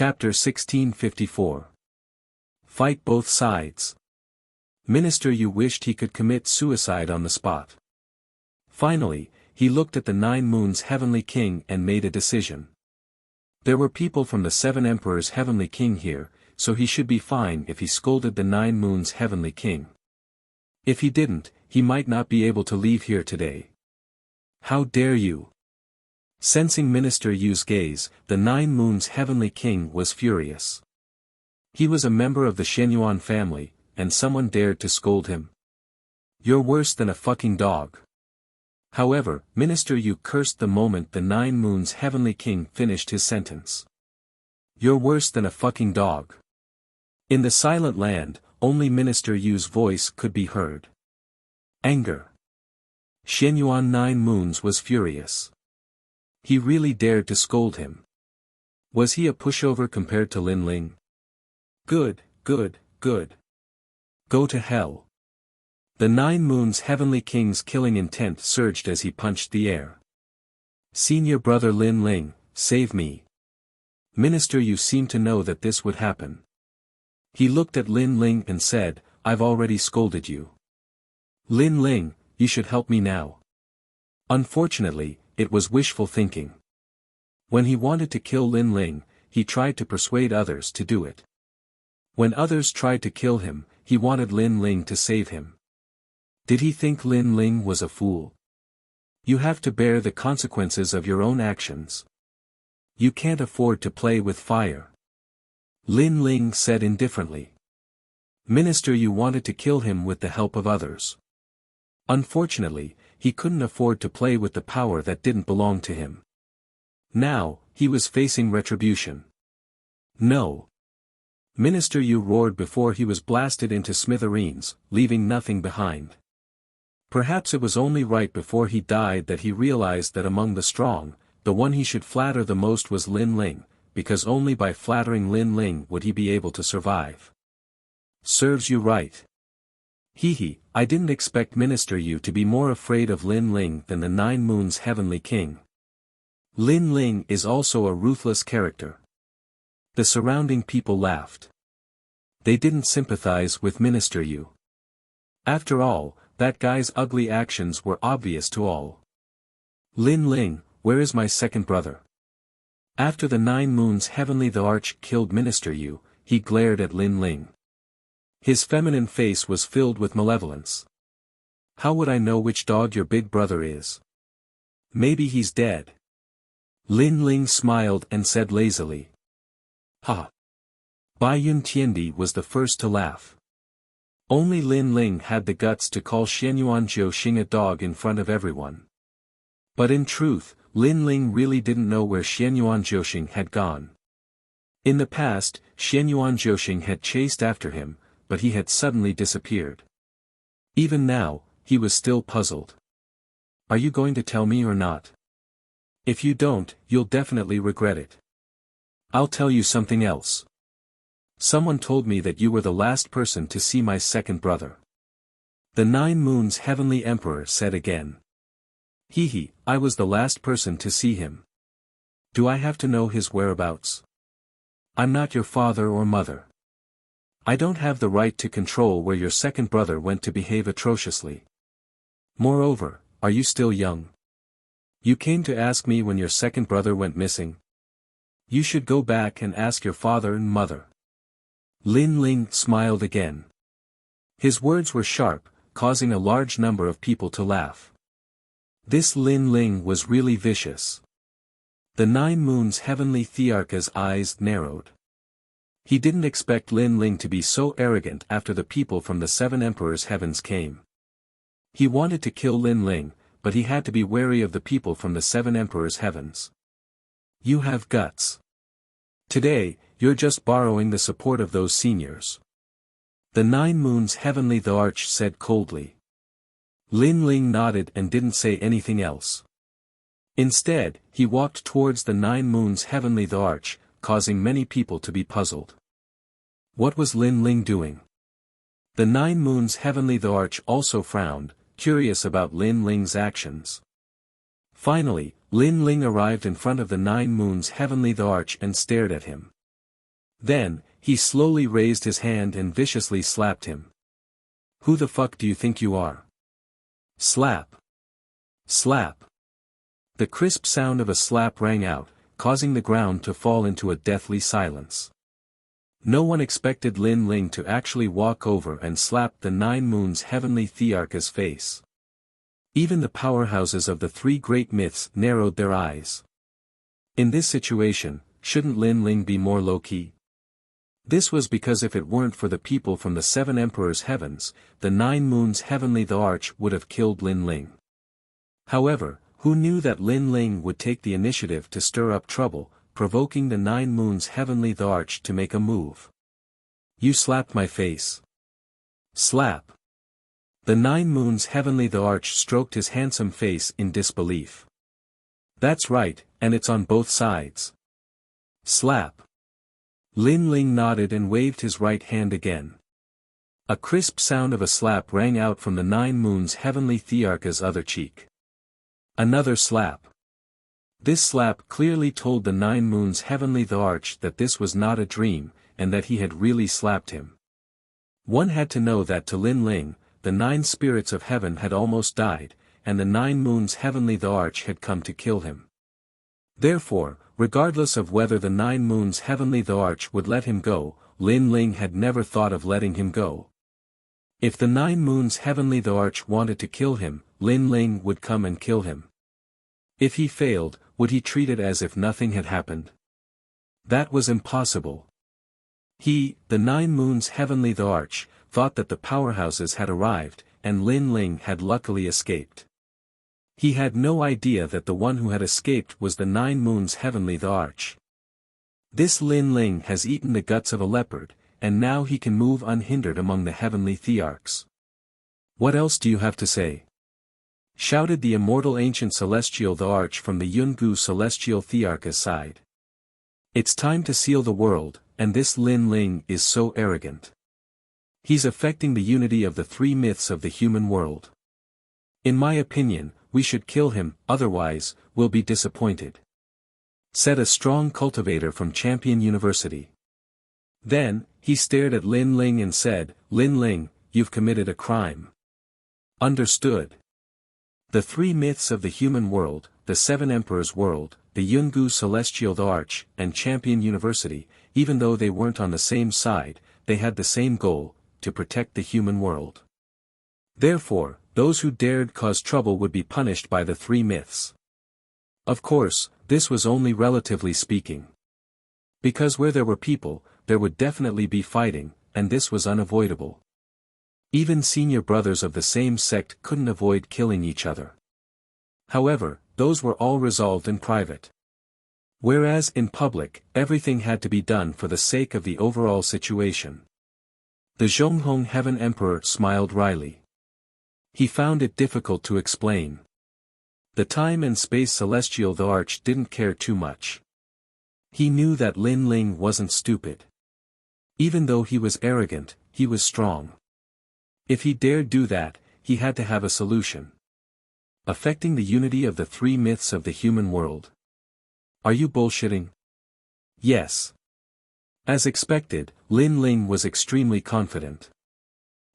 Chapter 1654. Fight both sides. Minister Yu wished he could commit suicide on the spot. Finally, he looked at the 9 Moons Heavenly King and made a decision. There were people from the 7 Emperors Heavenly King here, so he should be fine if he scolded the 9 Moons Heavenly King. If he didn't, he might not be able to leave here today. How dare you! Sensing Minister Yu's gaze, the 9 Moons Heavenly King was furious. He was a member of the Shenyuan family, and someone dared to scold him. You're worse than a fucking dog. However, Minister Yu cursed the moment the 9 Moons Heavenly King finished his sentence. You're worse than a fucking dog. In the silent land, only Minister Yu's voice could be heard. Anger. Shenyuan 9 Moons was furious. He really dared to scold him. Was he a pushover compared to Lin Ling? Good, good, good. Go to hell. The 9 Moons Heavenly King's killing intent surged as he punched the air. Senior brother Lin Ling, save me. Minister Yu seemed to know that this would happen. He looked at Lin Ling and said, I've already scolded you. Lin Ling, you should help me now. Unfortunately, it was wishful thinking. When he wanted to kill Lin Ling, he tried to persuade others to do it. When others tried to kill him, he wanted Lin Ling to save him. Did he think Lin Ling was a fool? You have to bear the consequences of your own actions. You can't afford to play with fire. Lin Ling said indifferently. Minister Yu wanted to kill him with the help of others. Unfortunately, he couldn't afford to play with the power that didn't belong to him. Now, he was facing retribution. No. Minister Yu roared before he was blasted into smithereens, leaving nothing behind. Perhaps it was only right before he died that he realized that among the strong, the one he should flatter the most was Lin Ling, because only by flattering Lin Ling would he be able to survive. Serves you right. I didn't expect Minister Yu to be more afraid of Lin Ling than the 9 Moons Heavenly King. Lin Ling is also a ruthless character. The surrounding people laughed. They didn't sympathize with Minister Yu. After all, that guy's ugly actions were obvious to all. Lin Ling, where is my second brother? After the 9 Moons Heavenly the Arch killed Minister Yu, he glared at Lin Ling. His feminine face was filled with malevolence. How would I know which dog your big brother is? Maybe he's dead. Lin Ling smiled and said lazily. Ha! Bai Yun Tiandi was the first to laugh. Only Lin Ling had the guts to call Shenyuan Jiuxing a dog in front of everyone. But in truth, Lin Ling really didn't know where Shenyuan Jiuxing had gone. In the past, Shenyuan Jiuxing had chased after him, but he had suddenly disappeared. Even now, he was still puzzled. Are you going to tell me or not? If you don't, you'll definitely regret it. I'll tell you something else. Someone told me that you were the last person to see my second brother. The 9 Moons Heavenly Emperor said again. I was the last person to see him. Do I have to know his whereabouts? I'm not your father or mother. I don't have the right to control where your second brother went to behave atrociously. Moreover, are you still young? You came to ask me when your second brother went missing? You should go back and ask your father and mother. Lin Ling smiled again. His words were sharp, causing a large number of people to laugh. This Lin Ling was really vicious. The 9 Moons Heavenly Thearcha's eyes narrowed. He didn't expect Lin Ling to be so arrogant after the people from the 7 Emperors' Heavens came. He wanted to kill Lin Ling, but he had to be wary of the people from the 7 Emperors' Heavens. You have guts. Today, you're just borrowing the support of those seniors. The 9 Moons Heavenly the Arch said coldly. Lin Ling nodded and didn't say anything else. Instead, he walked towards the 9 Moons Heavenly the Arch, causing many people to be puzzled. What was Lin Ling doing? The 9 Moons Heavenly the Arch also frowned, curious about Lin Ling's actions. Finally, Lin Ling arrived in front of the 9 Moons Heavenly the Arch and stared at him. Then, he slowly raised his hand and viciously slapped him. Who the fuck do you think you are? Slap. Slap. The crisp sound of a slap rang out, causing the ground to fall into a deathly silence. No one expected Lin Ling to actually walk over and slap the Nine Moons Heavenly Thearch's face. Even the powerhouses of the three great myths narrowed their eyes. In this situation, shouldn't Lin Ling be more low-key? This was because if it weren't for the people from the Seven Emperors' Heavens, the Nine Moons Heavenly Thearch would have killed Lin Ling. However, who knew that Lin Ling would take the initiative to stir up trouble, provoking the Nine Moons Heavenly Thearch to make a move? You slapped my face. Slap. The Nine Moons Heavenly Thearch stroked his handsome face in disbelief. That's right, and it's on both sides. Slap. Lin Ling nodded and waved his right hand again. A crisp sound of a slap rang out from the Nine Moons Heavenly Thearch's other cheek. Another slap. This slap clearly told the Nine Moons Heavenly Thearch that this was not a dream, and that he had really slapped him. One had to know that to Lin Ling, the Nine Spirits of Heaven had almost died, and the Nine Moons Heavenly Thearch had come to kill him. Therefore, regardless of whether the Nine Moons Heavenly Thearch would let him go, Lin Ling had never thought of letting him go. If the Nine Moons Heavenly Thearch wanted to kill him, Lin Ling would come and kill him. If he failed, would he treat it as if nothing had happened? That was impossible. He, the Nine Moons Heavenly Thearch, thought that the powerhouses had arrived, and Lin Ling had luckily escaped. He had no idea that the one who had escaped was the Nine Moons Heavenly Thearch. This Lin Ling has eaten the guts of a leopard, and now he can move unhindered among the Heavenly Thearchs. What else do you have to say? Shouted the immortal ancient celestial Thearch from the Yungu celestial Thearch's side. It's time to seal the world, and this Lin Ling is so arrogant. He's affecting the unity of the three myths of the human world. In my opinion, we should kill him, otherwise, we'll be disappointed. Said a strong cultivator from Champion University. Then, he stared at Lin Ling and said, Lin Ling, you've committed a crime. Understood. The three myths of the human world, the Seven Emperors' world, the Yungu Celestial Thearch, and Champion University, even though they weren't on the same side, they had the same goal, to protect the human world. Therefore, those who dared cause trouble would be punished by the three myths. Of course, this was only relatively speaking. Because where there were people, there would definitely be fighting, and this was unavoidable. Even senior brothers of the same sect couldn't avoid killing each other. However, those were all resolved in private. Whereas in public, everything had to be done for the sake of the overall situation. The Zhonghong Heaven Emperor smiled wryly. He found it difficult to explain. The time and space celestial Thearch didn't care too much. He knew that Lin Ling wasn't stupid. Even though he was arrogant, he was strong. If he dared do that, he had to have a solution. Affecting the unity of the three myths of the human world. Are you bullshitting? Yes. As expected, Lin Ling was extremely confident.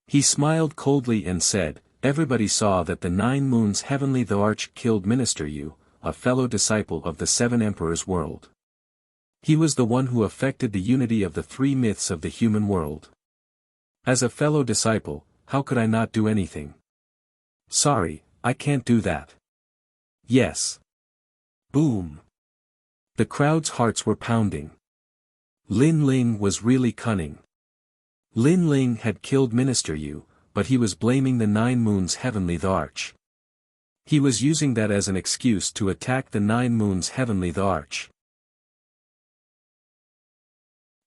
He smiled coldly and said, everybody saw that the Nine Moons Heavenly Thearch killed Minister Yu, a fellow disciple of the Seven Emperors' world. He was the one who affected the unity of the three myths of the human world. As a fellow disciple, how could I not do anything? Sorry, I can't do that. Yes. Boom. The crowd's hearts were pounding. Lin Ling was really cunning. Lin Ling had killed Minister Yu, but he was blaming the Nine Moons Heavenly Thearch. He was using that as an excuse to attack the Nine Moons Heavenly Thearch.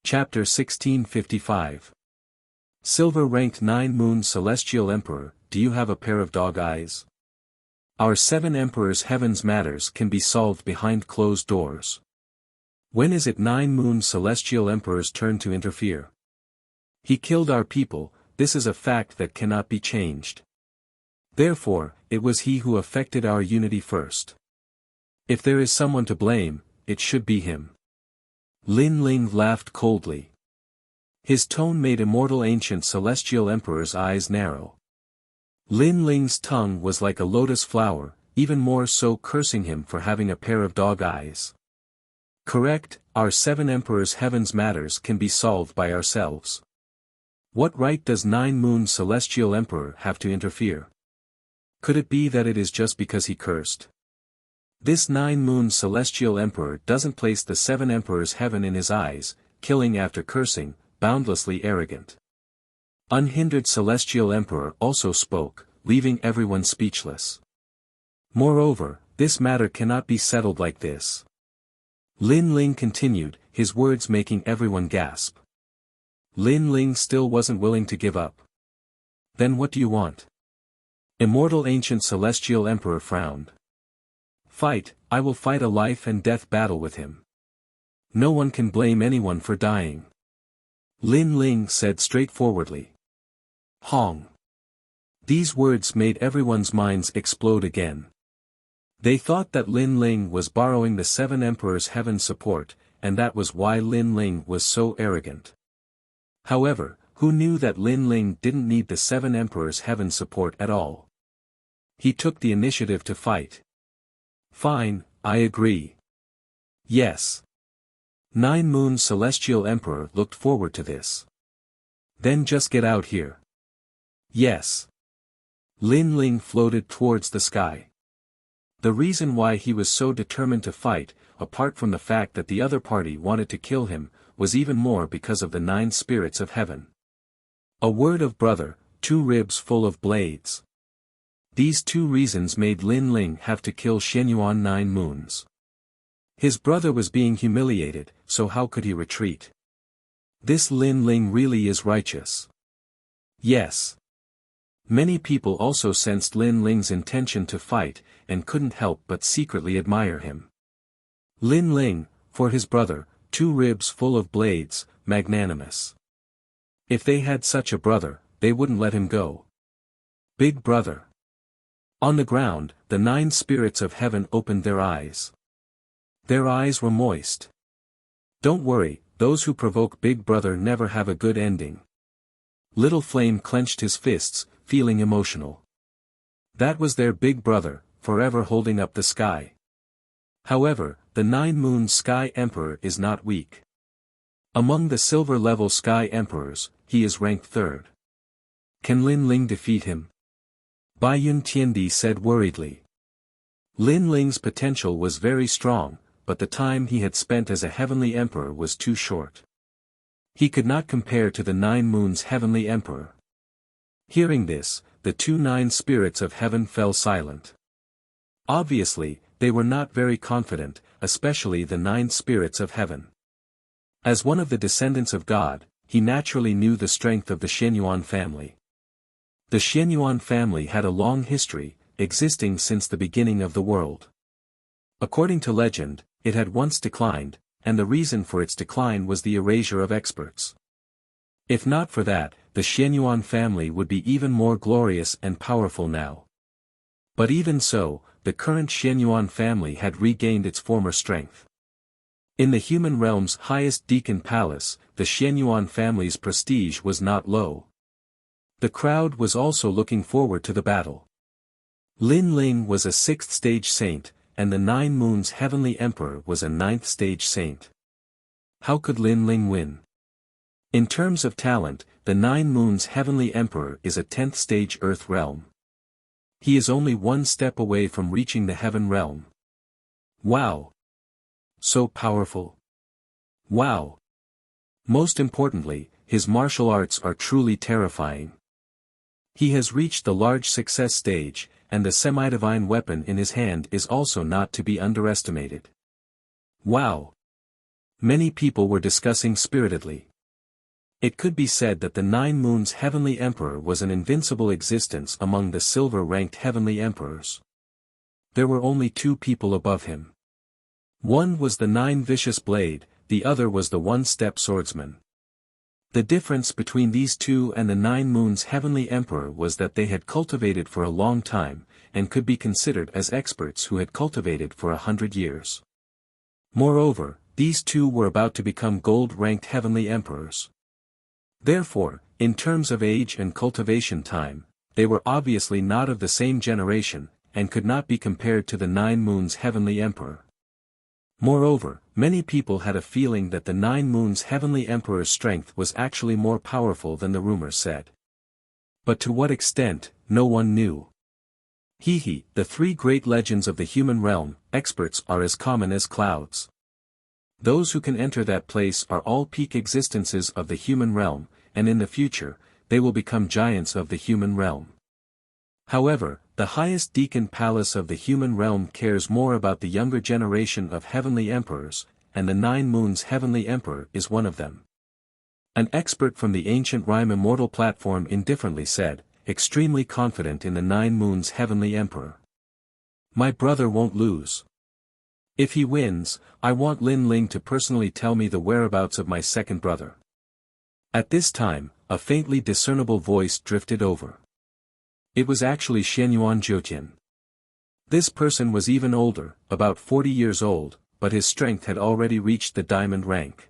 Chapter 1655. Silver-ranked Nine Moons Celestial Emperor, do you have a pair of dog eyes? Our Seven Emperors' Heavens matters can be solved behind closed doors. When is it Nine Moons Celestial Emperor's turn to interfere? He killed our people, this is a fact that cannot be changed. Therefore, it was he who affected our unity first. If there is someone to blame, it should be him. Lin Ling laughed coldly. His tone made immortal ancient celestial emperor's eyes narrow. Lin Ling's tongue was like a lotus flower, even more so, cursing him for having a pair of dog eyes. Correct, our 7 emperors' heaven's matters can be solved by ourselves. What right does 9 Moons celestial emperor have to interfere? Could it be that it is just because he cursed? This 9 Moons celestial emperor doesn't place the 7 emperors' heaven in his eyes, killing after cursing, boundlessly arrogant. Unhindered celestial emperor also spoke, leaving everyone speechless. Moreover, this matter cannot be settled like this. Lin Ling continued, his words making everyone gasp. Lin Ling still wasn't willing to give up. Then what do you want? Immortal ancient celestial emperor frowned. Fight, I will fight a life and death battle with him. No one can blame anyone for dying. Lin Ling said straightforwardly. Hong. These words made everyone's minds explode again. They thought that Lin Ling was borrowing the 7 emperors' heaven's support, and that was why Lin Ling was so arrogant. However, who knew that Lin Ling didn't need the 7 emperors' heaven's support at all? He took the initiative to fight. Fine, I agree. Yes. 9 Moons celestial emperor looked forward to this. Then just get out here. Yes. Lin Ling floated towards the sky. The reason why he was so determined to fight, apart from the fact that the other party wanted to kill him, was even more because of the 9 spirits of heaven. A word of brother, 2 ribs full of blades. These 2 reasons made Lin Ling have to kill Shenyuan 9 Moons. His brother was being humiliated, so how could he retreat? This Lin Ling really is righteous. Yes. Many people also sensed Lin Ling's intention to fight, and couldn't help but secretly admire him. Lin Ling, for his brother, 2 ribs full of blades, magnanimous. If they had such a brother, they wouldn't let him go. Big brother. On the ground, the 9 spirits of heaven opened their eyes. Their eyes were moist. Don't worry, those who provoke Big Brother never have a good ending. Little Flame clenched his fists, feeling emotional. That was their Big Brother, forever holding up the sky. However, the 9 Moons Sky Emperor is not weak. Among the silver-level Sky Emperors, he is ranked 3rd. Can Lin Ling defeat him? Bai Yun Tiandi said worriedly. Lin Ling's potential was very strong, but the time he had spent as a heavenly emperor was too short. He could not compare to the 9 Moons heavenly emperor. Hearing this, the 2 9 spirits of heaven fell silent. Obviously, they were not very confident, especially the 9 spirits of heaven. As one of the descendants of God, he naturally knew the strength of the Shenyuan family. The Shenyuan family had a long history, existing since the beginning of the world. According to legend, it had once declined, and the reason for its decline was the erasure of experts. If not for that, the Shenyuan family would be even more glorious and powerful now. But even so, the current Shenyuan family had regained its former strength. In the human realm's highest Deacon Palace, the Shenyuan family's prestige was not low. The crowd was also looking forward to the battle. Lin Ling was a 6th stage saint, and the 9 Moons heavenly emperor was a 9th stage saint. How could Lin Ling win? In terms of talent, the 9 Moons heavenly emperor is a 10th stage earth realm. He is only 1 step away from reaching the heaven realm. Wow! So powerful. Wow! Most importantly, his martial arts are truly terrifying. He has reached the large success stage, and the semi-divine weapon in his hand is also not to be underestimated. Wow! Many people were discussing spiritedly. It could be said that the 9 Moons heavenly emperor was an invincible existence among the silver-ranked heavenly emperors. There were only 2 people above him. One was the 9 vicious blade, the other was the 1-step swordsman. The difference between these 2 and the 9 Moons heavenly emperor was that they had cultivated for a long time, and could be considered as experts who had cultivated for 100 years. Moreover, these 2 were about to become gold-ranked heavenly emperors. Therefore, in terms of age and cultivation time, they were obviously not of the same generation, and could not be compared to the 9 Moons' Heavenly Emperor. Moreover, many people had a feeling that the 9 Moons' Heavenly Emperor's strength was actually more powerful than the rumors said. But to what extent, no one knew. The 3 great legends of the human realm, experts are as common as clouds. Those who can enter that place are all peak existences of the human realm, and in the future, they will become giants of the human realm. However, the highest deacon palace of the human realm cares more about the younger generation of heavenly emperors, and the 9 Moons' Heavenly Emperor is one of them. An expert from the ancient rhyme Immortal platform indifferently said, extremely confident in the 9 Moons' Heavenly Emperor. My brother won't lose. If he wins, I want Lin Ling to personally tell me the whereabouts of my second brother. At this time, a faintly discernible voice drifted over. It was actually Xianyuan Jiutian. This person was even older, about 40 years old, but his strength had already reached the diamond rank.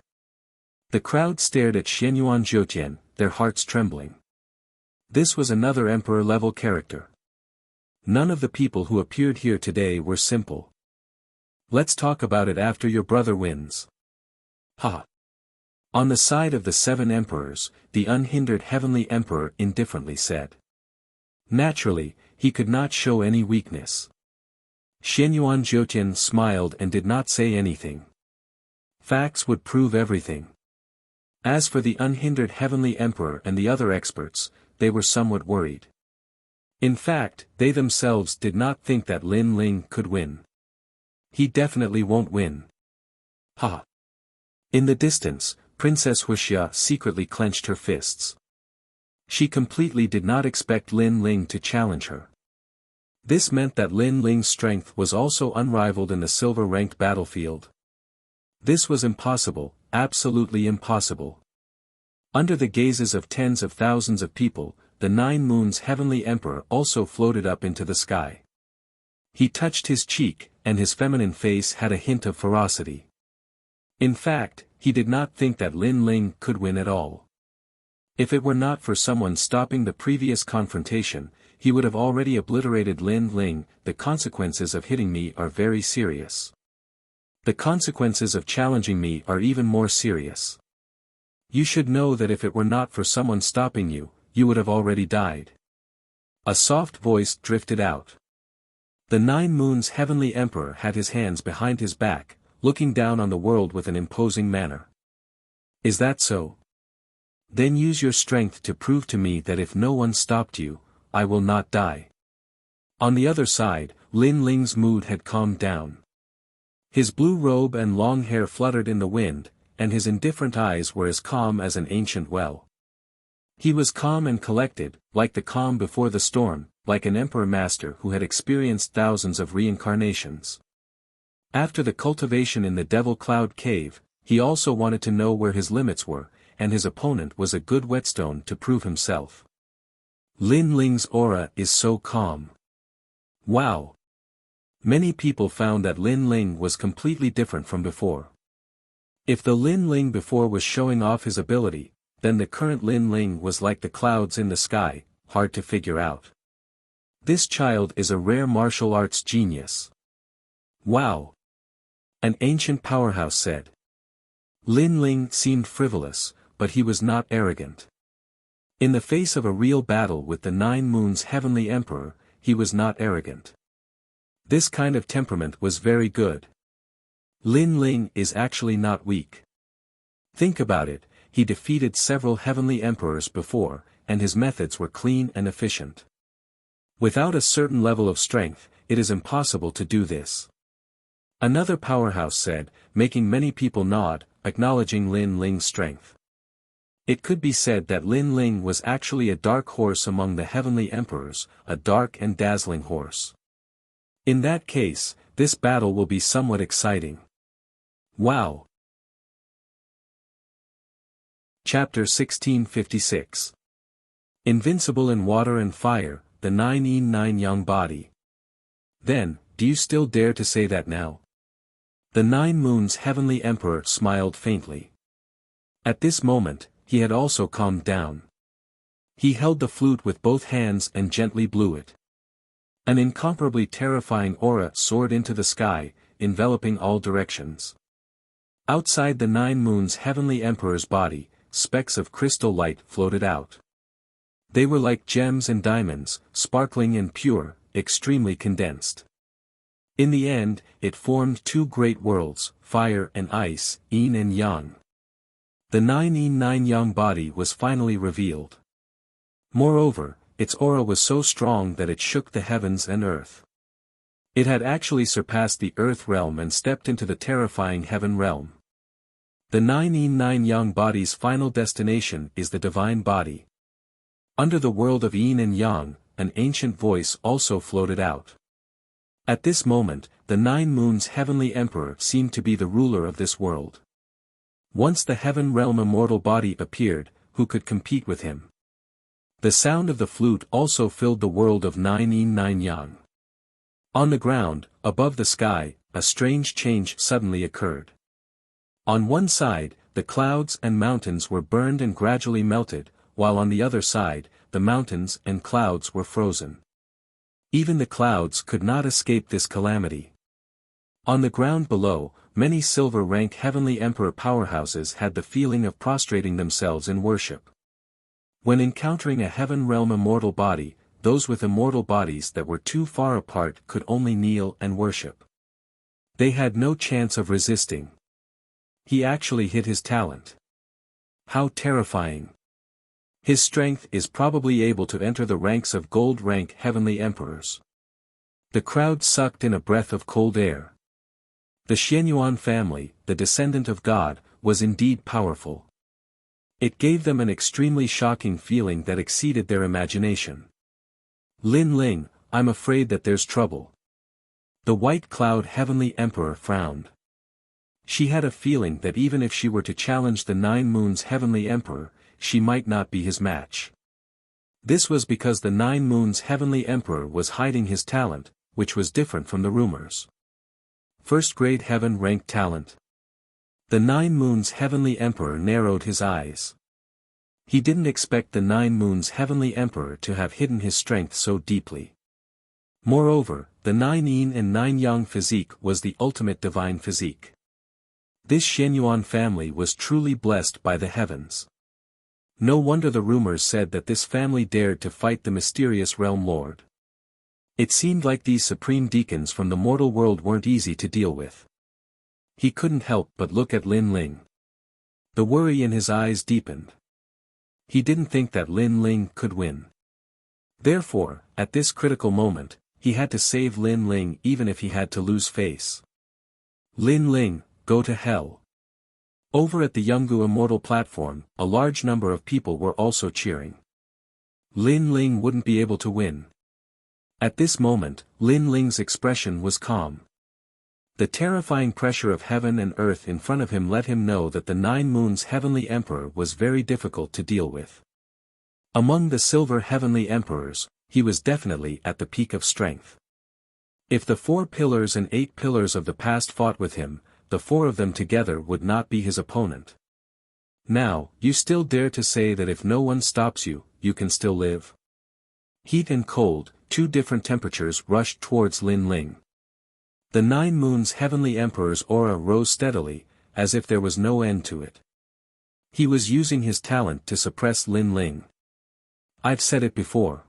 The crowd stared at Xianyuan Jiutian, their hearts trembling. This was another emperor-level character. None of the people who appeared here today were simple. Let's talk about it after your brother wins. Ha! On the side of the 7 emperors, the unhindered heavenly emperor indifferently said. Naturally, he could not show any weakness. Xianyuan Jiutian smiled and did not say anything. Facts would prove everything. As for the unhindered heavenly emperor and the other experts, they were somewhat worried. In fact, they themselves did not think that Lin Ling could win. He definitely won't win. Ha! In the distance, Princess Wuxia secretly clenched her fists. She completely did not expect Lin Ling to challenge her. This meant that Lin Ling's strength was also unrivaled in the silver-ranked battlefield. This was impossible, absolutely impossible. Under the gazes of tens of thousands of people, the 9 Moons' Heavenly Emperor also floated up into the sky. He touched his cheek, and his feminine face had a hint of ferocity. In fact, he did not think that Lin Ling could win at all. If it were not for someone stopping the previous confrontation, he would have already obliterated Lin Ling. The consequences of hitting me are very serious. The consequences of challenging me are even more serious. You should know that if it were not for someone stopping you, you would have already died. A soft voice drifted out. The 9 Moons' Heavenly Emperor had his hands behind his back, looking down on the world with an imposing manner. Is that so? Then use your strength to prove to me that if no one stopped you, I will not die. On the other side, Lin Ling's mood had calmed down. His blue robe and long hair fluttered in the wind, and his indifferent eyes were as calm as an ancient well. He was calm and collected, like the calm before the storm, like an emperor master who had experienced thousands of reincarnations. After the cultivation in the Devil Cloud Cave, he also wanted to know where his limits were, and his opponent was a good whetstone to prove himself. Lin Ling's aura is so calm. Wow! Many people found that Lin Ling was completely different from before. If the Lin Ling before was showing off his ability, then the current Lin Ling was like the clouds in the sky, hard to figure out. This child is a rare martial arts genius. Wow! An ancient powerhouse said. Lin Ling seemed frivolous, but he was not arrogant. In the face of a real battle with the 9 Moons' Heavenly Emperor, he was not arrogant. This kind of temperament was very good. Lin Ling is actually not weak. Think about it, he defeated several heavenly emperors before, and his methods were clean and efficient. Without a certain level of strength, it is impossible to do this. Another powerhouse said, making many people nod, acknowledging Lin Ling's strength. It could be said that Lin Ling was actually a dark horse among the heavenly emperors, a dark and dazzling horse. In that case, this battle will be somewhat exciting. Wow! Chapter 1656. Invincible in water and fire, the 9 Yin 9 Yang body. Then, do you still dare to say that now? The 9 Moons' Heavenly Emperor smiled faintly. At this moment, he had also calmed down. He held the flute with both hands and gently blew it. An incomparably terrifying aura soared into the sky, enveloping all directions. Outside the 9 moons' heavenly emperor's body, specks of crystal light floated out. They were like gems and diamonds, sparkling and pure, extremely condensed. In the end, it formed 2 great worlds, fire and ice, yin and yang. The 9 yin 9 yang body was finally revealed. Moreover, its aura was so strong that it shook the heavens and earth. It had actually surpassed the earth realm and stepped into the terrifying heaven realm. The 9 yin 9 yang body's final destination is the divine body. Under the world of yin and yang, an ancient voice also floated out. At this moment, the 9 moons' heavenly emperor seemed to be the ruler of this world. Once the heaven realm immortal body appeared, who could compete with him? The sound of the flute also filled the world of 9 yin 9 yang. On the ground, above the sky, a strange change suddenly occurred. On one side, the clouds and mountains were burned and gradually melted, while on the other side, the mountains and clouds were frozen. Even the clouds could not escape this calamity. On the ground below, many silver-rank heavenly emperor powerhouses had the feeling of prostrating themselves in worship. When encountering a heaven realm immortal body, those with immortal bodies that were too far apart could only kneel and worship. They had no chance of resisting. He actually hid his talent. How terrifying. His strength is probably able to enter the ranks of gold-rank heavenly emperors. The crowd sucked in a breath of cold air. The Xianyuan family, the descendant of God, was indeed powerful. It gave them an extremely shocking feeling that exceeded their imagination. Lin Ling, I'm afraid that there's trouble. The white cloud heavenly emperor frowned. She had a feeling that even if she were to challenge the 9 moons heavenly emperor, she might not be his match. This was because the 9 moons heavenly emperor was hiding his talent, which was different from the rumors. First-grade heaven-ranked talent. The 9 moons heavenly emperor narrowed his eyes. He didn't expect the 9 moons heavenly emperor to have hidden his strength so deeply. Moreover, the 9 yin and 9 yang physique was the ultimate divine physique. This Xianyuan family was truly blessed by the heavens. No wonder the rumors said that this family dared to fight the mysterious realm lord. It seemed like these supreme deacons from the mortal world weren't easy to deal with. He couldn't help but look at Lin Ling. The worry in his eyes deepened. He didn't think that Lin Ling could win. Therefore, at this critical moment, he had to save Lin Ling even if he had to lose face. Lin Ling, go to hell. Over at the Yungu Immortal platform, a large number of people were also cheering. Lin Ling wouldn't be able to win. At this moment, Lin Ling's expression was calm. The terrifying pressure of heaven and earth in front of him let him know that the 9 moons heavenly emperor was very difficult to deal with. Among the silver heavenly emperors, he was definitely at the peak of strength. If the 4 pillars and 8 pillars of the past fought with him, the 4 of them together would not be his opponent. Now, you still dare to say that if no one stops you, you can still live? Heat and cold, 2 different temperatures rushed towards Lin Ling. The 9 moons heavenly emperor's aura rose steadily, as if there was no end to it. He was using his talent to suppress Lin Ling. I've said it before.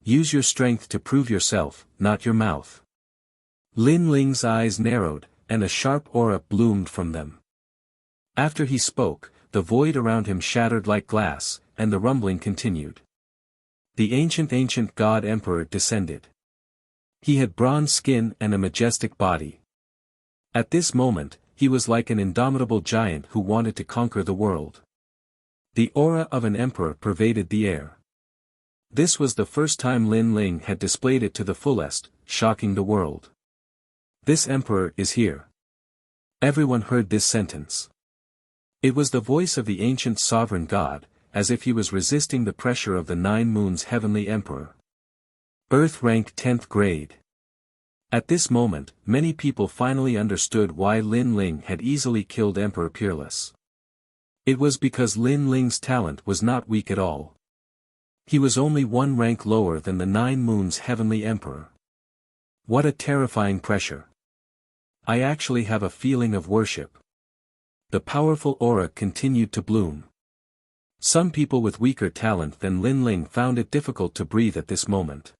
Use your strength to prove yourself, not your mouth. Lin Ling's eyes narrowed, and a sharp aura bloomed from them. After he spoke, the void around him shattered like glass, and the rumbling continued. The ancient god emperor descended. He had bronze skin and a majestic body. At this moment, he was like an indomitable giant who wanted to conquer the world. The aura of an emperor pervaded the air. This was the first time Lin Ling had displayed it to the fullest, shocking the world. This emperor is here. Everyone heard this sentence. It was the voice of the ancient sovereign god, as if he was resisting the pressure of the 9 moons heavenly emperor. Earth rank 10th grade. At this moment, many people finally understood why Lin Ling had easily killed Emperor Peerless. It was because Lin Ling's talent was not weak at all. He was only one rank lower than the 9 Moons' Heavenly Emperor. What a terrifying pressure. I actually have a feeling of worship. The powerful aura continued to bloom. Some people with weaker talent than Lin Ling found it difficult to breathe at this moment.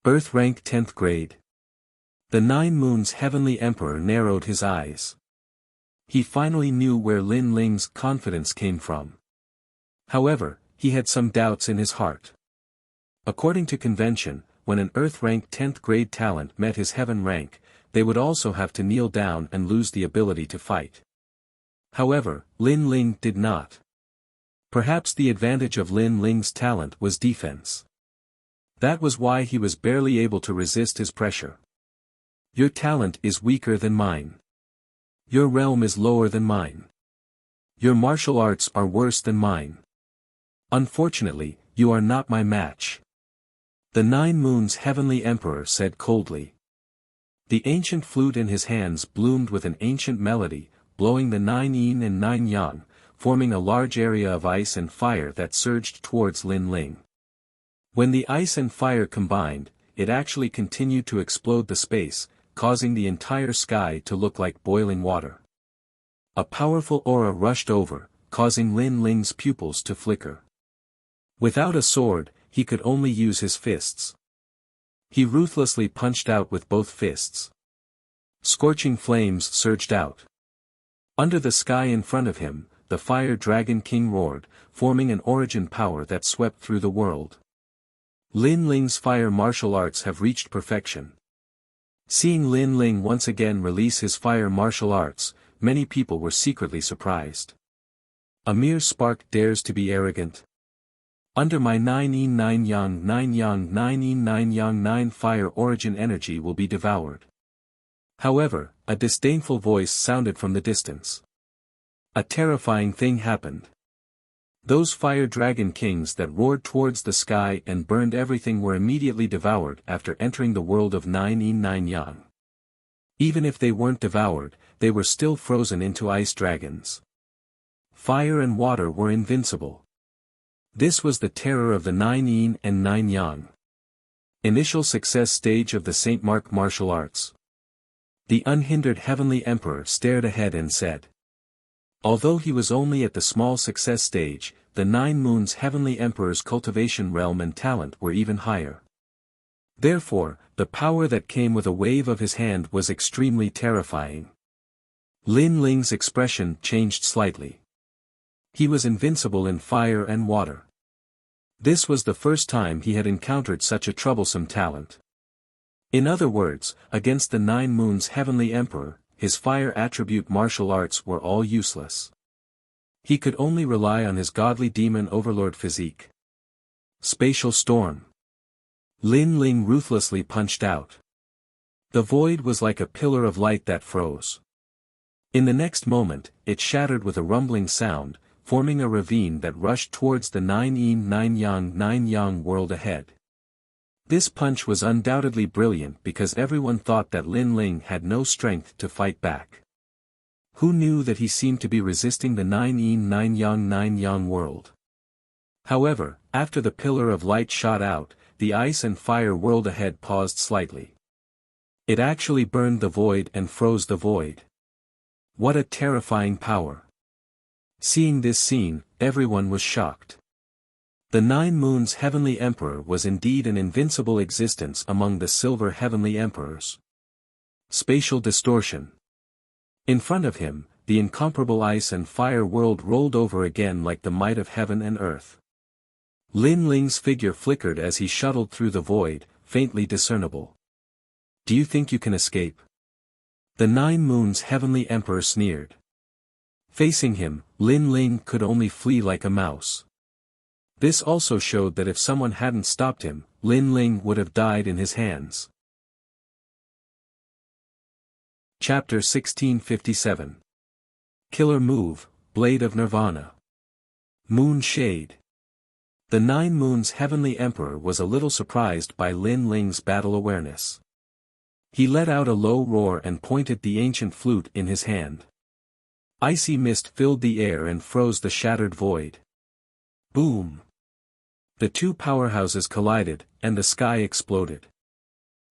Earth rank 10th grade. The 9 Moons' Heavenly Emperor narrowed his eyes. He finally knew where Lin Ling's confidence came from. However, he had some doubts in his heart. According to convention, when an Earth rank 10th grade talent met his Heaven rank, they would also have to kneel down and lose the ability to fight. However, Lin Ling did not. Perhaps the advantage of Lin Ling's talent was defense. That was why he was barely able to resist his pressure. Your talent is weaker than mine. Your realm is lower than mine. Your martial arts are worse than mine. Unfortunately, you are not my match. The 9 Moons' Heavenly Emperor said coldly. The ancient flute in his hands bloomed with an ancient melody, blowing the 9 yin and 9 yang, forming a large area of ice and fire that surged towards Lin Ling. When the ice and fire combined, it actually continued to explode the space, causing the entire sky to look like boiling water. A powerful aura rushed over, causing Lin Ling's pupils to flicker. Without a sword, he could only use his fists. He ruthlessly punched out with both fists. Scorching flames surged out. Under the sky in front of him, the Fire Dragon King roared, forming an origin power that swept through the world. Lin Ling's fire martial arts have reached perfection. Seeing Lin Ling once again release his fire martial arts, many people were secretly surprised. A mere spark dares to be arrogant? Under my 9 yin 9 yang 9 yang 9 yin 9 yang 9 fire origin energy will be devoured. However, a disdainful voice sounded from the distance. A terrifying thing happened. Those fire dragon kings that roared towards the sky and burned everything were immediately devoured after entering the world of 9 yin 9 yang. Even if they weren't devoured, they were still frozen into ice dragons. Fire and water were invincible. This was the terror of the 9 yin and 9 yang. Initial success stage of the Saint Mark martial arts. The unhindered Heavenly Emperor stared ahead and said. Although he was only at the small success stage, the 9 Moons' Heavenly Emperor's cultivation realm and talent were even higher. Therefore, the power that came with a wave of his hand was extremely terrifying. Lin Ling's expression changed slightly. He was invincible in fire and water. This was the first time he had encountered such a troublesome talent. In other words, against the 9 Moons' Heavenly Emperor, his fire attribute martial arts were all useless. He could only rely on his godly demon overlord physique. Spatial storm. Lin Ling ruthlessly punched out. The void was like a pillar of light that froze. In the next moment, it shattered with a rumbling sound, forming a ravine that rushed towards the 9 yin 9 yang world ahead. This punch was undoubtedly brilliant because everyone thought that Lin Ling had no strength to fight back. Who knew that he seemed to be resisting the 9 yin 9 yang world? However, after the pillar of light shot out, the ice and fire world ahead paused slightly. It actually burned the void and froze the void. What a terrifying power! Seeing this scene, everyone was shocked. The 9 Moons' Heavenly Emperor was indeed an invincible existence among the Silver Heavenly Emperors. Spatial distortion. In front of him, the incomparable ice and fire world rolled over again like the might of heaven and earth. Lin Ling's figure flickered as he shuttled through the void, faintly discernible. Do you think you can escape? The 9 Moons' Heavenly Emperor sneered. Facing him, Lin Ling could only flee like a mouse. This also showed that if someone hadn't stopped him, Lin Ling would have died in his hands. Chapter 1657. Killer Move, Blade of Nirvana. Moon Shade. The 9 Moons' Heavenly Emperor was a little surprised by Lin Ling's battle awareness. He let out a low roar and pointed the ancient flute in his hand. Icy mist filled the air and froze the shattered void. Boom! The two powerhouses collided, and the sky exploded.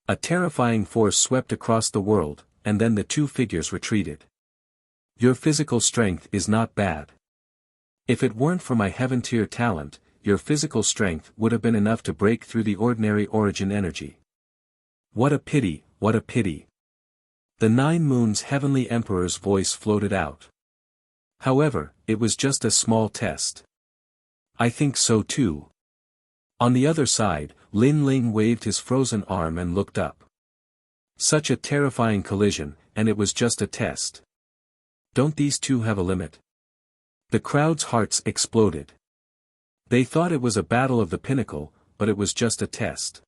A terrifying force swept across the world, and then the two figures retreated. Your physical strength is not bad. If it weren't for my heaven-tier talent, your physical strength would have been enough to break through the ordinary origin energy. What a pity, what a pity. The 9 Moons' heavenly emperor's voice floated out. However, it was just a small test. I think so too. On the other side, Lin Ling waved his frozen arm and looked up. Such a terrifying collision, and it was just a test. Don't these two have a limit? The crowd's hearts exploded. They thought it was a battle of the pinnacle, but it was just a test.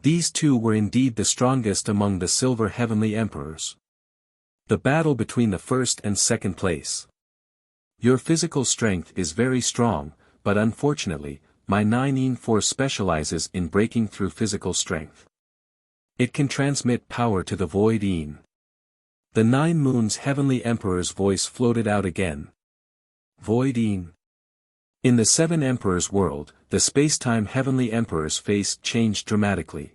These two were indeed the strongest among the silver heavenly emperors. The battle between the first and second place. Your physical strength is very strong, but unfortunately, my 9 force specializes in breaking through physical strength. It can transmit power to the void Yin. The 9 Moons' heavenly emperor's voice floated out again. Void Yin. In the 7 Emperors world, the space-time heavenly emperor's face changed dramatically.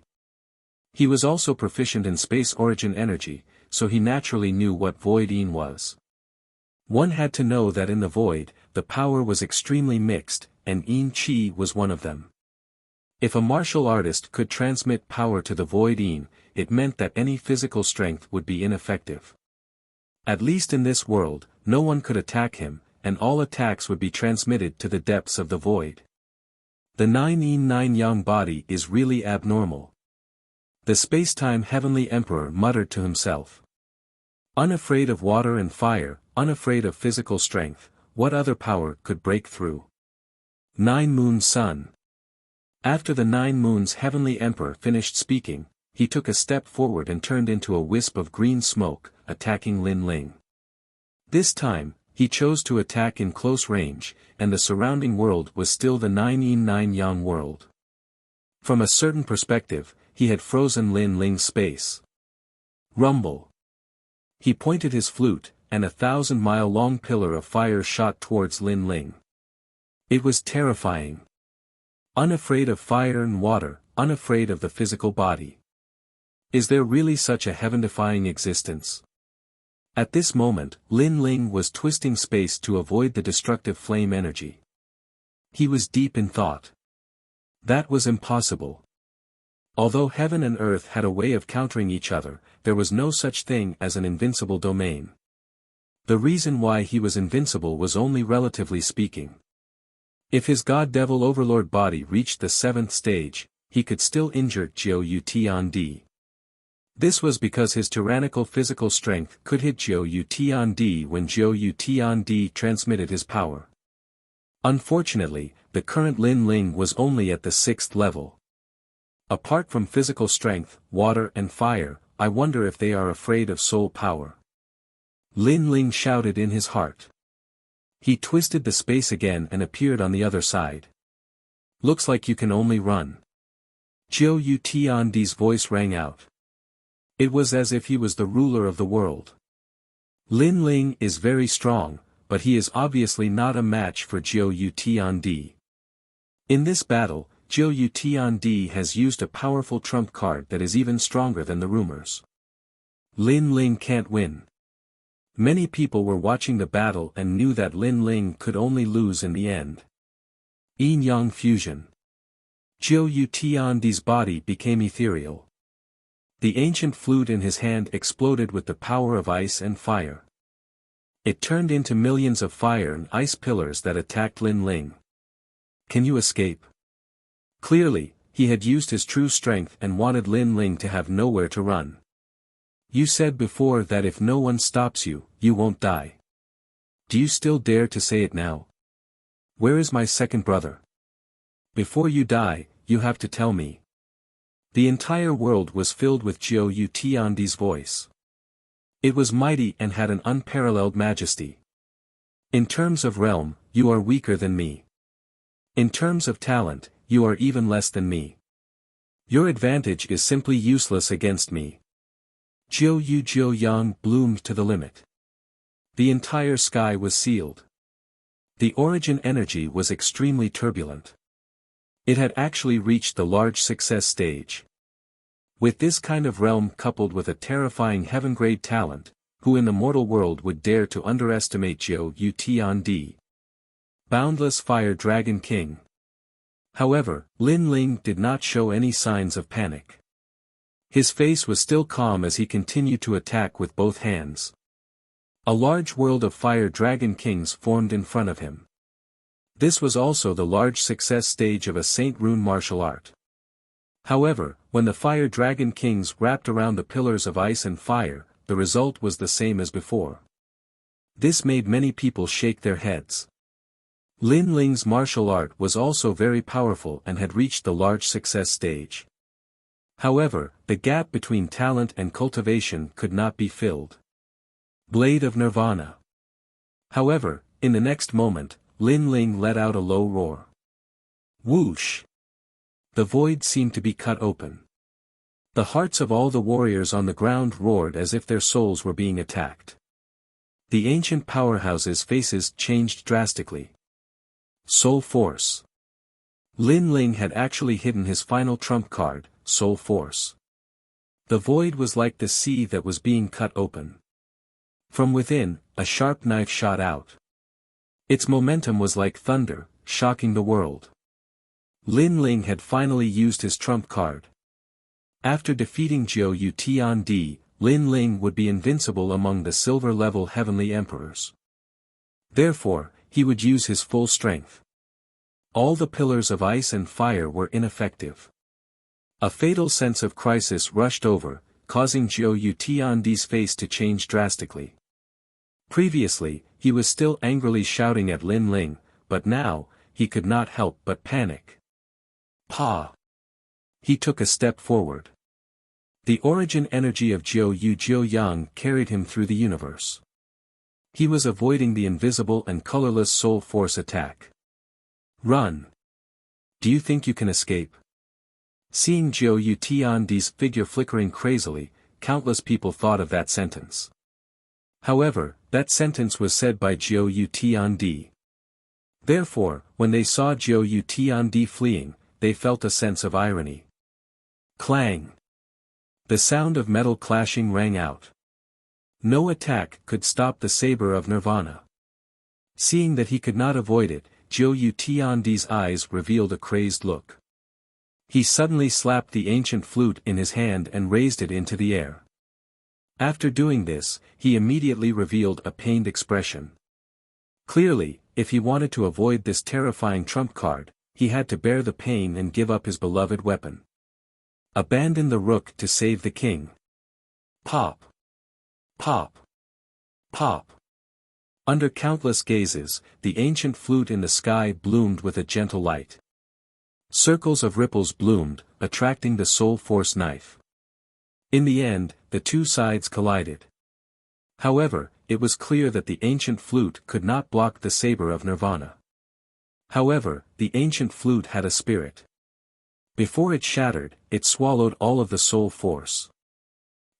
He was also proficient in space origin energy, so he naturally knew what void Yin was. One had to know that in the void, the power was extremely mixed, and Yin Qi was one of them. If a martial artist could transmit power to the void Yin, it meant that any physical strength would be ineffective. At least in this world, no one could attack him, and all attacks would be transmitted to the depths of the void. The 9 Yin 9 Yang body is really abnormal. The space-time heavenly emperor muttered to himself. Unafraid of water and fire, unafraid of physical strength, what other power could break through? 9 Moon Sun. After the 9 Moons' heavenly emperor finished speaking, he took a step forward and turned into a wisp of green smoke, attacking Lin Ling. This time, he chose to attack in close range, and the surrounding world was still the 9 Yin 9 Yang world. From a certain perspective, he had frozen Lin Ling's space. Rumble. He pointed his flute, and a 1,000-mile-long pillar of fire shot towards Lin Ling. It was terrifying. Unafraid of fire and water, unafraid of the physical body. Is there really such a heaven-defying existence? At this moment, Lin Ling was twisting space to avoid the destructive flame energy. He was deep in thought. That was impossible. Although heaven and earth had a way of countering each other, there was no such thing as an invincible domain. The reason why he was invincible was only relatively speaking. If his God-Devil Overlord body reached the 7th stage, he could still injure Jiu Tiandi. This was because his tyrannical physical strength could hit Jiu Tiandi when Jiu Tiandi transmitted his power. Unfortunately, the current Lin Ling was only at the 6th level. Apart from physical strength, water and fire, I wonder if they are afraid of soul power. Lin Ling shouted in his heart. He twisted the space again and appeared on the other side. Looks like you can only run. Jiu Tiandi's voice rang out. It was as if he was the ruler of the world. Lin Ling is very strong, but he is obviously not a match for Jiu Tiandi. In this battle, Jiu Tiandi has used a powerful trump card that is even stronger than the rumors. Lin Ling can't win. Many people were watching the battle and knew that Lin Ling could only lose in the end. Yin-Yang fusion. Jiu Tiandi's body became ethereal. The ancient flute in his hand exploded with the power of ice and fire. It turned into millions of fire and ice pillars that attacked Lin Ling. Can you escape? Clearly, he had used his true strength and wanted Lin Ling to have nowhere to run. You said before that if no one stops you, you won't die. Do you still dare to say it now? Where is my second brother? Before you die, you have to tell me. The entire world was filled with Jiu Tiandi's voice. It was mighty and had an unparalleled majesty. In terms of realm, you are weaker than me. In terms of talent, you are even less than me. Your advantage is simply useless against me. Jiu Yang bloomed to the limit. The entire sky was sealed. The origin energy was extremely turbulent. It had actually reached the large success stage. With this kind of realm coupled with a terrifying heaven-grade talent, who in the mortal world would dare to underestimate Jiu Tiandi? Boundless Fire Dragon King. However, Lin Ling did not show any signs of panic. His face was still calm as he continued to attack with both hands. A large world of Fire Dragon Kings formed in front of him. This was also the large success stage of a Saint Rune martial art. However, when the Fire Dragon Kings wrapped around the pillars of ice and fire, the result was the same as before. This made many people shake their heads. Lin Ling's martial art was also very powerful and had reached the large success stage. However, the gap between talent and cultivation could not be filled. Blade of Nirvana. However, in the next moment, Lin Ling let out a low roar. Whoosh! The void seemed to be cut open. The hearts of all the warriors on the ground roared as if their souls were being attacked. The ancient powerhouses' faces changed drastically. Soul Force. Lin Ling had actually hidden his final trump card, Soul Force. The void was like the sea that was being cut open. From within, a sharp knife shot out. Its momentum was like thunder, shocking the world. Lin Ling had finally used his trump card. After defeating Jiu Tiandi, Lin Ling would be invincible among the silver-level heavenly emperors. Therefore, he would use his full strength. All the pillars of ice and fire were ineffective. A fatal sense of crisis rushed over, causing Jiu Tiandi's face to change drastically. Previously, he was still angrily shouting at Lin Ling, but now, he could not help but panic. Pa! He took a step forward. The origin energy of Jiu Yang carried him through the universe. He was avoiding the invisible and colorless soul force attack. Run! Do you think you can escape? Seeing Jiu Tiandi's figure flickering crazily, countless people thought of that sentence. However, that sentence was said by Jiu Tiandi. Therefore, when they saw Jiu Tiandi fleeing, they felt a sense of irony. Clang! The sound of metal clashing rang out. No attack could stop the saber of Nirvana. Seeing that he could not avoid it, Jiu Tiandi's eyes revealed a crazed look. He suddenly slapped the ancient flute in his hand and raised it into the air. After doing this, he immediately revealed a pained expression. Clearly, if he wanted to avoid this terrifying trump card, he had to bear the pain and give up his beloved weapon. Abandon the rook to save the king. Pop! Pop! Pop! Under countless gazes, the ancient flute in the sky bloomed with a gentle light. Circles of ripples bloomed, attracting the soul force knife. In the end, the two sides collided. However, it was clear that the ancient flute could not block the saber of Nirvana. However, the ancient flute had a spirit. Before it shattered, it swallowed all of the soul force.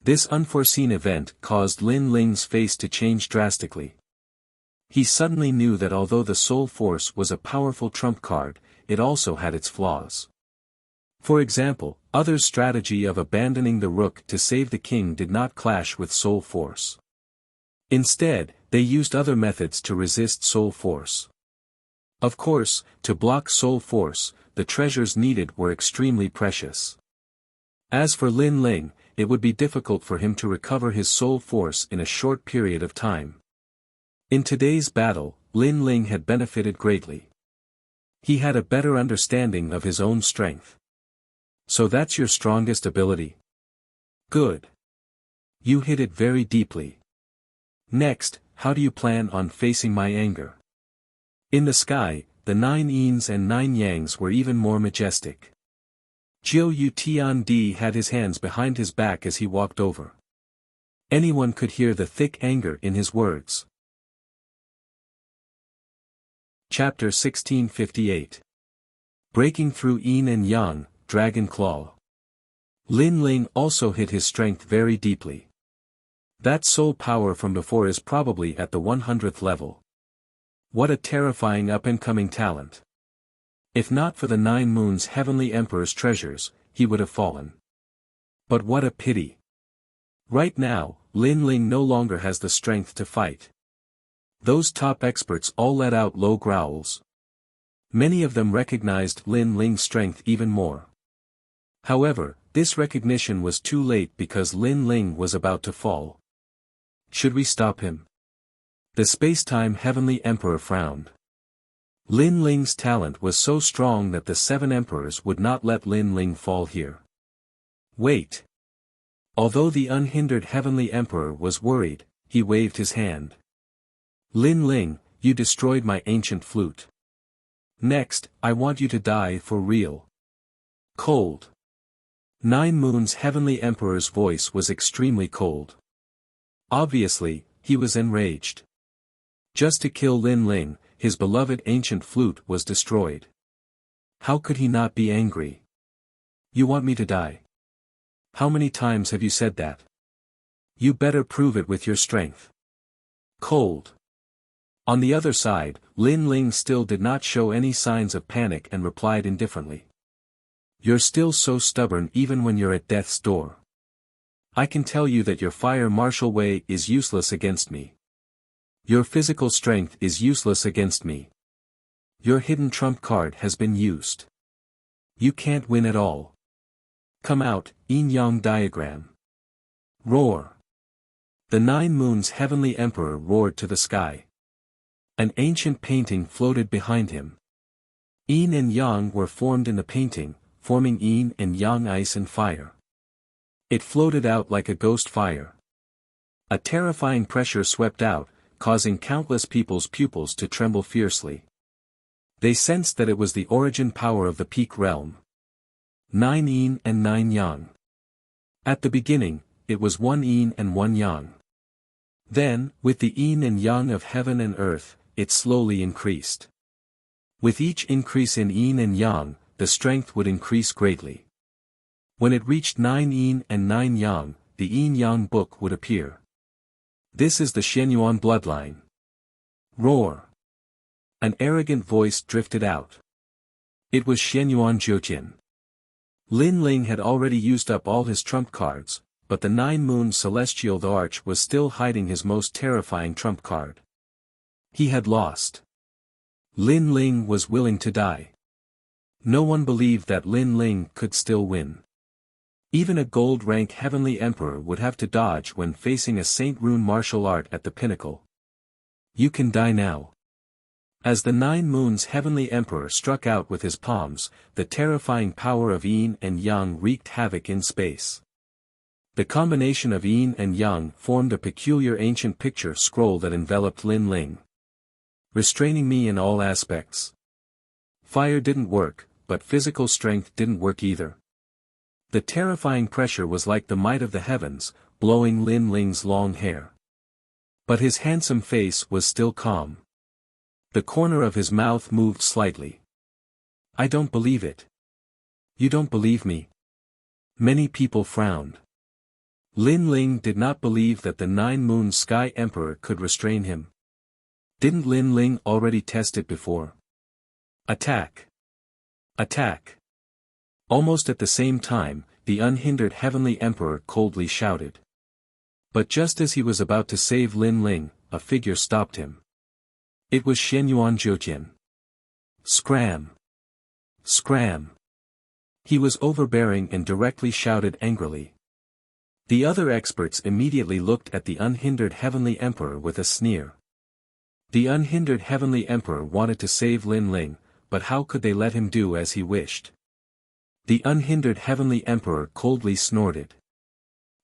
This unforeseen event caused Lin Ling's face to change drastically. He suddenly knew that although the soul force was a powerful trump card, it also had its flaws. For example, others' strategy of abandoning the rook to save the king did not clash with soul force. Instead, they used other methods to resist soul force. Of course, to block soul force, the treasures needed were extremely precious. As for Lin Ling, it would be difficult for him to recover his soul force in a short period of time. In today's battle, Lin Ling had benefited greatly. He had a better understanding of his own strength. So that's your strongest ability? Good. You hit it very deeply. Next, how do you plan on facing my anger? In the sky, the 9 yins and 9 yangs were even more majestic. Jiu Tiandi had his hands behind his back as he walked over. Anyone could hear the thick anger in his words. Chapter 1658. Breaking through Yin and Yang, Dragon Claw. Lin Ling also hit his strength very deeply. That soul power from before is probably at the 100th level. What a terrifying up-and-coming talent. If not for the 9 moons heavenly emperor's treasures, he would have fallen. But what a pity. Right now, Lin Ling no longer has the strength to fight. Those top experts all let out low growls. Many of them recognized Lin Ling's strength even more. However, this recognition was too late because Lin Ling was about to fall. Should we stop him? The space-time heavenly emperor frowned. Lin Ling's talent was so strong that the 7 emperors would not let Lin Ling fall here. Wait. Although the unhindered heavenly emperor was worried, he waved his hand. Lin Ling, you destroyed my ancient flute. Next, I want you to die for real. Cold. 9 moons heavenly emperor's voice was extremely cold. Obviously, he was enraged. Just to kill Lin Ling, his beloved ancient flute was destroyed. How could he not be angry? You want me to die? How many times have you said that? You better prove it with your strength. Cold. On the other side, Lin Ling still did not show any signs of panic and replied indifferently. You're still so stubborn even when you're at death's door. I can tell you that your fire martial way is useless against me. Your physical strength is useless against me. Your hidden trump card has been used. You can't win at all. Come out, yin-yang diagram. Roar. The 9 moons heavenly emperor roared to the sky. An ancient painting floated behind him. Yin and yang were formed in the painting, forming yin and yang ice and fire. It floated out like a ghost fire. A terrifying pressure swept out, causing countless people's pupils to tremble fiercely. They sensed that it was the origin power of the peak realm. 9 yin and 9 yang. At the beginning, it was 1 yin and 1 yang. Then, with the yin and yang of heaven and earth, it slowly increased. With each increase in yin and yang, the strength would increase greatly. When it reached 9 yin and 9 yang, the yin-yang book would appear. This is the Shenyuan bloodline. Roar. An arrogant voice drifted out. It was Shenyuan Jiujin. Lin Ling had already used up all his trump cards, but the 9 moon celestial arch was still hiding his most terrifying trump card. He had lost. Lin Ling was willing to die. No one believed that Lin Ling could still win. Even a gold-rank heavenly emperor would have to dodge when facing a Saint Rune martial art at the pinnacle. You can die now. As the 9 moons heavenly emperor struck out with his palms, the terrifying power of yin and yang wreaked havoc in space. The combination of yin and yang formed a peculiar ancient picture scroll that enveloped Lin Ling. Restraining me in all aspects. Fire didn't work, but physical strength didn't work either. The terrifying pressure was like the might of the heavens, blowing Lin Ling's long hair. But his handsome face was still calm. The corner of his mouth moved slightly. I don't believe it. You don't believe me? Many people frowned. Lin Ling did not believe that the 9 moon sky emperor could restrain him. Didn't Lin Ling already test it before? Attack! Attack! Almost at the same time, the unhindered heavenly emperor coldly shouted. But just as he was about to save Lin Ling, a figure stopped him. It was Shenyuan Jiujin. Scram! Scram! He was overbearing and directly shouted angrily. The other experts immediately looked at the unhindered heavenly emperor with a sneer. The unhindered heavenly emperor wanted to save Lin Ling, but how could they let him do as he wished? The unhindered heavenly emperor coldly snorted.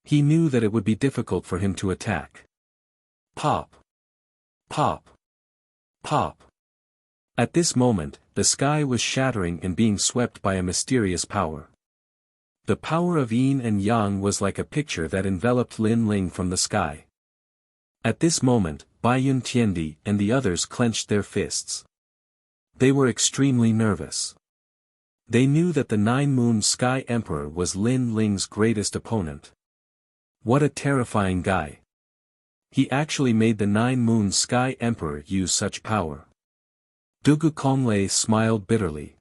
He knew that it would be difficult for him to attack. Pop! Pop! Pop! At this moment, the sky was shattering and being swept by a mysterious power. The power of yin and yang was like a picture that enveloped Lin Ling from the sky. At this moment, Baiyun Tiandi and the others clenched their fists. They were extremely nervous. They knew that the 9 moon sky emperor was Lin Ling's greatest opponent. What a terrifying guy. He actually made the Nine Moons Sky Emperor use such power. Dugu Konglei smiled bitterly.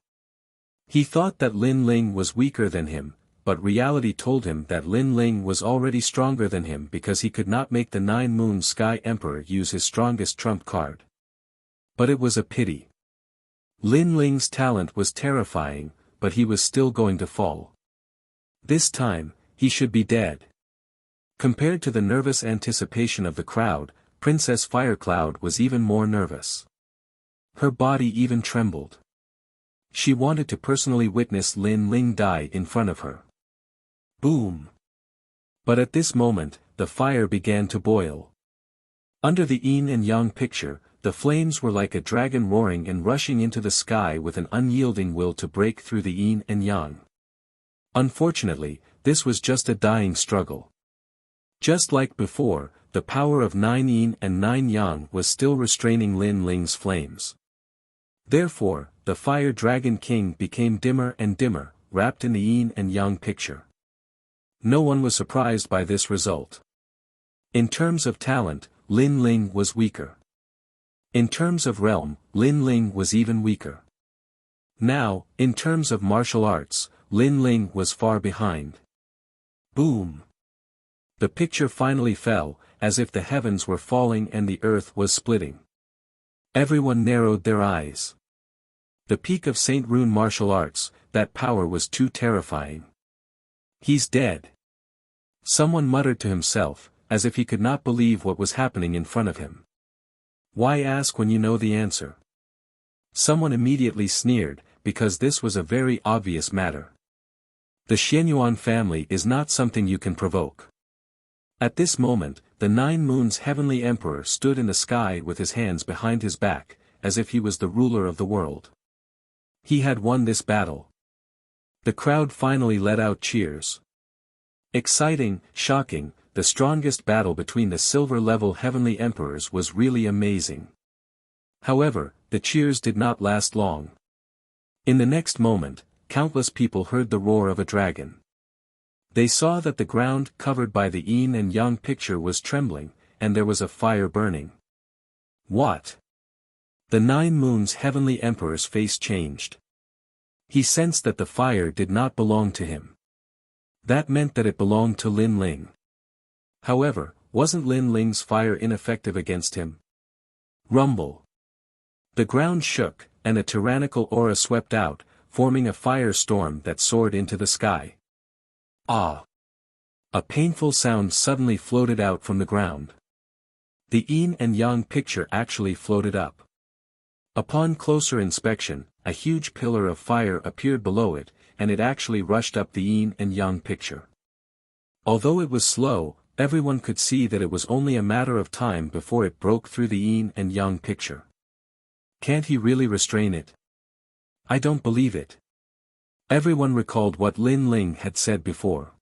He thought that Lin Ling was weaker than him, but reality told him that Lin Ling was already stronger than him because he could not make the Nine Moons Sky Emperor use his strongest trump card. But it was a pity. Lin Ling's talent was terrifying, but he was still going to fall. This time, he should be dead. Compared to the nervous anticipation of the crowd, Princess Firecloud was even more nervous. Her body even trembled. She wanted to personally witness Lin Ling die in front of her. Boom! But at this moment, the fire began to boil. Under the yin and yang picture, the flames were like a dragon roaring and rushing into the sky with an unyielding will to break through the yin and yang. Unfortunately, this was just a dying struggle. Just like before, the power of 9 yin and 9 yang was still restraining Lin Ling's flames. Therefore, the Fire Dragon King became dimmer and dimmer, wrapped in the yin and yang picture. No one was surprised by this result. In terms of talent, Lin Ling was weaker. In terms of realm, Lin Ling was even weaker. Now, in terms of martial arts, Lin Ling was far behind. Boom! The picture finally fell, as if the heavens were falling and the earth was splitting. Everyone narrowed their eyes. The peak of Saint Rune martial arts, that power was too terrifying. He's dead. Someone muttered to himself, as if he could not believe what was happening in front of him. Why ask when you know the answer? Someone immediately sneered, because this was a very obvious matter. The Xianyuan family is not something you can provoke. At this moment, the Nine Moons Heavenly Emperor stood in the sky with his hands behind his back, as if he was the ruler of the world. He had won this battle. The crowd finally let out cheers. Exciting, shocking, the strongest battle between the silver-level Heavenly Emperors was really amazing. However, the cheers did not last long. In the next moment, countless people heard the roar of a dragon. They saw that the ground covered by the yin and yang picture was trembling, and there was a fire burning. What? The Nine Moons Heavenly Emperor's face changed. He sensed that the fire did not belong to him. That meant that it belonged to Lin Ling. However, wasn't Lin Ling's fire ineffective against him? Rumble. The ground shook, and a tyrannical aura swept out, forming a firestorm that soared into the sky. Ah! A painful sound suddenly floated out from the ground. The yin and yang picture actually floated up. Upon closer inspection, a huge pillar of fire appeared below it, and it actually rushed up the yin and yang picture. Although it was slow, everyone could see that it was only a matter of time before it broke through the yin and yang picture. Can't he really restrain it? I don't believe it. Everyone recalled what Lin Ling had said before.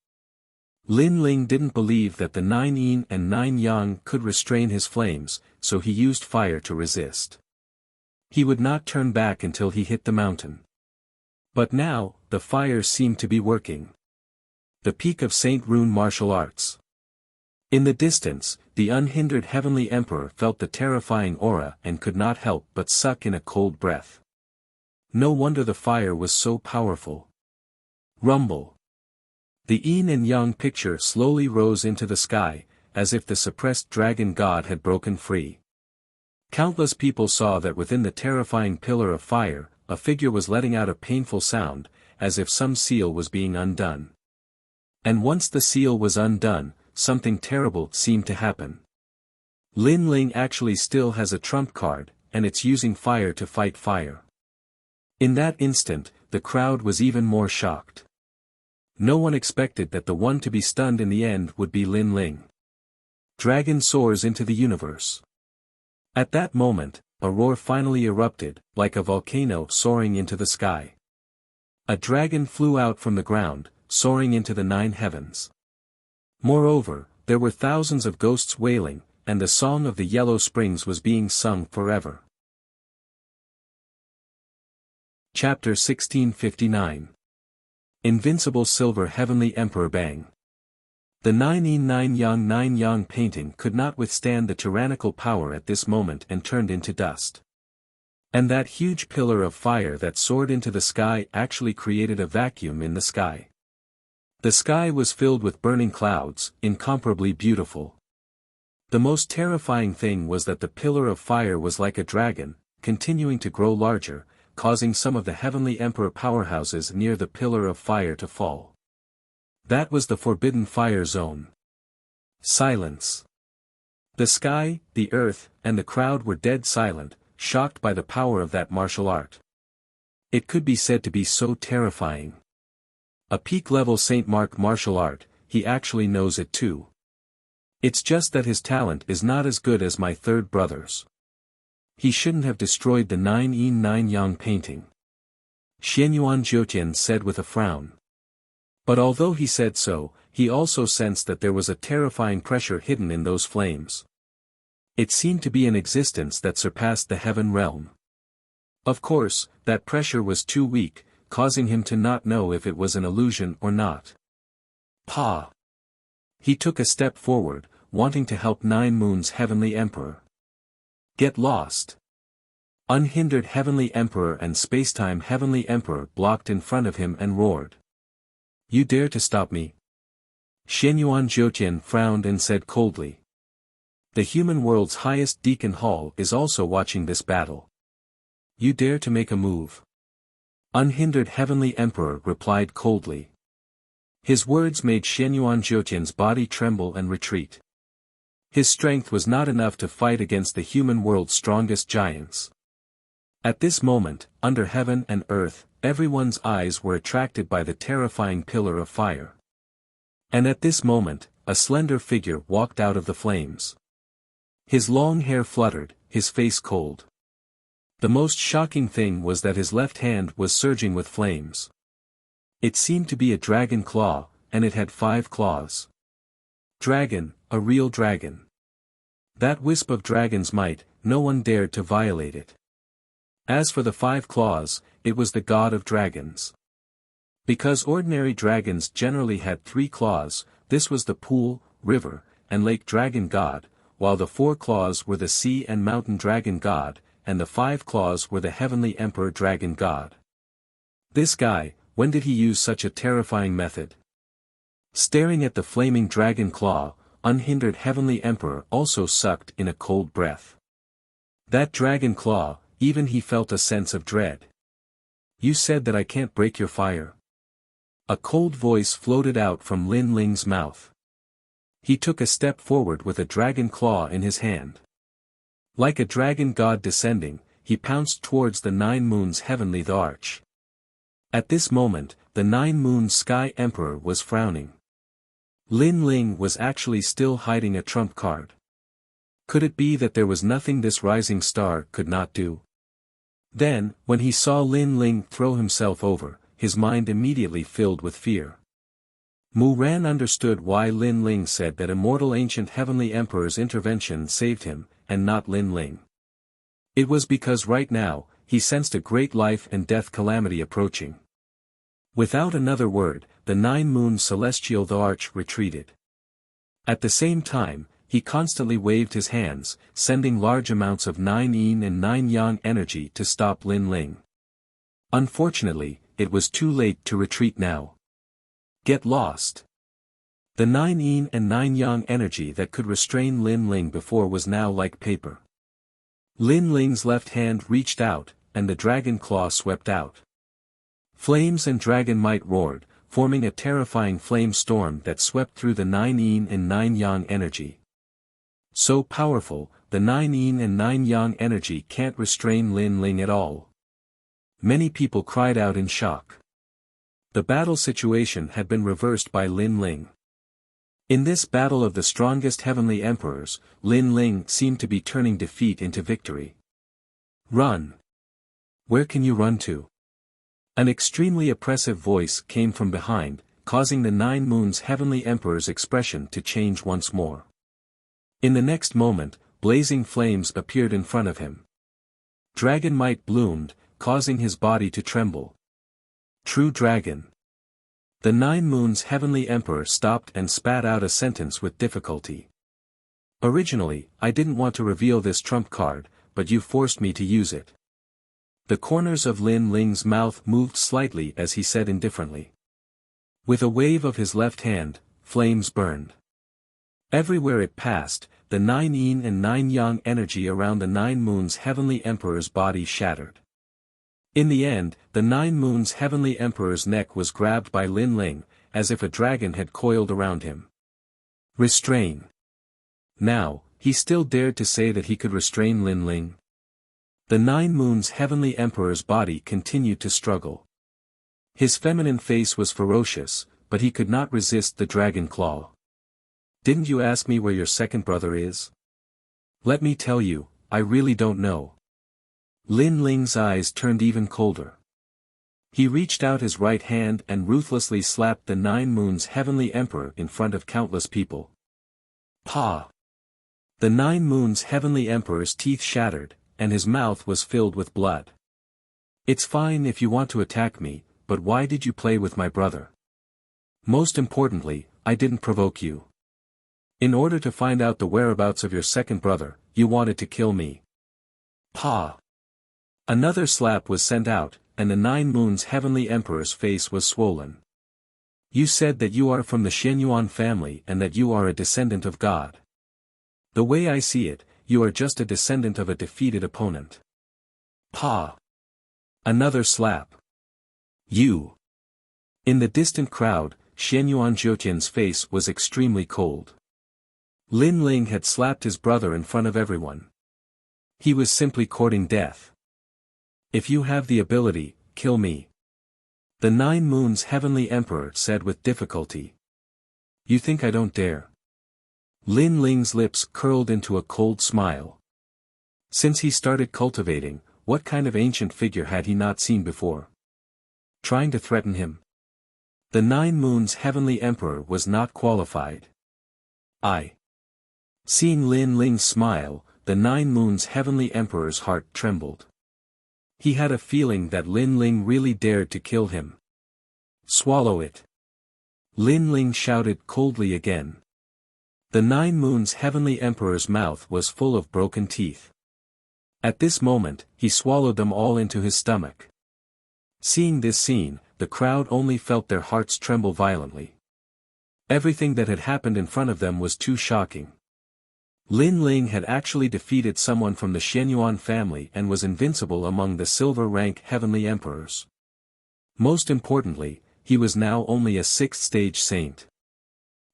Lin Ling didn't believe that the 9 yin and 9 yang could restrain his flames, so he used fire to resist. He would not turn back until he hit the mountain. But now, the fire seemed to be working. The peak of Saint Rune martial arts. In the distance, the unhindered Heavenly Emperor felt the terrifying aura and could not help but suck in a cold breath. No wonder the fire was so powerful. Rumble. The yin and yang picture slowly rose into the sky, as if the suppressed dragon god had broken free. Countless people saw that within the terrifying pillar of fire, a figure was letting out a painful sound, as if some seal was being undone. And once the seal was undone, something terrible seemed to happen. Lin Ling actually still has a trump card, and it's using fire to fight fire. In that instant, the crowd was even more shocked. No one expected that the one to be stunned in the end would be Lin Ling. Dragon soars into the universe. At that moment, a roar finally erupted, like a volcano soaring into the sky. A dragon flew out from the ground, soaring into the 9 heavens. Moreover, there were thousands of ghosts wailing, and the song of the Yellow Springs was being sung forever. Chapter 1659. Invincible Silver Heavenly Emperor Bang. The 9 Yang painting could not withstand the tyrannical power at this moment and turned into dust. And that huge pillar of fire that soared into the sky actually created a vacuum in the sky. The sky was filled with burning clouds, incomparably beautiful. The most terrifying thing was that the pillar of fire was like a dragon, continuing to grow larger, causing some of the heavenly emperor powerhouses near the pillar of fire to fall. That was the forbidden fire zone. Silence. The sky, the earth, and the crowd were dead silent, shocked by the power of that martial art. It could be said to be so terrifying. A peak-level Saint Mark martial art, he actually knows it too. It's just that his talent is not as good as my third brother's. He shouldn't have destroyed the 9 Yang painting. Xianyuan Jiutian said with a frown. But although he said so, he also sensed that there was a terrifying pressure hidden in those flames. It seemed to be an existence that surpassed the heaven realm. Of course, that pressure was too weak, causing him to not know if it was an illusion or not. Pa! He took a step forward, wanting to help 9 Moons Heavenly Emperor. Get lost! Unhindered Heavenly Emperor and Spacetime Heavenly Emperor blocked in front of him and roared. You dare to stop me? Xianyuan Jiutian frowned and said coldly. The human world's highest Deacon Hall is also watching this battle. You dare to make a move? Unhindered Heavenly Emperor replied coldly. His words made Xianyuan Jiutian's body tremble and retreat. His strength was not enough to fight against the human world's strongest giants. At this moment, under heaven and earth, everyone's eyes were attracted by the terrifying pillar of fire. And at this moment, a slender figure walked out of the flames. His long hair fluttered, his face cold. The most shocking thing was that his left hand was surging with flames. It seemed to be a dragon claw, and it had 5 claws. Dragon, a real dragon. That wisp of dragon's might, no one dared to violate it. As for the 5 claws, it was the god of dragons. Because ordinary dragons generally had 3 claws, this was the pool, river, and lake dragon god, while the 4 claws were the sea and mountain dragon god, and the 5 claws were the heavenly emperor dragon god. This guy, when did he use such a terrifying method? Staring at the flaming dragon claw, unhindered heavenly emperor also sucked in a cold breath. That dragon claw, even he felt a sense of dread. You said that I can't break your fire. A cold voice floated out from Lin Ling's mouth. He took a step forward with a dragon claw in his hand. Like a dragon god descending, he pounced towards the 9 Moons Heavenly the Arch. At this moment, the 9 Moons Sky Emperor was frowning. Lin Ling was actually still hiding a trump card. Could it be that there was nothing this rising star could not do? Then, when he saw Lin Ling throw himself over, his mind immediately filled with fear. Mu Ran understood why Lin Ling said that immortal ancient heavenly emperor's intervention saved him, and not Lin Ling. It was because right now, he sensed a great life and death calamity approaching. Without another word, the 9 Moons Celestial the Arch retreated. At the same time, he constantly waved his hands, sending large amounts of 9 Yin and 9 Yang energy to stop Lin Ling. Unfortunately, it was too late to retreat now. Get lost. The 9 Yin and 9 Yang energy that could restrain Lin Ling before was now like paper. Lin Ling's left hand reached out, and the dragon claw swept out. Flames and dragon might roared, forming a terrifying flame storm that swept through the 9 Yin and 9 Yang energy. So powerful, the 9 Yin and 9 Yang energy can't restrain Lin Ling at all. Many people cried out in shock. The battle situation had been reversed by Lin Ling. In this battle of the strongest heavenly emperors, Lin Ling seemed to be turning defeat into victory. Run! Where can you run to? An extremely oppressive voice came from behind, causing the 9 Moons Heavenly Emperor's expression to change once more. In the next moment, blazing flames appeared in front of him. Dragon might bloomed, causing his body to tremble. True dragon. The 9 Moons Heavenly Emperor stopped and spat out a sentence with difficulty. Originally, I didn't want to reveal this trump card, but you forced me to use it. The corners of Lin Ling's mouth moved slightly as he said indifferently. With a wave of his left hand, flames burned. Everywhere it passed, the 9 yin and 9 yang energy around the 9 Moons Heavenly Emperor's body shattered. In the end, the 9 Moons Heavenly Emperor's neck was grabbed by Lin Ling, as if a dragon had coiled around him. Restrain. Now, he still dared to say that he could restrain Lin Ling. The 9 Moons Heavenly Emperor's body continued to struggle. His feminine face was ferocious, but he could not resist the dragon claw. Didn't you ask me where your second brother is? Let me tell you, I really don't know. Lin Ling's eyes turned even colder. He reached out his right hand and ruthlessly slapped the 9 Moons Heavenly Emperor in front of countless people. Pa! The 9 Moons Heavenly Emperor's teeth shattered, and his mouth was filled with blood. It's fine if you want to attack me, but why did you play with my brother? Most importantly, I didn't provoke you. In order to find out the whereabouts of your second brother, you wanted to kill me. Pa! Another slap was sent out, and the 9 Moons Heavenly Emperor's face was swollen. You said that you are from the Xianyuan family and that you are a descendant of God. The way I see it, you are just a descendant of a defeated opponent. Pa! Another slap. You! In the distant crowd, Xianyuan Jiutian's face was extremely cold. Lin Ling had slapped his brother in front of everyone. He was simply courting death. If you have the ability, kill me. The 9 Moons Heavenly Emperor said with difficulty. You think I don't dare? Lin Ling's lips curled into a cold smile. Since he started cultivating, what kind of ancient figure had he not seen before? Trying to threaten him? The 9 Moons Heavenly Emperor was not qualified. Seeing Lin Ling's smile, the 9 Moons Heavenly Emperor's heart trembled. He had a feeling that Lin Ling really dared to kill him. Swallow it. Lin Ling shouted coldly again. The 9 Moons Heavenly Emperor's mouth was full of broken teeth. At this moment, he swallowed them all into his stomach. Seeing this scene, the crowd only felt their hearts tremble violently. Everything that had happened in front of them was too shocking. Lin Ling had actually defeated someone from the Xianyuan family and was invincible among the silver-rank Heavenly Emperors. Most importantly, he was now only a 6th-stage saint.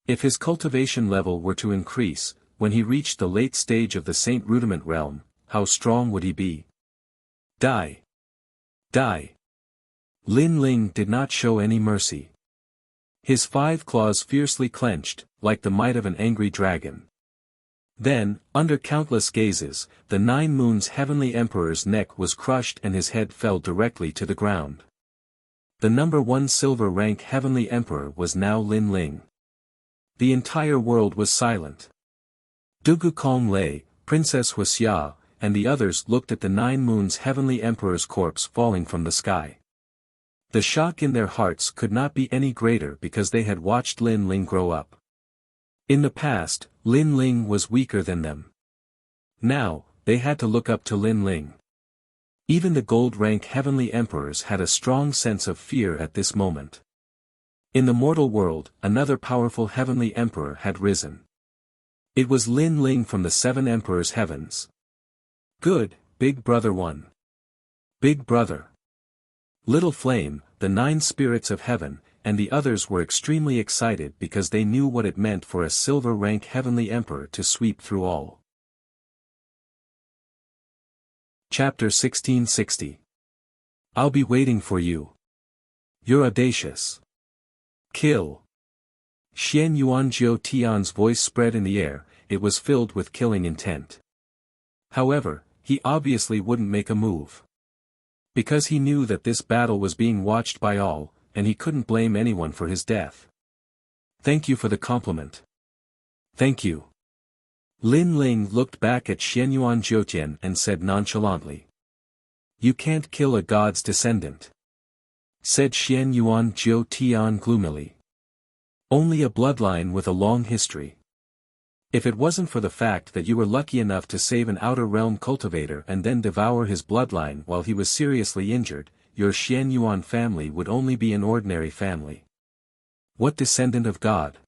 If his cultivation level were to increase, when he reached the late stage of the Saint Rudiment realm, how strong would he be? Die! Die! Lin Ling did not show any mercy. His 5 claws fiercely clenched, like the might of an angry dragon. Then, under countless gazes, the 9 Moons Heavenly Emperor's neck was crushed and his head fell directly to the ground. The number 1 silver-rank Heavenly Emperor was now Lin Ling. The entire world was silent. Dugu Kong Lei, Princess Wuxia, and the others looked at the 9 Moons Heavenly Emperor's corpse falling from the sky. The shock in their hearts could not be any greater because they had watched Lin Ling grow up. In the past, Lin Ling was weaker than them. Now, they had to look up to Lin Ling. Even the gold-rank Heavenly Emperors had a strong sense of fear at this moment. In the mortal world, another powerful Heavenly Emperor had risen. It was Lin Ling from the 7 Emperors' heavens. Good, Big Brother 1. Big Brother. Little Flame, the 9 spirits of heaven, and the others were extremely excited because they knew what it meant for a silver-rank Heavenly Emperor to sweep through all. Chapter 1660. I'll be waiting for you. You're audacious. Kill. Xianyuan Jiu Tian's voice spread in the air, it was filled with killing intent. However, he obviously wouldn't make a move. Because he knew that this battle was being watched by all, and he couldn't blame anyone for his death. Thank you for the compliment. Thank you. Lin Ling looked back at Xianyuan Jiutian and said nonchalantly. You can't kill a god's descendant. said Xian Yuan Jiu Tian gloomily. Only a bloodline with a long history. If it wasn't for the fact that you were lucky enough to save an outer realm cultivator and then devour his bloodline while he was seriously injured, your Xian Yuan family would only be an ordinary family. What descendant of God?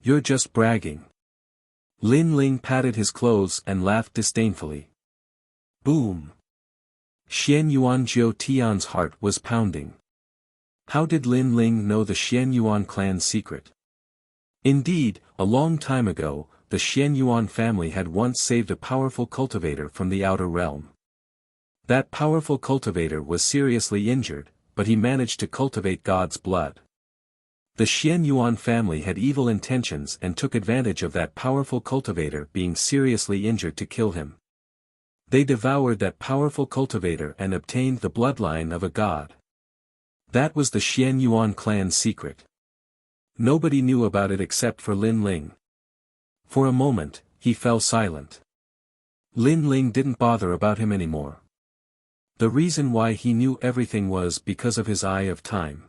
You're just bragging. Lin Ling patted his clothes and laughed disdainfully. Boom. Xian Yuan Jiu Tian's heart was pounding. How did Lin Ling know the Xian Yuan clan's secret? Indeed, a long time ago, the Xian Yuan family had once saved a powerful cultivator from the outer realm. That powerful cultivator was seriously injured, but he managed to cultivate God's blood. The Xian Yuan family had evil intentions and took advantage of that powerful cultivator being seriously injured to kill him. They devoured that powerful cultivator and obtained the bloodline of a god. That was the Xian Yuan clan's secret. Nobody knew about it except for Lin Ling. For a moment, he fell silent. Lin Ling didn't bother about him anymore. The reason why he knew everything was because of his eye of time.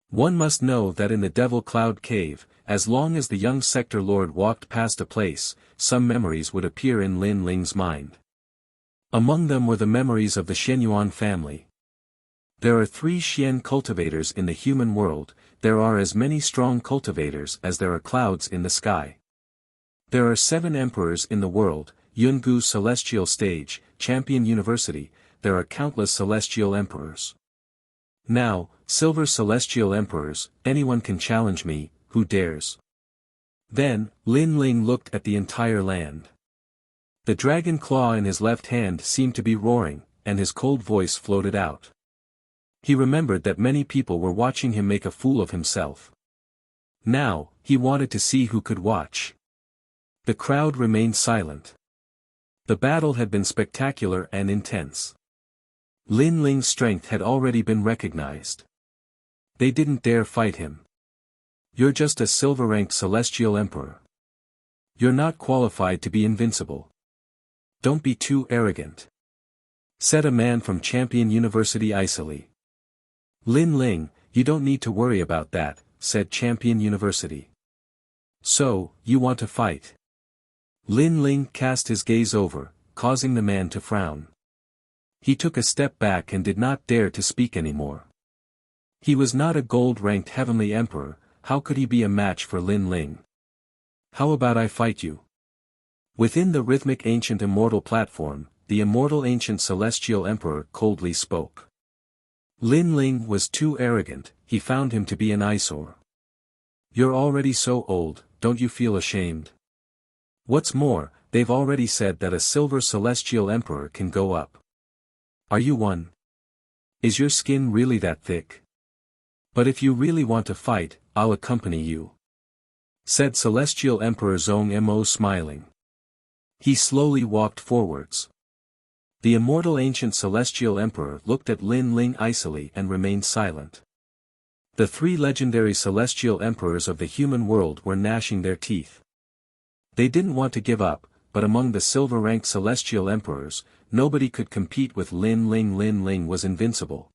One must know that in the Devil Cloud Cave, as long as the young Sector Lord walked past a place, some memories would appear in Lin Ling's mind. Among them were the memories of the Xian Yuan family. There are 3 Xian cultivators in the human world. There are as many strong cultivators as there are clouds in the sky. There are 7 emperors in the world, Yungu Celestial Stage, Champion University, there are countless celestial emperors. Now, Silver Celestial Emperors, anyone can challenge me, who dares? Then, Lin Ling looked at the entire land. The dragon claw in his left hand seemed to be roaring, and his cold voice floated out. He remembered that many people were watching him make a fool of himself. Now, he wanted to see who could watch. The crowd remained silent. The battle had been spectacular and intense. Lin Ling's strength had already been recognized. They didn't dare fight him. You're just a silver-ranked celestial emperor. You're not qualified to be invincible. Don't be too arrogant, said a man from Champion University icily. Lin Ling, you don't need to worry about that, said Champion University. So, you want to fight? Lin Ling cast his gaze over, causing the man to frown. He took a step back and did not dare to speak anymore. He was not a gold-ranked heavenly emperor, how could he be a match for Lin Ling? How about I fight you? Within the rhythmic ancient immortal platform, the immortal ancient celestial emperor coldly spoke. Lin Ling was too arrogant, he found him to be an eyesore. You're already so old, don't you feel ashamed? What's more, they've already said that a silver celestial emperor can go up. Are you one? Is your skin really that thick? But if you really want to fight, I'll accompany you, said Celestial Emperor Zhong Mo smiling. He slowly walked forwards. The immortal ancient celestial emperor looked at Lin Ling icily and remained silent. The 3 legendary celestial emperors of the human world were gnashing their teeth. They didn't want to give up, but among the silver-ranked celestial emperors, nobody could compete with Lin Ling. Lin Ling was invincible.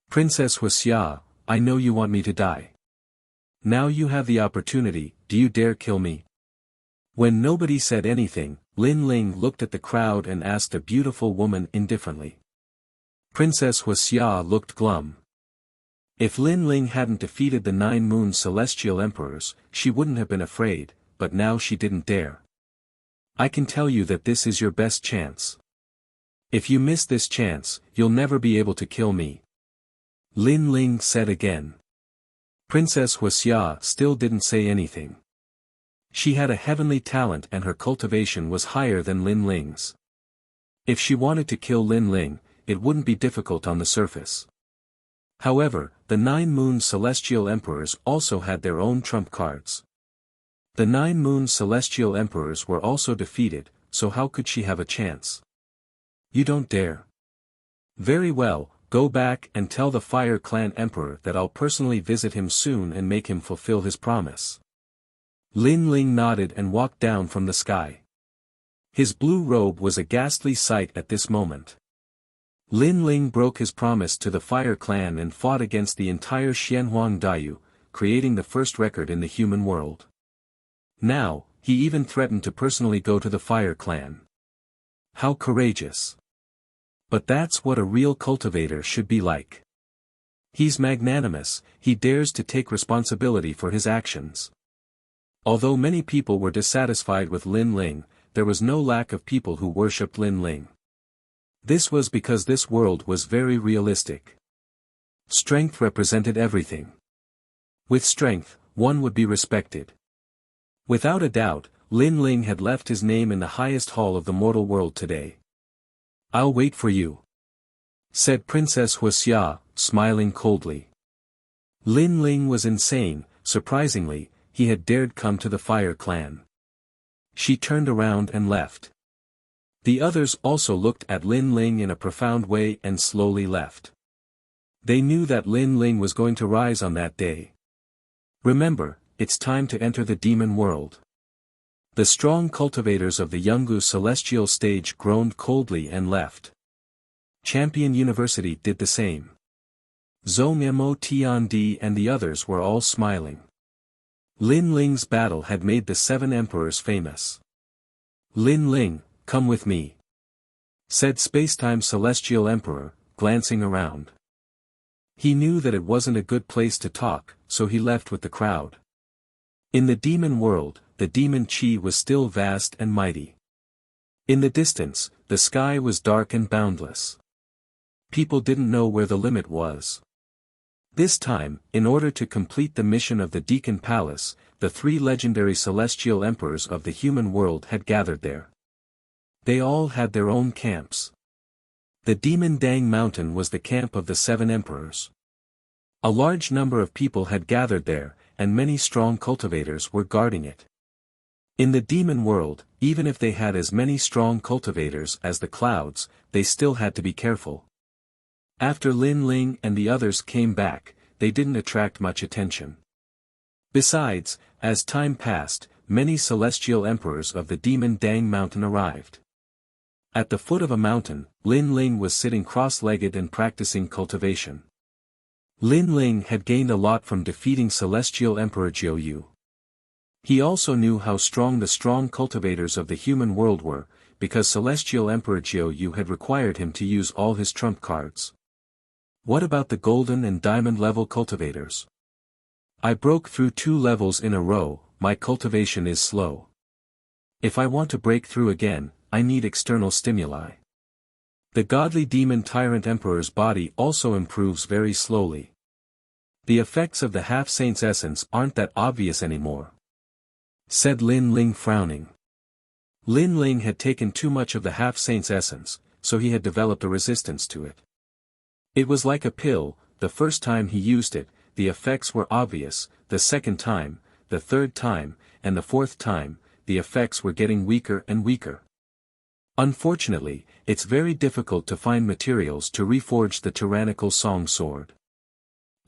Princess Wuxia, I know you want me to die. Now you have the opportunity, do you dare kill me? When nobody said anything, Lin Ling looked at the crowd and asked a beautiful woman indifferently. Princess Wuxia looked glum. If Lin Ling hadn't defeated the 9 Moon Celestial Emperors, she wouldn't have been afraid, but now she didn't dare. I can tell you that this is your best chance. If you miss this chance, you'll never be able to kill me. Lin Ling said again. Princess Wuxia still didn't say anything. She had a heavenly talent and her cultivation was higher than Lin Ling's. If she wanted to kill Lin Ling, it wouldn't be difficult on the surface. However, the 9 Moon Celestial Emperors also had their own trump cards. The 9 Moon Celestial Emperors were also defeated, so how could she have a chance? You don't dare. Very well, go back and tell the Fire Clan Emperor that I'll personally visit him soon and make him fulfill his promise. Lin Ling nodded and walked down from the sky. His blue robe was a ghastly sight at this moment. Lin Ling broke his promise to the Fire Clan and fought against the entire Xianhuang Daiyu, creating the first record in the human world. Now, he even threatened to personally go to the Fire Clan. How courageous! But that's what a real cultivator should be like. He's magnanimous, he dares to take responsibility for his actions. Although many people were dissatisfied with Lin Ling, there was no lack of people who worshipped Lin Ling. This was because this world was very realistic. Strength represented everything. With strength, one would be respected. Without a doubt, Lin Ling had left his name in the highest hall of the mortal world today. "I'll wait for you," said Princess Wuxia, smiling coldly. Lin Ling was insane. Surprisingly, he had dared come to the Fire Clan. She turned around and left. The others also looked at Lin Ling in a profound way and slowly left. They knew that Lin Ling was going to rise on that day. Remember, it's time to enter the demon world. The strong cultivators of the Yungu celestial stage groaned coldly and left. Champion University did the same. Zhong Mo Tiandi and the others were all smiling. Lin Ling's battle had made the 7 emperors famous. "Lin Ling, come with me," said Spacetime Celestial Emperor, glancing around. He knew that it wasn't a good place to talk, so he left with the crowd. In the demon world, the demon chi was still vast and mighty. In the distance, the sky was dark and boundless. People didn't know where the limit was. This time, in order to complete the mission of the Deacon Palace, the 3 legendary celestial emperors of the human world had gathered there. They all had their own camps. The Demon Dang Mountain was the camp of the 7 emperors. A large number of people had gathered there, and many strong cultivators were guarding it. In the demon world, even if they had as many strong cultivators as the clouds, they still had to be careful. After Lin Ling and the others came back, they didn't attract much attention. Besides, as time passed, many celestial emperors of the Demon Dang Mountain arrived. At the foot of a mountain, Lin Ling was sitting cross-legged and practicing cultivation. Lin Ling had gained a lot from defeating Celestial Emperor Jiu Yu. He also knew how strong the strong cultivators of the human world were, because Celestial Emperor Jiu Yu had required him to use all his trump cards. What about the golden and diamond level cultivators? I broke through 2 levels in a row, my cultivation is slow. If I want to break through again, I need external stimuli. The godly demon tyrant emperor's body also improves very slowly. The effects of the half-saint's essence aren't that obvious anymore, said Lin Ling frowning. Lin Ling had taken too much of the half-saint's essence, so he had developed a resistance to it. It was like a pill. The first time he used it, the effects were obvious, the second time, the third time, and the fourth time, the effects were getting weaker and weaker. Unfortunately, it's very difficult to find materials to reforge the tyrannical song sword.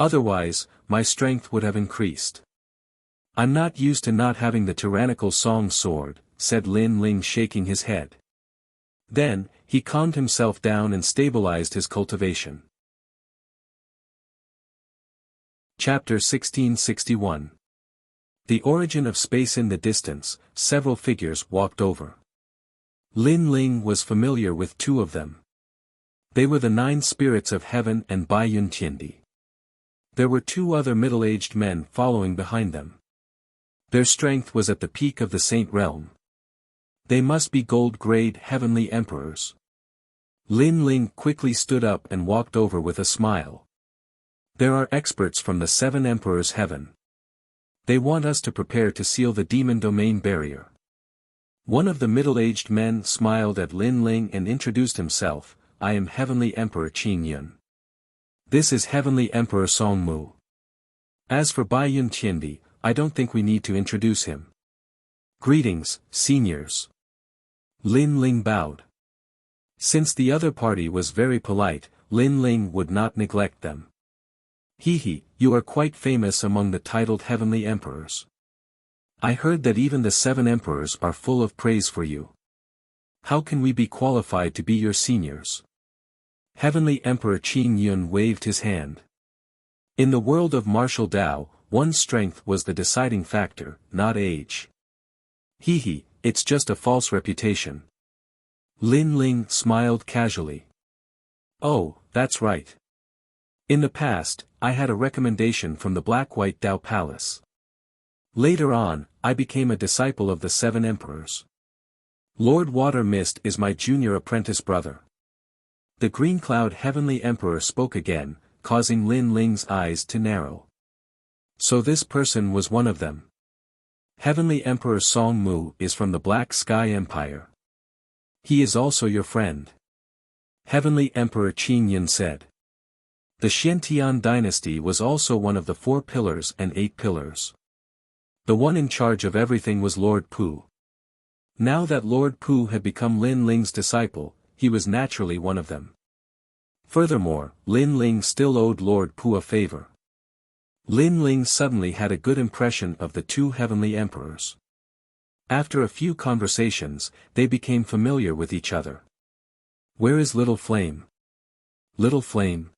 Otherwise, my strength would have increased. I'm not used to not having the tyrannical song sword, said Lin Ling, shaking his head. Then, he calmed himself down and stabilized his cultivation. Chapter 1661. The origin of space. In the distance, several figures walked over. Lin Ling was familiar with 2 of them. They were the 9 spirits of heaven and Bai Yun Tiandi. There were 2 other middle-aged men following behind them. Their strength was at the peak of the saint realm. They must be gold-grade heavenly emperors. Lin Ling quickly stood up and walked over with a smile. There are experts from the 7 emperors' heaven. They want us to prepare to seal the demon domain barrier. One of the middle-aged men smiled at Lin Ling and introduced himself. I am Heavenly Emperor Qing Yun. This is Heavenly Emperor Song Mu. As for Bai Yun Tiandi, I don't think we need to introduce him. Greetings, seniors. Lin Ling bowed. Since the other party was very polite, Lin Ling would not neglect them. He, you are quite famous among the titled Heavenly Emperors. I heard that even the 7 emperors are full of praise for you. How can we be qualified to be your seniors? Heavenly Emperor Qin Yun waved his hand. In the world of martial Tao, one's strength was the deciding factor, not age. Hee, it's just a false reputation. Lin Ling smiled casually. Oh, that's right. In the past, I had a recommendation from the Black-White Tao Palace. Later on, I became a disciple of the 7 emperors. Lord Water Mist is my junior apprentice brother. The Green Cloud Heavenly Emperor spoke again, causing Lin Ling's eyes to narrow. So this person was one of them. Heavenly Emperor Song Mu is from the Black Sky Empire. He is also your friend. Heavenly Emperor Qin Yun said. The Xiantian dynasty was also one of the 4 pillars and 8 pillars. The one in charge of everything was Lord Pu. Now that Lord Pu had become Lin Ling's disciple, he was naturally one of them. Furthermore, Lin Ling still owed Lord Pu a favor. Lin Ling suddenly had a good impression of the 2 heavenly emperors. After a few conversations, they became familiar with each other. Where is Little Flame? Little Flame?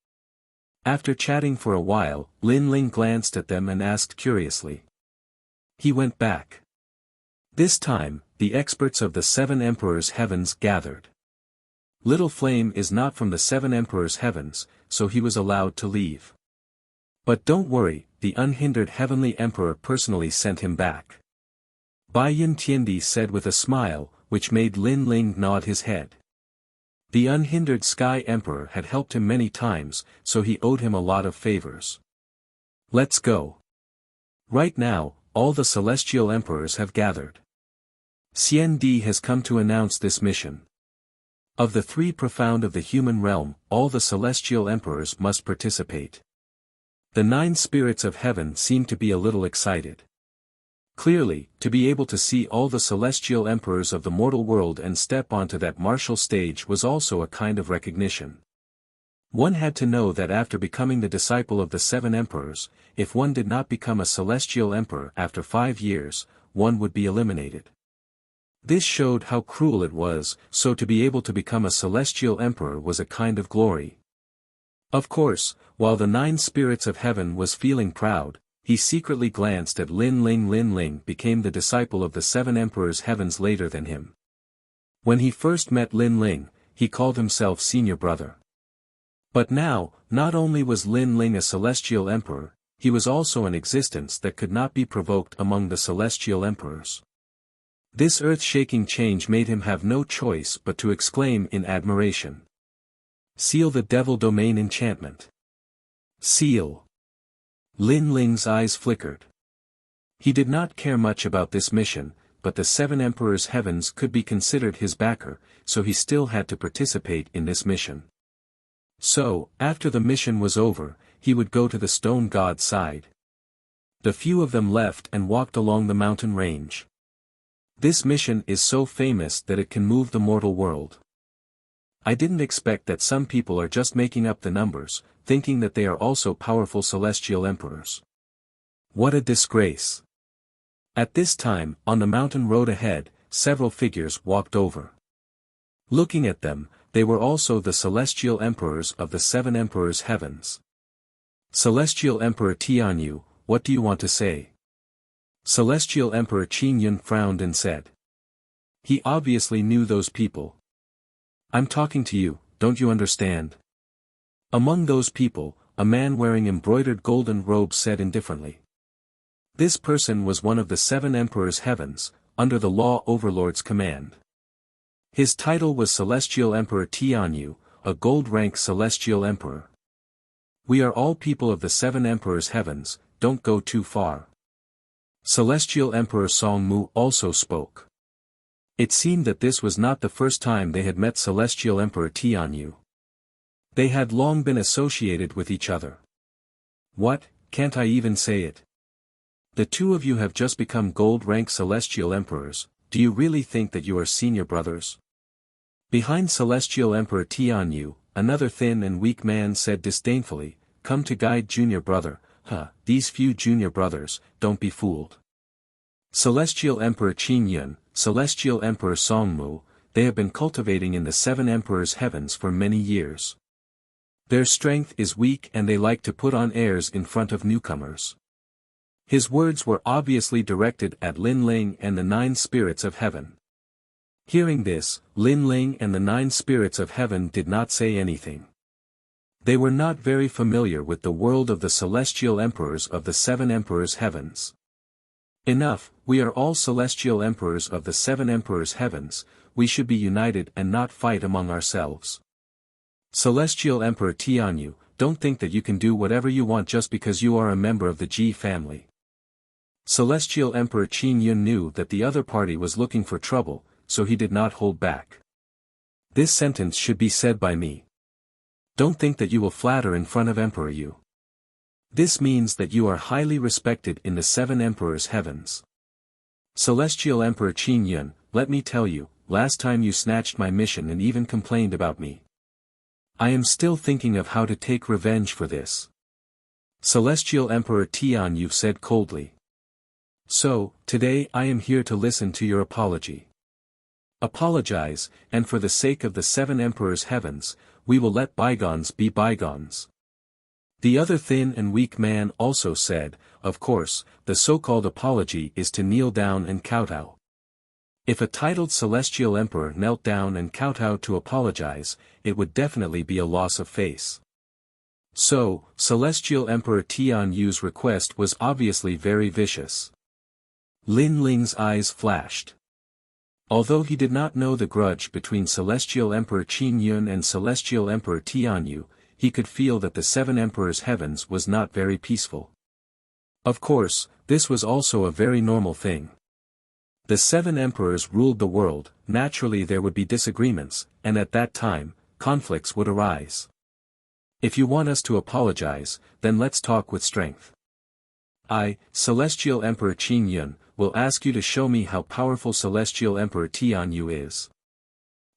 After chatting for a while, Lin Ling glanced at them and asked curiously. He went back. This time, the experts of the 7 emperors' heavens gathered. Little Flame is not from the 7 emperors' heavens, so he was allowed to leave. But don't worry, the unhindered heavenly emperor personally sent him back. Bai Yin Tiandi said with a smile, which made Lin Ling nod his head. The unhindered Sky Emperor had helped him many times, so he owed him a lot of favors. Let's go. Right now, all the celestial emperors have gathered. Xian Di has come to announce this mission. Of the 3 profound of the human realm, all the celestial emperors must participate. The 9 spirits of heaven seem to be a little excited. Clearly, to be able to see all the celestial emperors of the mortal world and step onto that martial stage was also a kind of recognition. One had to know that after becoming the disciple of the 7 emperors, if one did not become a celestial emperor after 5 years, one would be eliminated. This showed how cruel it was, so to be able to become a celestial emperor was a kind of glory. Of course, while the 9 spirits of heaven was feeling proud, he secretly glanced at Lin Ling. Lin Ling became the disciple of the 7 emperors' heavens later than him. When he first met Lin Ling, he called himself senior brother. But now, not only was Lin Ling a celestial emperor, he was also an existence that could not be provoked among the celestial emperors. This earth-shaking change made him have no choice but to exclaim in admiration. Seal the Devil Domain enchantment. Seal. Lin Ling's eyes flickered. He did not care much about this mission, but the 7 emperors' heavens could be considered his backer, so he still had to participate in this mission. So, after the mission was over, he would go to the stone god's side. The few of them left and walked along the mountain range. This mission is so famous that it can move the mortal world. I didn't expect that some people are just making up the numbers, thinking that they are also powerful celestial emperors. What a disgrace. At this time, on the mountain road ahead, several figures walked over. Looking at them, they were also the celestial emperors of the 7 emperors' heavens. Celestial Emperor Tianyu, what do you want to say? Celestial Emperor Qin Yun frowned and said. He obviously knew those people. I'm talking to you, don't you understand? Among those people, a man wearing embroidered golden robes said indifferently. This person was one of the 7 emperors' heavens, under the Law Overlord's command. His title was Celestial Emperor Tianyu, a gold-rank celestial emperor. We are all people of the 7 emperors' heavens, don't go too far. Celestial Emperor Song Mu also spoke. It seemed that this was not the first time they had met Celestial Emperor Tianyu. They had long been associated with each other. What, can't I even say it? The 2 of you have just become gold-rank celestial emperors, do you really think that you are senior brothers? Behind Celestial Emperor Tianyu, another thin and weak man said disdainfully, come to guide junior brother, these few junior brothers, don't be fooled. Celestial Emperor Qin Yun, Celestial Emperor Song Mu, they have been cultivating in the 7 emperors' heavens for many years. Their strength is weak and they like to put on airs in front of newcomers. His words were obviously directed at Lin Ling and the 9 spirits of heaven. Hearing this, Lin Ling and the 9 spirits of heaven did not say anything. They were not very familiar with the world of the celestial emperors of the 7 emperors' heavens. Enough, we are all celestial emperors of the 7 emperors' heavens, we should be united and not fight among ourselves. Celestial Emperor Tianyu, don't think that you can do whatever you want just because you are a member of the Ji family. Celestial Emperor Qin Yun knew that the other party was looking for trouble, so he did not hold back. This sentence should be said by me. Don't think that you will flatter in front of Emperor Yu. This means that you are highly respected in the 7 emperors' heavens. Celestial Emperor Qin Yun, let me tell you, last time you snatched my mission and even complained about me. I am still thinking of how to take revenge for this. Celestial Emperor Tianyu said coldly. So, today I am here to listen to your apology. Apologize, and for the sake of the 7 emperors' heavens, we will let bygones be bygones. The other thin and weak man also said, of course, the so-called apology is to kneel down and kowtow. If a titled celestial emperor knelt down and kowtowed to apologize, it would definitely be a loss of face. So, Celestial Emperor Tianyu's request was obviously very vicious. Lin Ling's eyes flashed. Although he did not know the grudge between Celestial Emperor Qin Yun and Celestial Emperor Tianyu, he could feel that the 7 emperors' heavens was not very peaceful. Of course, this was also a very normal thing. The 7 emperors ruled the world, naturally there would be disagreements, and at that time, conflicts would arise. If you want us to apologize, then let's talk with strength. I, Celestial Emperor Qin Yun, will ask you to show me how powerful Celestial Emperor Tianyu is.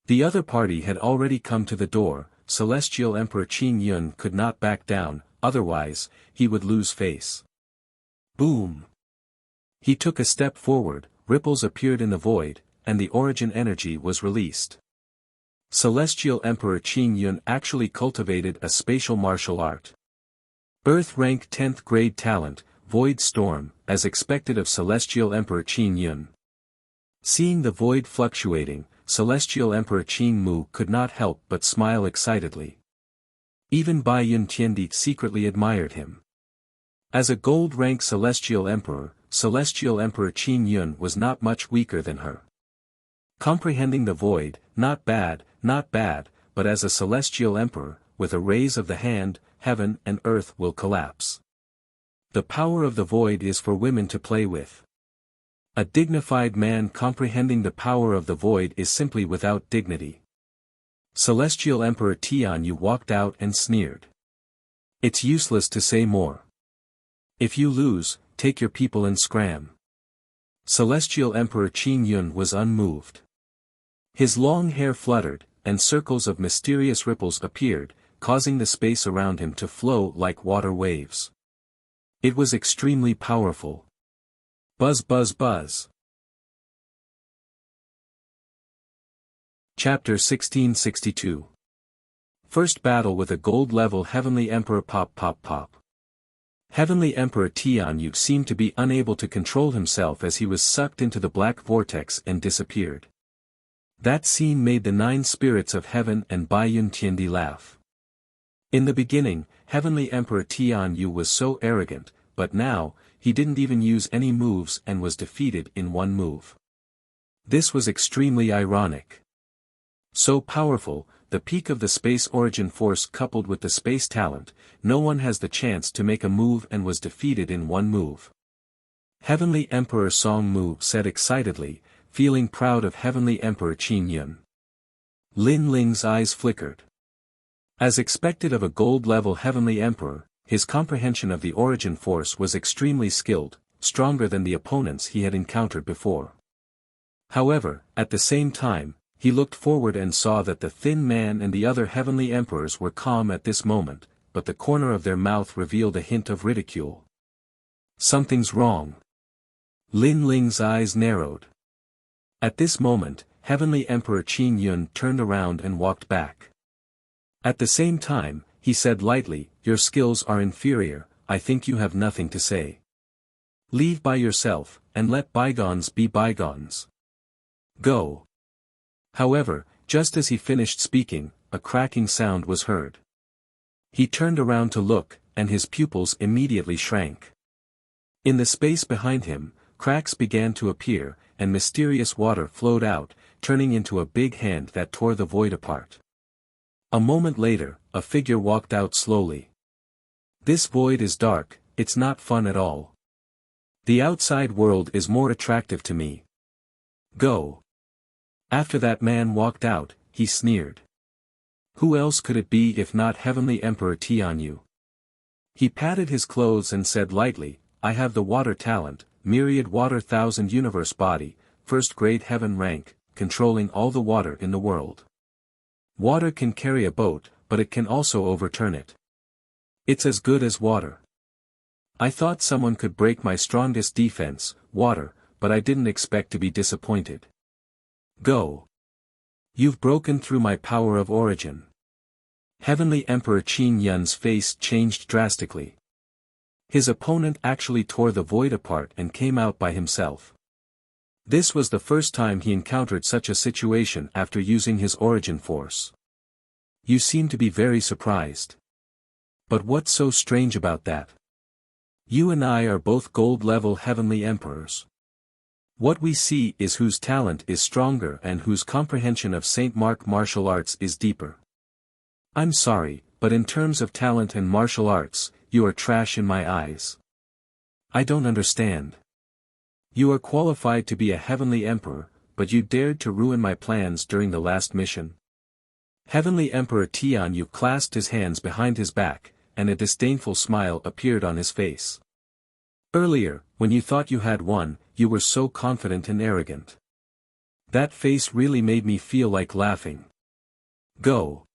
The other party had already come to the door. Celestial Emperor Qin Yun could not back down, otherwise, he would lose face. Boom! He took a step forward, ripples appeared in the void, and the origin energy was released. Celestial Emperor Qin Yun actually cultivated a spatial martial art. Earth rank 10th grade talent, Void Storm, as expected of Celestial Emperor Qin Yun. Seeing the void fluctuating, Celestial Emperor Qin Mu could not help but smile excitedly. Even Bai Yun Tiandi secretly admired him. As a gold-rank Celestial Emperor, Celestial Emperor Qin Yun was not much weaker than her. Comprehending the void, not bad, but as a Celestial Emperor, with a raise of the hand, heaven and earth will collapse. The power of the void is for women to play with. A dignified man comprehending the power of the void is simply without dignity. Celestial Emperor Tianyu walked out and sneered. It's useless to say more. If you lose, take your people and scram. Celestial Emperor Qin Yun was unmoved. His long hair fluttered, and circles of mysterious ripples appeared, causing the space around him to flow like water waves. It was extremely powerful. Buzz buzz buzz. Chapter 1662. First battle with a gold-level Heavenly Emperor. Pop pop pop. Heavenly Emperor Tianyu seemed to be unable to control himself as he was sucked into the black vortex and disappeared. That scene made the 9 spirits of heaven and Bai Yun Tiandi laugh. In the beginning, Heavenly Emperor Tianyu was so arrogant, but now, he didn't even use any moves and was defeated in one move. This was extremely ironic. So powerful, the peak of the space origin force coupled with the space talent, no one has the chance to make a move and was defeated in one move. Heavenly Emperor Song Mu said excitedly, feeling proud of Heavenly Emperor Qin Yun. Lin Ling's eyes flickered. As expected of a gold-level Heavenly Emperor, his comprehension of the origin force was extremely skilled, stronger than the opponents he had encountered before. However, at the same time, he looked forward and saw that the thin man and the other Heavenly Emperors were calm at this moment, but the corner of their mouth revealed a hint of ridicule. Something's wrong. Lin Ling's eyes narrowed. At this moment, Heavenly Emperor Qin Yun turned around and walked back. At the same time, he said lightly, your skills are inferior, I think you have nothing to say. Leave by yourself, and let bygones be bygones. Go. However, just as he finished speaking, a cracking sound was heard. He turned around to look, and his pupils immediately shrank. In the space behind him, cracks began to appear, and mysterious water flowed out, turning into a big hand that tore the void apart. A moment later, a figure walked out slowly. This void is dark, it's not fun at all. The outside world is more attractive to me. Go. After that man walked out, he sneered. Who else could it be if not Heavenly Emperor Tianyu? He patted his clothes and said lightly, I have the water talent, myriad water thousand universe body, first grade heaven rank, controlling all the water in the world. Water can carry a boat, but it can also overturn it. It's as good as water. I thought someone could break my strongest defense, water, but I didn't expect to be disappointed. Go. You've broken through my power of origin. Heavenly Emperor Qin Yun's face changed drastically. His opponent actually tore the void apart and came out by himself. This was the first time he encountered such a situation after using his origin force. You seem to be very surprised. But what's so strange about that? You and I are both gold-level heavenly emperors. What we see is whose talent is stronger and whose comprehension of Saint Mark martial arts is deeper. I'm sorry, but in terms of talent and martial arts, you are trash in my eyes. I don't understand. You are qualified to be a heavenly emperor, but you dared to ruin my plans during the last mission. Heavenly Emperor Tianyu clasped his hands behind his back, and a disdainful smile appeared on his face. Earlier, when you thought you had won, you were so confident and arrogant. That face really made me feel like laughing. Go.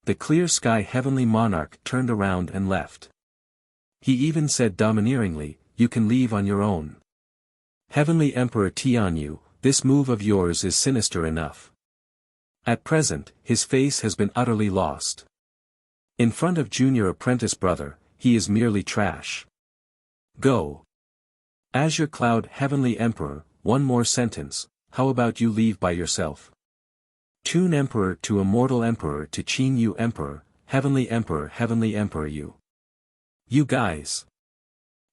The clear sky heavenly monarch turned around and left. He even said domineeringly, you can leave on your own. Heavenly Emperor Tianyu, this move of yours is sinister enough. At present, his face has been utterly lost. In front of junior apprentice brother, he is merely trash. Go. Azure Cloud Heavenly Emperor, one more sentence, how about you leave by yourself? Toon Emperor to Immortal Emperor to Qin Yu Emperor, Heavenly Emperor you. You guys.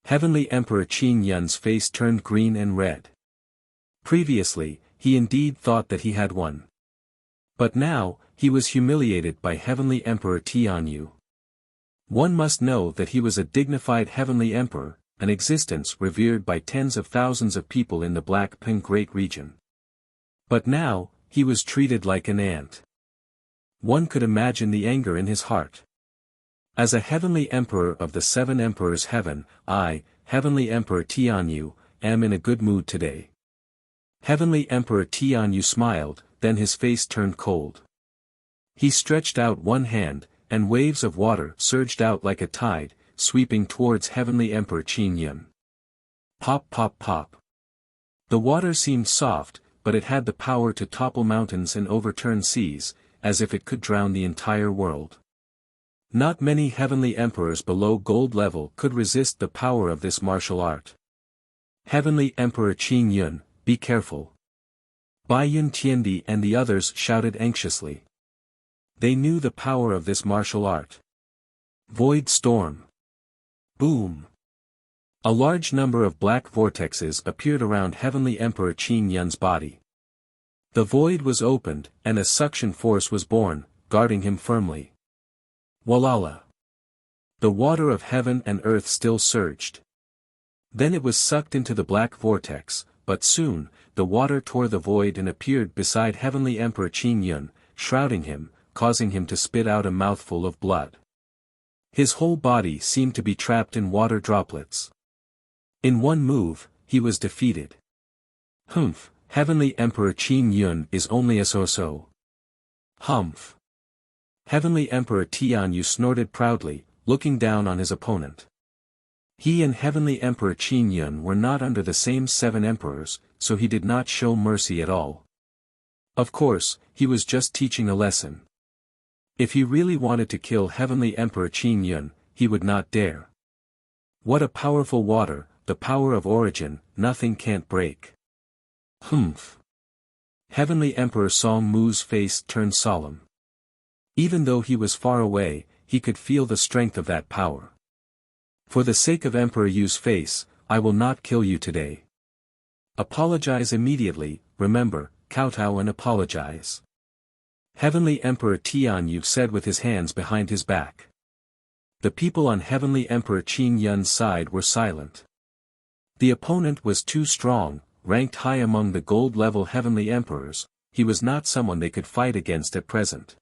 Heavenly Emperor Qin Yun's face turned green and red. Previously, he indeed thought that he had won. But now, he was humiliated by Heavenly Emperor Tianyu. One must know that he was a dignified Heavenly Emperor, an existence revered by tens of thousands of people in the Blackpink Great Region. But now, he was treated like an ant. One could imagine the anger in his heart. As a Heavenly Emperor of the Seven Emperors Heaven, I, Heavenly Emperor Tianyu, am in a good mood today. Heavenly Emperor Tianyu smiled, then his face turned cold. He stretched out one hand, and waves of water surged out like a tide, sweeping towards Heavenly Emperor Qin Yun. Pop pop pop. The water seemed soft, but it had the power to topple mountains and overturn seas, as if it could drown the entire world. Not many heavenly emperors below gold level could resist the power of this martial art. Heavenly Emperor Qin Yun, be careful. Bai Yun Tiandi and the others shouted anxiously. They knew the power of this martial art. Void Storm. Boom. A large number of black vortexes appeared around Heavenly Emperor Qin Yun's body. The void was opened, and a suction force was born, guarding him firmly. Walala. The water of heaven and earth still surged. Then it was sucked into the black vortex, but soon, the water tore the void and appeared beside Heavenly Emperor Qin Yun, shrouding him, causing him to spit out a mouthful of blood. His whole body seemed to be trapped in water droplets. In one move, he was defeated. Humph, Heavenly Emperor Qin Yun is only a so-so. Humph. Heavenly Emperor Tianyu snorted proudly, looking down on his opponent. He and Heavenly Emperor Qin Yun were not under the same seven emperors, so he did not show mercy at all. Of course, he was just teaching a lesson. If he really wanted to kill Heavenly Emperor Qin Yun, he would not dare. What a powerful water, the power of origin, nothing can't break. Humph. Heavenly Emperor Song Mu's face turned solemn. Even though he was far away, he could feel the strength of that power. For the sake of Emperor Yu's face, I will not kill you today. Apologize immediately, remember, kowtow and apologize. Heavenly Emperor Tian Yu said with his hands behind his back. The people on Heavenly Emperor Qin Yun's side were silent. The opponent was too strong, ranked high among the gold-level Heavenly Emperors, he was not someone they could fight against at present.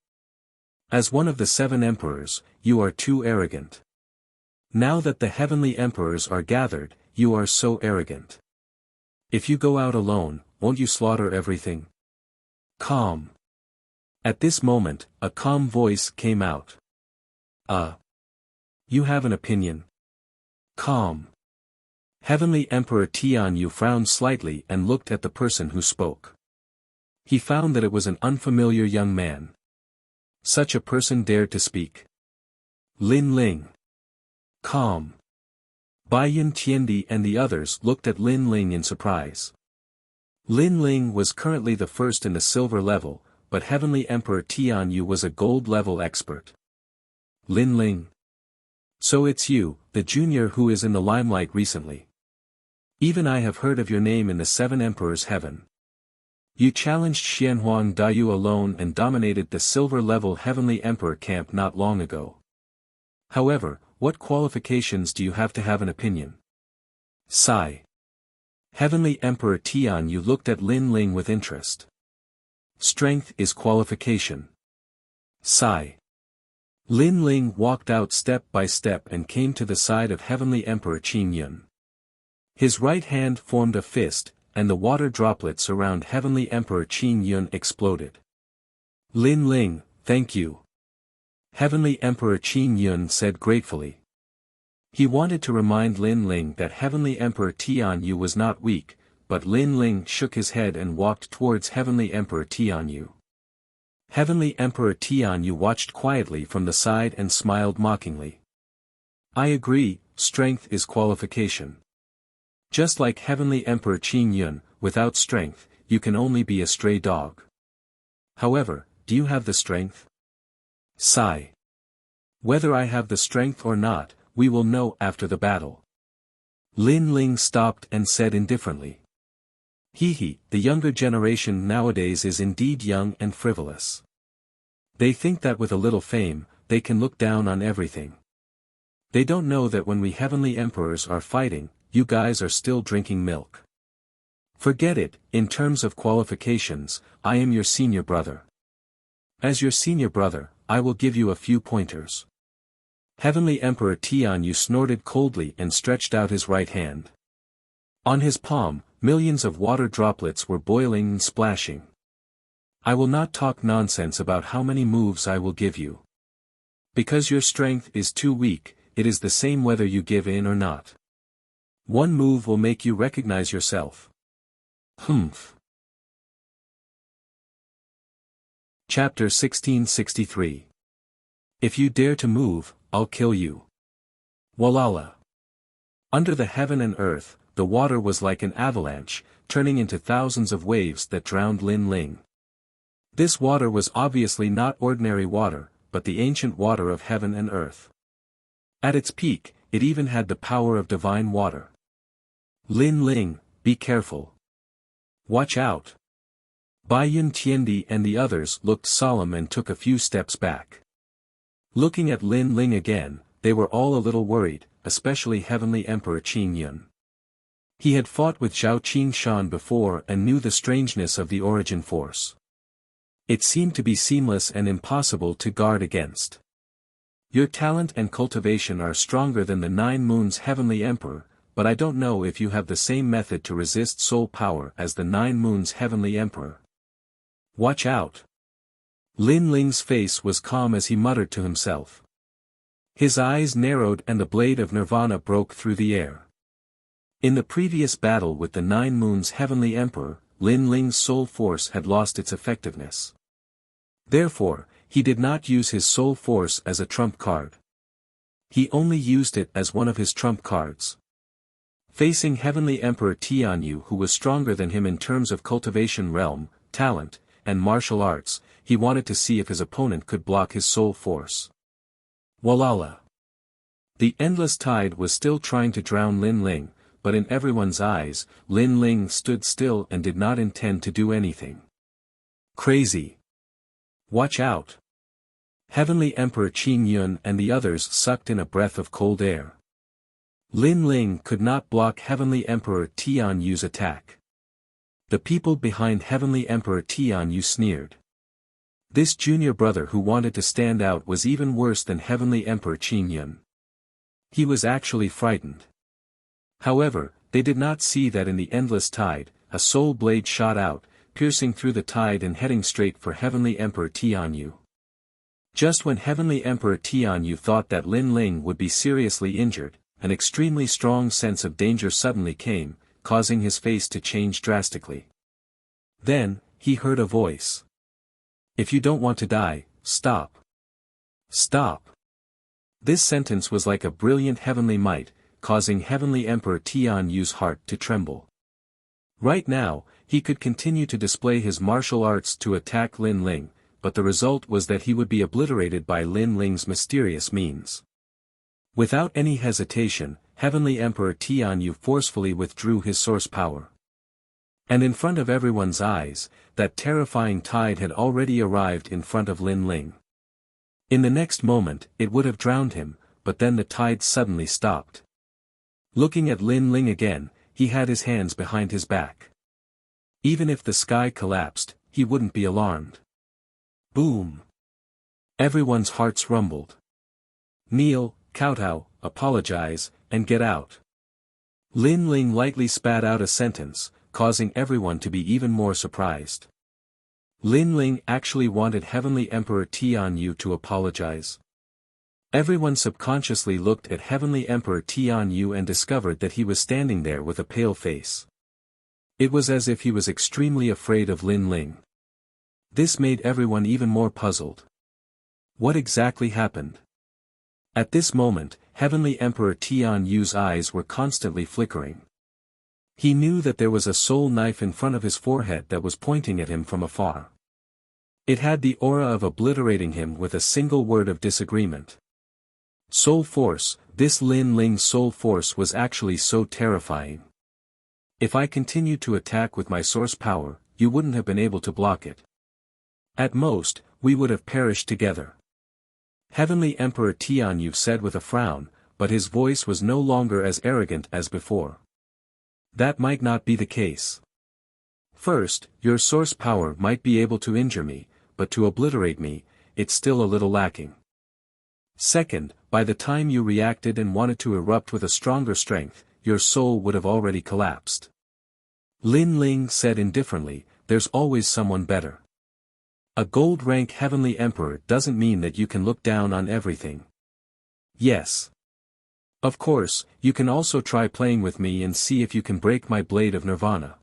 As one of the 7 emperors, you are too arrogant. Now that the Heavenly Emperors are gathered, you are so arrogant. If you go out alone, won't you slaughter everything? Calm. At this moment, a calm voice came out. You have an opinion? Calm. Heavenly Emperor Tian Yu frowned slightly and looked at the person who spoke. He found that it was an unfamiliar young man. Such a person dared to speak. Lin Ling. Calm. Bai Yin Tiandi and the others looked at Lin Ling in surprise. Lin Ling was currently the first in the silver level, but Heavenly Emperor Tian Yu was a gold level expert. Lin Ling. So it's you, the junior who is in the limelight recently. Even I have heard of your name in the 7 Emperors' heaven. You challenged Xianhuang Dayu alone and dominated the silver-level Heavenly Emperor camp not long ago. However, what qualifications do you have to have an opinion? Sigh. Heavenly Emperor Tian Yu looked at Lin Ling with interest. Strength is qualification. Sigh. Lin Ling walked out step by step and came to the side of Heavenly Emperor Qin Yun. His right hand formed a fist, and the water droplets around Heavenly Emperor Qin Yun exploded. Lin Ling, thank you. Heavenly Emperor Qin Yun said gratefully. He wanted to remind Lin Ling that Heavenly Emperor Tian Yu was not weak, but Lin Ling shook his head and walked towards Heavenly Emperor Tian Yu. Heavenly Emperor Tian Yu watched quietly from the side and smiled mockingly. I agree, strength is qualification. Just like Heavenly Emperor Qin Yun, without strength, you can only be a stray dog. However, do you have the strength? Sigh. Whether I have the strength or not, we will know after the battle. Lin Ling stopped and said indifferently. The younger generation nowadays is indeed young and frivolous. They think that with a little fame, they can look down on everything. They don't know that when we Heavenly Emperors are fighting, you guys are still drinking milk. Forget it, in terms of qualifications, I am your senior brother. As your senior brother, I will give you a few pointers. Heavenly Emperor Tian Yu snorted coldly and stretched out his right hand. On his palm, millions of water droplets were boiling and splashing. I will not talk nonsense about how many moves I will give you. Because your strength is too weak, it is the same whether you give in or not. One move will make you recognize yourself. Humph. Chapter 1663. If you dare to move, I'll kill you. Walala. Under the heaven and earth, the water was like an avalanche, turning into thousands of waves that drowned Lin Ling. This water was obviously not ordinary water, but the ancient water of heaven and earth. At its peak, it even had the power of divine water. Lin Ling, be careful. Watch out. Bai Yin Tiendi and the others looked solemn and took a few steps back. Looking at Lin Ling again, they were all a little worried, especially Heavenly Emperor Qin Yun. He had fought with Zhao Qin Shan before and knew the strangeness of the origin force. It seemed to be seamless and impossible to guard against. Your talent and cultivation are stronger than the 9 Moons Heavenly Emperor, but I don't know if you have the same method to resist soul power as the 9 Moons Heavenly Emperor. Watch out. Lin Ling's face was calm as he muttered to himself. His eyes narrowed and the blade of Nirvana broke through the air. In the previous battle with the 9 Moons Heavenly Emperor, Lin Ling's soul force had lost its effectiveness. Therefore, he did not use his soul force as a trump card. He only used it as one of his trump cards. Facing Heavenly Emperor Tianyu, who was stronger than him in terms of cultivation realm, talent, and martial arts, he wanted to see if his opponent could block his soul force. Walala. The endless tide was still trying to drown Lin Ling, but in everyone's eyes, Lin Ling stood still and did not intend to do anything. Crazy. Watch out. Heavenly Emperor Qin Yun and the others sucked in a breath of cold air. Lin Ling could not block Heavenly Emperor Tianyu's attack. The people behind Heavenly Emperor Tianyu sneered. This junior brother who wanted to stand out was even worse than Heavenly Emperor Qin Yun. He was actually frightened. However, they did not see that in the endless tide, a soul blade shot out, piercing through the tide and heading straight for Heavenly Emperor Tianyu. Just when Heavenly Emperor Tianyu thought that Lin Ling would be seriously injured, an extremely strong sense of danger suddenly came, causing his face to change drastically. Then, he heard a voice. If you don't want to die, stop. Stop. This sentence was like a brilliant heavenly might, causing Heavenly Emperor Tianyu's heart to tremble. Right now, he could continue to display his martial arts to attack Lin Ling, but the result was that he would be obliterated by Lin Ling's mysterious means. Without any hesitation, Heavenly Emperor Tianyu forcefully withdrew his source power. And in front of everyone's eyes, that terrifying tide had already arrived in front of Lin Ling. In the next moment, it would have drowned him, but then the tide suddenly stopped. Looking at Lin Ling again, he had his hands behind his back. Even if the sky collapsed, he wouldn't be alarmed. Boom! Everyone's hearts rumbled. Kneel, kowtow, apologize, and get out. Lin Ling lightly spat out a sentence, causing everyone to be even more surprised. Lin Ling actually wanted Heavenly Emperor Tianyu to apologize. Everyone subconsciously looked at Heavenly Emperor Tianyu and discovered that he was standing there with a pale face. It was as if he was extremely afraid of Lin Ling. This made everyone even more puzzled. What exactly happened? At this moment, Heavenly Emperor Tianyu's eyes were constantly flickering. He knew that there was a soul knife in front of his forehead that was pointing at him from afar. It had the aura of obliterating him with a single word of disagreement. Soul force, this Lin Ling's soul force was actually so terrifying. If I continued to attack with my source power, you wouldn't have been able to block it. At most, we would have perished together. Heavenly Emperor Tianyu said with a frown, but his voice was no longer as arrogant as before. That might not be the case. First, your source power might be able to injure me, but to obliterate me, it's still a little lacking. Second, by the time you reacted and wanted to erupt with a stronger strength, your soul would have already collapsed. Lin Ling said indifferently, there's always someone better. A gold-rank Heavenly Emperor doesn't mean that you can look down on everything. Yes. Of course, you can also try playing with me and see if you can break my blade of nirvana.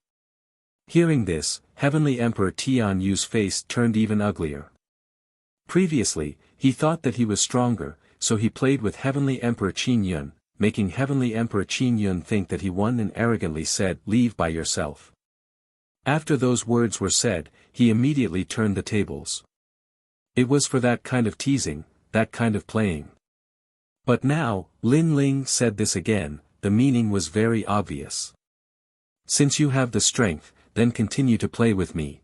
Hearing this, Heavenly Emperor Tianyu's face turned even uglier. Previously, he thought that he was stronger, so he played with Heavenly Emperor Qin Yun, making Heavenly Emperor Qin Yun think that he won and arrogantly said, "Leave by yourself." After those words were said, he immediately turned the tables. It was for that kind of teasing, that kind of playing. But now, Lin Ling said this again, the meaning was very obvious. Since you have the strength, then continue to play with me.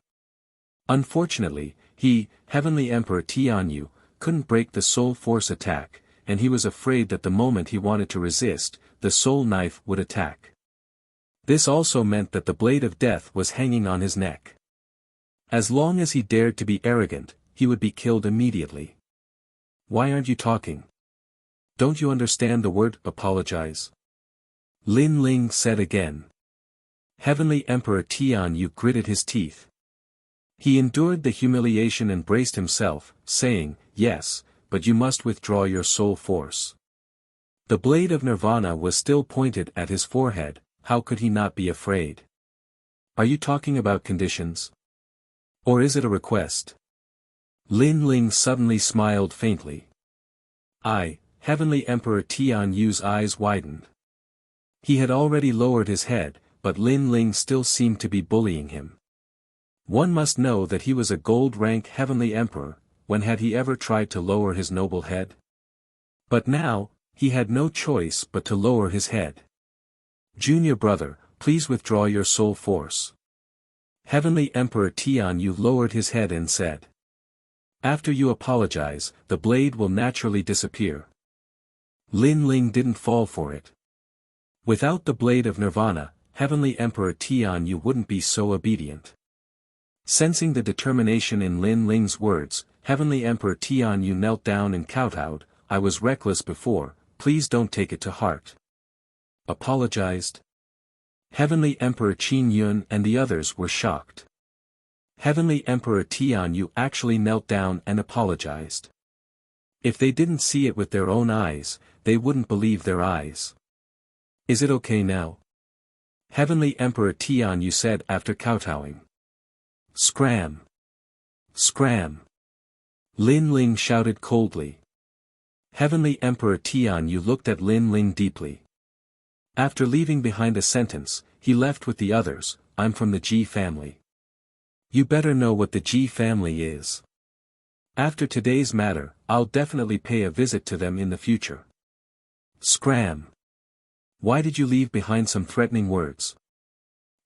Unfortunately, he, Heavenly Emperor Tianyu, couldn't break the soul force attack, and he was afraid that the moment he wanted to resist, the soul knife would attack. This also meant that the blade of death was hanging on his neck. As long as he dared to be arrogant, he would be killed immediately. Why aren't you talking? Don't you understand the word apologize? Lin Ling said again. Heavenly Emperor Tianyu gritted his teeth. He endured the humiliation and braced himself, saying, "Yes, but you must withdraw your soul force." The blade of nirvana was still pointed at his forehead, how could he not be afraid? Are you talking about conditions? Or is it a request? Lin Ling suddenly smiled faintly. Heavenly Emperor Tian Yu's eyes widened. He had already lowered his head, but Lin Ling still seemed to be bullying him. One must know that he was a gold-rank Heavenly Emperor. When had he ever tried to lower his noble head? But now, he had no choice but to lower his head. Junior brother, please withdraw your soul force. Heavenly Emperor Tian Yu lowered his head and said. After you apologize, the blade will naturally disappear. Lin Ling didn't fall for it. Without the blade of Nirvana, Heavenly Emperor Tian Yu wouldn't be so obedient. Sensing the determination in Lin Ling's words, Heavenly Emperor Tian Yu knelt down and kowtowed. I was reckless before, please don't take it to heart. Apologized? Heavenly Emperor Qin Yun and the others were shocked. Heavenly Emperor Tian Yu actually knelt down and apologized. If they didn't see it with their own eyes, they wouldn't believe their eyes. Is it okay now? Heavenly Emperor Tian Yu said after kowtowing. Scram! Scram! Lin Ling shouted coldly. Heavenly Emperor Tian Yu looked at Lin Ling deeply. After leaving behind a sentence, he left with the others, I'm from the Ji family. You better know what the Ji family is. After today's matter, I'll definitely pay a visit to them in the future. Scram! Why did you leave behind some threatening words?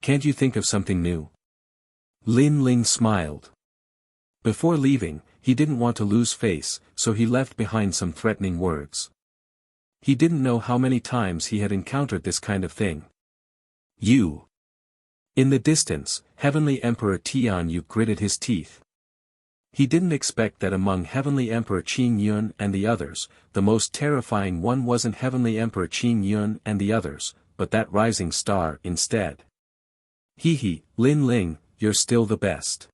Can't you think of something new? Lin Ling smiled. Before leaving, he didn't want to lose face, so he left behind some threatening words. He didn't know how many times he had encountered this kind of thing. You! In the distance, Heavenly Emperor Tian Yu gritted his teeth. He didn't expect that among Heavenly Emperor Qin Yun and the others, the most terrifying one wasn't Heavenly Emperor Qin Yun and the others, but that rising star instead. Hee, Lin Ling, you're still the best.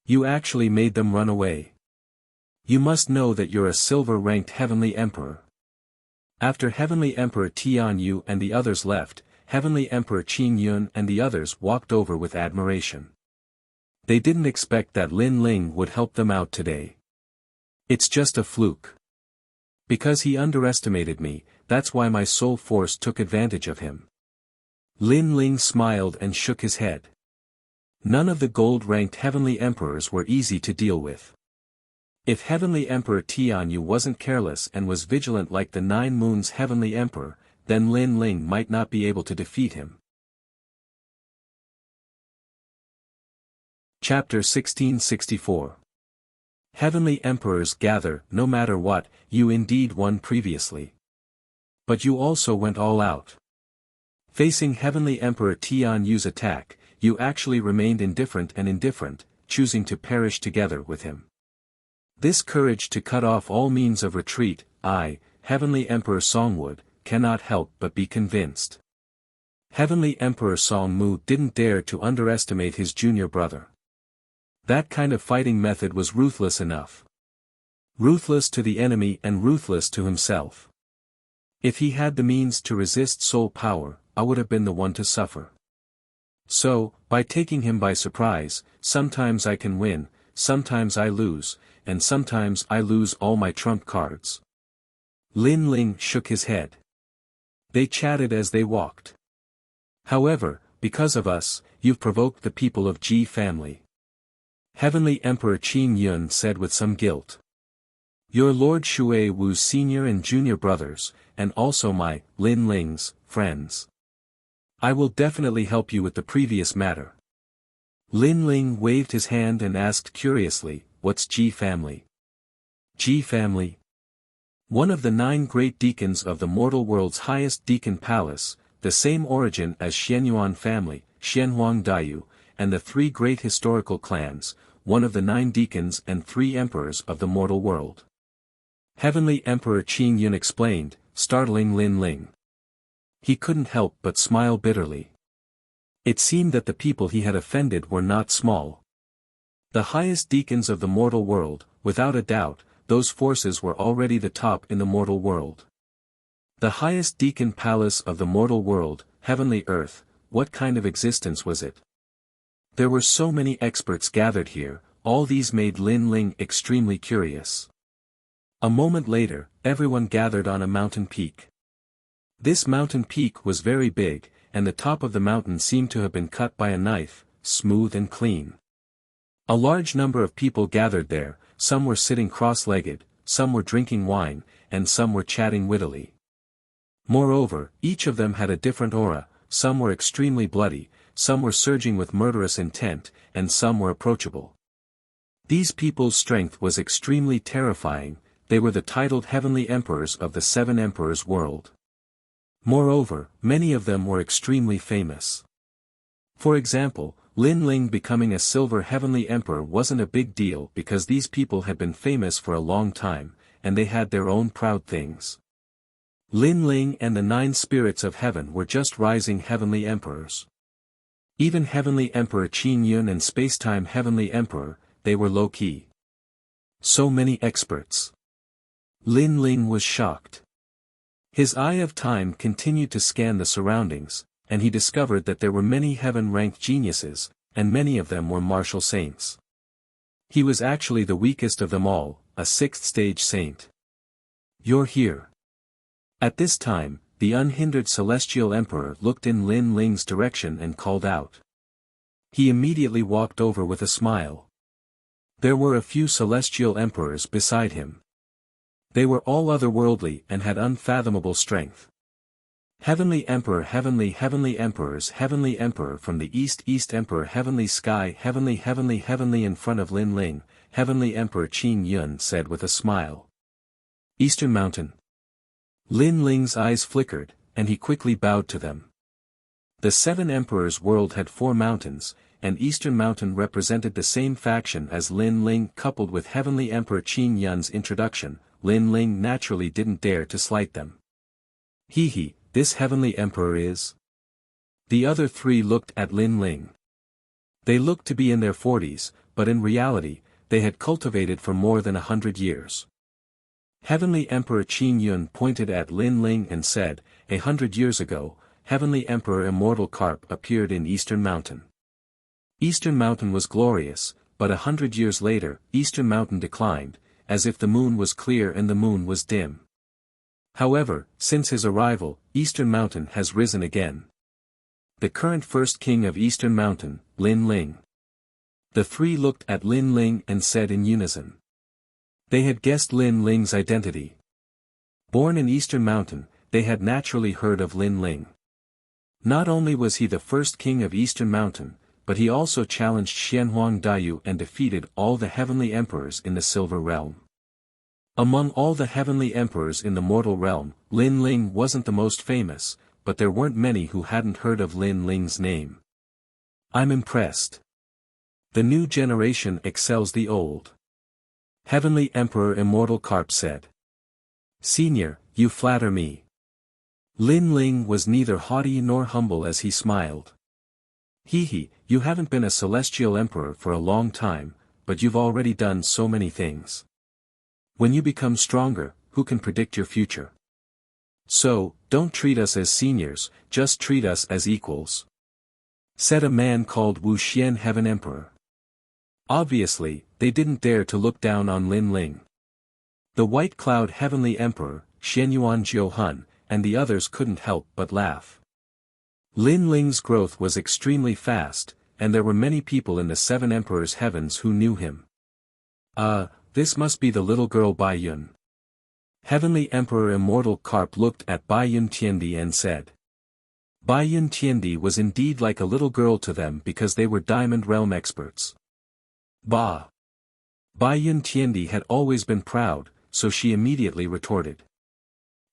You actually made them run away. You must know that you're a silver-ranked Heavenly Emperor. After Heavenly Emperor Tian Yu and the others left, Heavenly Emperor Qin Yun and the others walked over with admiration. They didn't expect that Lin Ling would help them out today. It's just a fluke. Because he underestimated me, that's why my soul force took advantage of him. Lin Ling smiled and shook his head. None of the gold-ranked Heavenly Emperors were easy to deal with. If Heavenly Emperor Tian Yu wasn't careless and was vigilant like the 9 Moons Heavenly Emperor, then Lin Ling might not be able to defeat him. Chapter 1664. Heavenly Emperors gather, no matter what, you indeed won previously. But you also went all out. Facing Heavenly Emperor Tian Yu's attack, you actually remained indifferent, choosing to perish together with him. This courage to cut off all means of retreat, Heavenly Emperor Songwood, cannot help but be convinced. Heavenly Emperor Songmu didn't dare to underestimate his junior brother. That kind of fighting method was ruthless enough. Ruthless to the enemy and ruthless to himself. If he had the means to resist soul power, I would have been the one to suffer. So, by taking him by surprise, sometimes I can win, sometimes I lose, and sometimes I lose all my trump cards. Lin Ling shook his head. They chatted as they walked. However, because of us, you've provoked the people of Ji family. Heavenly Emperor Qin Yun said with some guilt. Your Lord Shui Wu's senior and junior brothers, and also my, Lin Ling's, friends. I will definitely help you with the previous matter. Lin Ling waved his hand and asked curiously, what's Ji family? Ji family? One of the 9 great deacons of the mortal world's highest deacon palace, the same origin as Xianyuan family, Xianhuang Daiyu, and the 3 great historical clans, one of the 9 deacons and 3 emperors of the mortal world. Heavenly Emperor Qin Yun explained, startling Lin Ling. He couldn't help but smile bitterly. It seemed that the people he had offended were not small. The highest deacons of the mortal world, without a doubt, those forces were already the top in the mortal world. The highest deacon palace of the mortal world, heavenly earth, what kind of existence was it? There were so many experts gathered here, all these made Lin Ling extremely curious. A moment later, everyone gathered on a mountain peak. This mountain peak was very big, and the top of the mountain seemed to have been cut by a knife, smooth and clean. A large number of people gathered there, some were sitting cross-legged, some were drinking wine, and some were chatting wittily. Moreover, each of them had a different aura, some were extremely bloody, some were surging with murderous intent, and some were approachable. These people's strength was extremely terrifying, they were the titled heavenly emperors of the seven emperors' world. Moreover, many of them were extremely famous. For example, Lin Ling becoming a silver heavenly emperor wasn't a big deal because these people had been famous for a long time, and they had their own proud things. Lin Ling and the 9 spirits of heaven were just rising heavenly emperors. Even Heavenly Emperor Qin Yun and Spacetime Heavenly Emperor, they were low-key. So many experts. Lin Ling was shocked. His eye of time continued to scan the surroundings, and he discovered that there were many heaven-ranked geniuses, and many of them were martial saints. He was actually the weakest of them all, a 6th-stage saint. "You're here." At this time, the unhindered celestial emperor looked in Lin Ling's direction and called out. He immediately walked over with a smile. There were a few celestial emperors beside him. They were all otherworldly and had unfathomable strength. Heavenly Emperor, Heavenly Emperors, Heavenly Emperor from the East, East Emperor, Heavenly Sky, Heavenly in front of Lin Ling, Heavenly Emperor Qin Yun said with a smile. Eastern Mountain. Lin Ling's eyes flickered, and he quickly bowed to them. The 7 emperors' world had 4 mountains, and Eastern Mountain represented the same faction as Lin Ling. Coupled with Heavenly Emperor Qin Yun's introduction, Lin Ling naturally didn't dare to slight them. This Heavenly Emperor is? The other 3 looked at Lin Ling. They looked to be in their 40s, but in reality, they had cultivated for more than 100 years. Heavenly Emperor Qin Yun pointed at Lin Ling and said, 100 years ago, Heavenly Emperor Immortal Carp appeared in Eastern Mountain. Eastern Mountain was glorious, but 100 years later, Eastern Mountain declined, as if the moon was clear and the moon was dim. However, since his arrival, Eastern Mountain has risen again. The current first king of Eastern Mountain, Lin Ling. The 3 looked at Lin Ling and said in unison. They had guessed Lin Ling's identity. Born in Eastern Mountain, they had naturally heard of Lin Ling. Not only was he the first king of Eastern Mountain, but he also challenged Xianhuang Daiyu and defeated all the heavenly emperors in the Silver Realm. Among all the heavenly emperors in the mortal realm, Lin Ling wasn't the most famous, but there weren't many who hadn't heard of Lin Ling's name. I'm impressed. The new generation excels the old. Heavenly Emperor Immortal Carp said. Senior, you flatter me. Lin Ling was neither haughty nor humble as he smiled. You haven't been a celestial emperor for a long time, but you've already done so many things. When you become stronger, who can predict your future? So, don't treat us as seniors, just treat us as equals. Said a man called Wuxia Heaven Emperor. Obviously, they didn't dare to look down on Lin Ling. The White Cloud Heavenly Emperor, Xianyuan Jiuhun, and the others couldn't help but laugh. Lin Ling's growth was extremely fast, and there were many people in the 7 emperors' heavens who knew him. This must be the little girl Bai Yun. Heavenly Emperor Immortal Carp looked at Bai Yun Tiandi and said. Bai Yun Tiandi was indeed like a little girl to them because they were Diamond Realm experts. Bai Yun Tiandi had always been proud, so she immediately retorted.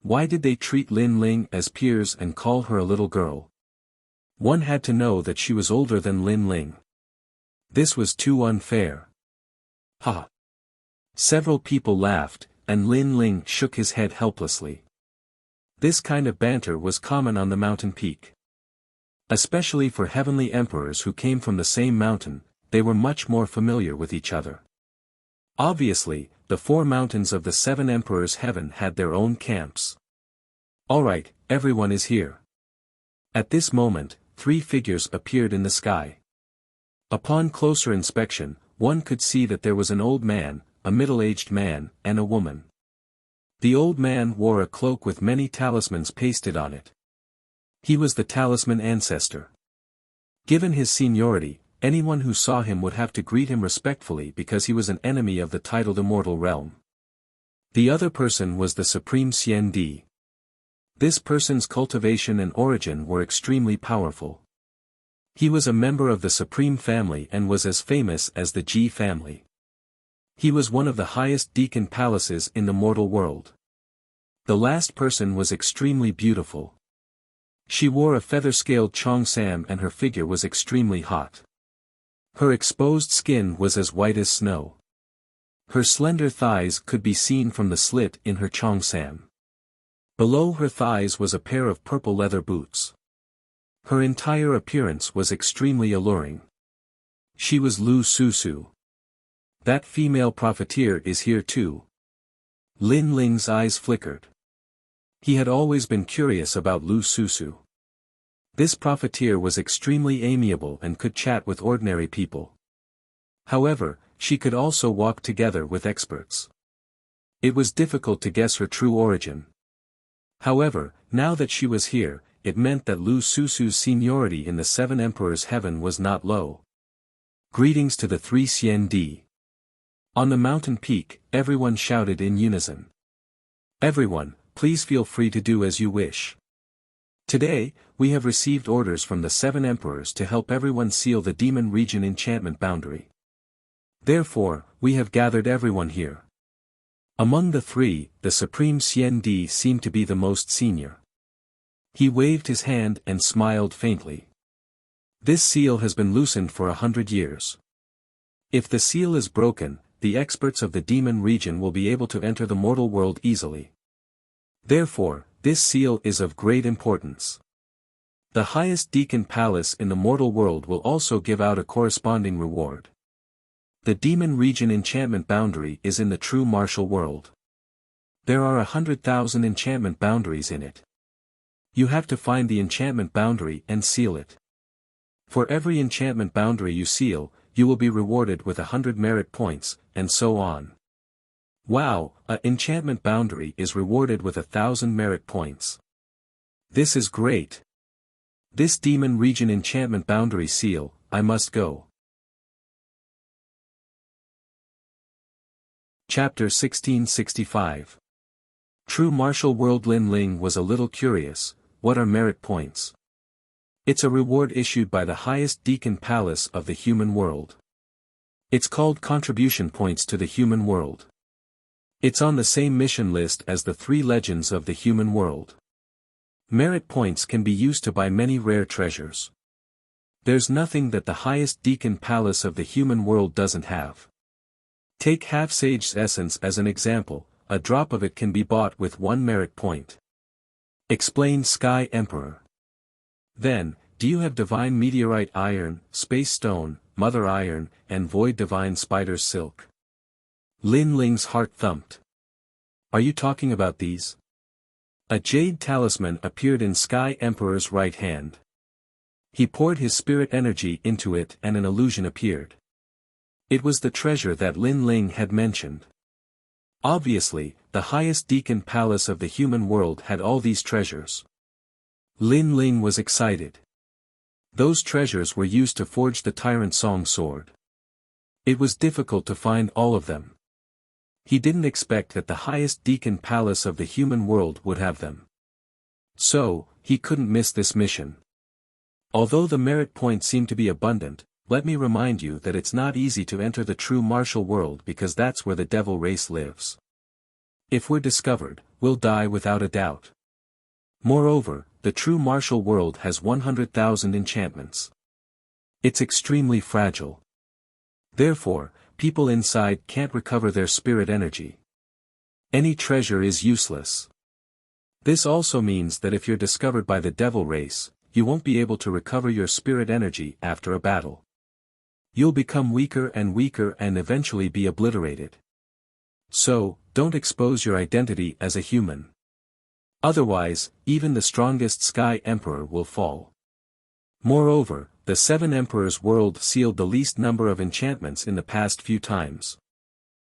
Why did they treat Lin Ling as peers and call her a little girl? One had to know that she was older than Lin Ling. This was too unfair. Several people laughed, and Lin Ling shook his head helplessly. This kind of banter was common on the mountain peak. Especially for heavenly emperors who came from the same mountain, they were much more familiar with each other. Obviously, the 4 mountains of the 7 emperors' heaven had their own camps. Alright, everyone is here. At this moment, 3 figures appeared in the sky. Upon closer inspection, one could see that there was an old man, a middle-aged man, and a woman. The old man wore a cloak with many talismans pasted on it. He was the talisman ancestor. Given his seniority, anyone who saw him would have to greet him respectfully because he was an enemy of the titled immortal realm. The other person was the Supreme Xian Di. This person's cultivation and origin were extremely powerful. He was a member of the Supreme Family and was as famous as the Ji family. He was one of the highest deacon palaces in the mortal world. The last person was extremely beautiful. She wore a feather-scaled cheongsam and her figure was extremely hot. Her exposed skin was as white as snow. Her slender thighs could be seen from the slit in her cheongsam. Below her thighs was a pair of purple leather boots. Her entire appearance was extremely alluring. She was Lu Susu. That female profiteer is here too. Lin Ling's eyes flickered. He had always been curious about Lu Susu. This profiteer was extremely amiable and could chat with ordinary people. However, she could also walk together with experts. It was difficult to guess her true origin. However, now that she was here, it meant that Lu Susu's seniority in the Seven Emperors' heaven was not low. Greetings to the three Xian Di. On the mountain peak, everyone shouted in unison. Everyone, please feel free to do as you wish. Today, we have received orders from the Seven Emperors to help everyone seal the Demon Region enchantment boundary. Therefore, we have gathered everyone here. Among the three, the Supreme Xian Di seemed to be the most senior. He waved his hand and smiled faintly. This seal has been loosened for 100 years. If the seal is broken, the experts of the Demon Region will be able to enter the mortal world easily. Therefore, this seal is of great importance. The highest deacon palace in the mortal world will also give out a corresponding reward. The Demon Region enchantment boundary is in the true martial world. There are 100,000 enchantment boundaries in it. You have to find the enchantment boundary and seal it. For every enchantment boundary you seal, you will be rewarded with 100 merit points, and so on. Wow, an enchantment boundary is rewarded with 1,000 merit points. This is great. This Demon Region enchantment boundary seal, I must go. Chapter 1665. True martial world. Lin Ling was a little curious. What are merit points? It's a reward issued by the highest deacon palace of the human world. It's called contribution points to the human world. It's on the same mission list as the three legends of the human world. Merit points can be used to buy many rare treasures. There's nothing that the highest deacon palace of the human world doesn't have. Take half-sage's essence as an example, a drop of it can be bought with 1 merit point. Explained Sky Emperor. Then, do you have divine meteorite iron, space stone, mother iron, and void divine spider's silk? Lin Ling's heart thumped. Are you talking about these? A jade talisman appeared in Sky Emperor's right hand. He poured his spirit energy into it and an illusion appeared. It was the treasure that Lin Ling had mentioned. Obviously, the highest deacon palace of the human world had all these treasures. Lin Ling was excited. Those treasures were used to forge the Tyrant Song sword. It was difficult to find all of them. He didn't expect that the highest deacon palace of the human world would have them. So, he couldn't miss this mission. Although the merit points seem to be abundant, let me remind you that it's not easy to enter the true martial world because that's where the devil race lives. If we're discovered, we'll die without a doubt. Moreover, the true martial world has 100,000 enchantments. It's extremely fragile. Therefore, people inside can't recover their spirit energy. Any treasure is useless. This also means that if you're discovered by the devil race, you won't be able to recover your spirit energy after a battle. You'll become weaker and eventually be obliterated. So, don't expose your identity as a human. Otherwise, even the strongest Sky Emperor will fall. Moreover, the Seven Emperors world sealed the least number of enchantments in the past few times.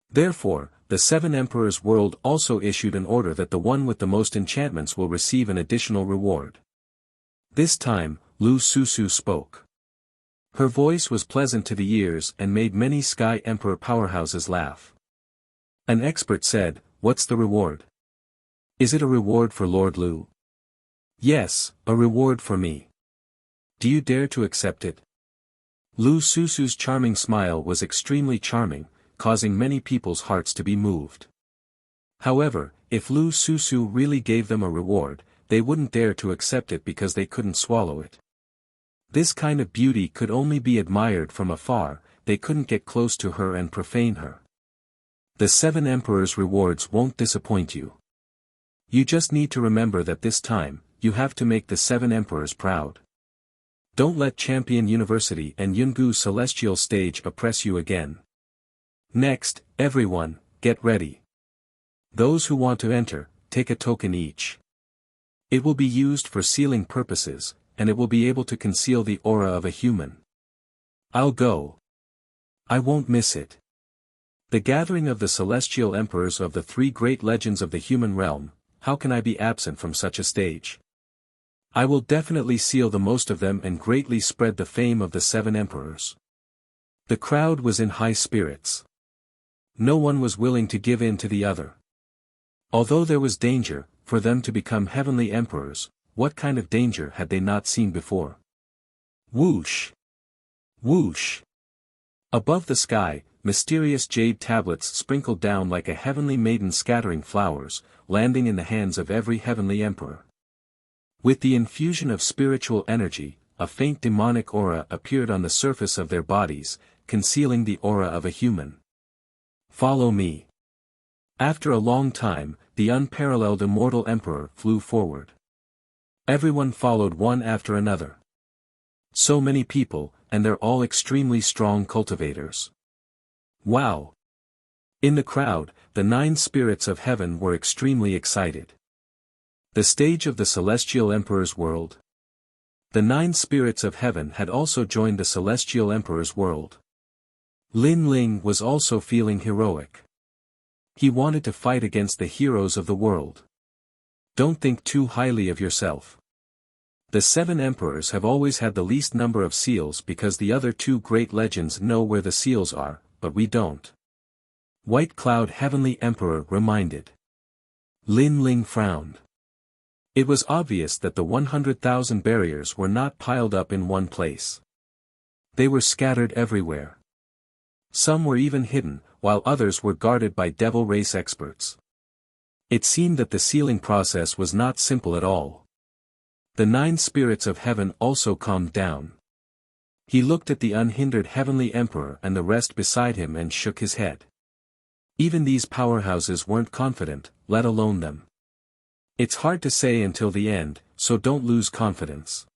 Therefore, the Seven Emperors world also issued an order that the one with the most enchantments will receive an additional reward. This time, Lu Susu spoke. Her voice was pleasant to the ears and made many Sky Emperor powerhouses laugh. An expert said, "What's the reward? Is it a reward for Lord Lu?" "Yes, a reward for me. Do you dare to accept it?" Lu Susu's charming smile was extremely charming, causing many people's hearts to be moved. However, if Lu Susu really gave them a reward, they wouldn't dare to accept it because they couldn't swallow it. This kind of beauty could only be admired from afar, they couldn't get close to her and profane her. The Seven Emperors' rewards won't disappoint you. You just need to remember that this time, you have to make the Seven Emperors proud. Don't let Champion University and Yungu Celestial Stage oppress you again. Next, everyone, get ready. Those who want to enter, take a token each. It will be used for sealing purposes, and it will be able to conceal the aura of a human. I'll go. I won't miss it. The gathering of the celestial emperors of the three great legends of the human realm, how can I be absent from such a stage? I will definitely seal the most of them and greatly spread the fame of the Seven Emperors. The crowd was in high spirits. No one was willing to give in to the other. Although there was danger, for them to become heavenly emperors, what kind of danger had they not seen before? Whoosh! Whoosh! Above the sky, mysterious jade tablets sprinkled down like a heavenly maiden scattering flowers, landing in the hands of every heavenly emperor. With the infusion of spiritual energy, a faint demonic aura appeared on the surface of their bodies, concealing the aura of a human. Follow me. After a long time, the unparalleled immortal emperor flew forward. Everyone followed one after another. So many people, and they're all extremely strong cultivators. Wow! In the crowd, the 9 spirits of heaven were extremely excited. The stage of the Celestial Emperor's world. The 9 spirits of heaven had also joined the Celestial Emperor's world. Lin Ling was also feeling heroic. He wanted to fight against the heroes of the world. Don't think too highly of yourself. The 7 emperors have always had the least number of seals because the other 2 great legends know where the seals are, but we don't. White Cloud Heavenly Emperor reminded. Lin Ling frowned. It was obvious that the 100,000 barriers were not piled up in one place. They were scattered everywhere. Some were even hidden, while others were guarded by devil race experts. It seemed that the sealing process was not simple at all. The 9 spirits of heaven also calmed down. He looked at the unhindered heavenly emperor and the rest beside him and shook his head. Even these powerhouses weren't confident, let alone them. It's hard to say until the end, so don't lose confidence.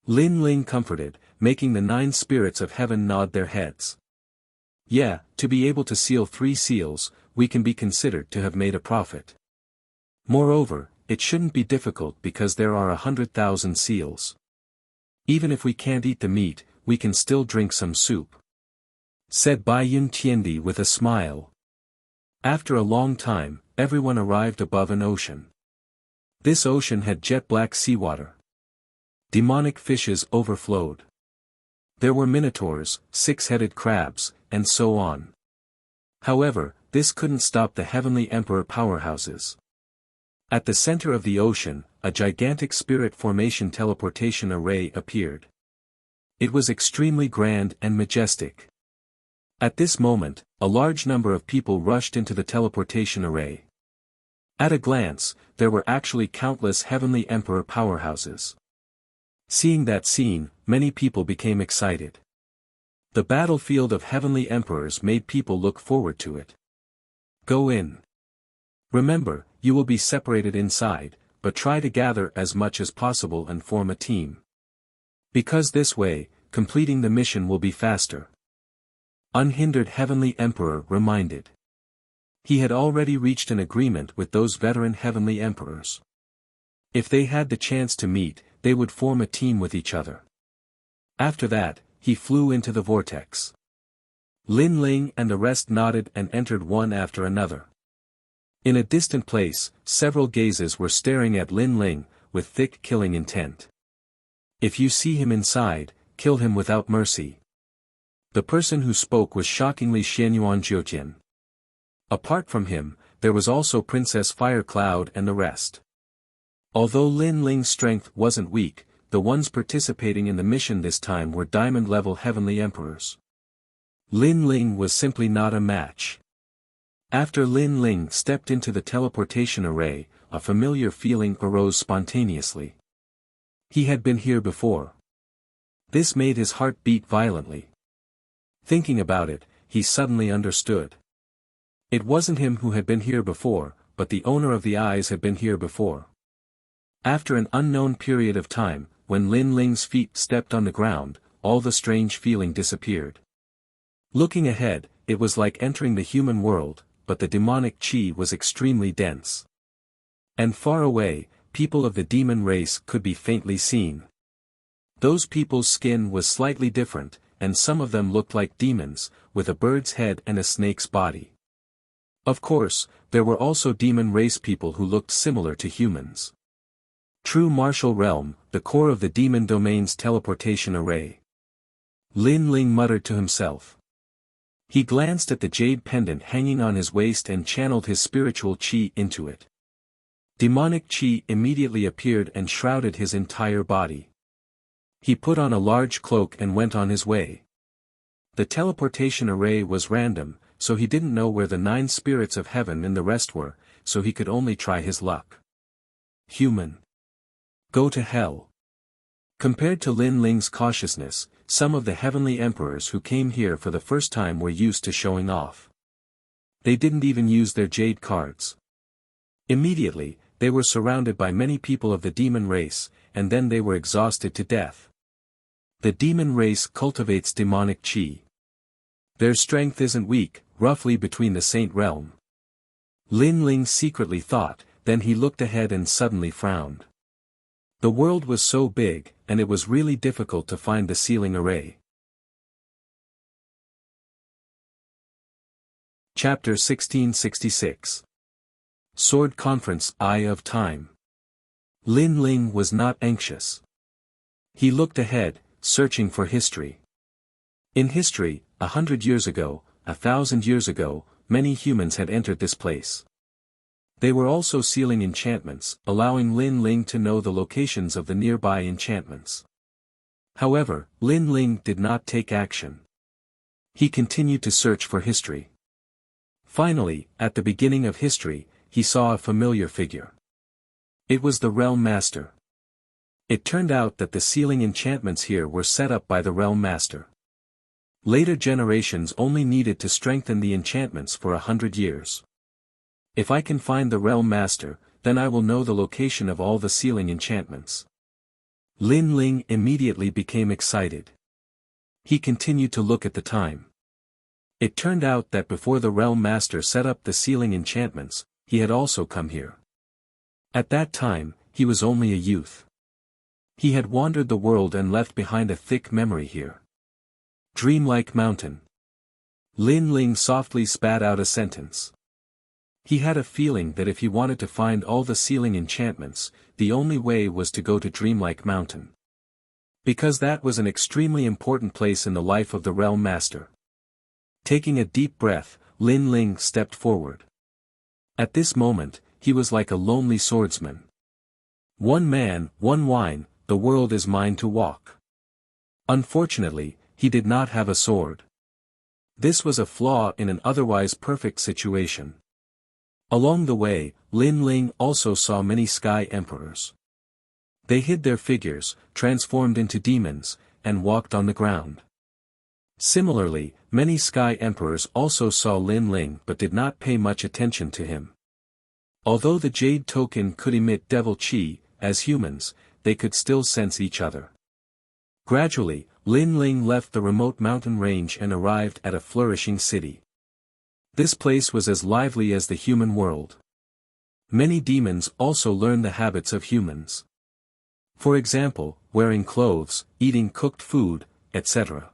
Lin Ling comforted, making the 9 spirits of heaven nod their heads. Yeah, to be able to seal 3 seals, we can be considered to have made a profit. Moreover, it shouldn't be difficult because there are 100,000 seals. Even if we can't eat the meat, we can still drink some soup. Said Bai Yun Tiendi with a smile. After a long time, everyone arrived above an ocean. This ocean had jet-black seawater. Demonic fishes overflowed. There were minotaurs, 6-headed crabs, and so on. However, this couldn't stop the heavenly emperor powerhouses. At the center of the ocean, a gigantic spirit formation teleportation array appeared. It was extremely grand and majestic. At this moment, a large number of people rushed into the teleportation array. At a glance, there were actually countless heavenly emperor powerhouses. Seeing that scene, many people became excited. The battlefield of heavenly emperors made people look forward to it. Go in. Remember, you will be separated inside, but try to gather as much as possible and form a team. Because this way, completing the mission will be faster. Unhindered Heavenly Emperor reminded. He had already reached an agreement with those veteran Heavenly Emperors. If they had the chance to meet, they would form a team with each other. After that, he flew into the vortex. Lin Ling and the rest nodded and entered one after another. In a distant place, several gazes were staring at Lin Ling, with thick killing intent. If you see him inside, kill him without mercy. The person who spoke was shockingly Xianyuan Jiutian. Apart from him, there was also Princess Firecloud and the rest. Although Lin Ling's strength wasn't weak, the ones participating in the mission this time were diamond-level heavenly emperors. Lin Ling was simply not a match. After Lin Ling stepped into the teleportation array, a familiar feeling arose spontaneously. He had been here before. This made his heart beat violently. Thinking about it, he suddenly understood. It wasn't him who had been here before, but the owner of the eyes had been here before. After an unknown period of time, when Lin Ling's feet stepped on the ground, all the strange feeling disappeared. Looking ahead, it was like entering the human world, but the demonic chi was extremely dense. And far away, people of the demon race could be faintly seen. Those people's skin was slightly different, and some of them looked like demons, with a bird's head and a snake's body. Of course, there were also demon race people who looked similar to humans. True martial realm, the core of the demon domain's teleportation array. Lin Ling muttered to himself. He glanced at the jade pendant hanging on his waist and channeled his spiritual chi into it. Demonic chi immediately appeared and shrouded his entire body. He put on a large cloak and went on his way. The teleportation array was random, so he didn't know where the 9 spirits of heaven and the rest were, so he could only try his luck. Human. Go to hell. Compared to Lin Ling's cautiousness, some of the heavenly emperors who came here for the first time were used to showing off. They didn't even use their jade cards. Immediately, they were surrounded by many people of the demon race, and then they were exhausted to death. The demon race cultivates demonic chi. Their strength isn't weak, roughly between the saint realm. Lin Ling secretly thought, then he looked ahead and suddenly frowned. The world was so big, and it was really difficult to find the sealing array. Chapter 1666. Sword Conference, Eye of Time. Lin Ling was not anxious. He looked ahead, searching for history. In history, 100 years ago, 1,000 years ago, many humans had entered this place. They were also sealing enchantments, allowing Lin Ling to know the locations of the nearby enchantments. However, Lin Ling did not take action. He continued to search for history. Finally, at the beginning of history, he saw a familiar figure. It was the Realm Master. It turned out that the sealing enchantments here were set up by the Realm Master. Later generations only needed to strengthen the enchantments for 100 years. If I can find the Realm Master, then I will know the location of all the sealing enchantments. Lin Ling immediately became excited. He continued to look at the time. It turned out that before the Realm Master set up the sealing enchantments, he had also come here. At that time, he was only a youth. He had wandered the world and left behind a thick memory here. Dreamlike Mountain. Lin Ling softly spat out a sentence. He had a feeling that if he wanted to find all the sealing enchantments, the only way was to go to Dreamlike Mountain. Because that was an extremely important place in the life of the Realm Master. Taking a deep breath, Lin Ling stepped forward. At this moment, he was like a lonely swordsman. One man, one wine, the world is mine to walk. Unfortunately, he did not have a sword. This was a flaw in an otherwise perfect situation. Along the way, Lin Ling also saw many sky emperors. They hid their figures, transformed into demons, and walked on the ground. Similarly, many sky emperors also saw Lin Ling but did not pay much attention to him. Although the jade token could emit devil chi, as humans, they could still sense each other. Gradually, Lin Ling left the remote mountain range and arrived at a flourishing city. This place was as lively as the human world. Many demons also learned the habits of humans. For example, wearing clothes, eating cooked food, etc.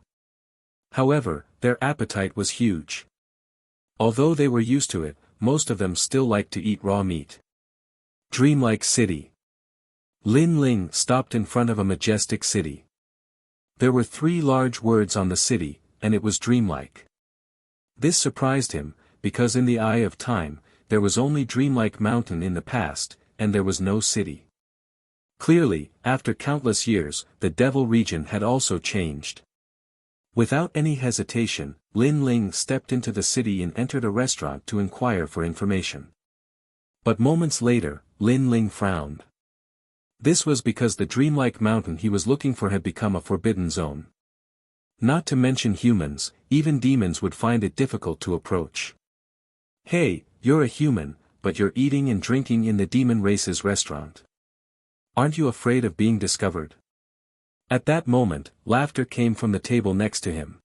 However, their appetite was huge. Although they were used to it, most of them still liked to eat raw meat. Dreamlike city. Lin Ling stopped in front of a majestic city. There were 3 large words on the city, and it was dreamlike. This surprised him, because in the eye of time, there was only Dreamlike Mountain in the past, and there was no city. Clearly, after countless years, the Devil region had also changed. Without any hesitation, Lin Ling stepped into the city and entered a restaurant to inquire for information. But moments later, Lin Ling frowned. This was because the Dreamlike Mountain he was looking for had become a forbidden zone. Not to mention humans, even demons would find it difficult to approach. Hey, you're a human, but you're eating and drinking in the demon race's restaurant. Aren't you afraid of being discovered? At that moment, laughter came from the table next to him.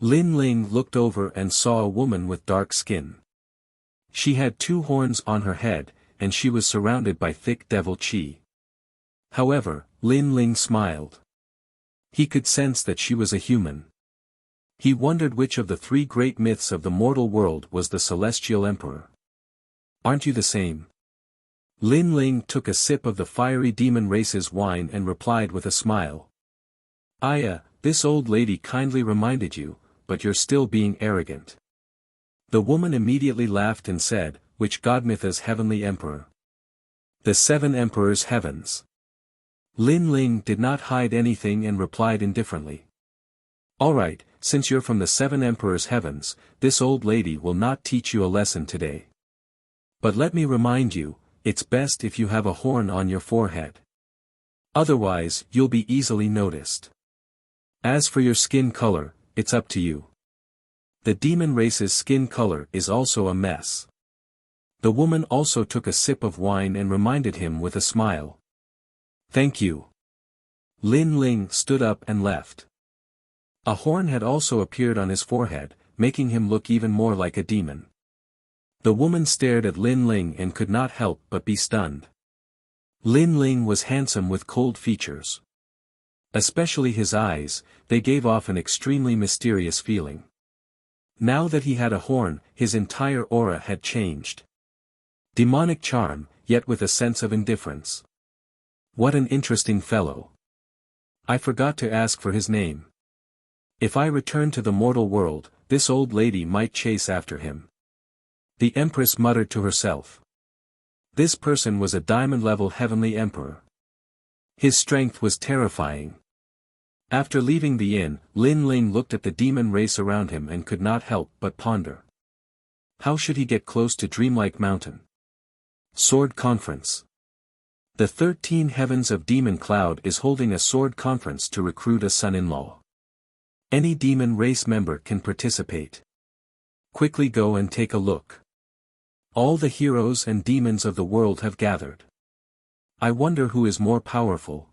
Lin Ling looked over and saw a woman with dark skin. She had 2 horns on her head, and she was surrounded by thick devil chi. However, Lin Ling smiled. He could sense that she was a human. He wondered which of the 3 great myths of the mortal world was the Celestial Emperor. Aren't you the same? Lin Ling took a sip of the fiery demon race's wine and replied with a smile. This old lady kindly reminded you, but you're still being arrogant. The woman immediately laughed and said, which god myth is Heavenly Emperor? The 7 Emperors' Heavens. Lin Ling did not hide anything and replied indifferently. Alright, since you're from the 7 Emperors' Heavens, this old lady will not teach you a lesson today. But let me remind you, it's best if you have a horn on your forehead. Otherwise, you'll be easily noticed. As for your skin color, it's up to you. The demon race's skin color is also a mess. The woman also took a sip of wine and reminded him with a smile. Thank you. Lin Ling stood up and left. A horn had also appeared on his forehead, making him look even more like a demon. The woman stared at Lin Ling and could not help but be stunned. Lin Ling was handsome with cold features. Especially his eyes, they gave off an extremely mysterious feeling. Now that he had a horn, his entire aura had changed. Demonic charm, yet with a sense of indifference. What an interesting fellow. I forgot to ask for his name. If I return to the mortal world, this old lady might chase after him. The Empress muttered to herself. This person was a diamond-level Heavenly Emperor. His strength was terrifying. After leaving the inn, Lin Ling looked at the demon race around him and could not help but ponder. How should he get close to Dreamlike Mountain? Sword Conference. The 13 Heavens of Demon Cloud is holding a sword conference to recruit a son-in-law. Any demon race member can participate. Quickly go and take a look. All the heroes and demons of the world have gathered. I wonder who is more powerful.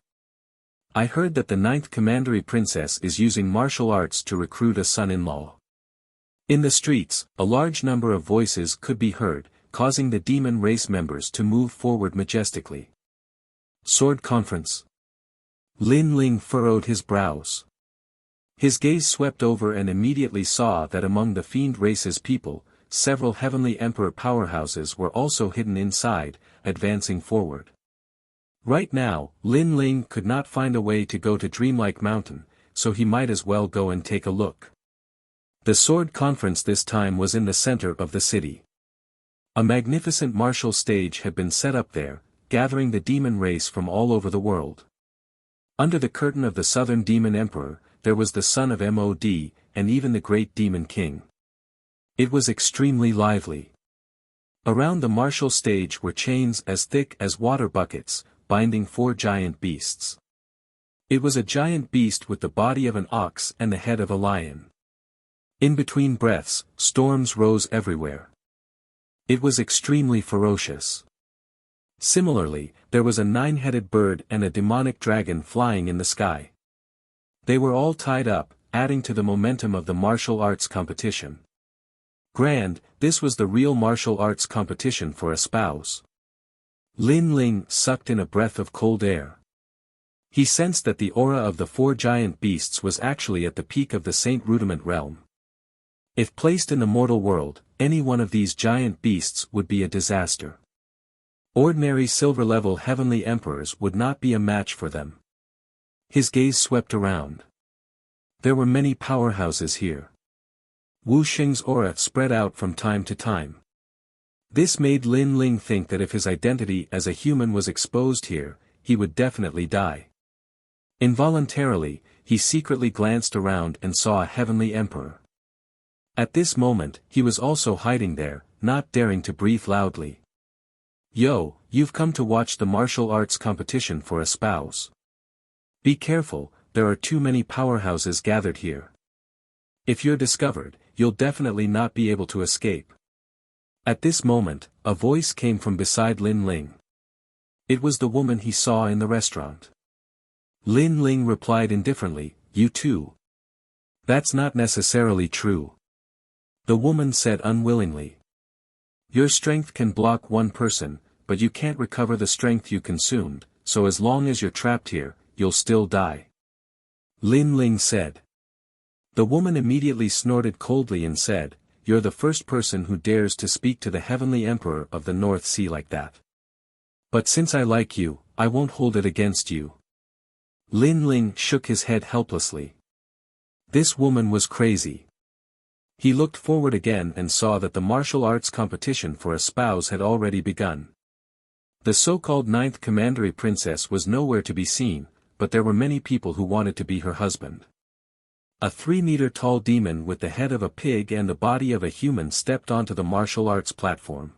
I heard that the 9th Commandery Princess is using martial arts to recruit a son-in-law. In the streets, a large number of voices could be heard, causing the demon race members to move forward majestically. Sword Conference. Lin Ling furrowed his brows. His gaze swept over and immediately saw that among the fiend race's people, several Heavenly Emperor powerhouses were also hidden inside, advancing forward. Right now, Lin Ling could not find a way to go to Dreamlike Mountain, so he might as well go and take a look. The sword conference this time was in the center of the city. A magnificent martial stage had been set up there, gathering the demon race from all over the world. Under the curtain of the Southern Demon Emperor, there was the son of Mod, and even the great Demon King. It was extremely lively. Around the martial stage were chains as thick as water buckets, binding 4 giant beasts. It was a giant beast with the body of an ox and the head of a lion. In between breaths, storms rose everywhere. It was extremely ferocious. Similarly, there was a 9-headed bird and a demonic dragon flying in the sky. They were all tied up, adding to the momentum of the martial arts competition. Grand, this was the real martial arts competition for a spouse. Lin Ling sucked in a breath of cold air. He sensed that the aura of the four giant beasts was actually at the peak of the Saint Rudiment realm. If placed in the mortal world, any one of these giant beasts would be a disaster. Ordinary silver-level heavenly emperors would not be a match for them. His gaze swept around. There were many powerhouses here. Wu Xing's aura spread out from time to time. This made Lin Ling think that if his identity as a human was exposed here, he would definitely die. Involuntarily, he secretly glanced around and saw a heavenly emperor. At this moment, he was also hiding there, not daring to breathe loudly. "Yo, you've come to watch the martial arts competition for a spouse. Be careful, there are too many powerhouses gathered here. If you're discovered, you'll definitely not be able to escape." At this moment, a voice came from beside Lin Ling. It was the woman he saw in the restaurant. Lin Ling replied indifferently, "You too?" "That's not necessarily true," the woman said unwillingly. "Your strength can block one person, but you can't recover the strength you consumed, so as long as you're trapped here, you'll still die," Lin Ling said. The woman immediately snorted coldly and said, "You're the first person who dares to speak to the Heavenly Emperor of the North Sea like that. But since I like you, I won't hold it against you." Lin Ling shook his head helplessly. This woman was crazy. He looked forward again and saw that the martial arts competition for a spouse had already begun. The so-called ninth commandery princess was nowhere to be seen, but there were many people who wanted to be her husband. A 3-meter-tall demon with the head of a pig and the body of a human stepped onto the martial arts platform.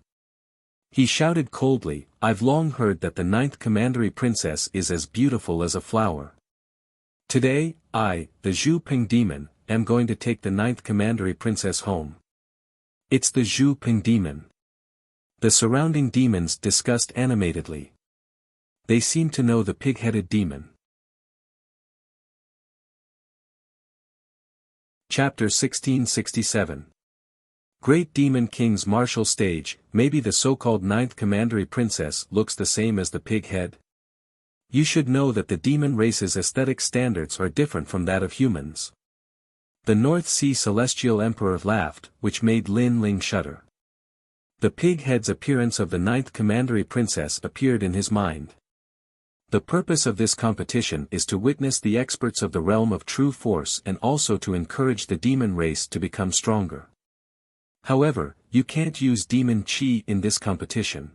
He shouted coldly, "I've long heard that the ninth commandery princess is as beautiful as a flower. Today, I, the Zhu Ping demon, am going to take the ninth commandery princess home." "It's the Zhu Ping demon." The surrounding demons discussed animatedly. They seemed to know the pig-headed demon. Chapter 1667. Great Demon King's martial stage. Maybe the so-called ninth commandery princess looks the same as the pig head? You should know that the demon race's aesthetic standards are different from that of humans. The North Sea Celestial Emperor laughed, which made Lin Ling shudder. The pig-head's appearance of the ninth commandery princess appeared in his mind. The purpose of this competition is to witness the experts of the realm of true force and also to encourage the demon race to become stronger. However, you can't use demon chi in this competition.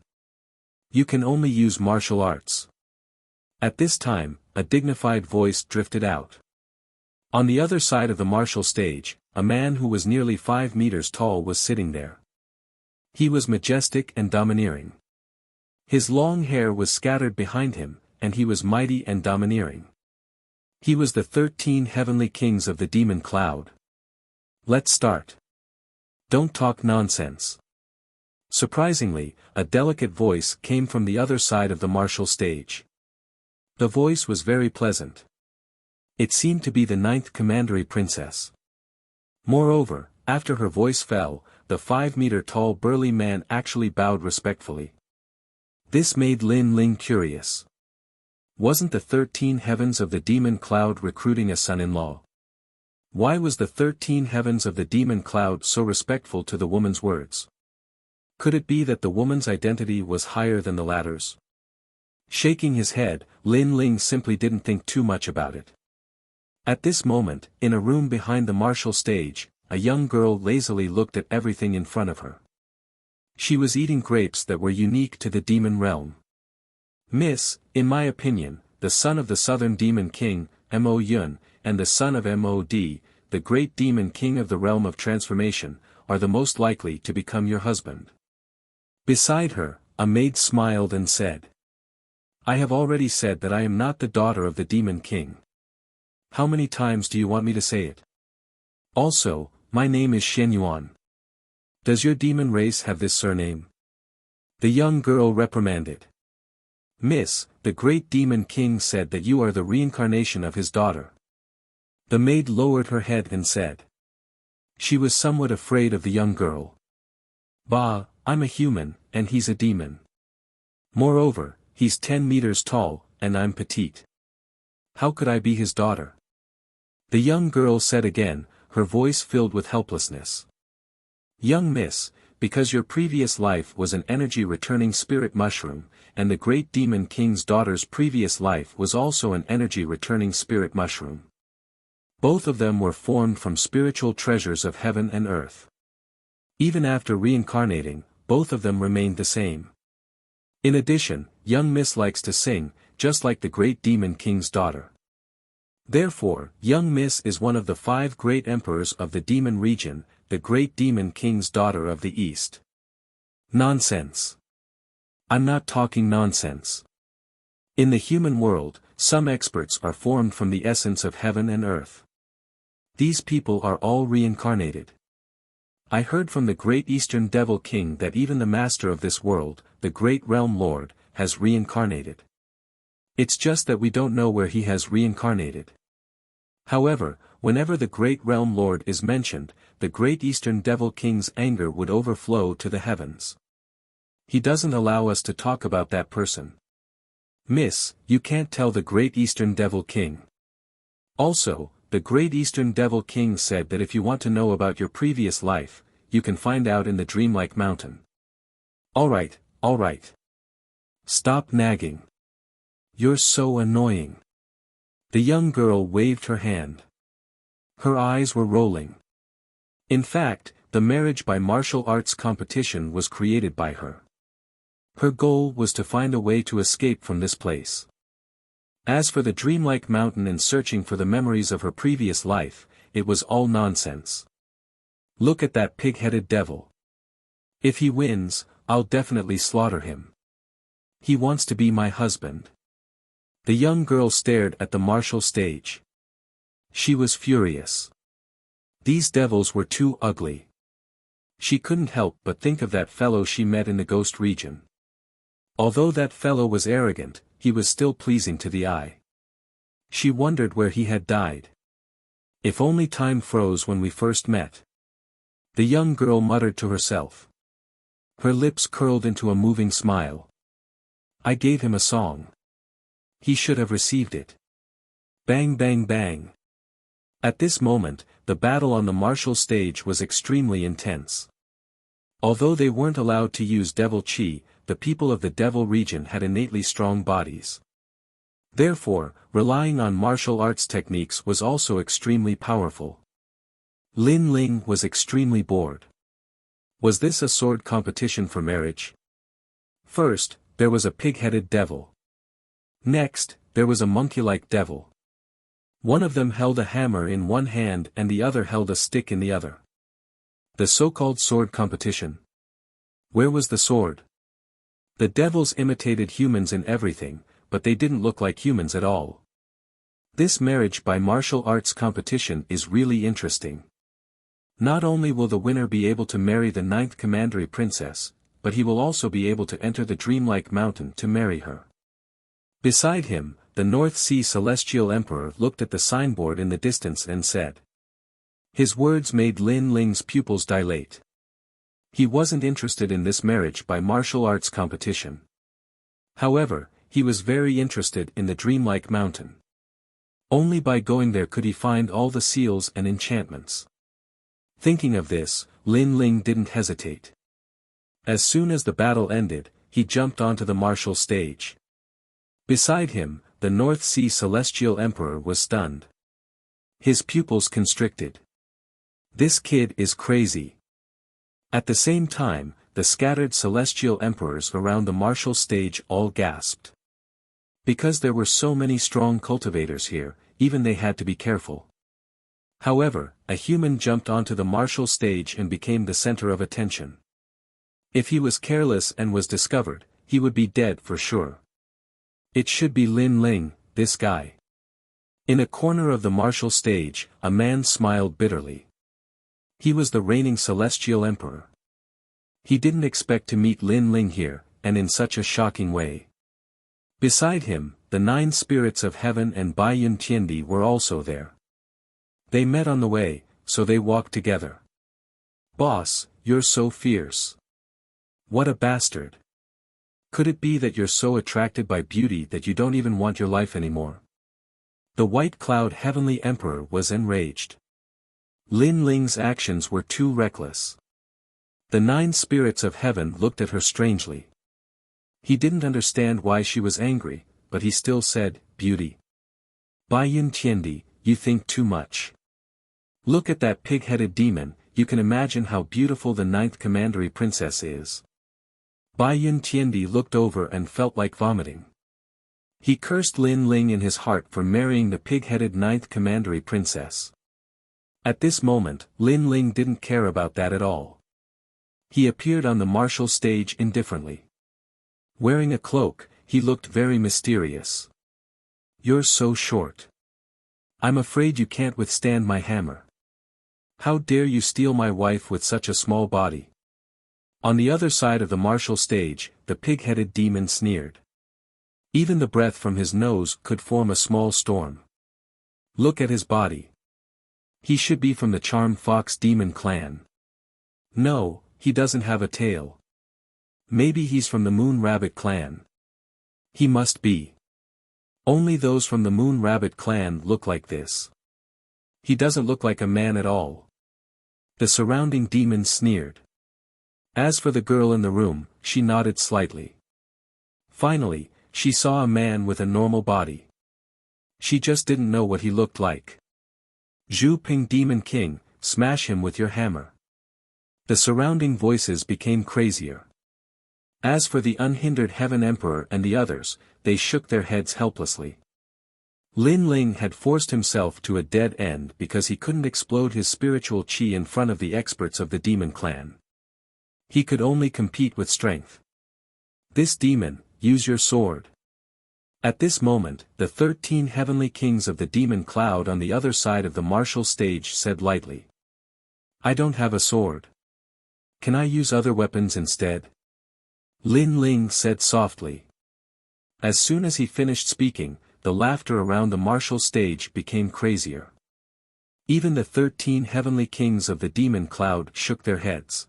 You can only use martial arts. At this time, a dignified voice drifted out. On the other side of the martial stage, a man who was nearly 5 meters tall was sitting there. He was majestic and domineering. His long hair was scattered behind him, and he was mighty and domineering. He was the 13 heavenly kings of the demon cloud. "Let's start. Don't talk nonsense." Surprisingly, a delicate voice came from the other side of the martial stage. The voice was very pleasant. It seemed to be the ninth commandery princess. Moreover, after her voice fell, the 5-meter-tall burly man actually bowed respectfully. This made Lin Ling curious. Wasn't the 13 heavens of the demon cloud recruiting a son-in-law? Why was the 13 heavens of the demon cloud so respectful to the woman's words? Could it be that the woman's identity was higher than the latter's? Shaking his head, Lin Ling simply didn't think too much about it. At this moment, in a room behind the martial stage, a young girl lazily looked at everything in front of her. She was eating grapes that were unique to the demon realm. "Miss, in my opinion, the son of the southern demon king, Mo Yun, and the son of Mod, the great demon king of the realm of transformation, are the most likely to become your husband." Beside her, a maid smiled and said, "I have already said that I am not the daughter of the demon king. How many times do you want me to say it? Also, my name is Shen Yuan. Does your demon race have this surname?" The young girl reprimanded. "Miss, the great demon king said that you are the reincarnation of his daughter." The maid lowered her head and said. She was somewhat afraid of the young girl. "Bah, I'm a human, and he's a demon. Moreover, he's 10 meters tall, and I'm petite. How could I be his daughter? The young girl said again, her voice filled with helplessness. Young miss, because your previous life was an energy-returning spirit mushroom, and the great demon king's daughter's previous life was also an energy-returning spirit mushroom. Both of them were formed from spiritual treasures of heaven and earth. Even after reincarnating, both of them remained the same. In addition, young miss likes to sing, just like the great demon king's daughter. Therefore, young miss is one of the 5 great emperors of the demon region, the great demon king's daughter of the East. Nonsense. I'm not talking nonsense. In the human world, some experts are formed from the essence of heaven and earth. These people are all reincarnated. I heard from the great Eastern Devil King that even the master of this world, the great Realm Lord, has reincarnated. It's just that we don't know where he has reincarnated. However, whenever the great Realm Lord is mentioned, the great Eastern Devil King's anger would overflow to the heavens. He doesn't allow us to talk about that person. Miss, you can't tell the great Eastern Devil King. Also, the great Eastern Devil King said that if you want to know about your previous life, you can find out in the Dreamlike Mountain. Alright, alright. Stop nagging. You're so annoying. The young girl waved her hand. Her eyes were rolling. In fact, the marriage by martial arts competition was created by her. Her goal was to find a way to escape from this place. As for the Dreamlike Mountain and searching for the memories of her previous life, it was all nonsense. Look at that pig-headed devil. If he wins, I'll definitely slaughter him. He wants to be my husband. The young girl stared at the martial stage. She was furious. These devils were too ugly. She couldn't help but think of that fellow she met in the ghost region. Although that fellow was arrogant, he was still pleasing to the eye. She wondered where he had died. If only time froze when we first met. The young girl muttered to herself. Her lips curled into a moving smile. I gave him a song. He should have received it. Bang bang bang. At this moment, the battle on the martial stage was extremely intense. Although they weren't allowed to use devil chi, the people of the devil region had innately strong bodies. Therefore, relying on martial arts techniques was also extremely powerful. Lin Ling was extremely bored. Was this a sword competition for marriage? First, there was a pig-headed devil. Next, there was a monkey-like devil. One of them held a hammer in one hand and the other held a stick in the other. The so-called sword competition. Where was the sword? The devils imitated humans in everything, but they didn't look like humans at all. This marriage by martial arts competition is really interesting. Not only will the winner be able to marry the 9th Commandery Princess, but he will also be able to enter the Dreamlike Mountain to marry her. Beside him, the North Sea Celestial Emperor looked at the signboard in the distance and said. His words made Lin Ling's pupils dilate. He wasn't interested in this marriage by martial arts competition. However, he was very interested in the Dreamlike Mountain. Only by going there could he find all the seals and enchantments. Thinking of this, Lin Ling didn't hesitate. As soon as the battle ended, he jumped onto the martial stage. Beside him, the North Sea Celestial Emperor was stunned. His pupils constricted. This kid is crazy. At the same time, the scattered celestial emperors around the martial stage all gasped. Because there were so many strong cultivators here, even they had to be careful. However, a human jumped onto the martial stage and became the center of attention. If he was careless and was discovered, he would be dead for sure. It should be Lin Ling, this guy. In a corner of the martial stage, a man smiled bitterly. He was the reigning celestial emperor. He didn't expect to meet Lin Ling here, and in such a shocking way. Beside him, the 9 spirits of heaven and Bai Yun Tiandi were also there. They met on the way, so they walked together. Boss, you're so fierce. What a bastard. Could it be that you're so attracted by beauty that you don't even want your life anymore? The White Cloud Heavenly Emperor was enraged. Lin Ling's actions were too reckless. The 9 spirits of heaven looked at her strangely. He didn't understand why she was angry, but he still said, "Beauty. Bai Yun Tiandi, you think too much. Look at that pig-headed demon, you can imagine how beautiful the 9th commandery princess is." Bai Yun Tiandi looked over and felt like vomiting. He cursed Lin Ling in his heart for marrying the pig-headed 9th commandery princess. At this moment, Lin Ling didn't care about that at all. He appeared on the martial stage indifferently. Wearing a cloak, he looked very mysterious. "You're so short. I'm afraid you can't withstand my hammer. How dare you steal my wife with such a small body?" On the other side of the martial stage, the pig-headed demon sneered. Even the breath from his nose could form a small storm. Look at his body. He should be from the Charm Fox Demon clan. No, he doesn't have a tail. Maybe he's from the Moon Rabbit clan. He must be. Only those from the Moon Rabbit clan look like this. He doesn't look like a man at all. The surrounding demons sneered. As for the girl in the room, she nodded slightly. Finally, she saw a man with a normal body. She just didn't know what he looked like. "Zhu Ping Demon King, smash him with your hammer." The surrounding voices became crazier. As for the unhindered Heaven Emperor and the others, they shook their heads helplessly. Lin Ling had forced himself to a dead end because he couldn't explode his spiritual chi in front of the experts of the demon clan. He could only compete with strength. "This demon, use your sword." At this moment, the 13 heavenly kings of the demon cloud on the other side of the martial stage said lightly, "I don't have a sword. Can I use other weapons instead?" Lin Ling said softly. As soon as he finished speaking, the laughter around the martial stage became crazier. Even the 13 heavenly kings of the demon cloud shook their heads.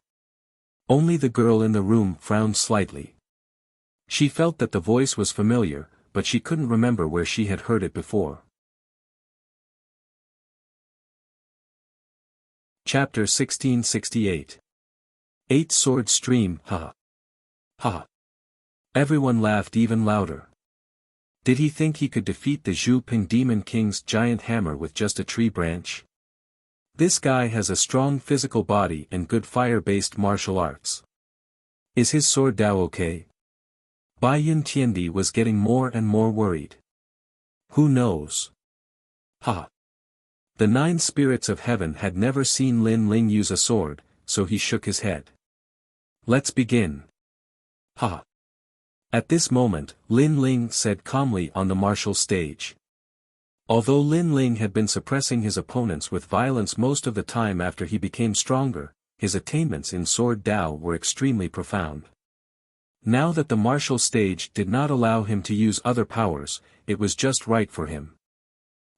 Only the girl in the room frowned slightly. She felt that the voice was familiar, but she couldn't remember where she had heard it before. Chapter 1668. 8-Sword Stream, ha. Ha. Everyone laughed even louder. Did he think he could defeat the Zhu Ping Demon King's giant hammer with just a tree branch? This guy has a strong physical body and good fire-based martial arts. Is his sword Dao okay? Bai Yun Tiandi was getting more and more worried. Who knows? Ha! The 9 spirits of heaven had never seen Lin Ling use a sword, so he shook his head. Let's begin. Ha! At this moment, Lin Ling said calmly on the martial stage. Although Lin Ling had been suppressing his opponents with violence most of the time after he became stronger, his attainments in Sword Dao were extremely profound. Now that the martial stage did not allow him to use other powers, it was just right for him.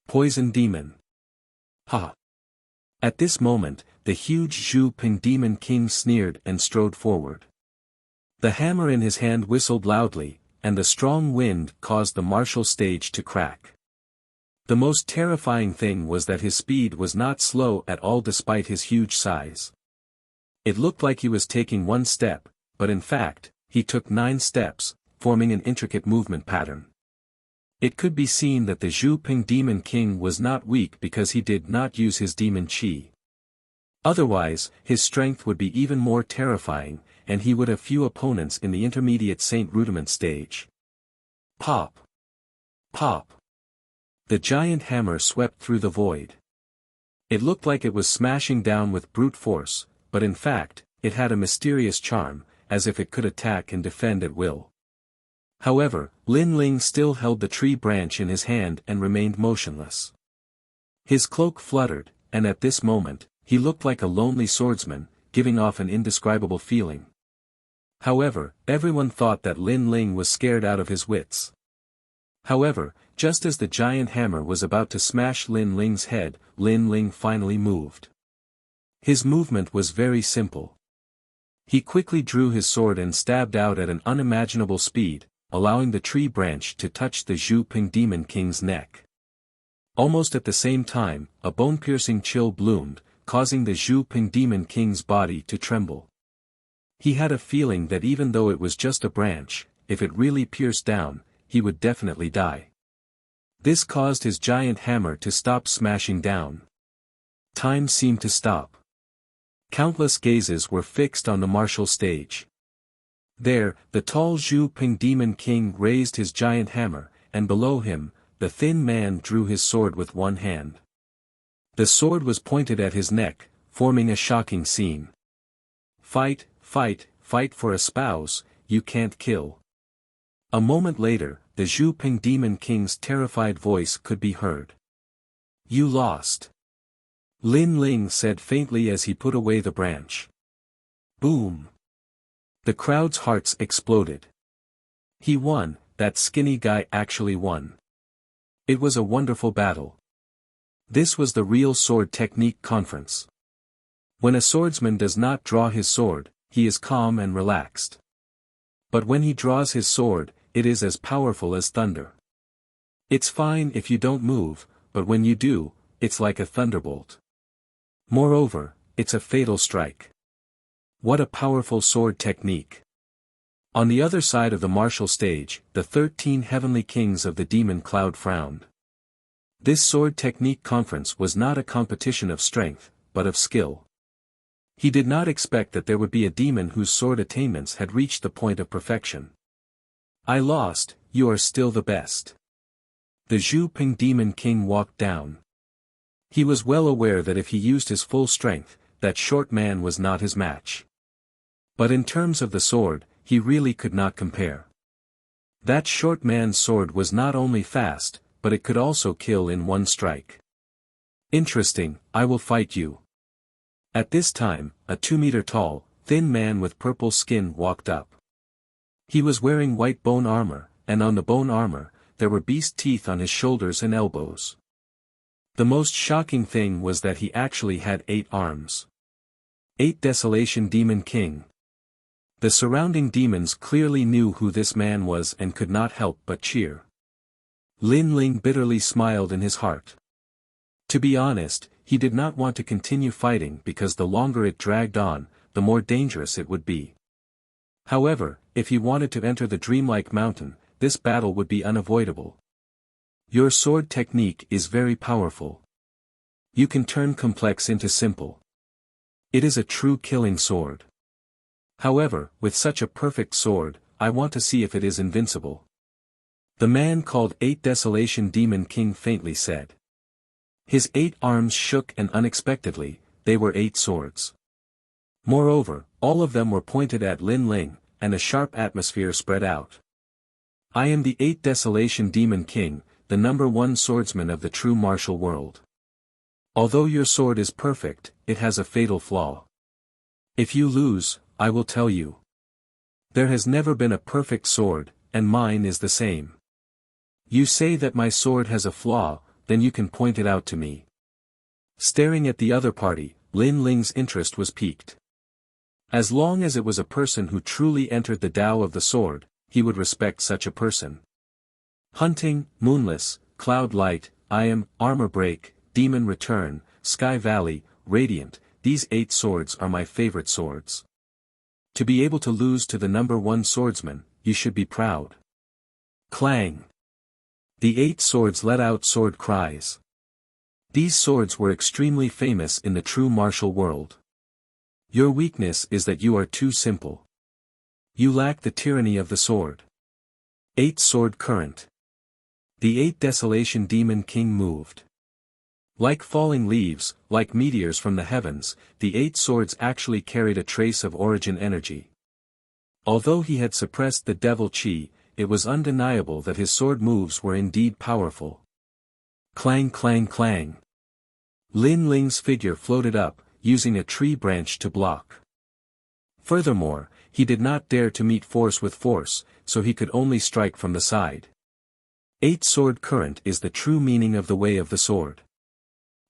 Poison Demon. Ha! At this moment, the huge Zhu Ping Demon King sneered and strode forward. The hammer in his hand whistled loudly, and the strong wind caused the martial stage to crack. The most terrifying thing was that his speed was not slow at all despite his huge size. It looked like he was taking 1 step, but in fact, he took 9 steps, forming an intricate movement pattern. It could be seen that the Zhu Ping Demon King was not weak because he did not use his demon chi. Otherwise, his strength would be even more terrifying, and he would have few opponents in the intermediate Saint Rudiment stage. Pop! Pop! The giant hammer swept through the void. It looked like it was smashing down with brute force, but in fact, it had a mysterious charm, as if it could attack and defend at will. However, Lin Ling still held the tree branch in his hand and remained motionless. His cloak fluttered, and at this moment, he looked like a lonely swordsman, giving off an indescribable feeling. However, everyone thought that Lin Ling was scared out of his wits. However, just as the giant hammer was about to smash Lin Ling's head, Lin Ling finally moved. His movement was very simple. He quickly drew his sword and stabbed out at an unimaginable speed, allowing the tree branch to touch the Zhu Ping Demon King's neck. Almost at the same time, a bone-piercing chill bloomed, causing the Zhu Ping Demon King's body to tremble. He had a feeling that even though it was just a branch, if it really pierced down, he would definitely die. This caused his giant hammer to stop smashing down. Time seemed to stop. Countless gazes were fixed on the martial stage. There, the tall Zhu Ping Demon King raised his giant hammer, and below him, the thin man drew his sword with one hand. The sword was pointed at his neck, forming a shocking scene. Fight, fight, fight for a spouse, you can't kill. A moment later, the Zhu Ping Demon King's terrified voice could be heard. You lost. Lin Ling said faintly as he put away the branch. Boom. The crowd's hearts exploded. He won, that skinny guy actually won. It was a wonderful battle. This was the real sword technique conference. When a swordsman does not draw his sword, he is calm and relaxed. But when he draws his sword, it is as powerful as thunder. It's fine if you don't move, but when you do, it's like a thunderbolt. Moreover, it's a fatal strike. What a powerful sword technique. On the other side of the martial stage, the 13 heavenly kings of the demon cloud frowned. This sword technique conference was not a competition of strength, but of skill. He did not expect that there would be a demon whose sword attainments had reached the point of perfection. I lost, you are still the best. The Zhu Ping Demon King walked down. He was well aware that if he used his full strength, that short man was not his match. But in terms of the sword, he really could not compare. That short man's sword was not only fast, but it could also kill in one strike. Interesting, I will fight you. At this time, a 2-meter-tall, thin man with purple skin walked up. He was wearing white bone armor, and on the bone armor, there were beast teeth on his shoulders and elbows. The most shocking thing was that he actually had 8 arms. 8 Desolation Demon King. The surrounding demons clearly knew who this man was and could not help but cheer. Lin Ling bitterly smiled in his heart. To be honest, he did not want to continue fighting because the longer it dragged on, the more dangerous it would be. However, if he wanted to enter the dreamlike mountain, this battle would be unavoidable. Your sword technique is very powerful. You can turn complex into simple. It is a true killing sword. However, with such a perfect sword, I want to see if it is invincible. The man called 8 Desolation Demon King faintly said. His 8 arms shook and unexpectedly, they were 8 swords. Moreover, all of them were pointed at Lin Ling, and a sharp atmosphere spread out. I am the 8 Desolation Demon King, the #1 swordsman of the true martial world. Although your sword is perfect, it has a fatal flaw. If you lose, I will tell you. There has never been a perfect sword, and mine is the same. You say that my sword has a flaw, then you can point it out to me. Staring at the other party, Lin Ling's interest was piqued. As long as it was a person who truly entered the Tao of the sword, he would respect such a person. Hunting, Moonless, Cloud Light, I Am, Armor Break, Demon Return, Sky Valley, Radiant, these 8 swords are my favorite swords. To be able to lose to the #1 swordsman, you should be proud. Clang! The 8 swords let out sword cries. These swords were extremely famous in the true martial world. Your weakness is that you are too simple. You lack the tyranny of the sword. 8 Sword Current. The 8 Desolation Demon King moved. Like falling leaves, like meteors from the heavens, the 8 swords actually carried a trace of origin energy. Although he had suppressed the devil chi, it was undeniable that his sword moves were indeed powerful. Clang clang clang. Lin Ling's figure floated up, using a tree branch to block. Furthermore, he did not dare to meet force with force, so he could only strike from the side. 8 Sword Current is the true meaning of the way of the sword.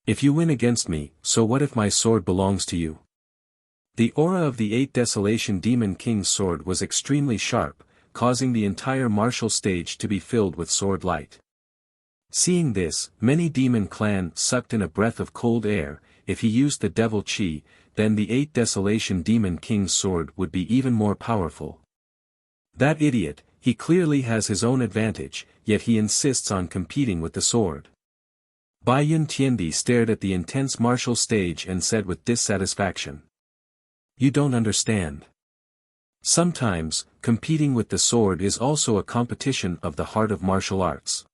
If you win against me, so what if my sword belongs to you? The aura of the 8 Desolation Demon King's sword was extremely sharp, causing the entire martial stage to be filled with sword light. Seeing this, many demon clan sucked in a breath of cold air. If he used the devil chi, then the 8 Desolation Demon King's sword would be even more powerful. That idiot, he clearly has his own advantage, yet he insists on competing with the sword. Bai Yun Tiandi stared at the intense martial stage and said with dissatisfaction. You don't understand. Sometimes, competing with the sword is also a competition of the heart of martial arts.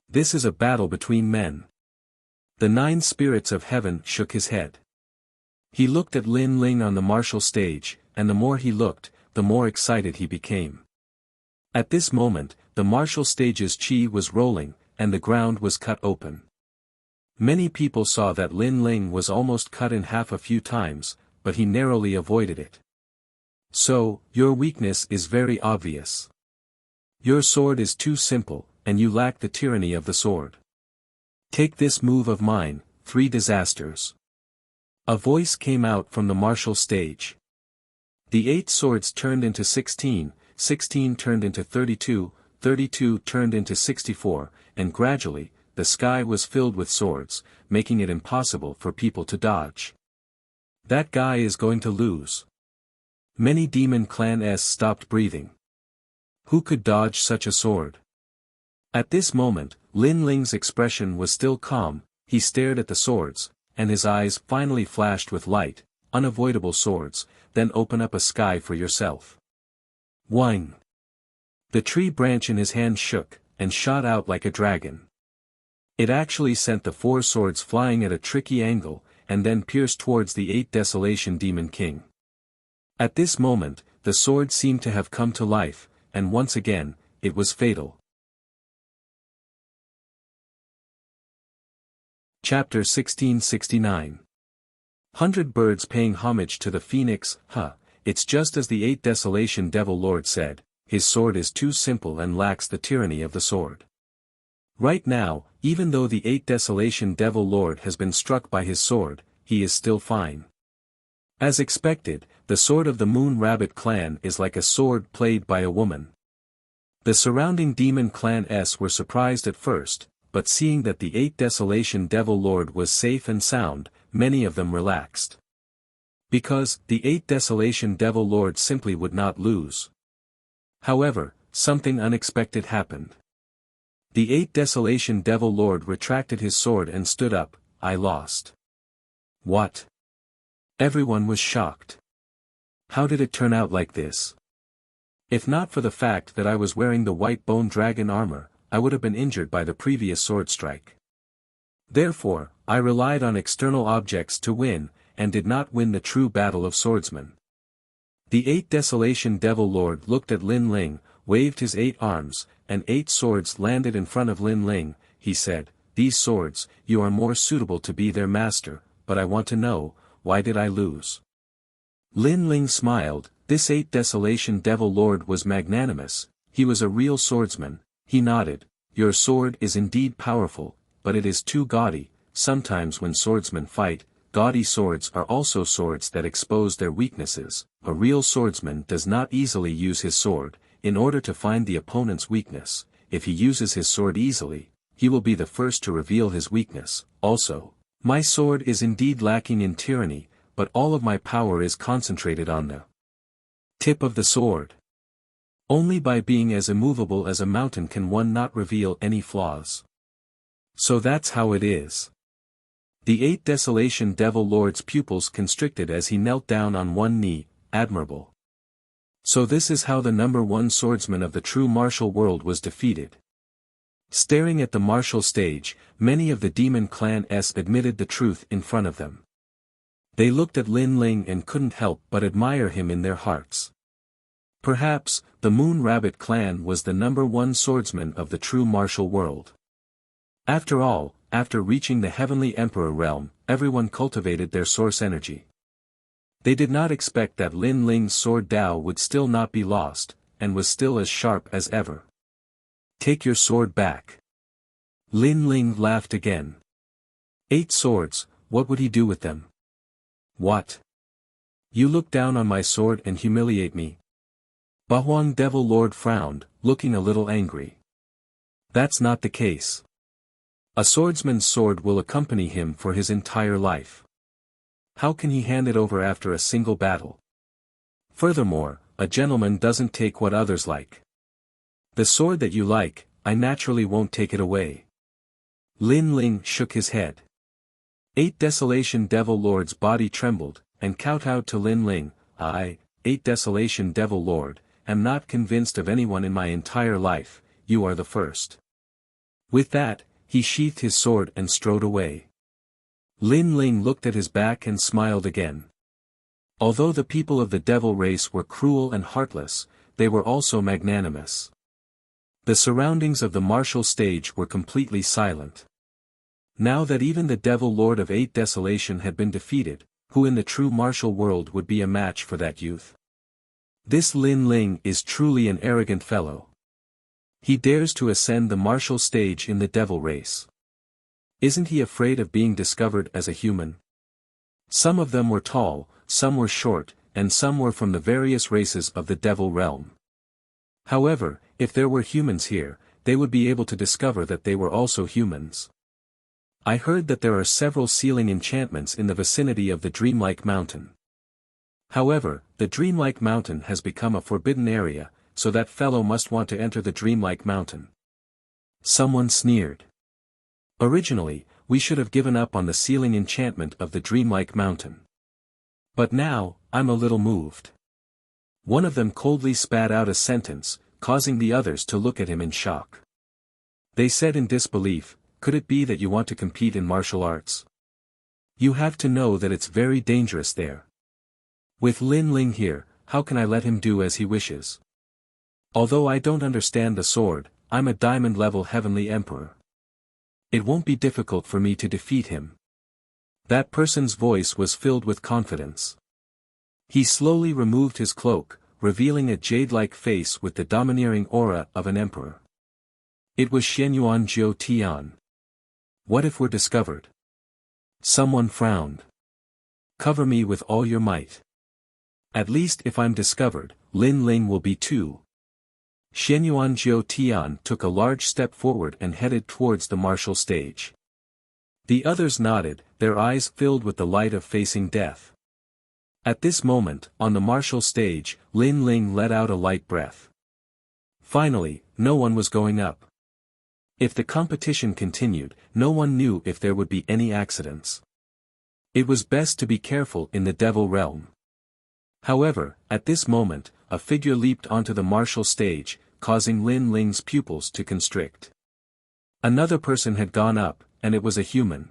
This is a battle between men. The 9 spirits of heaven shook his head. He looked at Lin Ling on the martial stage, and the more he looked, the more excited he became. At this moment, the martial stage's chi was rolling, and the ground was cut open. Many people saw that Lin Ling was almost cut in half a few times, but he narrowly avoided it. So, your weakness is very obvious. Your sword is too simple, and you lack the tyranny of the sword. Take this move of mine, 3 disasters. A voice came out from the martial stage. The 8 swords turned into 16, 16 turned into 32, 32 turned into 64, and gradually, the sky was filled with swords, making it impossible for people to dodge. That guy is going to lose. Many demon clans stopped breathing. Who could dodge such a sword? At this moment, Lin Ling's expression was still calm. He stared at the swords, and his eyes finally flashed with light. Unavoidable swords, then open up a sky for yourself. Whine. The tree branch in his hand shook, and shot out like a dragon. It actually sent the 4 swords flying at a tricky angle, and then pierced towards the 8 Desolation Demon King. At this moment, the sword seemed to have come to life, and once again, it was fatal. Chapter 1669. 100 Birds Paying Homage to the Phoenix. It's just as the 8 Desolation Devil Lord said, his sword is too simple and lacks the tyranny of the sword. Right now, even though the 8 Desolation Devil Lord has been struck by his sword, he is still fine. As expected, the sword of the Moon Rabbit clan is like a sword played by a woman. The surrounding demon clans were surprised at first, but seeing that the 8 Desolation Devil Lord was safe and sound, many of them relaxed. Because, the 8 Desolation Devil Lord simply would not lose. However, something unexpected happened. The 8 Desolation Devil Lord retracted his sword and stood up. I lost. What? Everyone was shocked. How did it turn out like this? If not for the fact that I was wearing the white bone dragon armor, I would have been injured by the previous sword strike. Therefore, I relied on external objects to win, and did not win the true battle of swordsmen. The 8 Desolation Devil Lord looked at Lin Ling, waved his 8 arms, and 8 swords landed in front of Lin Ling. He said, these swords, you are more suitable to be their master, but I want to know, why did I lose? Lin Ling smiled. This 8 Desolation Devil Lord was magnanimous, he was a real swordsman. He nodded. Your sword is indeed powerful, but it is too gaudy. Sometimes when swordsmen fight, gaudy swords are also swords that expose their weaknesses. A real swordsman does not easily use his sword, in order to find the opponent's weakness. If he uses his sword easily, he will be the first to reveal his weakness. Also, my sword is indeed lacking in tyranny, but all of my power is concentrated on the tip of the sword. Only by being as immovable as a mountain can one not reveal any flaws. So that's how it is. The 8 Desolation Devil Lord's pupils constricted as he knelt down on one knee. Admirable. So this is how the number 1 swordsman of the true martial world was defeated. Staring at the martial stage, many of the demon clans admitted the truth in front of them. They looked at Lin Ling and couldn't help but admire him in their hearts. Perhaps, the Moon Rabbit clan was the number 1 swordsman of the true martial world. After all, after reaching the Heavenly Emperor realm, everyone cultivated their source energy. They did not expect that Lin Ling's sword Dao would still not be lost, and was still as sharp as ever. Take your sword back. Lin Ling laughed again. 8 swords, what would he do with them? What? You look down on my sword and humiliate me? Bahuang Devil Lord frowned, looking a little angry. That's not the case. A swordsman's sword will accompany him for his entire life. How can he hand it over after a single battle? Furthermore, a gentleman doesn't take what others like. The sword that you like, I naturally won't take it away. Lin Ling shook his head. 8 Desolation Devil Lord's body trembled, and kowtowed to Lin Ling. I, 8 Desolation Devil Lord, am not convinced of anyone in my entire life, you are the first. With that, he sheathed his sword and strode away. Lin Ling looked at his back and smiled again. Although the people of the devil race were cruel and heartless, they were also magnanimous. The surroundings of the martial stage were completely silent. Now that even the devil lord of 8 Desolation had been defeated, who in the true martial world would be a match for that youth? This Lin Ling is truly an arrogant fellow. He dares to ascend the martial stage in the devil race. Isn't he afraid of being discovered as a human? Some of them were tall, some were short, and some were from the various races of the devil realm. However, if there were humans here, they would be able to discover that they were also humans. I heard that there are several sealing enchantments in the vicinity of the Dreamlike Mountain. However, the Dreamlike Mountain has become a forbidden area, so that fellow must want to enter the Dreamlike Mountain. Someone sneered. Originally, we should have given up on the sealing enchantment of the Dreamlike Mountain. But now, I'm a little moved. One of them coldly spat out a sentence, causing the others to look at him in shock. They said in disbelief, could it be that you want to compete in martial arts? You have to know that it's very dangerous there. With Lin Ling here, how can I let him do as he wishes? Although I don't understand the sword, I'm a diamond-level heavenly emperor. It won't be difficult for me to defeat him. That person's voice was filled with confidence. He slowly removed his cloak, revealing a jade-like face with the domineering aura of an emperor. It was Xianyuan Jiu Tian. What if we're discovered? Someone frowned. Cover me with all your might. At least if I'm discovered, Lin Ling will be too. Xianyuan Jiu Tian took a large step forward and headed towards the martial stage. The others nodded, their eyes filled with the light of facing death. At this moment, on the martial stage, Lin Ling let out a light breath. Finally, no one was going up. If the competition continued, no one knew if there would be any accidents. It was best to be careful in the devil realm. However, at this moment, a figure leaped onto the martial stage, causing Lin Ling's pupils to constrict. Another person had gone up, and it was a human.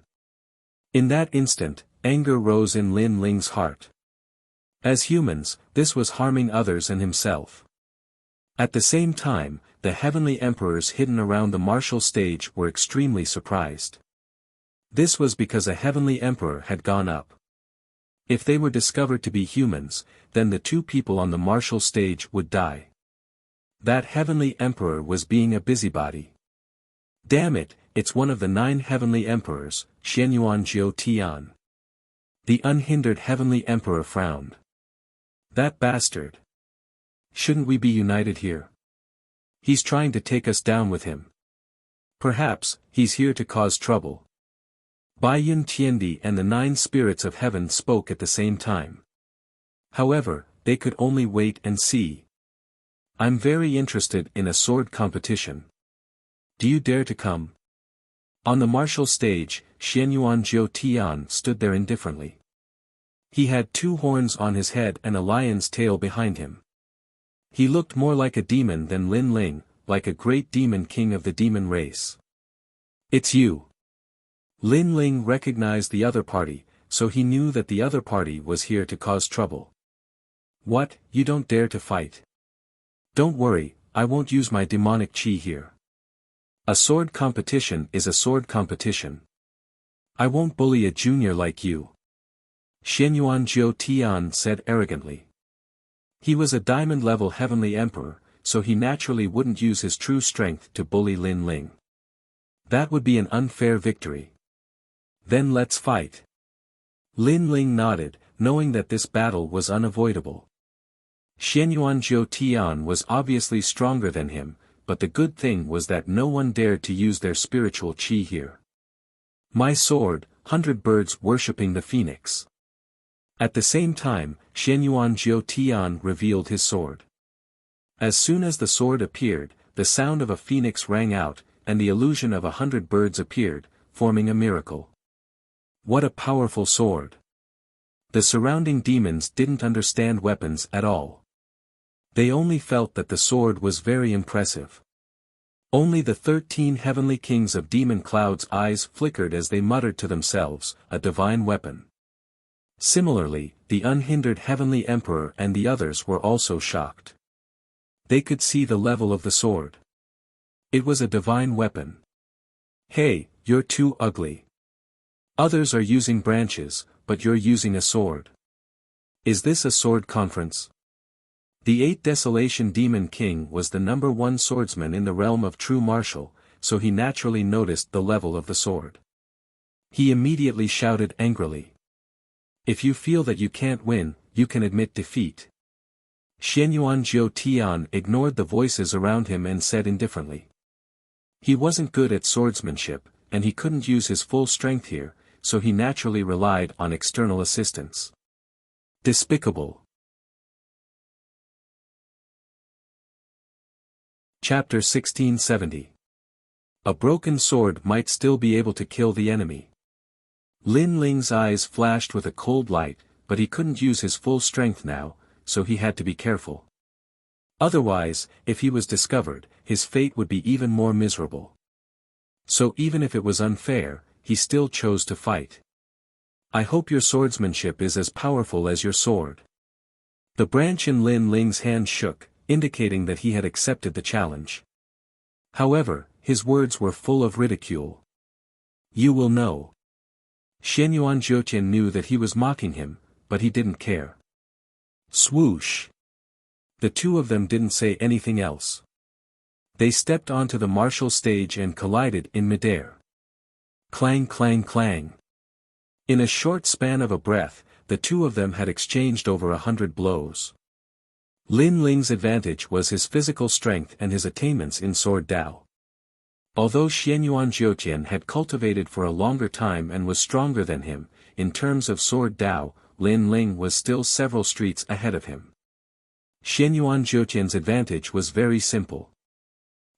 In that instant, anger rose in Lin Ling's heart. As humans, this was harming others and himself. At the same time, the heavenly emperors hidden around the martial stage were extremely surprised. This was because a heavenly emperor had gone up. If they were discovered to be humans, then the 2 people on the martial stage would die. That heavenly emperor was being a busybody. Damn it, it's one of the 9 heavenly emperors, Xianyuan Jiu Tian. The unhindered heavenly emperor frowned. That bastard. Shouldn't we be united here? He's trying to take us down with him. Perhaps, he's here to cause trouble. Bai Yun Tiendi and the 9 spirits of heaven spoke at the same time. However, they could only wait and see. I'm very interested in a sword competition. Do you dare to come? On the martial stage, Xianyuan Jiu Tian stood there indifferently. He had 2 horns on his head and a lion's tail behind him. He looked more like a demon than Lin Ling, like a great demon king of the demon race. It's you. Lin Ling recognized the other party, so he knew that the other party was here to cause trouble. What, you don't dare to fight? Don't worry, I won't use my demonic chi here. A sword competition is a sword competition. I won't bully a junior like you. Xianyuan Jiu Tian said arrogantly. He was a diamond-level heavenly emperor, so he naturally wouldn't use his true strength to bully Lin Ling. That would be an unfair victory. Then let's fight. Lin Ling nodded, knowing that this battle was unavoidable. Xianyuan Jiu Tian was obviously stronger than him, but the good thing was that no one dared to use their spiritual chi here. My sword, 100 birds worshipping the phoenix. At the same time, Xianyuan Jiu Tian revealed his sword. As soon as the sword appeared, the sound of a phoenix rang out, and the illusion of 100 birds appeared, forming a miracle. What a powerful sword! The surrounding demons didn't understand weapons at all. They only felt that the sword was very impressive. Only the 13 heavenly kings of demon clouds' eyes flickered as they muttered to themselves, a divine weapon. Similarly, the unhindered heavenly emperor and the others were also shocked. They could see the level of the sword. It was a divine weapon. Hey, you're too ugly. Others are using branches, but you're using a sword. Is this a sword conference? The 8th Desolation Demon King was the #1 swordsman in the realm of true martial, so he naturally noticed the level of the sword. He immediately shouted angrily. If you feel that you can't win, you can admit defeat. Xianyuan Jiu Tian ignored the voices around him and said indifferently. He wasn't good at swordsmanship, and he couldn't use his full strength here, so he naturally relied on external assistance. Despicable. Chapter 1670. A broken sword might still be able to kill the enemy. Lin Ling's eyes flashed with a cold light, but he couldn't use his full strength now, so he had to be careful. Otherwise, if he was discovered, his fate would be even more miserable. So even if it was unfair, he still chose to fight. I hope your swordsmanship is as powerful as your sword. The branch in Lin Ling's hand shook, indicating that he had accepted the challenge. However, his words were full of ridicule. You will know. Xianyuan Jiutian knew that he was mocking him, but he didn't care. Swoosh! The two of them didn't say anything else. They stepped onto the martial stage and collided in midair. Clang clang clang. In a short span of a breath, the two of them had exchanged over 100 blows. Lin Ling's advantage was his physical strength and his attainments in sword Dao. Although Xianyuan Jiutian had cultivated for a longer time and was stronger than him, in terms of sword Dao, Lin Ling was still several streets ahead of him. Xianyuan Jiutian's advantage was very simple.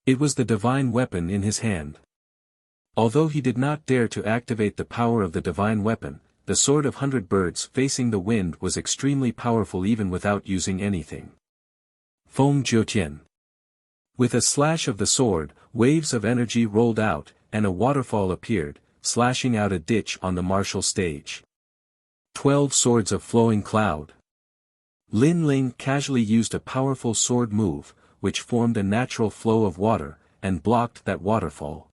It was the divine weapon in his hand. Although he did not dare to activate the power of the divine weapon, the sword of 100 birds facing the wind was extremely powerful even without using anything. Feng Jiutian. With a slash of the sword, waves of energy rolled out, and a waterfall appeared, slashing out a ditch on the martial stage. 12 swords of flowing cloud. Lin Ling casually used a powerful sword move, which formed a natural flow of water, and blocked that waterfall.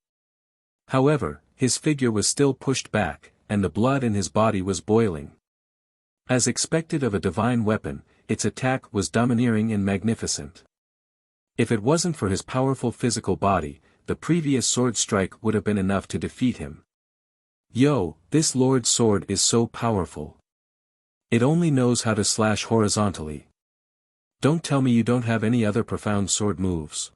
However, his figure was still pushed back, and the blood in his body was boiling. As expected of a divine weapon, its attack was domineering and magnificent. If it wasn't for his powerful physical body, the previous sword strike would have been enough to defeat him. Yo, this Lord's sword is so powerful. It only knows how to slash horizontally. Don't tell me you don't have any other profound sword moves.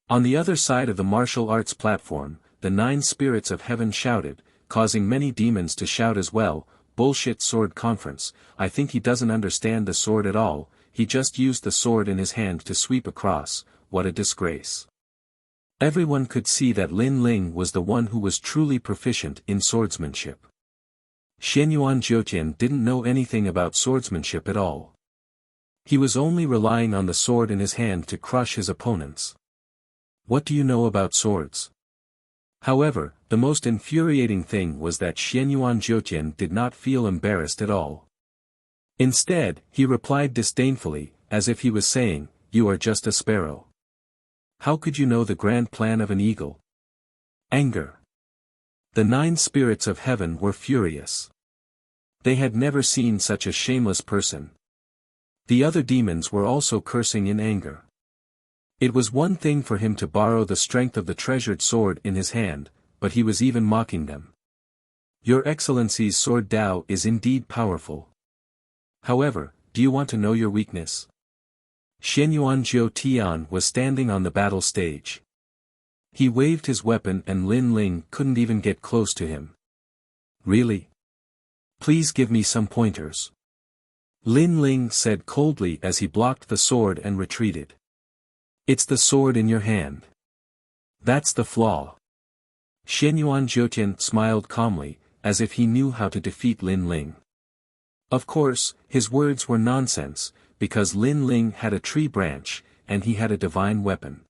On the other side of the martial arts platform, the 9 spirits of heaven shouted, causing many demons to shout as well. Bullshit sword conference, I think he doesn't understand the sword at all, he just used the sword in his hand to sweep across, what a disgrace. Everyone could see that Lin Ling was the one who was truly proficient in swordsmanship. Xianyuan Jiutian didn't know anything about swordsmanship at all. He was only relying on the sword in his hand to crush his opponents. What do you know about swords? However, the most infuriating thing was that Xianyuan Jiutian did not feel embarrassed at all. Instead, he replied disdainfully, as if he was saying, "You are just a sparrow. How could you know the grand plan of an eagle?" Anger. The 9 spirits of heaven were furious. They had never seen such a shameless person. The other demons were also cursing in anger. It was one thing for him to borrow the strength of the treasured sword in his hand, but he was even mocking them. Your Excellency's sword Dao is indeed powerful. However, do you want to know your weakness? Xianyuan Jiu Tian was standing on the battle stage. He waved his weapon and Lin Ling couldn't even get close to him. Really? Please give me some pointers. Lin Ling said coldly as he blocked the sword and retreated. It's the sword in your hand. That's the flaw. Xianyuan Zhoutian smiled calmly, as if he knew how to defeat Lin Ling. Of course, his words were nonsense, because Lin Ling had a tree branch, and he had a divine weapon.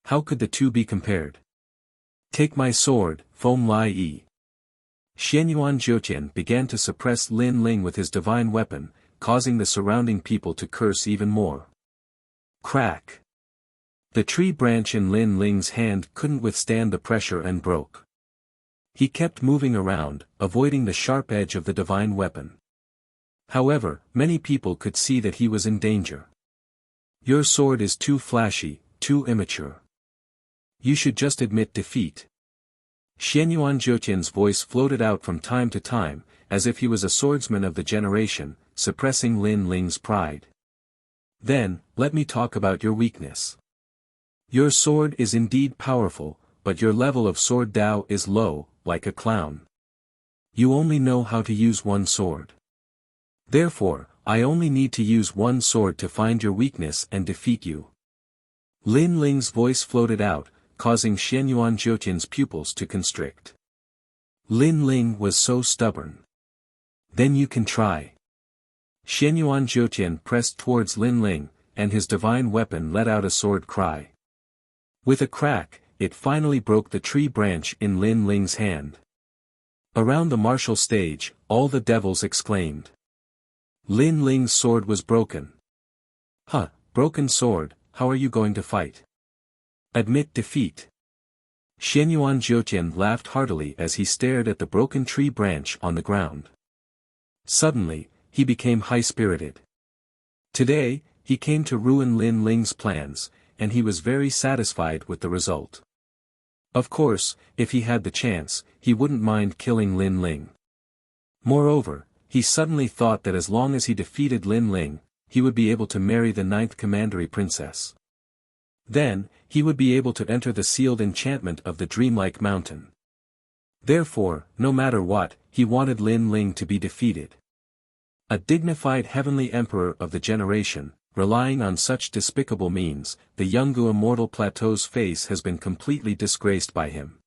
How could the two be compared? Take my sword, Foam Lai Yi. Xianyuan Zhoutian began to suppress Lin Ling with his divine weapon, causing the surrounding people to curse even more. Crack! The tree branch in Lin Ling's hand couldn't withstand the pressure and broke. He kept moving around, avoiding the sharp edge of the divine weapon. However, many people could see that he was in danger. Your sword is too flashy, too immature. You should just admit defeat. Xianyuan Zhoutian's voice floated out from time to time, as if he was a swordsman of the generation, suppressing Lin Ling's pride. Then, let me talk about your weakness. Your sword is indeed powerful, but your level of sword Dao is low, like a clown. You only know how to use one sword. Therefore, I only need to use one sword to find your weakness and defeat you. Lin Ling's voice floated out, causing Xianyuan Zhoutian's pupils to constrict. Lin Ling was so stubborn. Then you can try. Xianyuan Zhoutian pressed towards Lin Ling, and his divine weapon let out a sword cry. With a crack, it finally broke the tree branch in Lin Ling's hand. Around the martial stage, all the devils exclaimed. Lin Ling's sword was broken. Huh, broken sword, how are you going to fight? Admit defeat. Xianyuan Zhoutian laughed heartily as he stared at the broken tree branch on the ground. Suddenly, he became high-spirited. Today, he came to ruin Lin Ling's plans, and he was very satisfied with the result. Of course, if he had the chance, he wouldn't mind killing Lin Ling. Moreover, he suddenly thought that as long as he defeated Lin Ling, he would be able to marry the 9th Commandery Princess. Then, he would be able to enter the sealed enchantment of the dreamlike mountain. Therefore, no matter what, he wanted Lin Ling to be defeated. A dignified heavenly emperor of the generation, relying on such despicable means, the Yungu Immortal Plateau's face has been completely disgraced by him.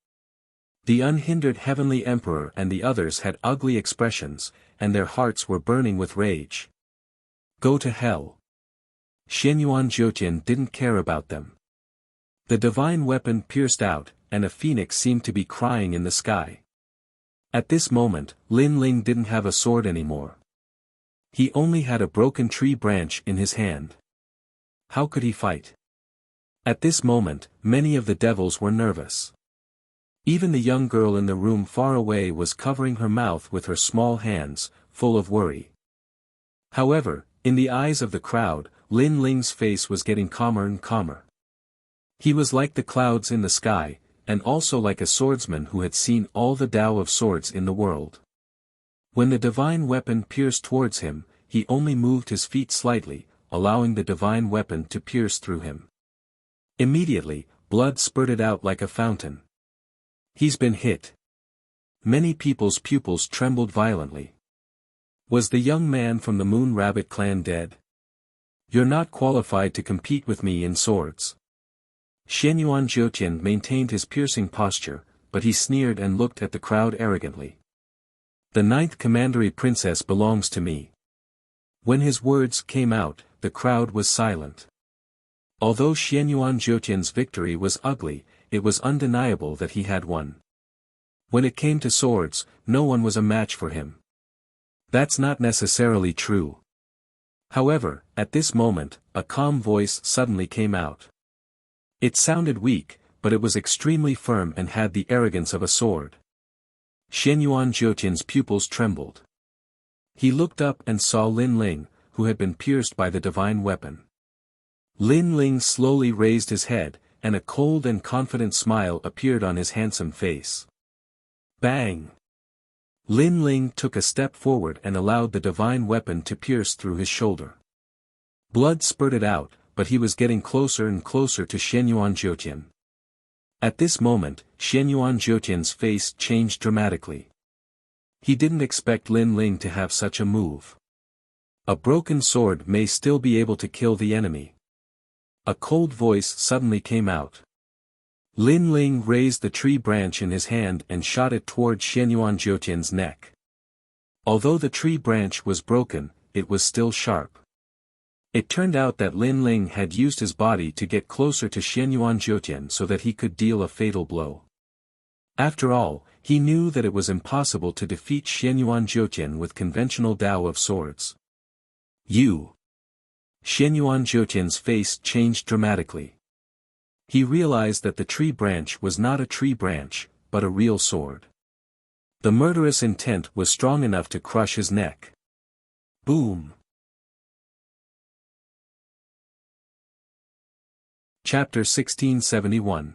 The unhindered heavenly emperor and the others had ugly expressions, and their hearts were burning with rage. Go to hell. Xianyuan Zhoutian didn't care about them. The divine weapon pierced out, and a phoenix seemed to be crying in the sky. At this moment, Lin Ling didn't have a sword anymore. He only had a broken tree branch in his hand. How could he fight? At this moment, many of the devils were nervous. Even the young girl in the room far away was covering her mouth with her small hands, full of worry. However, in the eyes of the crowd, Lin Ling's face was getting calmer and calmer. He was like the clouds in the sky, and also like a swordsman who had seen all the Tao of swords in the world. When the divine weapon pierced towards him, he only moved his feet slightly, allowing the divine weapon to pierce through him. Immediately, blood spurted out like a fountain. He's been hit. Many people's pupils trembled violently. Was the young man from the Moon Rabbit clan dead? You're not qualified to compete with me in swords. Xianyuan Zhoutian maintained his piercing posture, but he sneered and looked at the crowd arrogantly. The 9th Commandery Princess belongs to me. When his words came out, the crowd was silent. Although Xianyuan Zhoutian's victory was ugly, it was undeniable that he had won. When it came to swords, no one was a match for him. That's not necessarily true. However, at this moment, a calm voice suddenly came out. It sounded weak, but it was extremely firm and had the arrogance of a sword. Xianyuan Zhoutian's pupils trembled. He looked up and saw Lin Ling, who had been pierced by the divine weapon. Lin Ling slowly raised his head, and a cold and confident smile appeared on his handsome face. Bang! Lin Ling took a step forward and allowed the divine weapon to pierce through his shoulder. Blood spurted out, but he was getting closer and closer to Xianyuan Zhoutian. At this moment, Xianyuan Jiutian's face changed dramatically. He didn't expect Lin Ling to have such a move. A broken sword may still be able to kill the enemy. A cold voice suddenly came out. Lin Ling raised the tree branch in his hand and shot it toward Xianyuan Jiutian's neck. Although the tree branch was broken, it was still sharp. It turned out that Lin Ling had used his body to get closer to Xianyuan Jiutian so that he could deal a fatal blow. After all, he knew that it was impossible to defeat Xianyuan Jiutian with conventional Dao of swords. You! Xianyuan Jiutian's face changed dramatically. He realized that the tree branch was not a tree branch, but a real sword. The murderous intent was strong enough to crush his neck. Boom! Chapter 1671.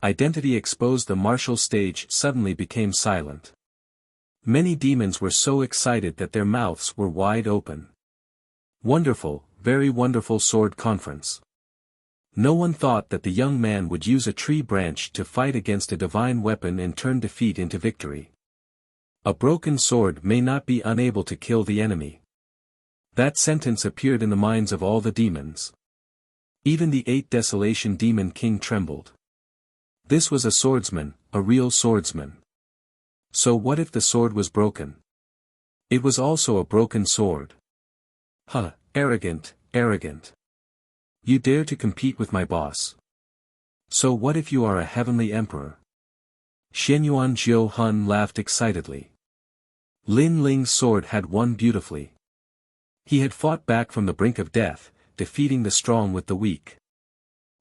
Identity exposed. The martial stage suddenly became silent. Many demons were so excited that their mouths were wide open. Wonderful, very wonderful sword conference. No one thought that the young man would use a tree branch to fight against a divine weapon and turn defeat into victory. A broken sword may not be unable to kill the enemy. That sentence appeared in the minds of all the demons. Even the 8 Desolation Demon King trembled. This was a swordsman, a real swordsman. So what if the sword was broken? It was also a broken sword. Huh, arrogant, arrogant. You dare to compete with my boss. So what if you are a heavenly emperor? Xianyuan Jiu Hun laughed excitedly. Lin Ling's sword had won beautifully. He had fought back from the brink of death, defeating the strong with the weak.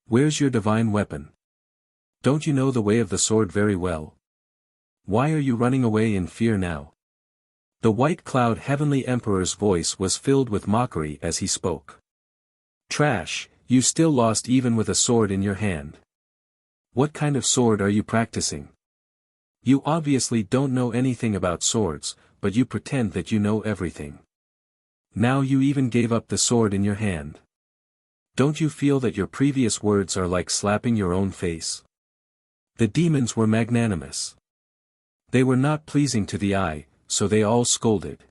Where's your divine weapon? Don't you know the way of the sword very well? Why are you running away in fear now? The white cloud heavenly emperor's voice was filled with mockery as he spoke. Trash, you still lost even with a sword in your hand. What kind of sword are you practicing? You obviously don't know anything about swords, but you pretend that you know everything. Now you even gave up the sword in your hand. Don't you feel that your previous words are like slapping your own face? The demons were magnanimous. They were not pleasing to the eye, so they all scolded.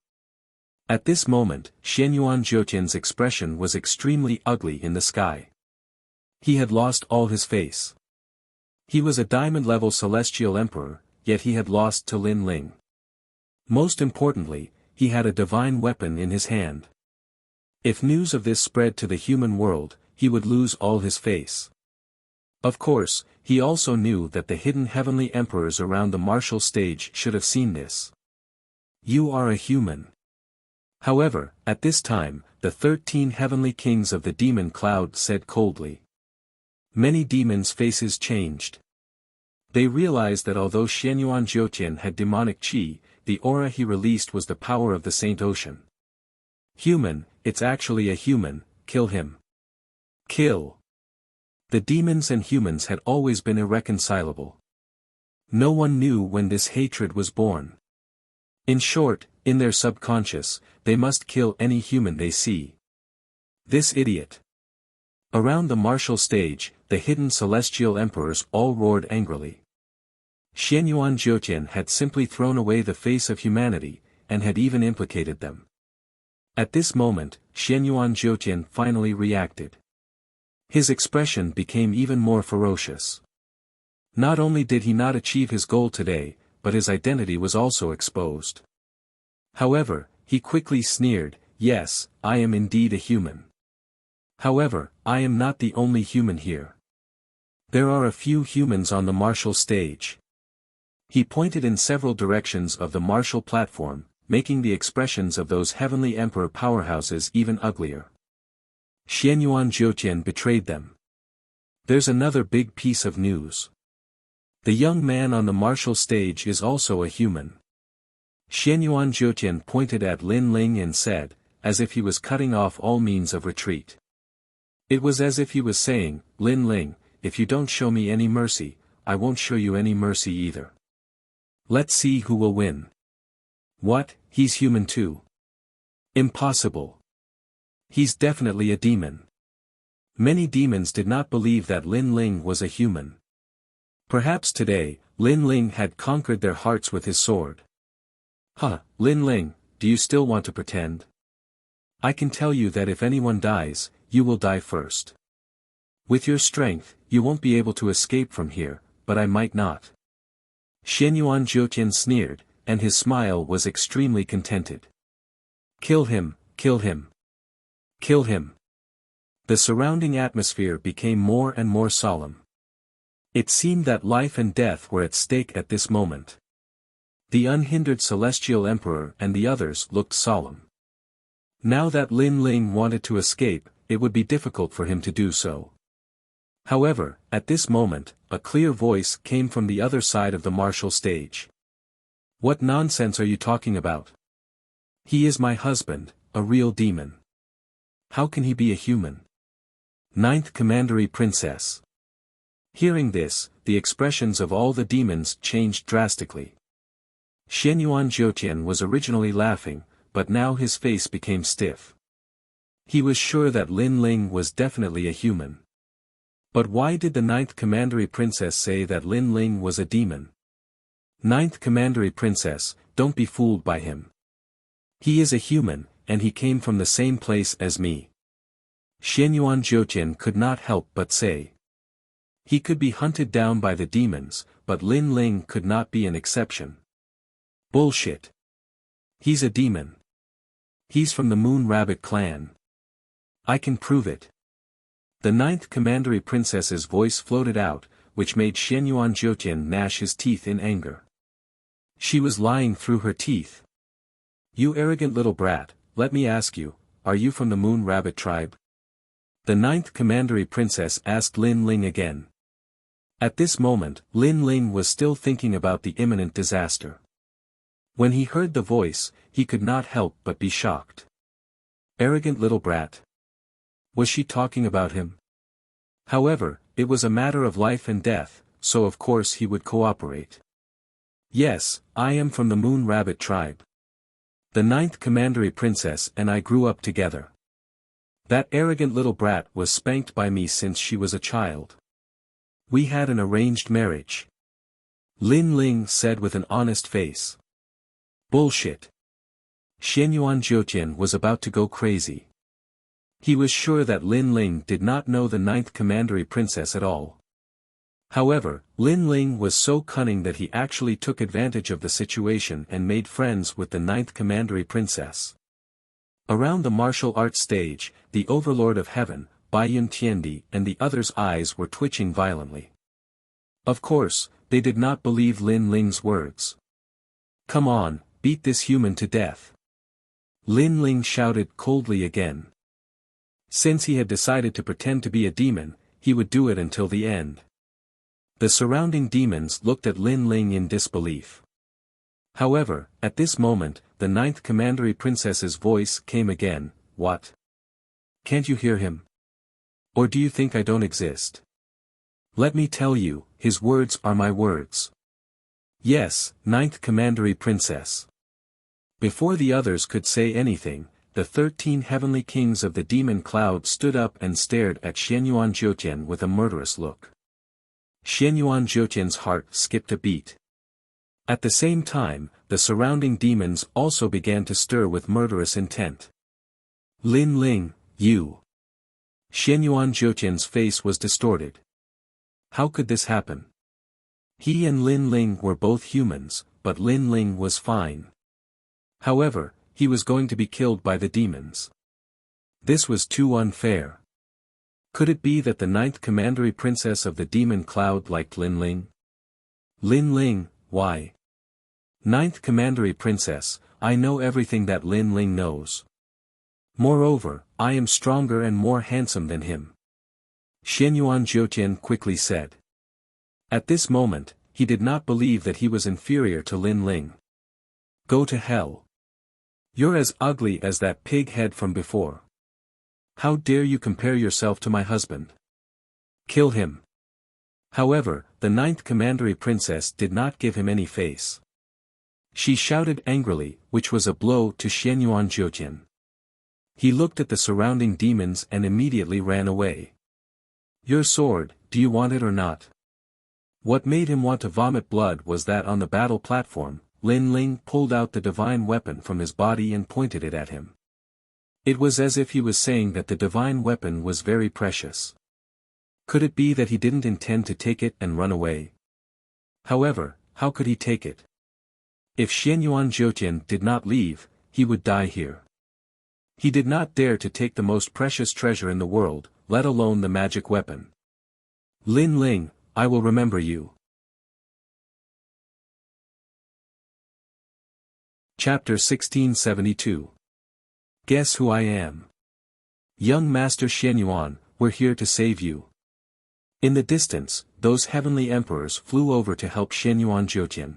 At this moment, Xianyuan Jiutian's expression was extremely ugly in the sky. He had lost all his face. He was a diamond-level celestial emperor, yet he had lost to Lin Ling. Most importantly, he had a divine weapon in his hand. If news of this spread to the human world, he would lose all his face. Of course, he also knew that the hidden heavenly emperors around the martial stage should have seen this. You are a human. However, at this time, the 13 heavenly kings of the demon cloud said coldly. Many demons' faces changed. They realized that although Xianyuan Jiutian had demonic qi, the aura he released was the power of the Saint Ocean. Human, it's actually a human, kill him. Kill. The demons and humans had always been irreconcilable. No one knew when this hatred was born. In short, in their subconscious, they must kill any human they see. This idiot. Around the martial stage, the hidden celestial emperors all roared angrily. Xianyuan Jiutian had simply thrown away the face of humanity, and had even implicated them. At this moment, Xianyuan Jiutian finally reacted. His expression became even more ferocious. Not only did he not achieve his goal today, but his identity was also exposed. However, he quickly sneered, yes, I am indeed a human. However, I am not the only human here. There are a few humans on the martial stage. He pointed in several directions of the martial platform, making the expressions of those heavenly emperor powerhouses even uglier. Xianyuan Jiutian betrayed them. There's another big piece of news. The young man on the martial stage is also a human. Xianyuan Jiutian pointed at Lin Ling and said, as if he was cutting off all means of retreat. It was as if he was saying, Lin Ling, if you don't show me any mercy, I won't show you any mercy either. Let's see who will win. What, he's human too? Impossible. He's definitely a demon. Many demons did not believe that Lin Ling was a human. Perhaps today, Lin Ling had conquered their hearts with his sword. Huh, Lin Ling, do you still want to pretend? I can tell you that if anyone dies, you will die first. With your strength, you won't be able to escape from here, but I might not. Xianyuan Jiutian sneered, and his smile was extremely contented. Kill him, kill him. Kill him. The surrounding atmosphere became more and more solemn. It seemed that life and death were at stake at this moment. The unhindered Celestial Emperor and the others looked solemn. Now that Lin Ling wanted to escape, it would be difficult for him to do so. However, at this moment, a clear voice came from the other side of the martial stage. What nonsense are you talking about? He is my husband, a real demon. How can he be a human? Ninth Commandery Princess. Hearing this, the expressions of all the demons changed drastically. Xianyuan Jiutian was originally laughing, but now his face became stiff. He was sure that Lin Ling was definitely a human. But why did the Ninth Commandery Princess say that Lin Ling was a demon? Ninth Commandery Princess, don't be fooled by him. He is a human, and he came from the same place as me. Xianyuan Jiutian could not help but say. He could be hunted down by the demons, but Lin Ling could not be an exception. Bullshit. He's a demon. He's from the Moon Rabbit clan. I can prove it. The Ninth Commandery Princess's voice floated out, which made Xianyuan Jiutian gnash his teeth in anger. She was lying through her teeth. You arrogant little brat, let me ask you, are you from the Moon Rabbit tribe? The Ninth Commandery Princess asked Lin Ling again. At this moment, Lin Ling was still thinking about the imminent disaster. When he heard the voice, he could not help but be shocked. Arrogant little brat. Was she talking about him? However, it was a matter of life and death, so of course he would cooperate. Yes, I am from the Moon Rabbit tribe. The Ninth Commandery Princess and I grew up together. That arrogant little brat was spanked by me since she was a child. We had an arranged marriage. Lin Ling said with an honest face. Bullshit. Xianyuan Jiutian was about to go crazy. He was sure that Lin Ling did not know the Ninth Commandery Princess at all. However, Lin Ling was so cunning that he actually took advantage of the situation and made friends with the Ninth Commandery Princess. Around the martial arts stage, the Overlord of Heaven, Baiyun Tiandi and the others' eyes were twitching violently. Of course, they did not believe Lin Ling's words. Come on, beat this human to death. Lin Ling shouted coldly again. Since he had decided to pretend to be a demon, he would do it until the end. The surrounding demons looked at Lin Ling in disbelief. However, at this moment, the Ninth Commandery Princess's voice came again. What? Can't you hear him? Or do you think I don't exist? Let me tell you, his words are my words. Yes, Ninth Commandery Princess. Before the others could say anything, the 13 heavenly kings of the demon cloud stood up and stared at Xianyuan Jiutian with a murderous look. Xianyuan Jiutian's heart skipped a beat. At the same time, the surrounding demons also began to stir with murderous intent. Lin Ling, you. Xianyuan Jiutian's face was distorted. How could this happen? He and Lin Ling were both humans, but Lin Ling was fine. However, he was going to be killed by the demons. This was too unfair. Could it be that the Ninth Commandery Princess of the Demon Cloud liked Lin Ling? Lin Ling, why? Ninth Commandery Princess, I know everything that Lin Ling knows. Moreover, I am stronger and more handsome than him. Xianyuan Jiutian quickly said. At this moment, he did not believe that he was inferior to Lin Ling. Go to hell. You're as ugly as that pig head from before. How dare you compare yourself to my husband? Kill him. However, the Ninth Commandery Princess did not give him any face. She shouted angrily, which was a blow to Xianyuan Jiutian. He looked at the surrounding demons and immediately ran away. Your sword, do you want it or not? What made him want to vomit blood was that on the battle platform, Lin Ling pulled out the divine weapon from his body and pointed it at him. It was as if he was saying that the divine weapon was very precious. Could it be that he didn't intend to take it and run away? However, how could he take it? If Xianyuan Jiutian did not leave, he would die here. He did not dare to take the most precious treasure in the world, let alone the magic weapon. Lin Ling, I will remember you. Chapter 1672. Guess who I am? Young Master Xianyuan, we're here to save you. In the distance, those heavenly emperors flew over to help Xianyuan Jiutian.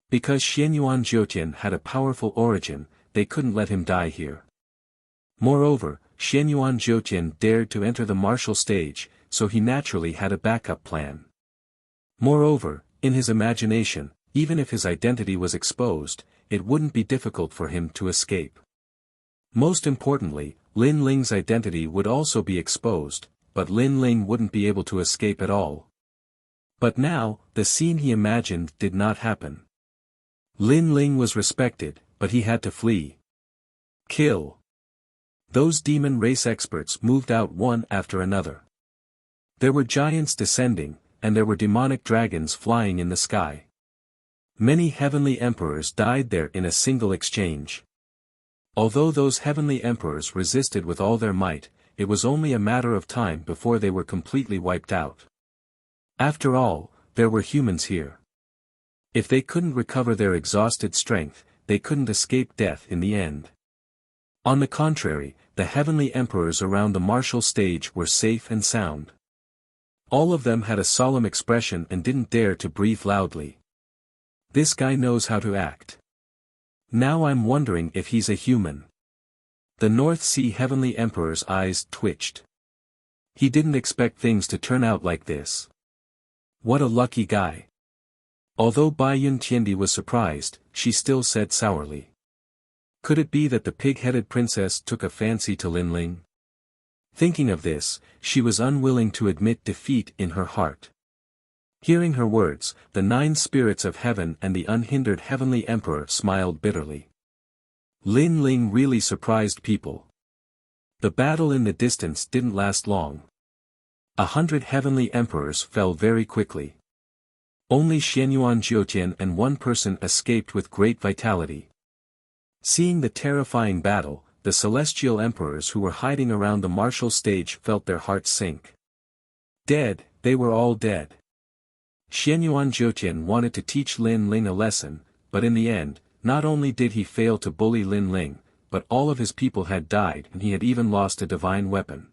Because Xianyuan Jiutian had a powerful origin, they couldn't let him die here. Moreover, Xianyuan Jiutian dared to enter the martial stage, so he naturally had a backup plan. Moreover, in his imagination, even if his identity was exposed, it wouldn't be difficult for him to escape. Most importantly, Lin Ling's identity would also be exposed, but Lin Ling wouldn't be able to escape at all. But now, the scene he imagined did not happen. Lin Ling was respected, but he had to flee. Kill. Those demon race experts moved out one after another. There were giants descending, and there were demonic dragons flying in the sky. Many heavenly emperors died there in a single exchange. Although those heavenly emperors resisted with all their might, it was only a matter of time before they were completely wiped out. After all, there were humans here. If they couldn't recover their exhausted strength, they couldn't escape death in the end. On the contrary, the heavenly emperors around the martial stage were safe and sound. All of them had a solemn expression and didn't dare to breathe loudly. This guy knows how to act. Now I'm wondering if he's a human. The North Sea Heavenly Emperor's eyes twitched. He didn't expect things to turn out like this. What a lucky guy. Although Bai Yun Tiandi was surprised, she still said sourly. Could it be that the pig-headed princess took a fancy to Lin Ling? Thinking of this, she was unwilling to admit defeat in her heart. Hearing her words, the 9 spirits of heaven and the unhindered heavenly emperor smiled bitterly. Lin Ling really surprised people. The battle in the distance didn't last long. 100 heavenly emperors fell very quickly. Only Xianyuan Jiutian and one person escaped with great vitality. Seeing the terrifying battle, the celestial emperors who were hiding around the martial stage felt their hearts sink. Dead, they were all dead. Xianyuan Jiutian wanted to teach Lin Ling a lesson, but in the end, not only did he fail to bully Lin Ling, but all of his people had died and he had even lost a divine weapon.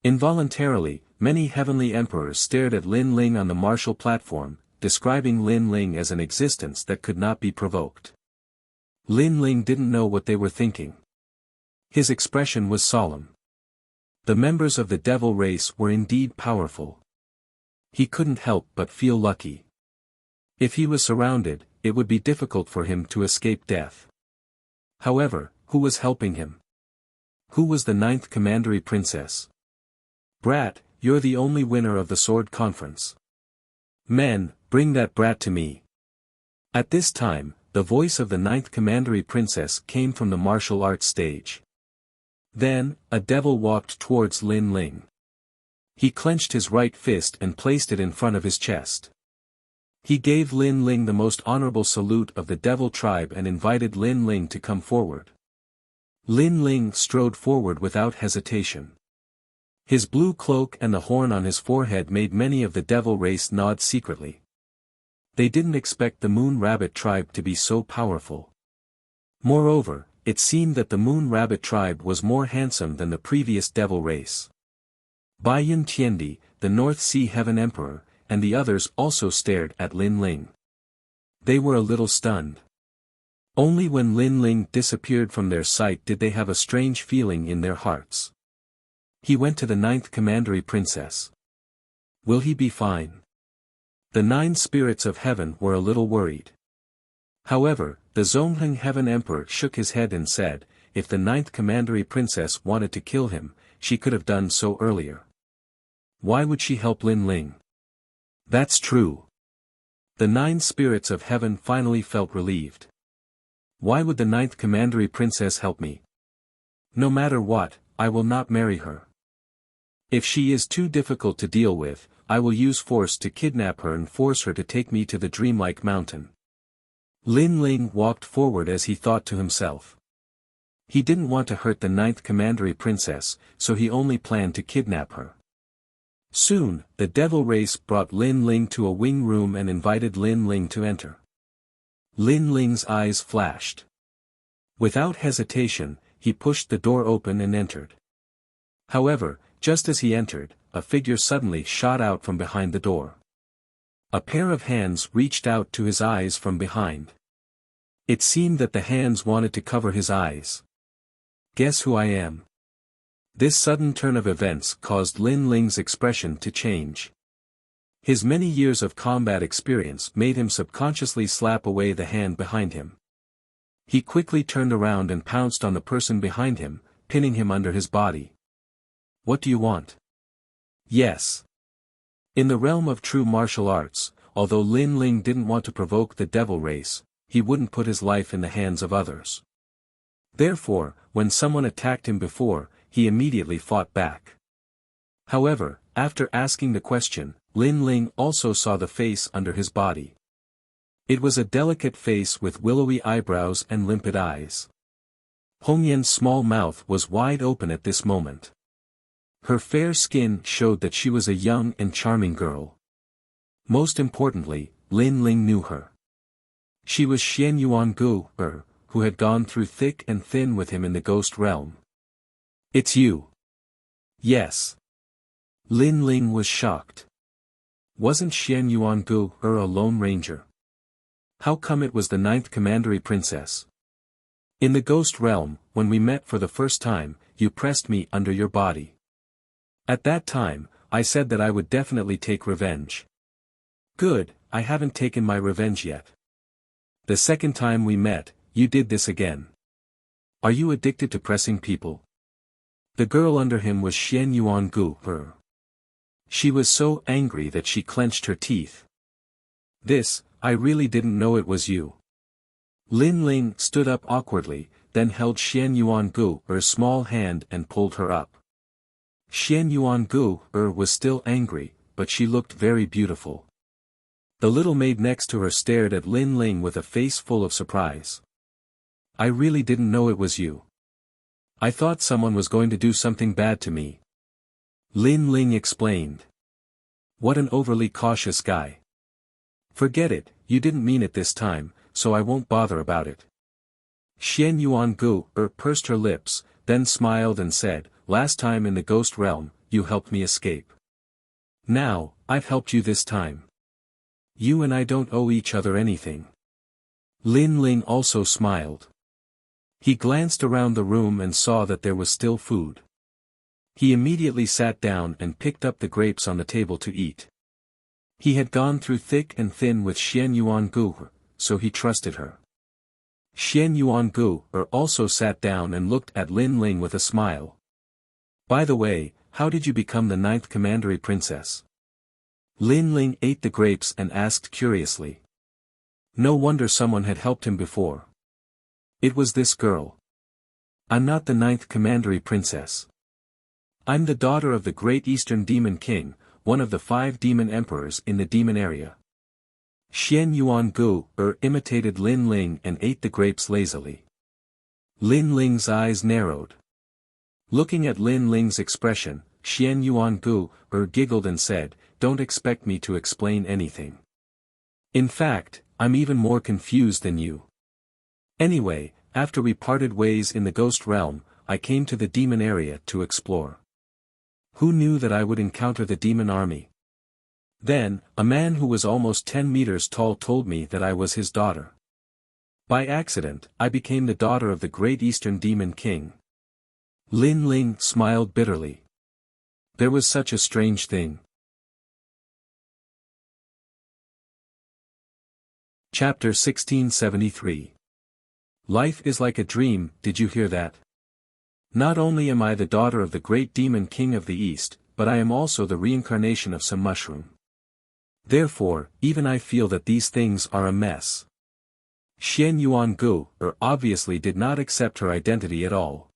Involuntarily, many heavenly emperors stared at Lin Ling on the martial platform, describing Lin Ling as an existence that could not be provoked. Lin Ling didn't know what they were thinking. His expression was solemn. The members of the devil race were indeed powerful. He couldn't help but feel lucky. If he was surrounded, it would be difficult for him to escape death. However, who was helping him? Who was the 9th Commandery Princess? Brat, you're the only winner of the sword conference. Men, bring that brat to me. At this time, the voice of the 9th Commandery Princess came from the martial arts stage. Then, a devil walked towards Lin Ling. He clenched his right fist and placed it in front of his chest. He gave Lin Ling the most honorable salute of the devil tribe and invited Lin Ling to come forward. Lin Ling strode forward without hesitation. His blue cloak and the horn on his forehead made many of the devil race nod secretly. They didn't expect the Moon Rabbit tribe to be so powerful. Moreover, it seemed that the Moon Rabbit tribe was more handsome than the previous devil race. Bai Yun Tiandi, the North Sea Heaven Emperor, and the others also stared at Lin Ling. They were a little stunned. Only when Lin Ling disappeared from their sight did they have a strange feeling in their hearts. He went to the 9th Commandery Princess. Will he be fine? The 9 spirits of heaven were a little worried. However, the Zongheng Heaven Emperor shook his head and said, if the 9th Commandery Princess wanted to kill him, she could have done so earlier. Why would she help Lin Ling? That's true. The 9 spirits of heaven finally felt relieved. Why would the 9th commandery princess help me? No matter what, I will not marry her. If she is too difficult to deal with, I will use force to kidnap her and force her to take me to the dreamlike mountain. Lin Ling walked forward as he thought to himself. He didn't want to hurt the 9th commandery princess, so he only planned to kidnap her. Soon, the devil race brought Lin Ling to a wing room and invited Lin Ling to enter. Lin Ling's eyes flashed. Without hesitation, he pushed the door open and entered. However, just as he entered, a figure suddenly shot out from behind the door. A pair of hands reached out to his eyes from behind. It seemed that the hands wanted to cover his eyes. Guess who I am? This sudden turn of events caused Lin Ling's expression to change. His many years of combat experience made him subconsciously slap away the hand behind him. He quickly turned around and pounced on the person behind him, pinning him under his body. What do you want? Yes. In the realm of true martial arts, although Lin Ling didn't want to provoke the devil race, he wouldn't put his life in the hands of others. Therefore, when someone attacked him before, he immediately fought back. However, after asking the question, Lin Ling also saw the face under his body. It was a delicate face with willowy eyebrows and limpid eyes. Hong Yan's small mouth was wide open at this moment. Her fair skin showed that she was a young and charming girl. Most importantly, Lin Ling knew her. She was Xian Yuangu, who had gone through thick and thin with him in the ghost realm. It's you. Yes. Lin Ling was shocked. Wasn't Xian Yuangu a lone ranger? How come it was the 9th commandery princess? In the ghost realm, when we met for the first time, you pressed me under your body. At that time, I said that I would definitely take revenge. Good, I haven't taken my revenge yet. The second time we met, you did this again. Are you addicted to pressing people? The girl under him was Xian Yuangu. She was so angry that she clenched her teeth. I really didn't know it was you. Lin Ling stood up awkwardly, then held Xian Yuangu's small hand and pulled her up. Xian Yuangu was still angry, but she looked very beautiful. The little maid next to her stared at Lin Ling with a face full of surprise. I really didn't know it was you. I thought someone was going to do something bad to me. Lin Ling explained. What an overly cautious guy. Forget it, you didn't mean it this time, so I won't bother about it. Xian Yuangu pursed her lips, then smiled and said, last time in the ghost realm, you helped me escape. Now, I've helped you this time. You and I don't owe each other anything. Lin Ling also smiled. He glanced around the room and saw that there was still food. He immediately sat down and picked up the grapes on the table to eat. He had gone through thick and thin with Xian Yuangu, so he trusted her. Xian Yuangu also sat down and looked at Lin Ling with a smile. By the way, how did you become the 9th commandery princess? Lin Ling ate the grapes and asked curiously. No wonder someone had helped him before. It was this girl. I'm not the 9th commandery princess. I'm the daughter of the great Eastern Demon King, one of the 5 demon emperors in the demon area. Xian Yuangu imitated Lin Ling and ate the grapes lazily. Lin Ling's eyes narrowed. Looking at Lin Ling's expression, Xian Yuangu giggled and said, don't expect me to explain anything. In fact, I'm even more confused than you. Anyway, after we parted ways in the ghost realm, I came to the demon area to explore. Who knew that I would encounter the demon army? Then, a man who was almost 10 meters tall told me that I was his daughter. By accident, I became the daughter of the great Eastern Demon King. Lin Ling smiled bitterly. There was such a strange thing. Chapter 1673. Life is like a dream, did you hear that? Not only am I the daughter of the great demon king of the East, but I am also the reincarnation of some mushroom. Therefore, even I feel that these things are a mess. Xian Yuangu obviously did not accept her identity at all.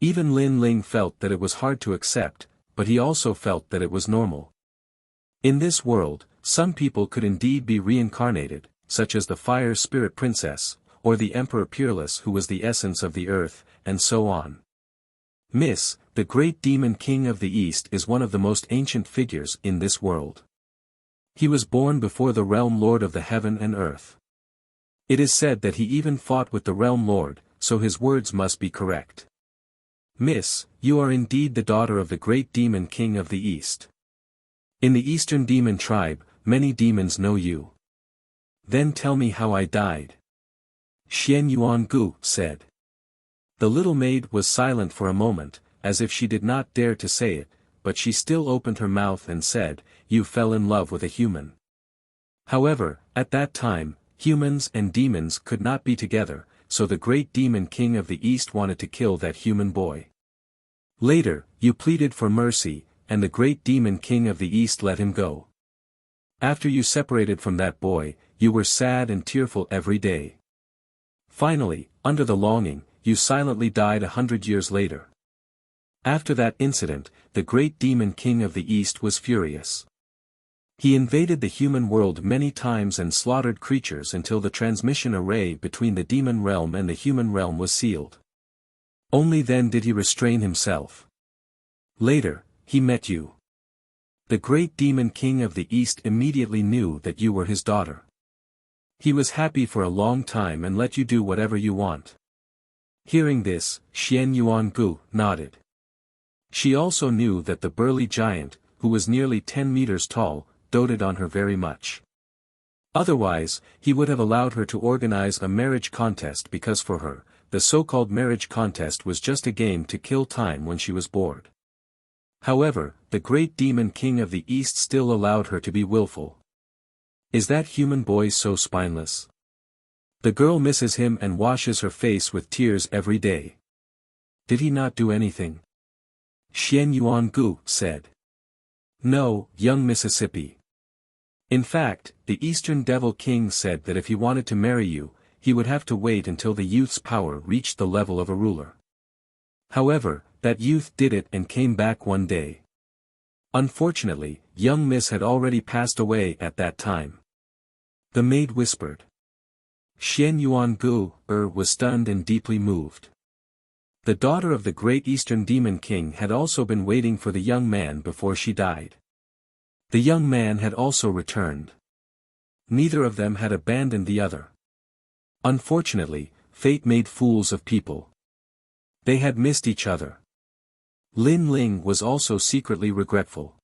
Even Lin Ling felt that it was hard to accept, but he also felt that it was normal. In this world, some people could indeed be reincarnated, such as the Fire Spirit Princess, or the Emperor Peerless who was the essence of the earth, and so on. Miss, the great demon king of the East is one of the most ancient figures in this world. He was born before the realm lord of the heaven and earth. It is said that he even fought with the realm lord, so his words must be correct. Miss, you are indeed the daughter of the great demon king of the East. In the Eastern demon tribe, many demons know you. Then tell me how I died. Xian Yuangu said. The little maid was silent for a moment, as if she did not dare to say it, but she still opened her mouth and said, You fell in love with a human. However, at that time, humans and demons could not be together, so the great demon king of the East wanted to kill that human boy. Later, you pleaded for mercy, and the great demon king of the East let him go. After you separated from that boy, you were sad and tearful every day. Finally, under the longing, you silently died 100 years later. After that incident, the great demon king of the East was furious. He invaded the human world many times and slaughtered creatures until the transmission array between the demon realm and the human realm was sealed. Only then did he restrain himself. Later, he met you. The great demon king of the East immediately knew that you were his daughter. He was happy for a long time and let you do whatever you want. Hearing this, Xian Yuangu nodded. She also knew that the burly giant, who was nearly 10 meters tall, doted on her very much. Otherwise, he would have allowed her to organize a marriage contest because for her, the so-called marriage contest was just a game to kill time when she was bored. However, the great demon king of the East still allowed her to be willful. Is that human boy so spineless? The girl misses him and washes her face with tears every day. Did he not do anything? Xian Yuangu said. No, young Mississippi. In fact, the Eastern Devil King said that if he wanted to marry you, he would have to wait until the youth's power reached the level of a ruler. However, that youth did it and came back one day. Unfortunately, young Miss had already passed away at that time. The maid whispered. Xian Yuangu was stunned and deeply moved. The daughter of the great Eastern Demon King had also been waiting for the young man before she died. The young man had also returned. Neither of them had abandoned the other. Unfortunately, fate made fools of people. They had missed each other. Lin Ling was also secretly regretful.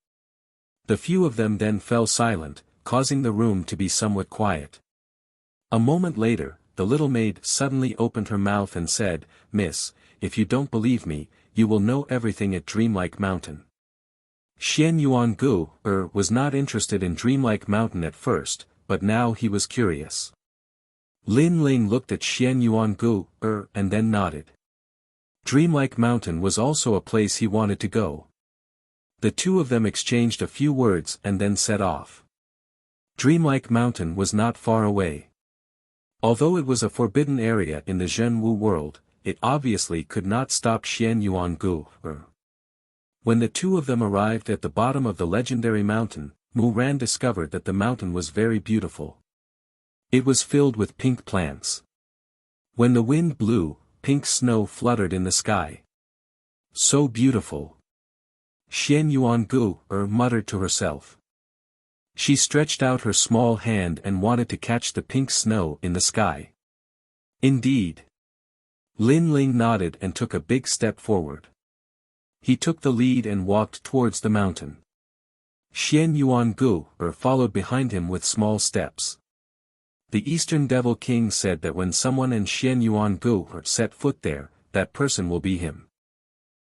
The few of them then fell silent, causing the room to be somewhat quiet. A moment later, the little maid suddenly opened her mouth and said, Miss, if you don't believe me, you will know everything at Dreamlike Mountain. Xian Yuangu was not interested in Dreamlike Mountain at first, but now he was curious. Lin Ling looked at Xian Yuangu and then nodded. Dreamlike Mountain was also a place he wanted to go. The two of them exchanged a few words and then set off. Dreamlike Mountain was not far away. Although it was a forbidden area in the Zhenwu world, it obviously could not stop Xian Yuangu. When the two of them arrived at the bottom of the legendary mountain, Mu Ran discovered that the mountain was very beautiful. It was filled with pink plants. When the wind blew, pink snow fluttered in the sky. So beautiful. Xian Yuangu muttered to herself. She stretched out her small hand and wanted to catch the pink snow in the sky. Indeed. Lin Ling nodded and took a big step forward. He took the lead and walked towards the mountain. Xian Yuangu followed behind him with small steps. The Eastern Devil King said that when someone and Xian Yuangu set foot there, that person will be him.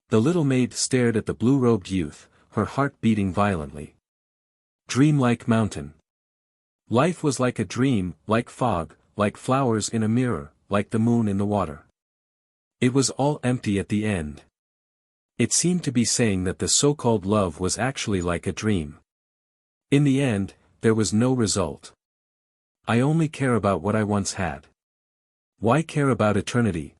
The little maid stared at the blue-robed youth, her heart beating violently. Dreamlike Mountain. Life was like a dream, like fog, like flowers in a mirror, like the moon in the water. It was all empty at the end. It seemed to be saying that the so-called love was actually like a dream. In the end, there was no result. I only care about what I once had. Why care about eternity?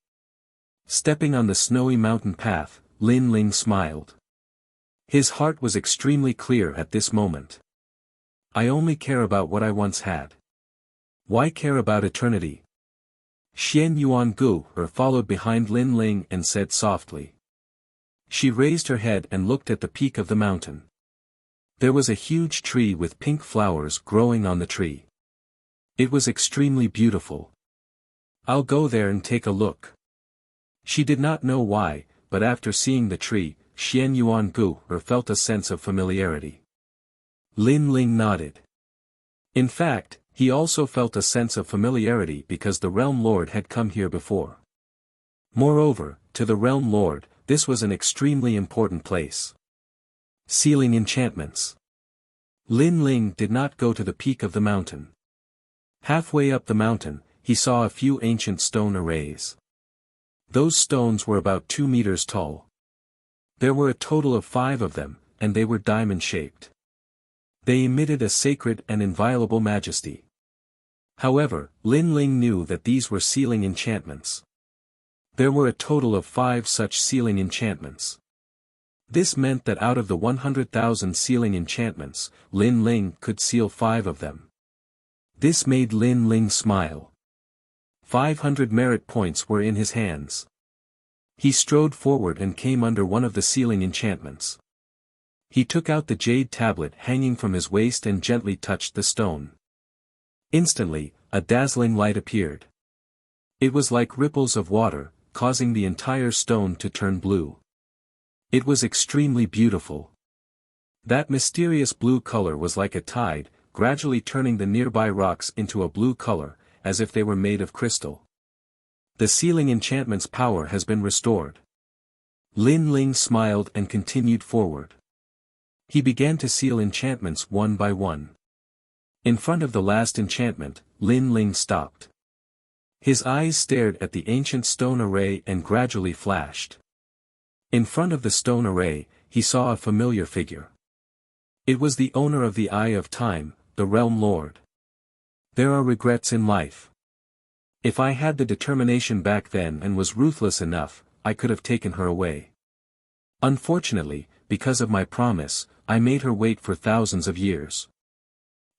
Stepping on the snowy mountain path, Lin Ling smiled. His heart was extremely clear at this moment. I only care about what I once had. Why care about eternity? Xian Yuan Gu followed behind Lin Ling and said softly. She raised her head and looked at the peak of the mountain. There was a huge tree with pink flowers growing on the tree. It was extremely beautiful. I'll go there and take a look. She did not know why, but after seeing the tree, Xian Yuan Gu felt a sense of familiarity. Lin Ling nodded. In fact, he also felt a sense of familiarity because the Realm Lord had come here before. Moreover, to the Realm Lord, this was an extremely important place. Sealing enchantments. Lin Ling did not go to the peak of the mountain. Halfway up the mountain, he saw a few ancient stone arrays. Those stones were about 2 meters tall. There were a total of 5 of them, and they were diamond-shaped. They emitted a sacred and inviolable majesty. However, Lin Ling knew that these were sealing enchantments. There were a total of 5 such sealing enchantments. This meant that out of the 100,000 sealing enchantments, Lin Ling could seal 5 of them. This made Lin Ling smile. 500 merit points were in his hands. He strode forward and came under one of the sealing enchantments. He took out the jade tablet hanging from his waist and gently touched the stone. Instantly, a dazzling light appeared. It was like ripples of water, causing the entire stone to turn blue. It was extremely beautiful. That mysterious blue color was like a tide, gradually turning the nearby rocks into a blue color, as if they were made of crystal. The sealing enchantment's power has been restored. Lin Ling smiled and continued forward. He began to seal enchantments one by one. In front of the last enchantment, Lin Ling stopped. His eyes stared at the ancient stone array and gradually flashed. In front of the stone array, he saw a familiar figure. It was the owner of the Eye of Time, the Realm Lord. There are regrets in life. If I had the determination back then and was ruthless enough, I could have taken her away. Unfortunately, because of my promise, I made her wait for thousands of years.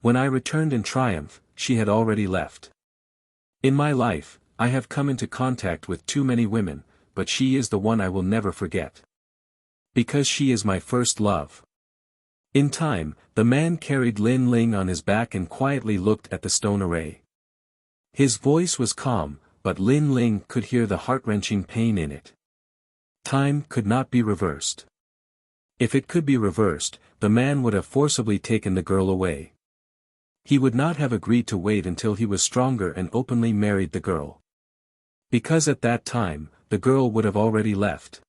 When I returned in triumph, she had already left. In my life, I have come into contact with too many women, but she is the one I will never forget. Because she is my first love. In time, the man carried Lin Ling on his back and quietly looked at the stone array. His voice was calm, but Lin Ling could hear the heart-wrenching pain in it. Time could not be reversed. If it could be reversed, the man would have forcibly taken the girl away. He would not have agreed to wait until he was stronger and openly married the girl. Because at that time, the girl would have already left.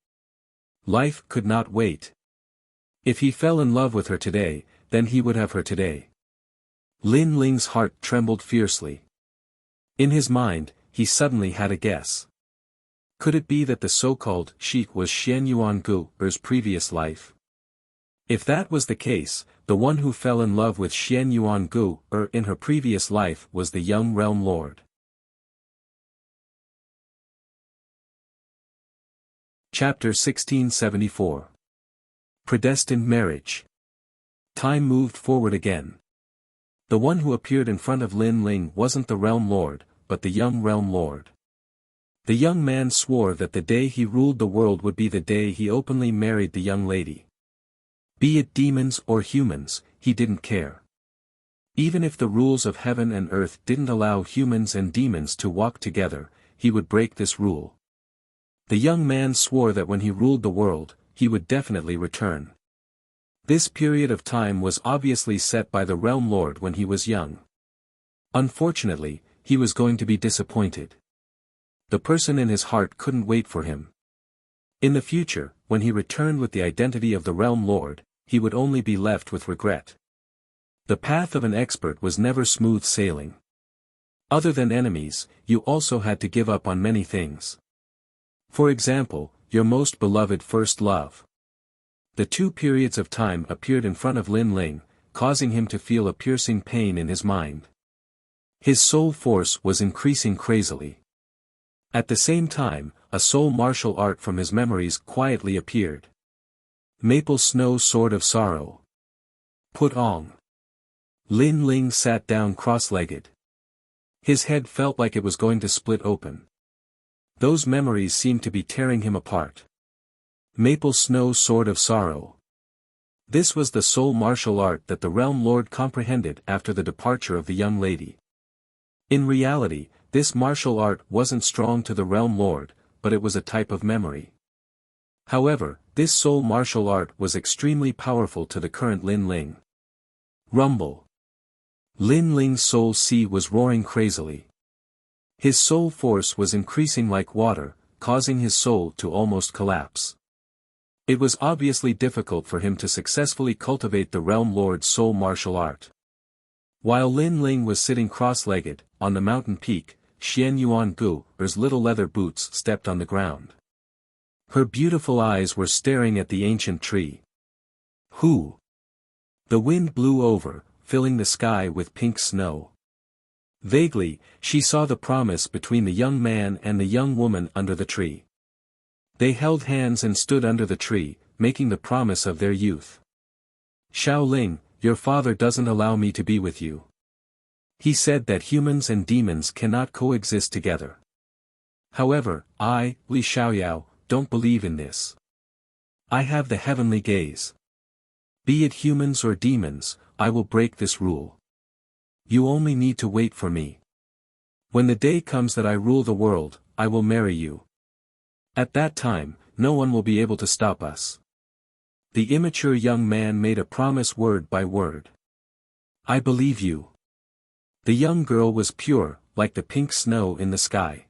Life could not wait. If he fell in love with her today, then he would have her today. Lin Ling's heart trembled fiercely. In his mind, he suddenly had a guess. Could it be that the so-called sheik was Xian Yuan Gu's previous life? If that was the case, the one who fell in love with Xian Yuan Gu in her previous life was the young Realm Lord. Chapter 1674. Predestined Marriage. Time moved forward again. The one who appeared in front of Lin Ling wasn't the Realm Lord, but the young Realm Lord. The young man swore that the day he ruled the world would be the day he openly married the young lady. Be it demons or humans, he didn't care. Even if the rules of heaven and earth didn't allow humans and demons to walk together, he would break this rule. The young man swore that when he ruled the world, he would definitely return. This period of time was obviously set by the Realm Lord when he was young. Unfortunately, he was going to be disappointed. The person in his heart couldn't wait for him. In the future, when he returned with the identity of the Realm Lord, he would only be left with regret. The path of an expert was never smooth sailing. Other than enemies, you also had to give up on many things. For example, your most beloved first love. The two periods of time appeared in front of Lin Ling, causing him to feel a piercing pain in his mind. His soul force was increasing crazily. At the same time, a soul martial art from his memories quietly appeared. Maple Snow Sword of Sorrow. Put on. Lin Ling sat down cross-legged. His head felt like it was going to split open. Those memories seemed to be tearing him apart. Maple Snow Sword of Sorrow. This was the soul martial art that the Realm Lord comprehended after the departure of the young lady. In reality, this martial art wasn't strong to the Realm Lord, but it was a type of memory. However, this soul martial art was extremely powerful to the current Lin Ling. Rumble. Lin Ling's soul sea was roaring crazily. His soul force was increasing like water, causing his soul to almost collapse. It was obviously difficult for him to successfully cultivate the Realm Lord's soul martial art. While Lin Ling was sitting cross-legged, on the mountain peak, Xian Yuan Gu's little leather boots stepped on the ground. Her beautiful eyes were staring at the ancient tree. Who? The wind blew over, filling the sky with pink snow. Vaguely, she saw the promise between the young man and the young woman under the tree. They held hands and stood under the tree, making the promise of their youth. Xiao Ling, your father doesn't allow me to be with you. He said that humans and demons cannot coexist together. However, I, Li Xiaoyao, don't believe in this. I have the heavenly gaze. Be it humans or demons, I will break this rule. You only need to wait for me. When the day comes that I rule the world, I will marry you. At that time, no one will be able to stop us. The immature young man made a promise word by word. I believe you. The young girl was pure, like the pink snow in the sky.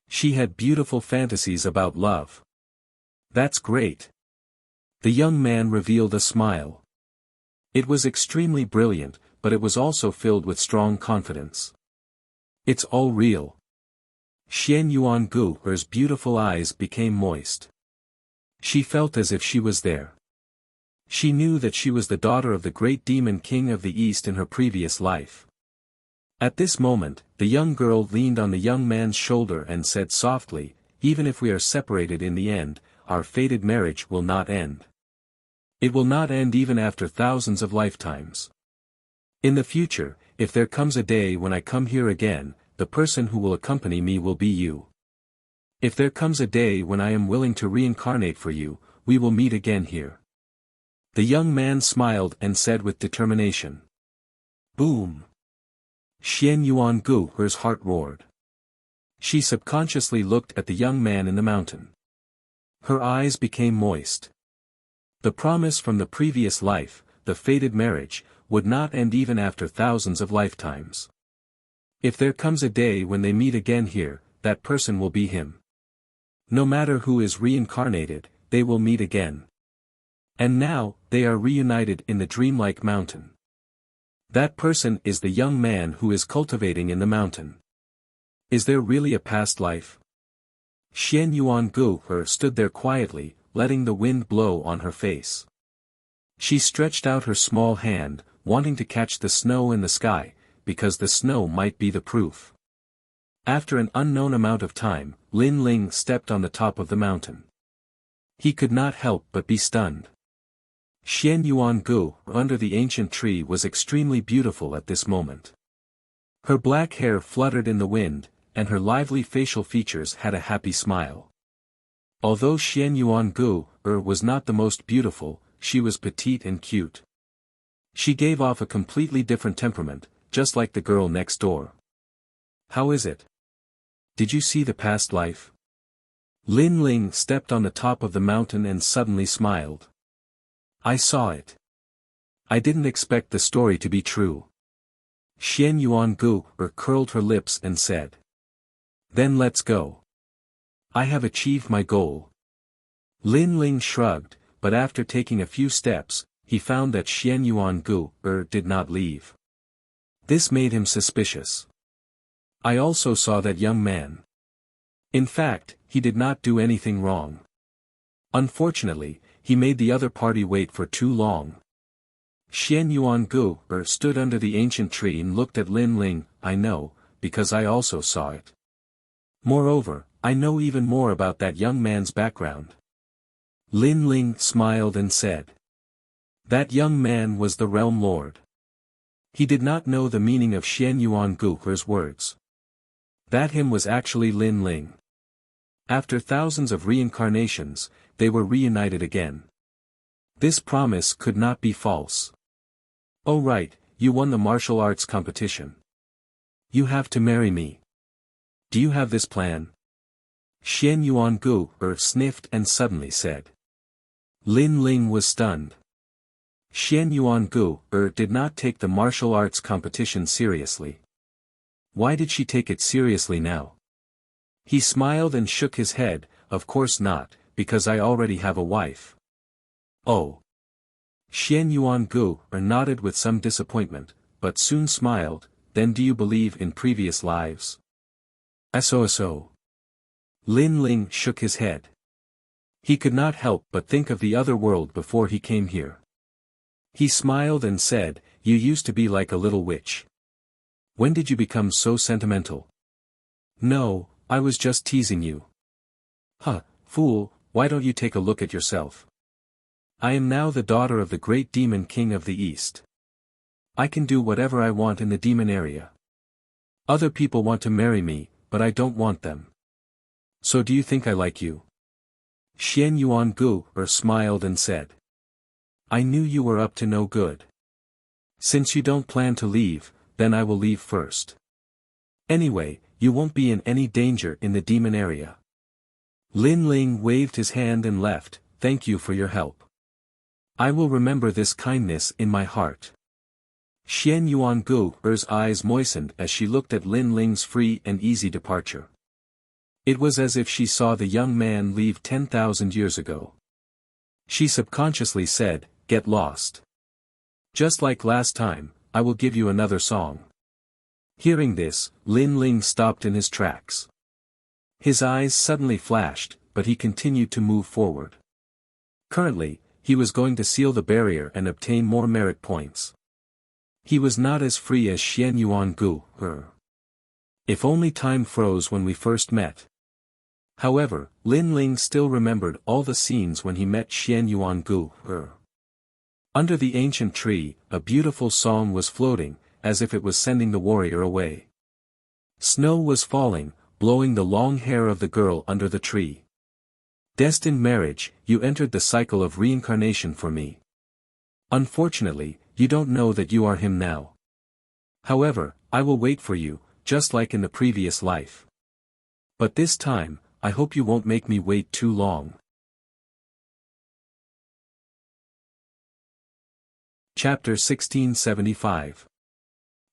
She had beautiful fantasies about love. That's great. The young man revealed a smile. It was extremely brilliant, but it was also filled with strong confidence. It's all real. Xian Yuan Gu's beautiful eyes became moist. She felt as if she was there. She knew that she was the daughter of the great demon king of the East in her previous life. At this moment, the young girl leaned on the young man's shoulder and said softly, even if we are separated in the end, our fated marriage will not end. It will not end even after thousands of lifetimes. In the future, if there comes a day when I come here again, the person who will accompany me will be you. If there comes a day when I am willing to reincarnate for you, we will meet again here. The young man smiled and said with determination. Boom! Xian Yuan Gu's heart roared. She subconsciously looked at the young man in the mountain. Her eyes became moist. The promise from the previous life, the fated marriage, would not end even after thousands of lifetimes. If there comes a day when they meet again here, that person will be him. No matter who is reincarnated, they will meet again. And now, they are reunited in the dreamlike mountain. That person is the young man who is cultivating in the mountain. Is there really a past life? Xian Yuan Gu stood there quietly, letting the wind blow on her face. She stretched out her small hand, wanting to catch the snow in the sky, because the snow might be the proof. After an unknown amount of time, Lin Ling stepped on the top of the mountain. He could not help but be stunned. Xian Yuan Gu, under the ancient tree, was extremely beautiful at this moment. Her black hair fluttered in the wind, and her lively facial features had a happy smile. Although Xian Yuan Gu was not the most beautiful, she was petite and cute. She gave off a completely different temperament, just like the girl next door. How is it? Did you see the past life? Lin Ling stepped on the top of the mountain and suddenly smiled. I saw it. I didn't expect the story to be true. Xian Yuan Gu curled her lips and said. Then let's go. I have achieved my goal. Lin Ling shrugged, but after taking a few steps, he found that Xian Yuan Gu did not leave. This made him suspicious. I also saw that young man. In fact, he did not do anything wrong. Unfortunately, he made the other party wait for too long. Xian Yuan Gu stood under the ancient tree and looked at Lin Ling. I know, because I also saw it. Moreover, I know even more about that young man's background. Lin Ling smiled and said. That young man was the Realm Lord. He did not know the meaning of Xian Yuan Gu's words. That him was actually Lin Ling. After thousands of reincarnations, they were reunited again. This promise could not be false. Oh right, you won the martial arts competition. You have to marry me. Do you have this plan? Xian Yuan Gu sniffed and suddenly said. Lin Ling was stunned. Xian Yuan Gu did not take the martial arts competition seriously. Why did she take it seriously now? He smiled and shook his head. Of course not, because I already have a wife. Oh. Xian Yuan Gu nodded with some disappointment, but soon smiled. Then do you believe in previous lives? So. Lin Ling shook his head. He could not help but think of the other world before he came here. He smiled and said, you used to be like a little witch. When did you become so sentimental? No, I was just teasing you. Huh, fool, why don't you take a look at yourself? I am now the daughter of the great demon king of the East. I can do whatever I want in the demon area. Other people want to marry me, but I don't want them. So do you think I like you? Xian Yuan Gu smiled and said. I knew you were up to no good. Since you don't plan to leave, then I will leave first. Anyway, you won't be in any danger in the demon area. Lin Ling waved his hand and left. Thank you for your help. I will remember this kindness in my heart. Xian Yuan Gu's eyes moistened as she looked at Lin Ling's free and easy departure. It was as if she saw the young man leave 10,000 years ago. She subconsciously said, get lost. Just like last time, I will give you another song. Hearing this, Lin Ling stopped in his tracks. His eyes suddenly flashed, but he continued to move forward. Currently, he was going to seal the barrier and obtain more merit points. He was not as free as Xian Yuan Gu. If only time froze when we first met. However, Lin Ling still remembered all the scenes when he met Xian Yuan Gu. Under the ancient tree, a beautiful song was floating, as if it was sending the warrior away. Snow was falling, blowing the long hair of the girl under the tree. Destined marriage, you entered the cycle of reincarnation for me. Unfortunately, you don't know that you are him now. However, I will wait for you, just like in the previous life. But this time, I hope you won't make me wait too long. Chapter 1675.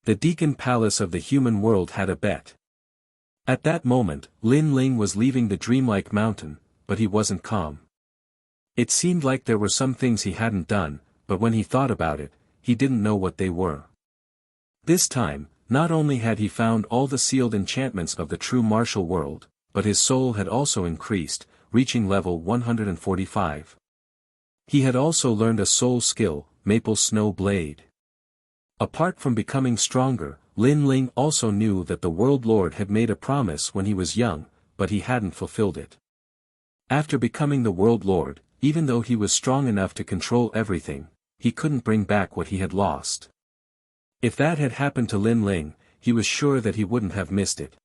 The Deacon Palace of the human world had a bet. At that moment, Lin Ling was leaving the dreamlike mountain, but he wasn't calm. It seemed like there were some things he hadn't done, but when he thought about it, he didn't know what they were. This time, not only had he found all the sealed enchantments of the true martial world, but his soul had also increased, reaching level 145. He had also learned a soul skill, Maple Snow Blade. Apart from becoming stronger, Lin Ling also knew that the World Lord had made a promise when he was young, but he hadn't fulfilled it. After becoming the World Lord, even though he was strong enough to control everything, he couldn't bring back what he had lost. If that had happened to Lin Ling, he was sure that he wouldn't have missed it.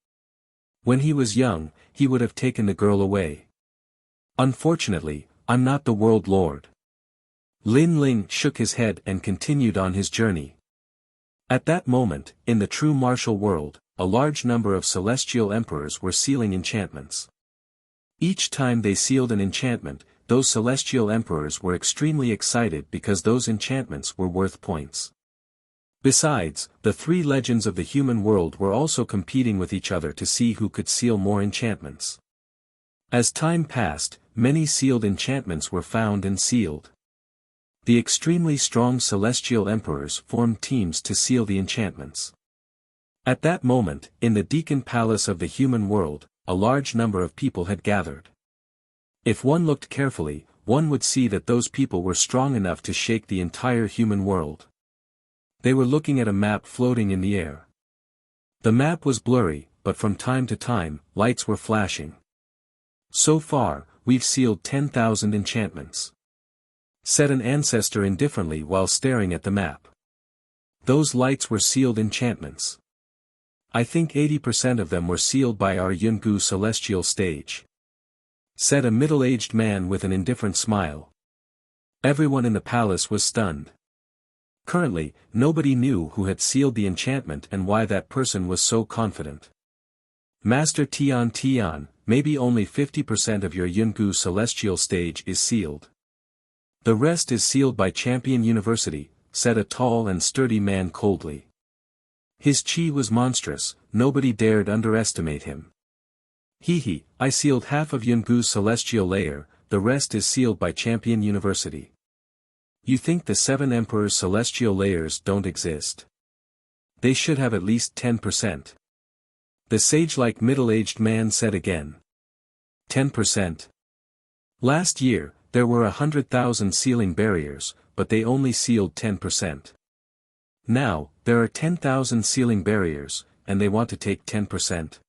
When he was young, he would have taken the girl away. Unfortunately, I'm not the World Lord. Lin Ling shook his head and continued on his journey. At that moment, in the true martial world, a large number of celestial emperors were sealing enchantments. Each time they sealed an enchantment, those celestial emperors were extremely excited because those enchantments were worth points. Besides, the three legends of the human world were also competing with each other to see who could seal more enchantments. As time passed, many sealed enchantments were found and sealed. The extremely strong celestial emperors formed teams to seal the enchantments. At that moment, in the Deacon Palace of the human world, a large number of people had gathered. If one looked carefully, one would see that those people were strong enough to shake the entire human world. They were looking at a map floating in the air. The map was blurry, but from time to time, lights were flashing. "So far, we've sealed 10,000 enchantments," said an ancestor indifferently while staring at the map. "Those lights were sealed enchantments. I think 80% of them were sealed by our Yungu celestial stage," said a middle-aged man with an indifferent smile. Everyone in the palace was stunned. Currently, nobody knew who had sealed the enchantment and why that person was so confident. "Master Tian, maybe only 50% of your Yungu celestial stage is sealed. The rest is sealed by Champion University," said a tall and sturdy man coldly. His chi was monstrous, nobody dared underestimate him. I sealed half of Yungu's celestial layer, the rest is sealed by Champion University." "You think the 7 Emperors' celestial layers don't exist? They should have at least 10%. The sage-like middle-aged man said again. 10%. Last year, there were 100,000 sealing barriers, but they only sealed 10%. Now, there are 10,000 sealing barriers, and they want to take 10%.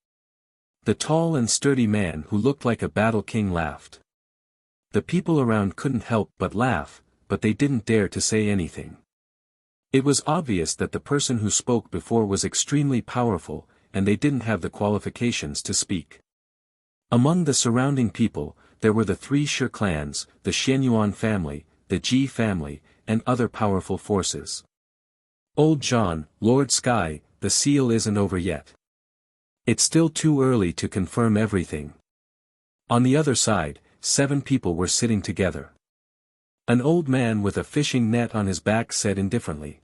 The tall and sturdy man who looked like a battle king laughed. The people around couldn't help but laugh, but they didn't dare to say anything. It was obvious that the person who spoke before was extremely powerful, and they didn't have the qualifications to speak. Among the surrounding people, there were the 3 Shi clans, the Xianyuan family, the Ji family, and other powerful forces. "Old John, Lord Sky, the seal isn't over yet. It's still too early to confirm everything." On the other side, 7 people were sitting together. An old man with a fishing net on his back said indifferently.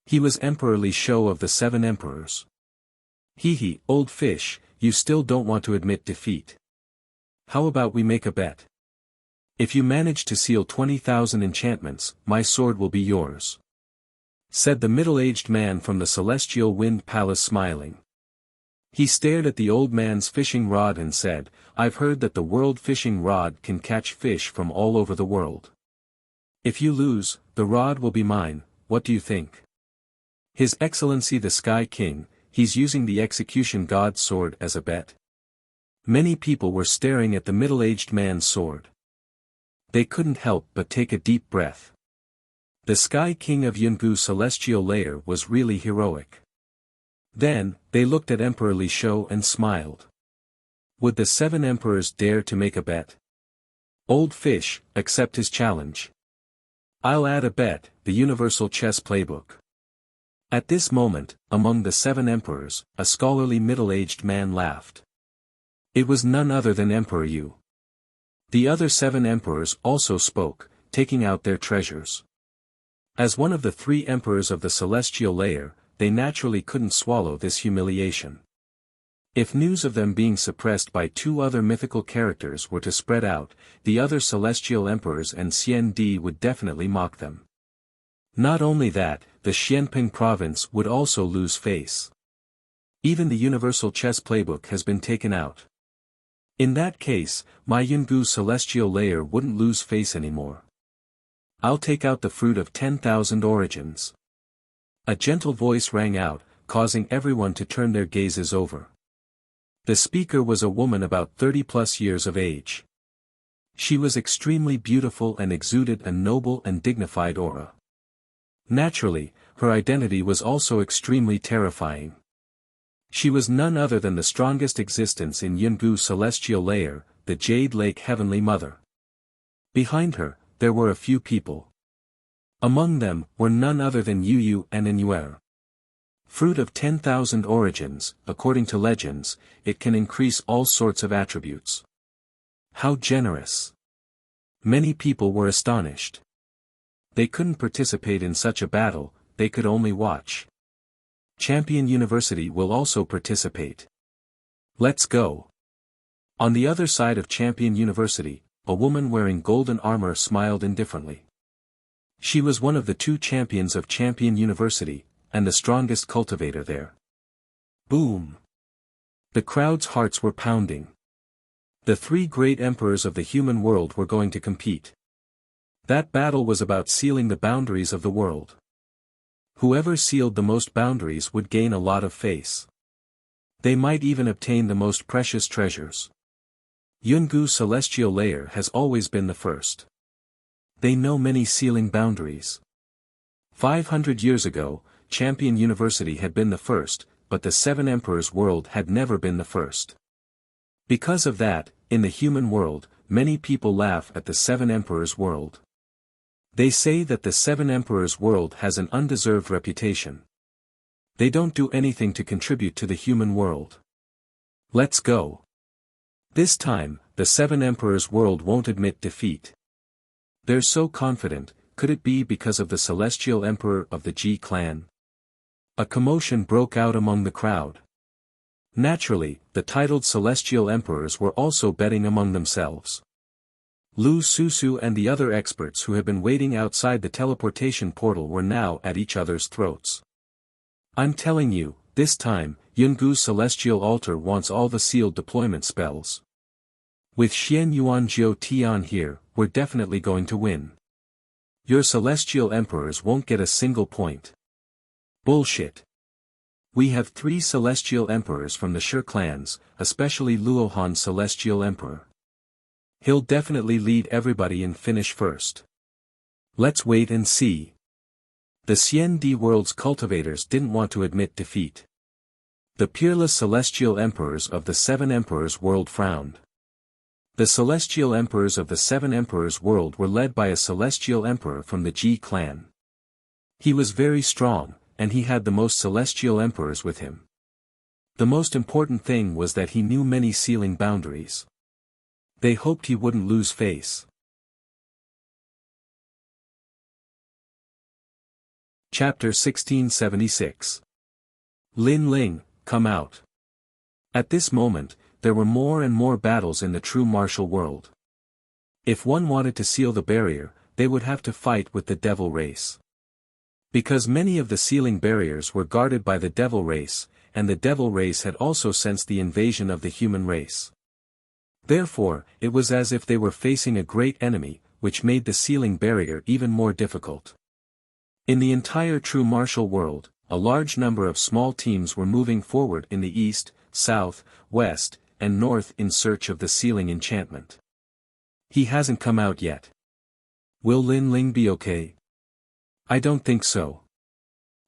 He was Emperor Li Shou of the 7 Emperors. Old fish, you still don't want to admit defeat. How about we make a bet? If you manage to seal 20,000 enchantments, my sword will be yours," said the middle-aged man from the Celestial Wind Palace smiling. He stared at the old man's fishing rod and said, "I've heard that the world fishing rod can catch fish from all over the world. If you lose, the rod will be mine, what do you think?" "His Excellency the Sky King, he's using the execution god's sword as a bet." Many people were staring at the middle-aged man's sword. They couldn't help but take a deep breath. The Sky King of Yungu's celestial layer was really heroic. Then, they looked at Emperor Li Shou and smiled. Would the 7 emperors dare to make a bet? "Old fish, accept his challenge. I'll add a bet, the universal chess playbook." At this moment, among the 7 emperors, a scholarly middle-aged man laughed. It was none other than Emperor Yu. The other 7 emperors also spoke, taking out their treasures. As one of the 3 emperors of the celestial layer, they naturally couldn't swallow this humiliation. If news of them being suppressed by 2 other mythical characters were to spread out, the other celestial emperors and Xian Di would definitely mock them. Not only that, the Xianping province would also lose face. Even the universal chess playbook has been taken out. In that case, my Yungu celestial layer wouldn't lose face anymore. I'll take out the fruit of 10,000 origins. A gentle voice rang out, causing everyone to turn their gazes over. The speaker was a woman about 30+ years of age. She was extremely beautiful and exuded a noble and dignified aura. Naturally, her identity was also extremely terrifying. She was none other than the strongest existence in Yungu's celestial layer, the Jade Lake Heavenly Mother. Behind her, there were a few people. Among them were none other than Yu and Enuer. Fruit of 10,000 origins, according to legends, it can increase all sorts of attributes. How generous! Many people were astonished. They couldn't participate in such a battle, they could only watch. Champion University will also participate. Let's go. On the other side of Champion University, a woman wearing golden armor smiled indifferently. She was one of the 2 champions of Champion University, and the strongest cultivator there. Boom! The crowd's hearts were pounding. The three great emperors of the human world were going to compete. That battle was about sealing the boundaries of the world. Whoever sealed the most boundaries would gain a lot of face. They might even obtain the most precious treasures. Yungu's celestial layer has always been the first. They know many sealing boundaries. 500 years ago, Champion University had been the first, but the Seven Emperors world had never been the first. Because of that, in the human world, many people laugh at the Seven Emperors world. They say that the Seven Emperors world has an undeserved reputation. They don't do anything to contribute to the human world. Let's go. This time, the Seven Emperors world won't admit defeat. They're so confident. Could it be because of the Celestial Emperor of the Ji clan? A commotion broke out among the crowd. Naturally, the titled Celestial Emperors were also betting among themselves. Lu Susu and the other experts who had been waiting outside the teleportation portal were now at each other's throats. I'm telling you, this time, Yungu's Celestial Altar wants all the sealed deployment spells. With Xian Yuan Jiu Tian here, we're definitely going to win. Your Celestial Emperors won't get a single point. Bullshit. We have 3 Celestial Emperors from the Shi clans, especially Luohan's Celestial Emperor. He'll definitely lead everybody and finish first. Let's wait and see. The Xian Di world's cultivators didn't want to admit defeat. The peerless Celestial Emperors of the Seven Emperors world frowned. The Celestial Emperors of the Seven Emperors world were led by a Celestial Emperor from the Ji clan. He was very strong, and he had the most Celestial Emperors with him. The most important thing was that he knew many sealing boundaries. They hoped he wouldn't lose face. Chapter 1676. Lin Ling, come out. At this moment, there were more and more battles in the true martial world. If one wanted to seal the barrier, they would have to fight with the devil race. Because many of the sealing barriers were guarded by the devil race, and the devil race had also sensed the invasion of the human race. Therefore, it was as if they were facing a great enemy, which made the sealing barrier even more difficult. In the entire true martial world, a large number of small teams were moving forward in the east, south, west, and north in search of the sealing enchantment. He hasn't come out yet. Will Lin Ling be okay? I don't think so.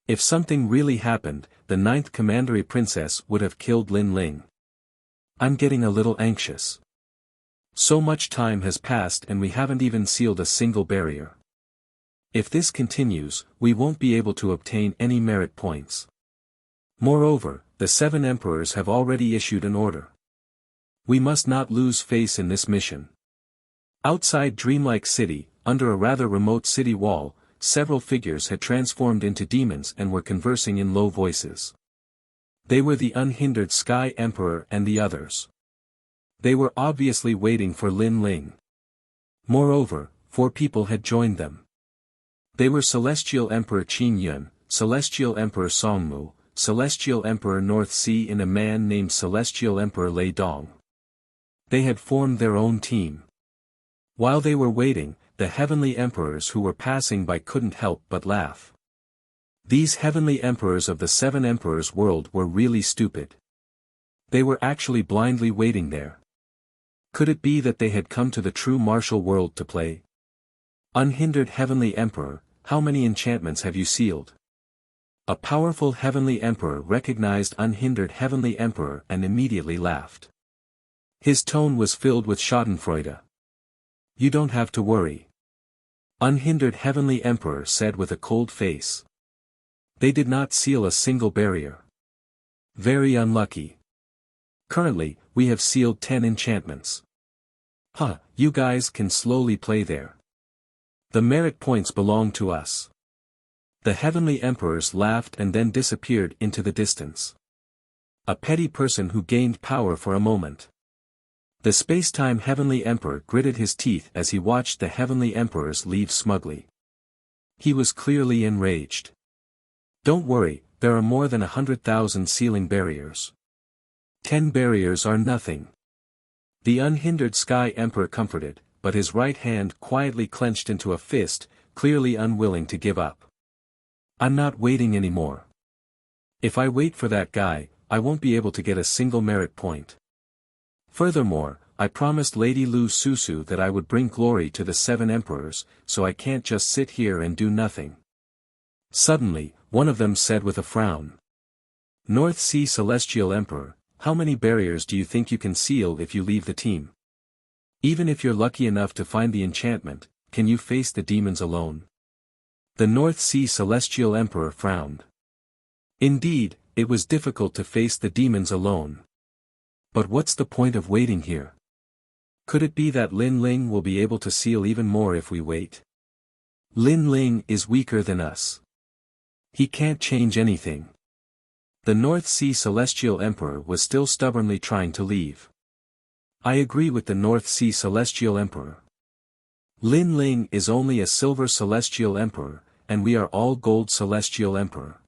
If something really happened, the 9th Commandery Princess would have killed Lin Ling. I'm getting a little anxious. So much time has passed and we haven't even sealed a single barrier. If this continues, we won't be able to obtain any merit points. Moreover, the 7 Emperors have already issued an order. We must not lose face in this mission. Outside Dreamlike City, under a rather remote city wall, several figures had transformed into demons and were conversing in low voices. They were the unhindered Sky Emperor and the others. They were obviously waiting for Lin Ling. Moreover, 4 people had joined them. They were Celestial Emperor Qin Yun, Celestial Emperor Songmu, Celestial Emperor North Sea and a man named Celestial Emperor Lei Dong. They had formed their own team. While they were waiting, the heavenly emperors who were passing by couldn't help but laugh. These heavenly emperors of the 7 Emperors world were really stupid. They were actually blindly waiting there. Could it be that they had come to the true martial world to play? Unhindered heavenly emperor, how many enchantments have you sealed? A powerful heavenly emperor recognized unhindered heavenly emperor and immediately laughed. His tone was filled with schadenfreude. You don't have to worry. Unhindered heavenly emperor said with a cold face. They did not seal a single barrier. Very unlucky. Currently, we have sealed 10 enchantments. You guys can slowly play there. The merit points belong to us. The heavenly emperors laughed and then disappeared into the distance. A petty person who gained power for a moment. The space-time heavenly emperor gritted his teeth as he watched the heavenly emperors leave smugly. He was clearly enraged. Don't worry, there are more than 100,000 sealing barriers. 10 barriers are nothing. The unhindered Sky Emperor comforted, but his right hand quietly clenched into a fist, clearly unwilling to give up. I'm not waiting anymore. If I wait for that guy, I won't be able to get a single merit point. Furthermore, I promised Lady Lu Susu that I would bring glory to the 7 emperors, so I can't just sit here and do nothing. Suddenly, one of them said with a frown. North Sea Celestial Emperor, how many barriers do you think you can seal if you leave the team? Even if you're lucky enough to find the enchantment, can you face the demons alone? The North Sea Celestial Emperor frowned. Indeed, it was difficult to face the demons alone. But what's the point of waiting here? Could it be that Lin Ling will be able to seal even more if we wait? Lin Ling is weaker than us. He can't change anything. The North Sea Celestial Emperor was still stubbornly trying to leave. I agree with the North Sea Celestial Emperor. Lin Ling is only a Silver Celestial Emperor, and we are all Gold Celestial Emperor.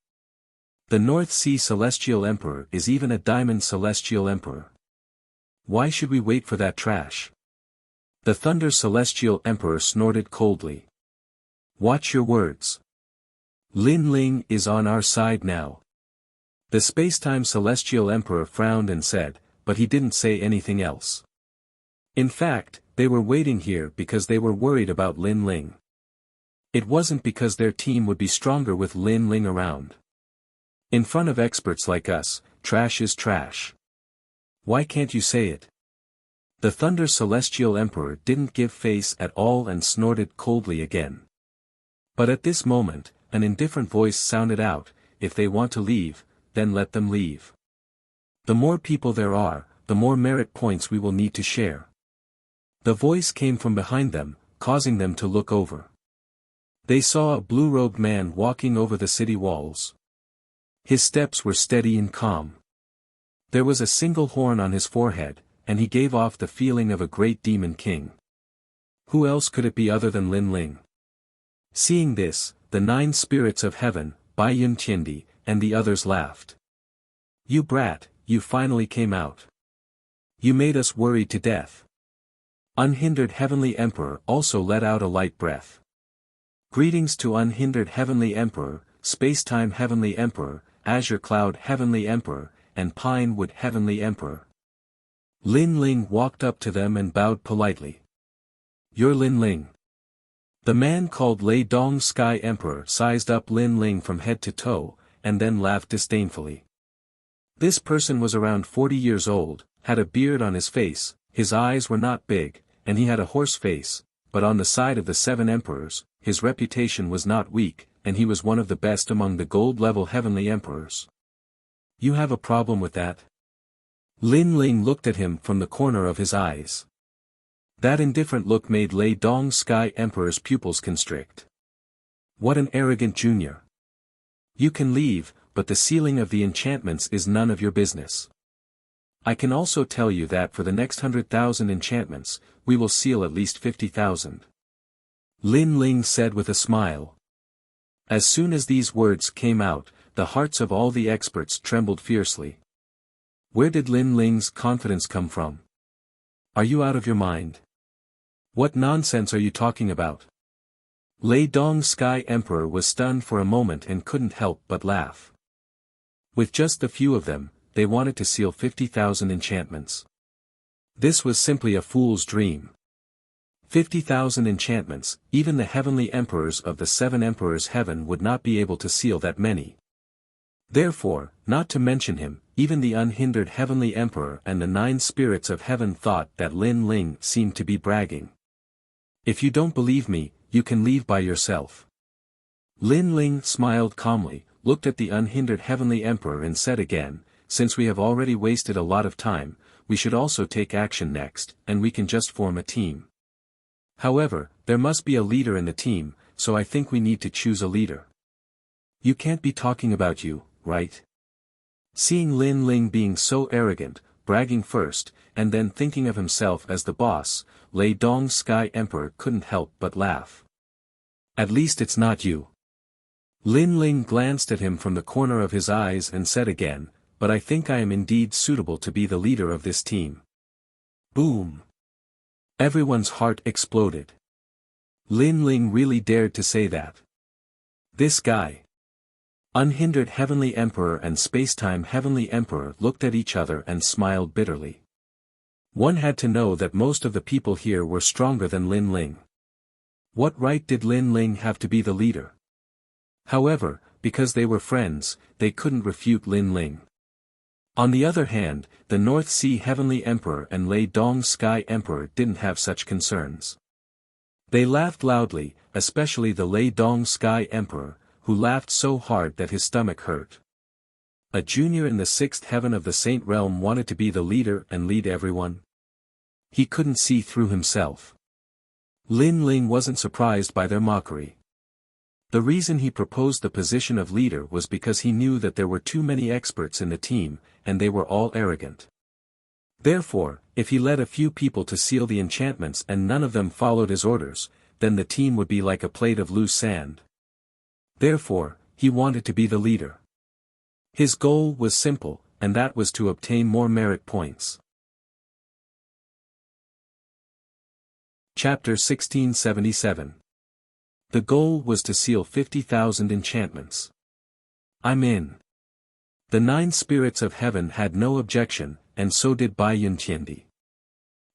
The North Sea Celestial Emperor is even a Diamond Celestial Emperor. Why should we wait for that trash? The Thunder Celestial Emperor snorted coldly. Watch your words. Lin Ling is on our side now. The Spacetime Celestial Emperor frowned and said, but he didn't say anything else. In fact, they were waiting here because they were worried about Lin Ling. It wasn't because their team would be stronger with Lin Ling around. In front of experts like us, trash is trash. Why can't you say it? The Thunder Celestial Emperor didn't give face at all and snorted coldly again. But at this moment, an indifferent voice sounded out, if they want to leave, then let them leave. The more people there are, the more merit points we will need to share. The voice came from behind them, causing them to look over. They saw a blue-robed man walking over the city walls. His steps were steady and calm. There was a single horn on his forehead, and he gave off the feeling of a great demon king. Who else could it be other than Lin Ling? Seeing this, the 9 spirits of heaven, Bai Yun Tiandi, and the others laughed. You brat, you finally came out. You made us worried to death. Unhindered Heavenly Emperor also let out a light breath. Greetings to Unhindered Heavenly Emperor, Spacetime Heavenly Emperor, Azure Cloud Heavenly Emperor, and Pinewood Heavenly Emperor. Lin Ling walked up to them and bowed politely. You're Lin Ling. The man called Lei Dong Sky Emperor sized up Lin Ling from head to toe, and then laughed disdainfully. This person was around 40 years old, had a beard on his face, his eyes were not big, and he had a horse face, but on the side of the 7 emperors, his reputation was not weak, and he was one of the best among the gold-level heavenly emperors. You have a problem with that? Lin Ling looked at him from the corner of his eyes. That indifferent look made Lei Dong Sky Emperor's pupils constrict. What an arrogant junior. You can leave, but the sealing of the enchantments is none of your business. I can also tell you that for the next 100,000 enchantments, we will seal at least 50,000. Lin Ling said with a smile. As soon as these words came out, the hearts of all the experts trembled fiercely. Where did Lin Ling's confidence come from? Are you out of your mind? What nonsense are you talking about? Lei Dong Sky Emperor was stunned for a moment and couldn't help but laugh. With just a few of them, they wanted to seal 50,000 enchantments. This was simply a fool's dream. 50,000 enchantments, even the heavenly emperors of the 7 emperors' heaven would not be able to seal that many. Therefore, not to mention him, even the unhindered heavenly emperor and the 9 spirits of heaven thought that Lin Ling seemed to be bragging. If you don't believe me, you can leave by yourself. Lin Ling smiled calmly, looked at the unhindered heavenly emperor and said again, since we have already wasted a lot of time, we should also take action next, and we can just form a team. However, there must be a leader in the team, so I think we need to choose a leader. You can't be talking about you, right? Seeing Lin Ling being so arrogant, bragging first, and then thinking of himself as the boss, Lei Dong Sky Emperor couldn't help but laugh. At least it's not you. Lin Ling glanced at him from the corner of his eyes and said again, but I think I am indeed suitable to be the leader of this team. Boom! Everyone's heart exploded. Lin Ling really dared to say that. This guy. Unhindered Heavenly Emperor and Spacetime Heavenly Emperor looked at each other and smiled bitterly. One had to know that most of the people here were stronger than Lin Ling. What right did Lin Ling have to be the leader? However, because they were friends, they couldn't refute Lin Ling. On the other hand, the North Sea Heavenly Emperor and Lei Dong Sky Emperor didn't have such concerns. They laughed loudly, especially the Lei Dong Sky Emperor, who laughed so hard that his stomach hurt. A junior in the sixth heaven of the Saint Realm wanted to be the leader and lead everyone. He couldn't see through himself. Lin Ling wasn't surprised by their mockery. The reason he proposed the position of leader was because he knew that there were too many experts in the team, and they were all arrogant. Therefore, if he led a few people to seal the enchantments and none of them followed his orders, then the team would be like a plate of loose sand. Therefore, he wanted to be the leader. His goal was simple, and that was to obtain more merit points. Chapter 1677. The goal was to seal 50,000 enchantments. I'm in. The 9 spirits of heaven had no objection, and so did Bai Yuntiandi.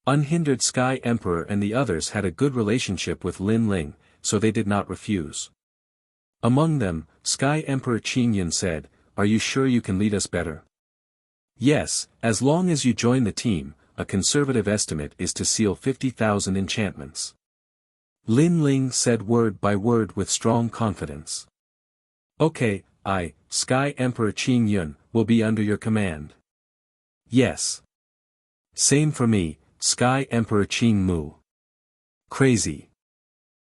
Unhindered Sky Emperor and the others had a good relationship with Lin Ling, so they did not refuse. Among them, Sky Emperor Qingyun said, "Are you sure you can lead us better?" "Yes, as long as you join the team, a conservative estimate is to seal 50,000 enchantments." Lin Ling said word by word with strong confidence. "Okay, I, Sky Emperor Qingyun, will be under your command." "Yes. Same for me, Sky Emperor Qing Mu." "Crazy.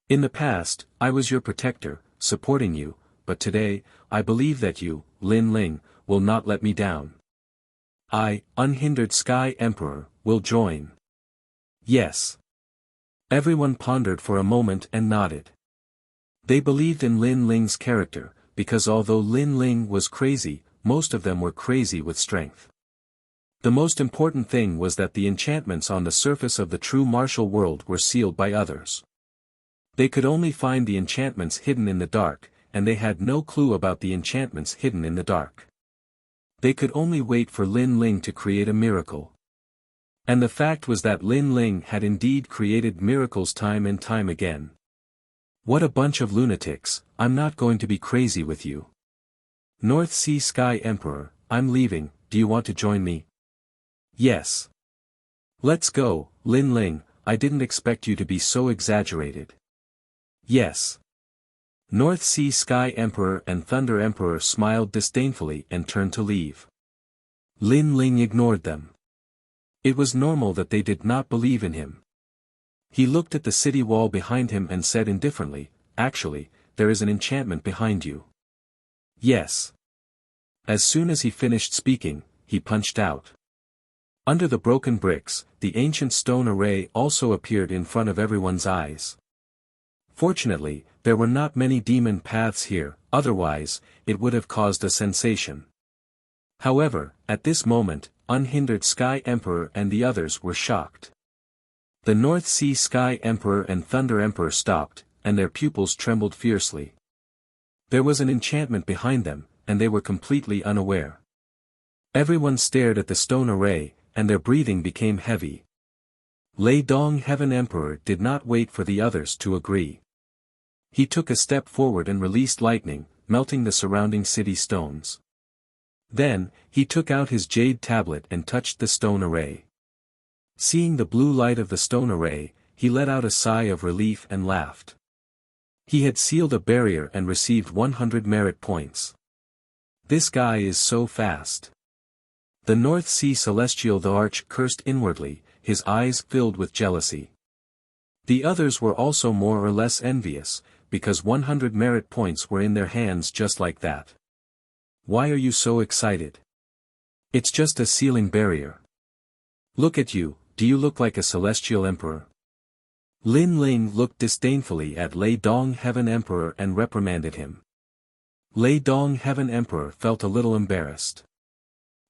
In the past, I was your protector, supporting you, but today, I believe that you, Lin Ling, will not let me down. I, Unhindered Sky Emperor, will join." "Yes." Everyone pondered for a moment and nodded. They believed in Lin Ling's character, because although Lin Ling was crazy, most of them were crazy with strength. The most important thing was that the enchantments on the surface of the true martial world were sealed by others. They could only find the enchantments hidden in the dark, and they had no clue about the enchantments hidden in the dark. They could only wait for Lin Ling to create a miracle. And the fact was that Lin Ling had indeed created miracles time and time again. "What a bunch of lunatics, I'm not going to be crazy with you. North Sea Sky Emperor, I'm leaving, do you want to join me?" "Yes. Let's go, Lin Ling, I didn't expect you to be so exaggerated." "Yes." North Sea Sky Emperor and Thunder Emperor smiled disdainfully and turned to leave. Lin Ling ignored them. It was normal that they did not believe in him. He looked at the city wall behind him and said indifferently, "Actually, there is an enchantment behind you." "Yes." As soon as he finished speaking, he punched out. Under the broken bricks, the ancient stone array also appeared in front of everyone's eyes. Fortunately, there were not many demon paths here, otherwise, it would have caused a sensation. However, at this moment, Unhindered Sky Emperor and the others were shocked. The North Sea Sky Emperor and Thunder Emperor stopped, and their pupils trembled fiercely. There was an enchantment behind them, and they were completely unaware. Everyone stared at the stone array, and their breathing became heavy. Lei Dong Heaven Emperor did not wait for the others to agree. He took a step forward and released lightning, melting the surrounding city stones. Then, he took out his jade tablet and touched the stone array. Seeing the blue light of the stone array, he let out a sigh of relief and laughed. He had sealed a barrier and received 100 merit points. This guy is so fast. The North Sea Celestial the Arch cursed inwardly, his eyes filled with jealousy. The others were also more or less envious, because 100 merit points were in their hands just like that. "Why are you so excited? It's just a sealing barrier. Look at you, do you look like a celestial emperor?" Lin Ling looked disdainfully at Lei Dong Heaven Emperor and reprimanded him. Lei Dong Heaven Emperor felt a little embarrassed.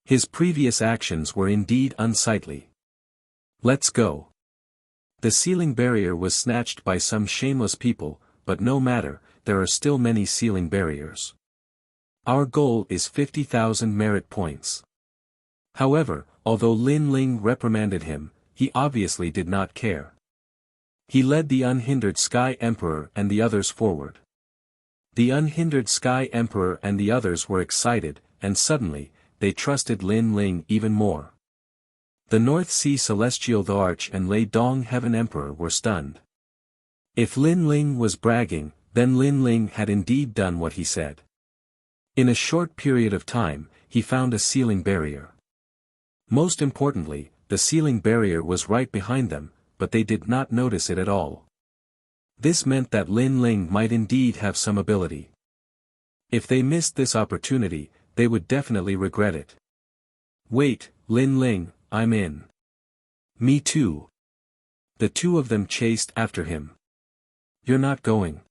His previous actions were indeed unsightly. Let's go. The ceiling barrier was snatched by some shameless people, but no matter, there are still many ceiling barriers. Our goal is 50,000 merit points. However, although Lin Ling reprimanded him, he obviously did not care. He led the unhindered Sky Emperor and the others forward. The unhindered Sky Emperor and the others were excited, and suddenly, they trusted Lin Ling even more. The North Sea Celestial the Arch and Lei Dong Heaven Emperor were stunned. If Lin Ling was bragging, then Lin Ling had indeed done what he said. In a short period of time, he found a ceiling barrier. Most importantly, the ceiling barrier was right behind them, but they did not notice it at all. This meant that Lin Ling might indeed have some ability. If they missed this opportunity, they would definitely regret it. Wait, Lin Ling, I'm in. Me too. The two of them chased after him. You're not going.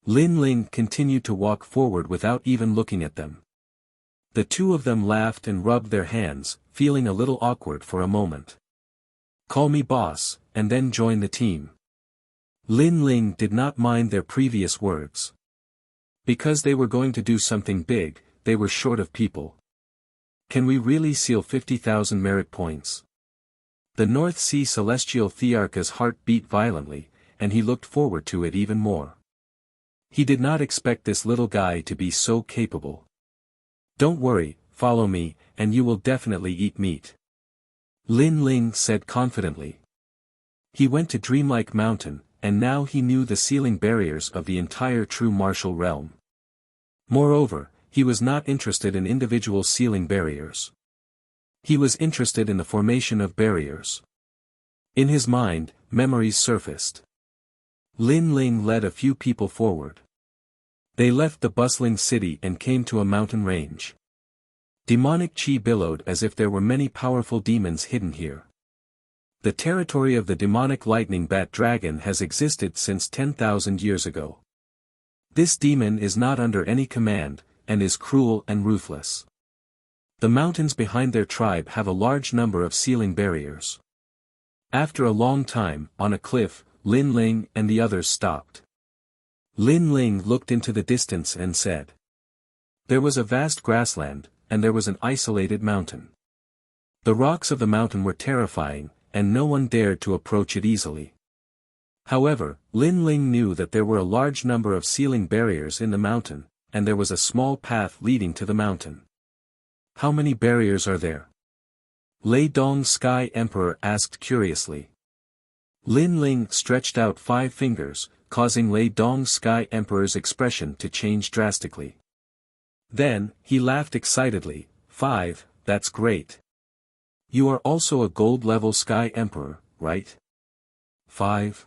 Lin Ling continued to walk forward without even looking at them. The two of them laughed and rubbed their hands, feeling a little awkward for a moment. Call me boss, and then join the team. Lin Ling did not mind their previous words. Because they were going to do something big, they were short of people. Can we really seal 50,000 merit points? The North Sea Celestial Thearch's heart beat violently, and he looked forward to it even more. He did not expect this little guy to be so capable. Don't worry, follow me, and you will definitely eat meat. Lin Ling said confidently. He went to Dreamlike Mountain, and now he knew the ceiling barriers of the entire true martial realm. Moreover, he was not interested in individual ceiling barriers. He was interested in the formation of barriers. In his mind, memories surfaced. Lin Ling led a few people forward. They left the bustling city and came to a mountain range. Demonic chi billowed as if there were many powerful demons hidden here. The territory of the demonic lightning bat dragon has existed since 10,000 years ago. This demon is not under any command, and is cruel and ruthless. The mountains behind their tribe have a large number of ceiling barriers. After a long time, on a cliff, Lin Ling and the others stopped. Lin Ling looked into the distance and said. There was a vast grassland, and there was an isolated mountain. The rocks of the mountain were terrifying, and no one dared to approach it easily. However, Lin Ling knew that there were a large number of ceiling barriers in the mountain, and there was a small path leading to the mountain. How many barriers are there? Lei Dong Sky Emperor asked curiously. Lin Ling stretched out 5 fingers, causing Lei Dong Sky Emperor's expression to change drastically. Then, he laughed excitedly, 5, that's great. You are also a gold-level Sky Emperor, right? 5.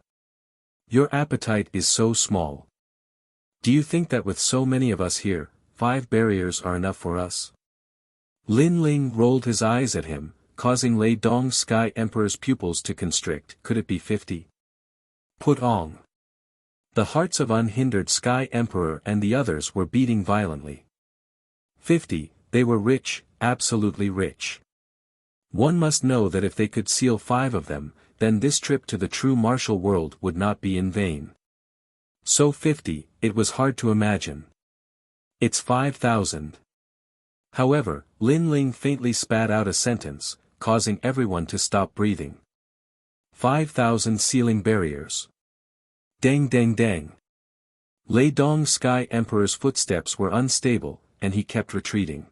Your appetite is so small. Do you think that with so many of us here, 5 barriers are enough for us? Lin Ling rolled his eyes at him, causing Lei Dong Sky Emperor's pupils to constrict. Could it be 50? Put on. The hearts of unhindered Sky Emperor and the others were beating violently. 50, they were rich, absolutely rich. One must know that if they could seal 5 of them, then this trip to the true martial world would not be in vain. So 50, it was hard to imagine. It's 5,000. However, Lin Ling faintly spat out a sentence, causing everyone to stop breathing. 5,000 ceiling barriers. Dang dang dang. Lei Dong Sky Emperor's footsteps were unstable, and he kept retreating.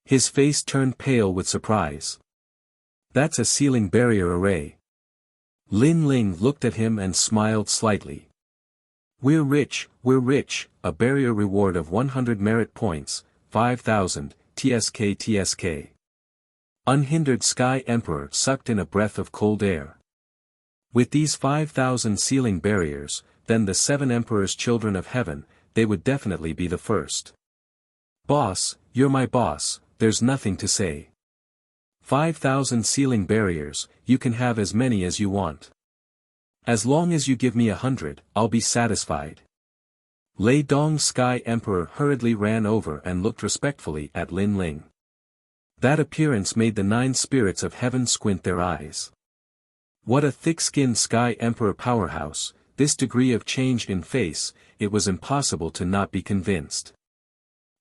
His face turned pale with surprise. That's a ceiling barrier array. Lin Ling looked at him and smiled slightly. We're rich, a barrier reward of 100 merit points, 5,000, TSK. Unhindered Sky Emperor sucked in a breath of cold air. With these 5,000 ceiling barriers, then the 7 Emperor's children of heaven, they would definitely be the first. Boss, you're my boss, there's nothing to say. 5,000 ceiling barriers, you can have as many as you want. As long as you give me 100, I'll be satisfied. Lei Dong Sky Emperor hurriedly ran over and looked respectfully at Lin Ling. That appearance made the 9 spirits of heaven squint their eyes. What a thick-skinned Sky Emperor powerhouse, this degree of change in face, it was impossible to not be convinced.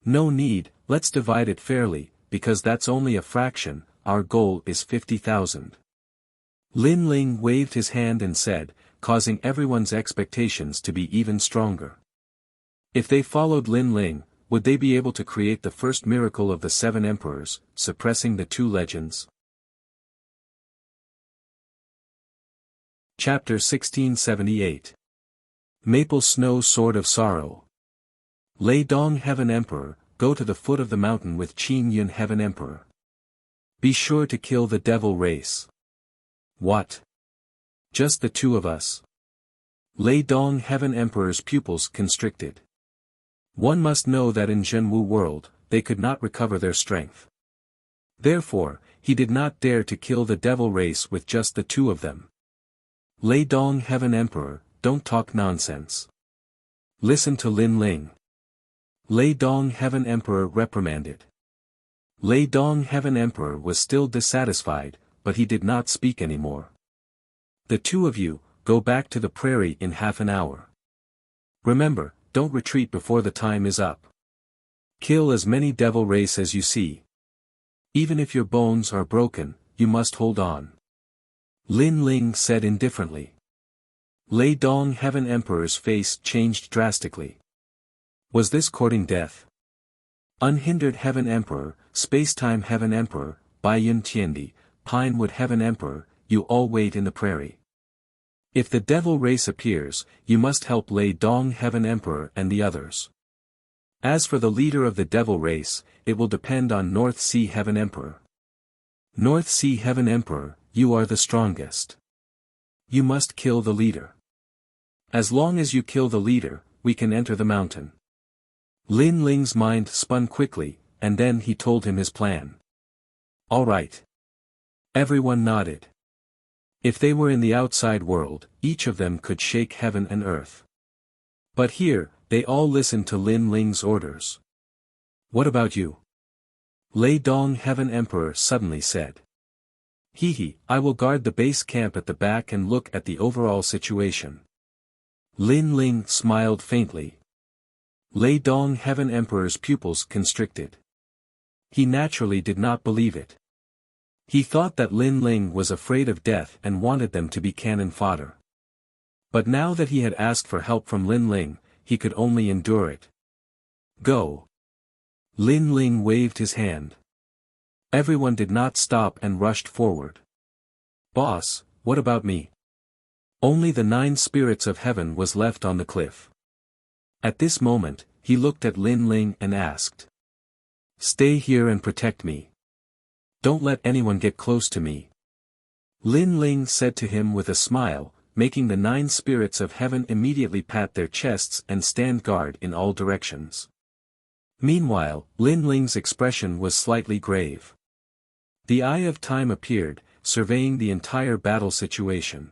No need, let's divide it fairly, because that's only a fraction, our goal is 50,000. Lin Ling waved his hand and said, causing everyone's expectations to be even stronger. If they followed Lin Ling, would they be able to create the first miracle of the 7 emperors, suppressing the 2 legends? Chapter 1678. Maple Snow Sword of Sorrow. Lei Dong Heaven Emperor, go to the foot of the mountain with Qin Yun Heaven Emperor. Be sure to kill the devil race. What? Just the 2 of us? Lei Dong Heaven Emperor's pupils constricted. One must know that in Zhenwu world, they could not recover their strength. Therefore, he did not dare to kill the devil race with just the 2 of them. Lei Dong Heaven Emperor, don't talk nonsense. Listen to Lin Ling. Lei Dong Heaven Emperor reprimanded. Lei Dong Heaven Emperor was still dissatisfied, but he did not speak anymore. The 2 of you, go back to the prairie in half an hour. Remember, don't retreat before the time is up. Kill as many devil race as you see. Even if your bones are broken, you must hold on. Lin Ling said indifferently. Lei Dong Heaven Emperor's face changed drastically. Was this courting death? Unhindered Heaven Emperor, Spacetime Heaven Emperor, Baiyun Tiendi, Pinewood Heaven Emperor, you all wait in the prairie. If the devil race appears, you must help Lei Dong Heaven Emperor and the others. As for the leader of the devil race, it will depend on North Sea Heaven Emperor. North Sea Heaven Emperor, you are the strongest. You must kill the leader. As long as you kill the leader, we can enter the mountain. Lin Ling's mind spun quickly, and then he told him his plan. All right. Everyone nodded. If they were in the outside world, each of them could shake heaven and earth. But here, they all listened to Lin Ling's orders. What about you? Lei Dong Heaven Emperor suddenly said. I will guard the base camp at the back and look at the overall situation. Lin Ling smiled faintly. Lei Dong Heaven Emperor's pupils constricted. He naturally did not believe it. He thought that Lin Ling was afraid of death and wanted them to be cannon fodder. But now that he had asked for help from Lin Ling, he could only endure it. Go. Lin Ling waved his hand. Everyone did not stop and rushed forward. Boss, what about me? Only the 9 spirits of heaven was left on the cliff. At this moment, he looked at Lin Ling and asked. Stay here and protect me. Don't let anyone get close to me. Lin Ling said to him with a smile, making the 9 spirits of heaven immediately pat their chests and stand guard in all directions. Meanwhile, Lin Ling's expression was slightly grave. The Eye of Time appeared, surveying the entire battle situation.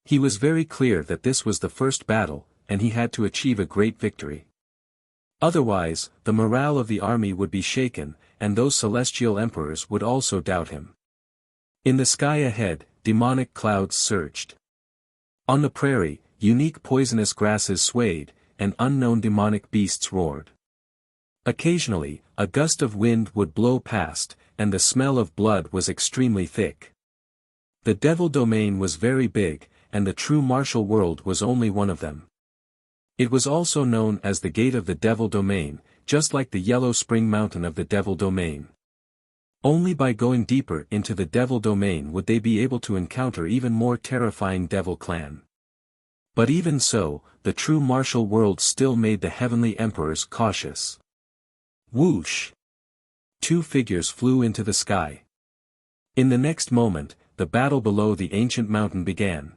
He was very clear that this was the first battle, and he had to achieve a great victory. Otherwise, the morale of the army would be shaken, and those celestial emperors would also doubt him. In the sky ahead, demonic clouds surged. On the prairie, unique poisonous grasses swayed, and unknown demonic beasts roared. Occasionally, a gust of wind would blow past, and the smell of blood was extremely thick. The devil domain was very big, and the true martial world was only one of them. It was also known as the Gate of the Devil Domain, just like the Yellow Spring Mountain of the Devil Domain. Only by going deeper into the Devil Domain would they be able to encounter even more terrifying Devil Clan. But even so, the true martial world still made the heavenly emperors cautious. Whoosh! 2 figures flew into the sky. In the next moment, the battle below the ancient mountain began.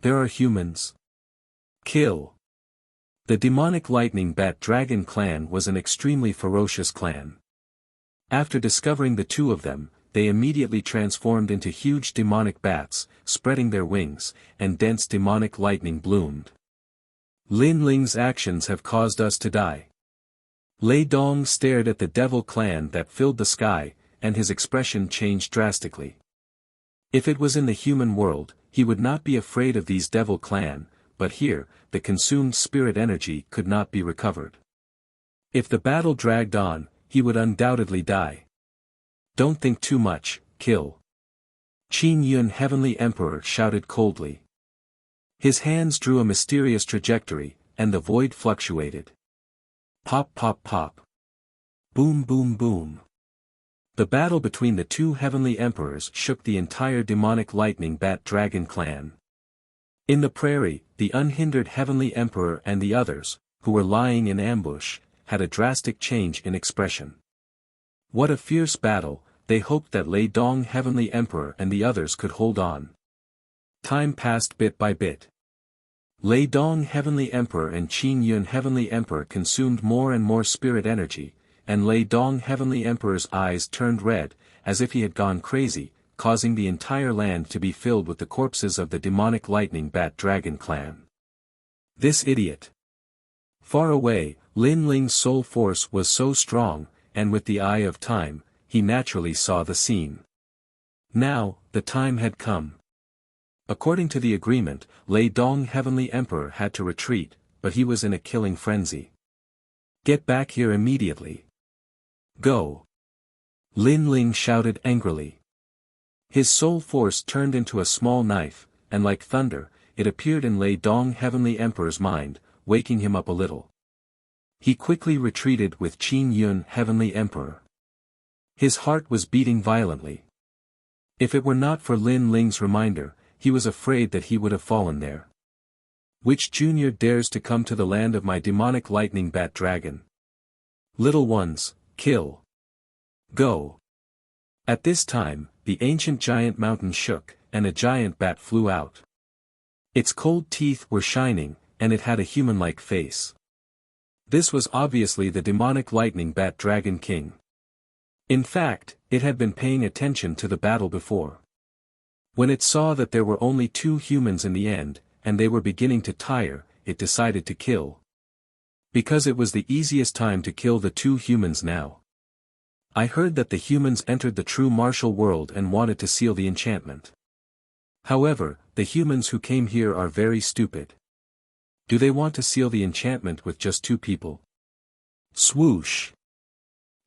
There are humans. Kill! The demonic lightning bat dragon clan was an extremely ferocious clan. After discovering the 2 of them, they immediately transformed into huge demonic bats, spreading their wings, and dense demonic lightning bloomed. Lin Ling's actions have caused us to die. Lei Dong stared at the devil clan that filled the sky, and his expression changed drastically. If it was in the human world, he would not be afraid of these devil clan, but here, the consumed spirit energy could not be recovered. If the battle dragged on, he would undoubtedly die. Don't think too much, kill. Qin Yun Heavenly Emperor shouted coldly. His hands drew a mysterious trajectory, and the void fluctuated. Pop pop pop. Boom boom boom. The battle between the two heavenly emperors shook the entire demonic lightning bat dragon clan. In the prairie, the unhindered heavenly emperor and the others, who were lying in ambush, had a drastic change in expression. What a fierce battle, they hoped that Lei Dong heavenly emperor and the others could hold on. Time passed bit by bit. Lei Dong heavenly emperor and Qin Yun heavenly emperor consumed more and more spirit energy, and Lei Dong heavenly emperor's eyes turned red, as if he had gone crazy, causing the entire land to be filled with the corpses of the demonic lightning bat dragon clan. This idiot. Far away, Lin Ling's soul force was so strong, and with the eye of time, he naturally saw the scene. Now, the time had come. According to the agreement, Lei Dong heavenly emperor had to retreat, but he was in a killing frenzy. Get back here immediately. Go. Lin Ling shouted angrily. His soul force turned into a small knife, and like thunder, it appeared in Lei Dong heavenly emperor's mind, waking him up a little. He quickly retreated with Qin Yun heavenly emperor. His heart was beating violently. If it were not for Lin Ling's reminder, he was afraid that he would have fallen there. Which junior dares to come to the land of my demonic lightning bat dragon? Little ones, kill. Go. At this time, the ancient giant mountain shook, and a giant bat flew out. Its cold teeth were shining, and it had a human-like face. This was obviously the demonic lightning bat dragon king. In fact, it had been paying attention to the battle before. When it saw that there were only 2 humans in the end, and they were beginning to tire, it decided to kill. Because it was the easiest time to kill the 2 humans now. I heard that the humans entered the true martial world and wanted to seal the enchantment. However, the humans who came here are very stupid. Do they want to seal the enchantment with just 2 people? Swoosh!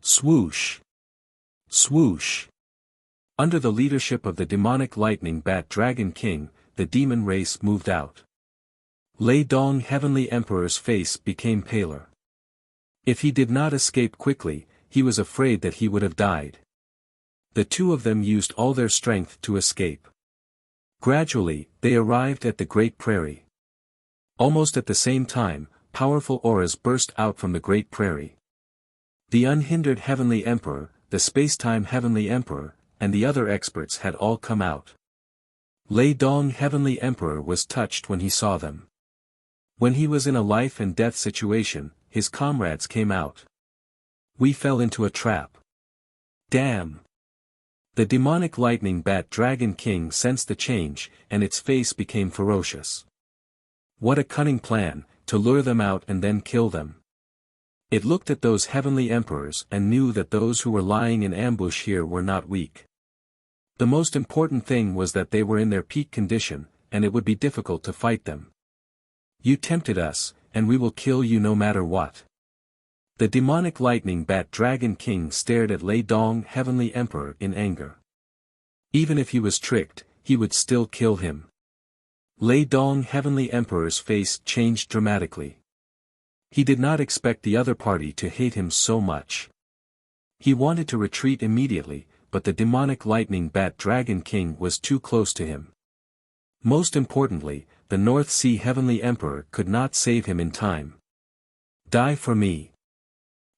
Swoosh! Swoosh! Under the leadership of the demonic lightning bat dragon king, the demon race moved out. Lei Dong heavenly emperor's face became paler. If he did not escape quickly, he was afraid that he would have died. The 2 of them used all their strength to escape. Gradually, they arrived at the Great Prairie. Almost at the same time, powerful auras burst out from the Great Prairie. The unhindered heavenly emperor, the space-time heavenly emperor, and the other experts had all come out. Lei Dong heavenly emperor was touched when he saw them. When he was in a life and death situation, his comrades came out. We fell into a trap. Damn! The demonic lightning bat dragon king sensed the change, and its face became ferocious. What a cunning plan, to lure them out and then kill them. It looked at those heavenly emperors and knew that those who were lying in ambush here were not weak. The most important thing was that they were in their peak condition, and it would be difficult to fight them. You tempted us, and we will kill you no matter what. The demonic lightning bat dragon king stared at Lei Dong heavenly emperor in anger. Even if he was tricked, he would still kill him. Lei Dong heavenly emperor's face changed dramatically. He did not expect the other party to hate him so much. He wanted to retreat immediately, but the demonic lightning bat dragon king was too close to him. Most importantly, the North Sea heavenly emperor could not save him in time. Die for me.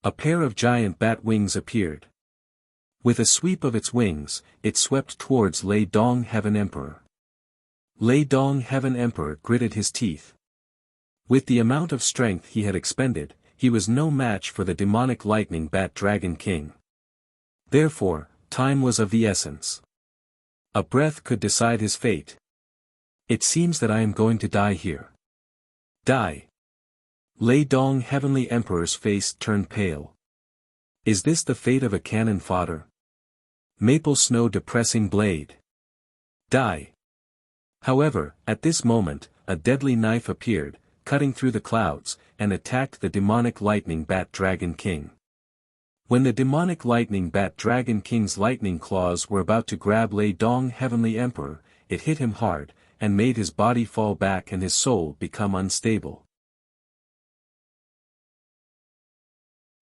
A pair of giant bat wings appeared. With a sweep of its wings, it swept towards Lei Dong heaven emperor. Lei Dong heaven emperor gritted his teeth. With the amount of strength he had expended, he was no match for the demonic lightning bat dragon king. Therefore, time was of the essence. A breath could decide his fate. It seems that I am going to die here. Die. Lei Dong heavenly emperor's face turned pale. Is this the fate of a cannon fodder? Maple snow depressing blade. Die. However, at this moment, a deadly knife appeared, cutting through the clouds, and attacked the demonic lightning bat dragon king. When the demonic lightning bat dragon king's lightning claws were about to grab Lei Dong Heavenly Emperor, it hit him hard, and made his body fall back and his soul become unstable.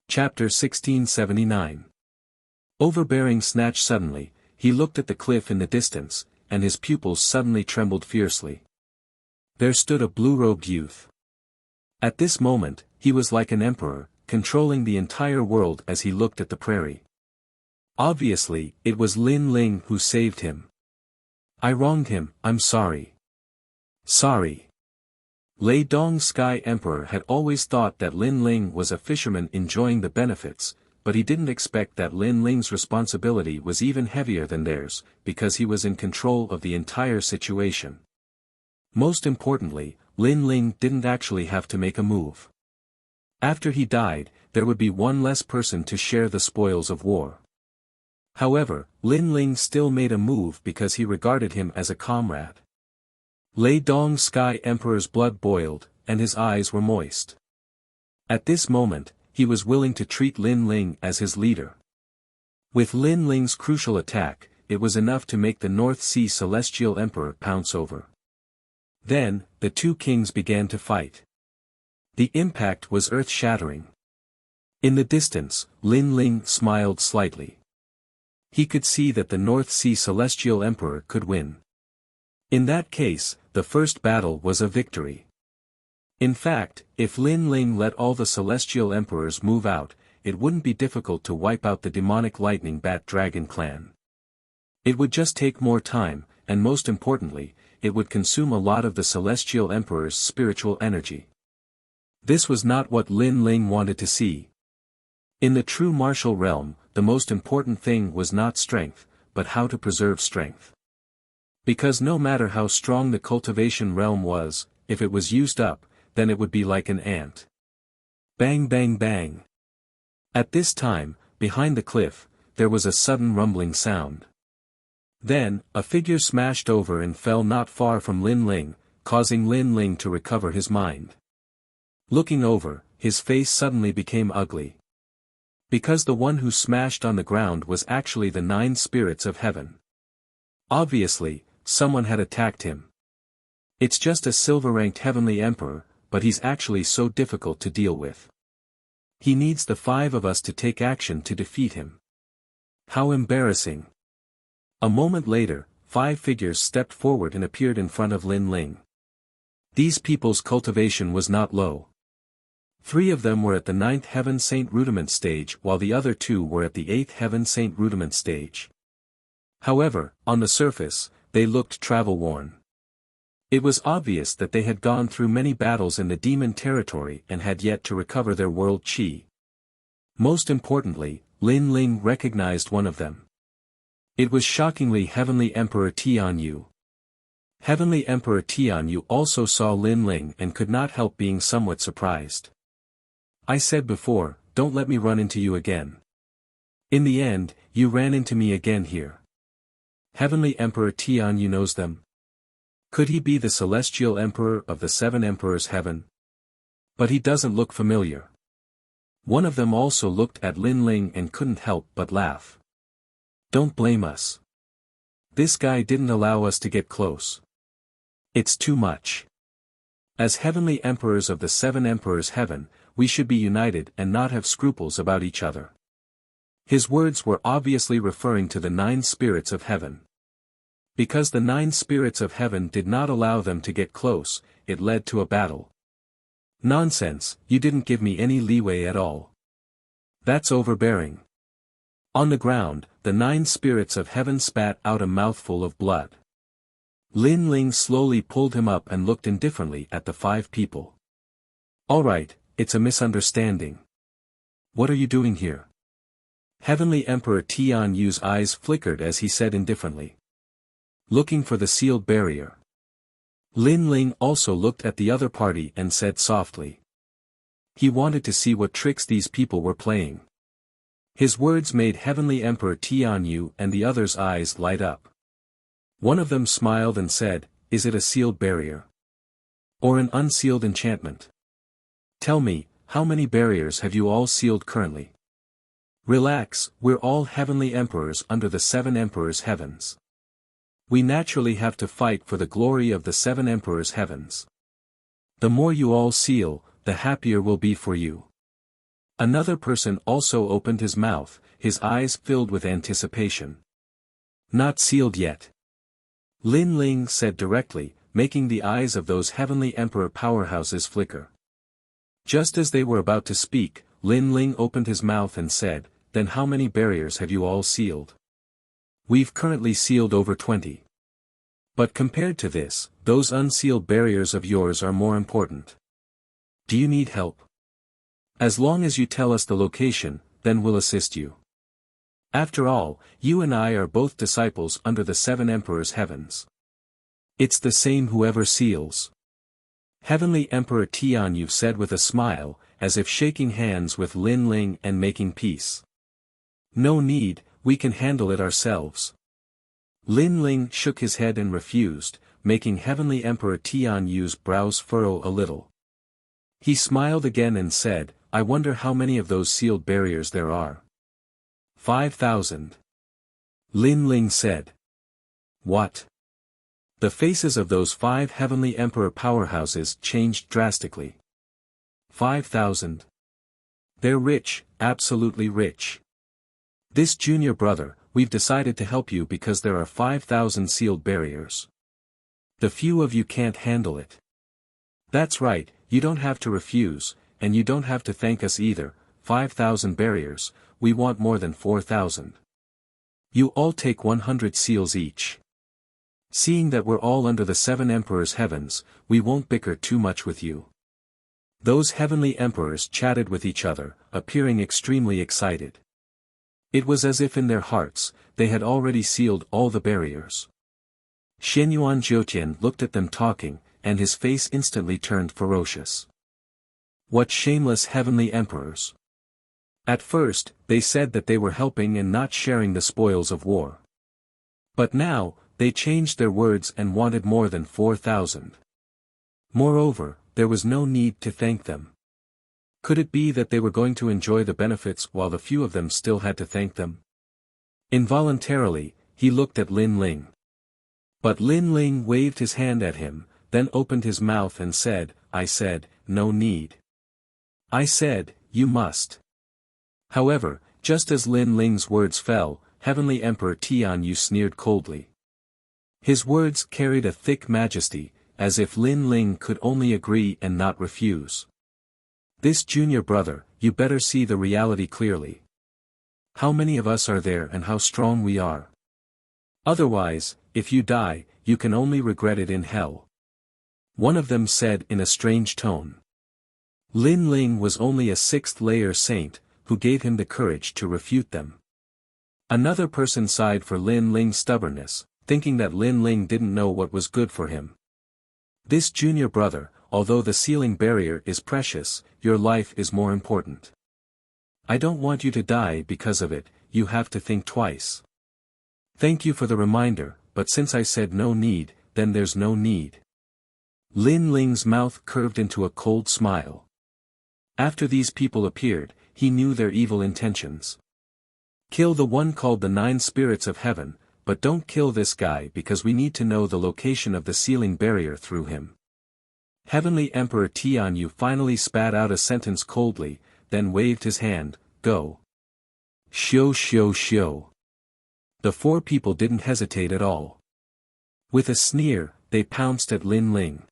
Chapter 1679. Overbearing snatched suddenly, he looked at the cliff in the distance, and his pupils suddenly trembled fiercely. There stood a blue-robed youth. At this moment, he was like an emperor, controlling the entire world as he looked at the prairie. Obviously, it was Lin Ling who saved him. I wronged him, I'm sorry. Sorry. Lei Dong Sky Emperor had always thought that Lin Ling was a fisherman enjoying the benefits, but he didn't expect that Lin Ling's responsibility was even heavier than theirs, because he was in control of the entire situation. Most importantly, Lin Ling didn't actually have to make a move. After he died, there would be one less person to share the spoils of war. However, Lin Ling still made a move because he regarded him as a comrade. Lei Dong Sky Emperor's blood boiled, and his eyes were moist. At this moment, he was willing to treat Lin Ling as his leader. With Lin Ling's crucial attack, it was enough to make the North Sea Celestial Emperor pounce over. Then, the two kings began to fight. The impact was earth-shattering. In the distance, Lin Ling smiled slightly. He could see that the North Sea Celestial Emperor could win. In that case, the first battle was a victory. In fact, if Lin Ling let all the Celestial Emperors move out, it wouldn't be difficult to wipe out the demonic lightning bat dragon clan. It would just take more time, and most importantly, it would consume a lot of the Celestial Emperor's spiritual energy. This was not what Lin Ling wanted to see. In the true martial realm, the most important thing was not strength, but how to preserve strength. Because no matter how strong the cultivation realm was, if it was used up, then it would be like an ant. Bang bang bang. At this time, behind the cliff, there was a sudden rumbling sound. Then, a figure smashed over and fell not far from Lin Ling, causing Lin Ling to recover his mind. Looking over, his face suddenly became ugly. Because the one who smashed on the ground was actually the 9 spirits of heaven. Obviously, someone had attacked him. It's just a silver-ranked heavenly emperor, but he's actually so difficult to deal with. He needs the 5 of us to take action to defeat him. How embarrassing. A moment later, 5 figures stepped forward and appeared in front of Lin Ling. These people's cultivation was not low. 3 of them were at the 9th Heaven Saint Rudiment stage while the other 2 were at the 8th Heaven Saint Rudiment stage. However, on the surface, they looked travel-worn. It was obvious that they had gone through many battles in the demon territory and had yet to recover their world chi. Most importantly, Lin Ling recognized one of them. It was shockingly Heavenly Emperor Tianyu. Heavenly Emperor Tianyu also saw Lin Ling and could not help being somewhat surprised. I said before, don't let me run into you again. In the end, you ran into me again here. Heavenly Emperor Tianyu knows them. Could he be the Celestial Emperor of the 7 Emperors Heaven? But he doesn't look familiar. One of them also looked at Lin Ling and couldn't help but laugh. Don't blame us. This guy didn't allow us to get close. It's too much. As Heavenly Emperors of the 7 Emperors Heaven, we should be united and not have scruples about each other. His words were obviously referring to the 9 spirits of heaven. Because the 9 spirits of heaven did not allow them to get close, it led to a battle. Nonsense, you didn't give me any leeway at all. That's overbearing. On the ground, the 9 spirits of heaven spat out a mouthful of blood. Lin Ling slowly pulled him up and looked indifferently at the 5 people. Alright, it's a misunderstanding. What are you doing here? Heavenly Emperor Tianyu's eyes flickered as he said indifferently. Looking for the sealed barrier. Lin Ling also looked at the other party and said softly. He wanted to see what tricks these people were playing. His words made Heavenly Emperor Tianyu and the others' eyes light up. One of them smiled and said, "Is it a sealed barrier? Or an unsealed enchantment? Tell me, how many barriers have you all sealed currently? Relax, we're all heavenly emperors under the 7 emperors' heavens. We naturally have to fight for the glory of the 7 emperors' heavens. The more you all seal, the happier we'll be for you." Another person also opened his mouth, his eyes filled with anticipation. "Not sealed yet," Lin Ling said directly, making the eyes of those heavenly emperor powerhouses flicker. Just as they were about to speak, Lin Ling opened his mouth and said, "Then how many barriers have you all sealed?" "We've currently sealed over 20. But compared to this, those unsealed barriers of yours are more important. Do you need help? As long as you tell us the location, then we'll assist you. After all, you and I are both disciples under the 7 emperors' heavens. It's the same whoever seals." Heavenly Emperor Tianyu said with a smile, as if shaking hands with Lin Ling and making peace. "No need, we can handle it ourselves." Lin Ling shook his head and refused, making Heavenly Emperor Tianyu's brows furrow a little. He smiled again and said, "I wonder how many of those sealed barriers there are." 5,000. Lin Ling said. "What?" The faces of those 5 heavenly emperor powerhouses changed drastically. 5,000. They're rich, absolutely rich. This junior brother, we've decided to help you because there are 5,000 sealed barriers. The few of you can't handle it. That's right, you don't have to refuse, and you don't have to thank us either. 5,000 barriers, we want more than 4,000. You all take 100 seals each. Seeing that we're all under the 7 emperors' heavens, we won't bicker too much with you." Those heavenly emperors chatted with each other, appearing extremely excited. It was as if in their hearts, they had already sealed all the barriers. Shenyuan Jiutian looked at them talking, and his face instantly turned ferocious. What shameless heavenly emperors! At first, they said that they were helping and not sharing the spoils of war. But now, they changed their words and wanted more than 4,000. Moreover, there was no need to thank them. Could it be that they were going to enjoy the benefits while the few of them still had to thank them? Involuntarily, he looked at Lin Ling. But Lin Ling waved his hand at him, then opened his mouth and said, "I said, no need. I said, you must." However, just as Lin Ling's words fell, Heavenly Emperor Tianyu sneered coldly. His words carried a thick majesty, as if Lin Ling could only agree and not refuse. "This junior brother, you better see the reality clearly. How many of us are there and how strong we are? Otherwise, if you die, you can only regret it in hell." One of them said in a strange tone. Lin Ling was only a 6th-layer saint, who gave him the courage to refute them. Another person sighed for Lin Ling's stubbornness, thinking that Lin Ling didn't know what was good for him. "This junior brother, although the sealing barrier is precious, your life is more important. I don't want you to die because of it, you have to think twice. Thank you for the reminder, but since I said no need, then there's no need." Lin Ling's mouth curved into a cold smile. After these people appeared, he knew their evil intentions. "Kill the one called the 9 spirits of heaven, but don't kill this guy because we need to know the location of the sealing barrier through him." Heavenly Emperor Tianyu finally spat out a sentence coldly, then waved his hand, "Go." Shio shio shio. The 4 people didn't hesitate at all. With a sneer, they pounced at Lin Ling.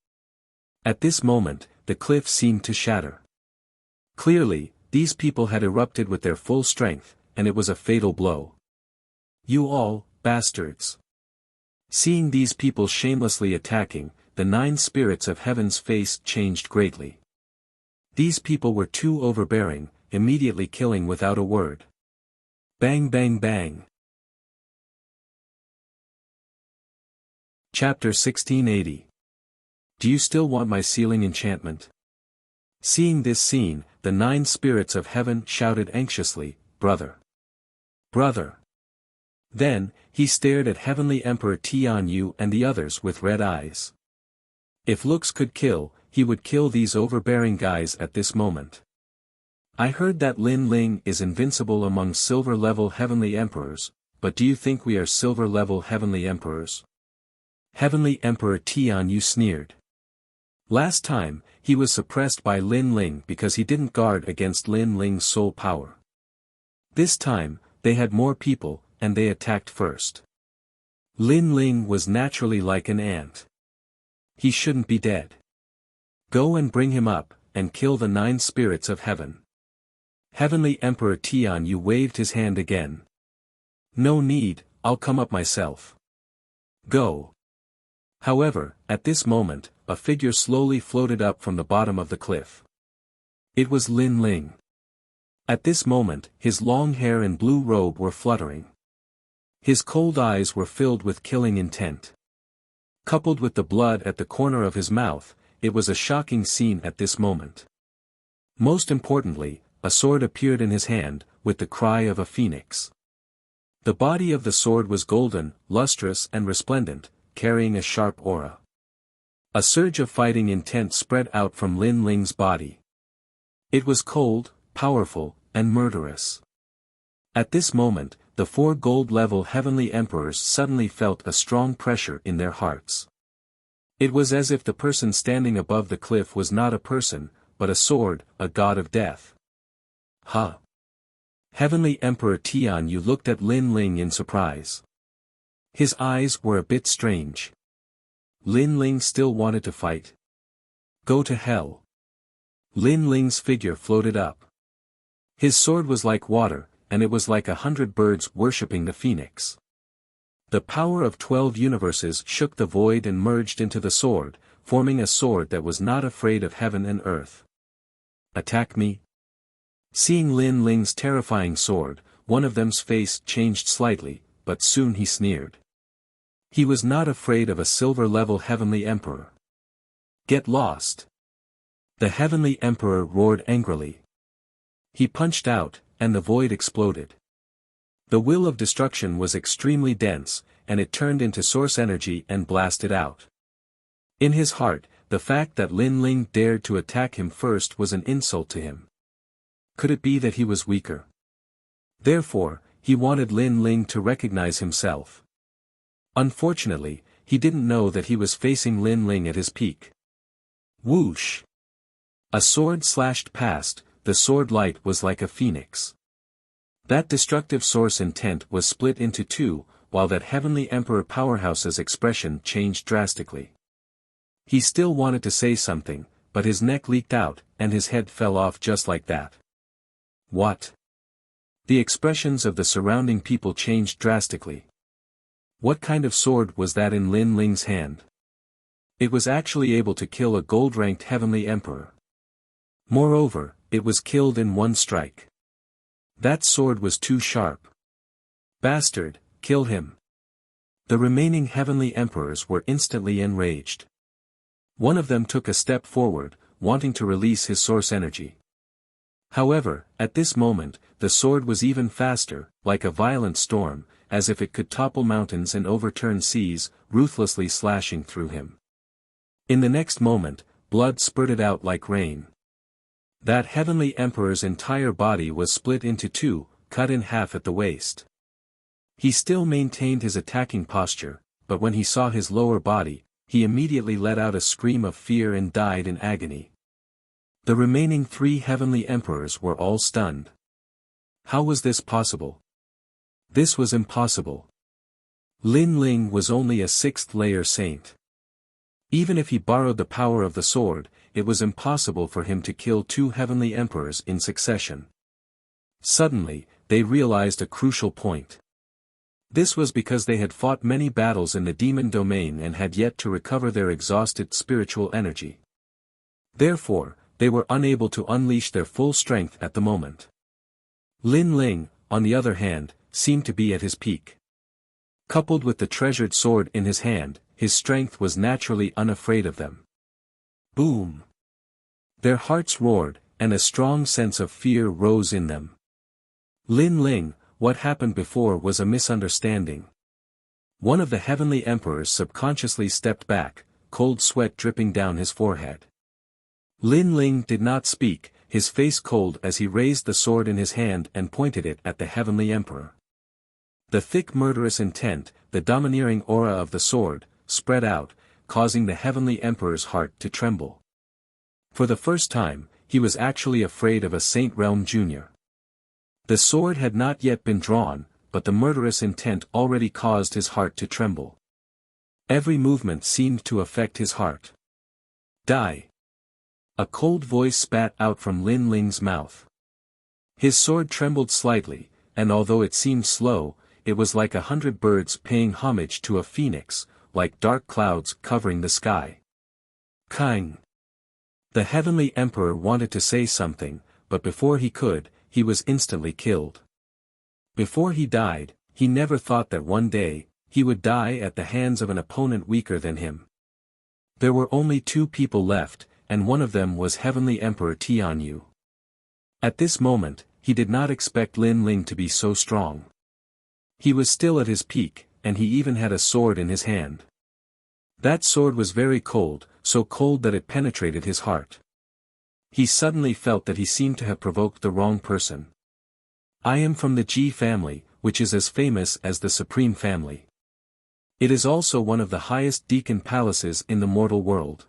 At this moment, the cliff seemed to shatter. Clearly, these people had erupted with their full strength, and it was a fatal blow. "You all, bastards." Seeing these people shamelessly attacking, the 9 spirits of heaven's face changed greatly. These people were too overbearing, immediately killing without a word. Bang bang bang. Chapter 1680. Do you still want my sealing enchantment? Seeing this scene, the 9 spirits of heaven shouted anxiously, "Brother! Brother! Then, he stared at Heavenly Emperor Tianyu and the others with red eyes. If looks could kill, he would kill these overbearing guys at this moment. I heard that Lin Ling is invincible among silver-level Heavenly Emperors, but do you think we are silver-level Heavenly Emperors? Heavenly Emperor Tianyu sneered. Last time, he was suppressed by Lin Ling because he didn't guard against Lin Ling's soul power. This time, they had more people, and they attacked first. Lin Ling was naturally like an ant. He shouldn't be dead. Go and bring him up, and kill the 9 spirits of heaven. Heavenly Emperor Tianyu waved his hand again. No need, I'll come up myself. Go. However, at this moment, a figure slowly floated up from the bottom of the cliff. It was Lin Ling. At this moment, his long hair and blue robe were fluttering. His cold eyes were filled with killing intent. Coupled with the blood at the corner of his mouth, it was a shocking scene at this moment. Most importantly, a sword appeared in his hand, with the cry of a phoenix. The body of the sword was golden, lustrous and resplendent, carrying a sharp aura. A surge of fighting intent spread out from Lin Ling's body. It was cold, powerful, and murderous. At this moment, the 4 gold-level Heavenly Emperors suddenly felt a strong pressure in their hearts. It was as if the person standing above the cliff was not a person, but a sword, a god of death. Huh? Heavenly Emperor Tianyu looked at Lin Ling in surprise. His eyes were a bit strange. Lin Ling still wanted to fight. Go to hell. Lin Ling's figure floated up. His sword was like water, and it was like 100 birds worshipping the phoenix. The power of 12 universes shook the void and merged into the sword, forming a sword that was not afraid of heaven and earth. Attack me? Seeing Lin Ling's terrifying sword, one of them's face changed slightly, but soon he sneered. He was not afraid of a silver-level Heavenly Emperor. Get lost. The Heavenly Emperor roared angrily. He punched out, and the void exploded. The will of destruction was extremely dense, and it turned into source energy and blasted out. In his heart, the fact that Lin Ling dared to attack him first was an insult to him. Could it be that he was weaker? Therefore, he wanted Lin Ling to recognize himself. Unfortunately, he didn't know that he was facing Lin Ling at his peak. Whoosh! A sword slashed past, the sword light was like a phoenix. That destructive source intent was split into 2, while that Heavenly Emperor Powerhouse's expression changed drastically. He still wanted to say something, but his neck leaked out, and his head fell off just like that. What? The expressions of the surrounding people changed drastically. What kind of sword was that in Lin Ling's hand? It was actually able to kill a gold-ranked Heavenly Emperor. Moreover, it was killed in one strike. That sword was too sharp. Bastard, kill him. The remaining Heavenly Emperors were instantly enraged. One of them took a step forward, wanting to release his source energy. However, at this moment, the sword was even faster, like a violent storm, as if it could topple mountains and overturn seas, ruthlessly slashing through him. In the next moment, blood spurted out like rain. That Heavenly Emperor's entire body was split into 2, cut in half at the waist. He still maintained his attacking posture, but when he saw his lower body, he immediately let out a scream of fear and died in agony. The remaining 3 Heavenly Emperors were all stunned. How was this possible? This was impossible. Lin Ling was only a 6th-layer saint. Even if he borrowed the power of the sword, it was impossible for him to kill 2 Heavenly Emperors in succession. Suddenly, they realized a crucial point. This was because they had fought many battles in the demon domain and had yet to recover their exhausted spiritual energy. Therefore, they were unable to unleash their full strength at the moment. Lin Ling, on the other hand, seemed to be at his peak. Coupled with the treasured sword in his hand, his strength was naturally unafraid of them. Boom! Their hearts roared, and a strong sense of fear rose in them. Lin Ling, what happened before was a misunderstanding. One of the heavenly emperors subconsciously stepped back, cold sweat dripping down his forehead. Lin Ling did not speak, his face cold as he raised the sword in his hand and pointed it at the heavenly emperor. The thick murderous intent, the domineering aura of the sword, spread out, causing the heavenly emperor's heart to tremble. For the first time, he was actually afraid of a Saint Realm Jr. The sword had not yet been drawn, but the murderous intent already caused his heart to tremble. Every movement seemed to affect his heart. Die! A cold voice spat out from Lin Ling's mouth. His sword trembled slightly, and although it seemed slow, it was like 100 birds paying homage to a phoenix, like dark clouds covering the sky. Kang! The heavenly emperor wanted to say something, but before he could, he was instantly killed. Before he died, he never thought that one day, he would die at the hands of an opponent weaker than him. There were only 2 people left, and one of them was Heavenly Emperor Tianyu. At this moment, he did not expect Lin Ling to be so strong. He was still at his peak, and he even had a sword in his hand. That sword was very cold, so cold that it penetrated his heart. He suddenly felt that he seemed to have provoked the wrong person. I am from the Ji family, which is as famous as the Supreme Family. It is also one of the highest deacon palaces in the mortal world.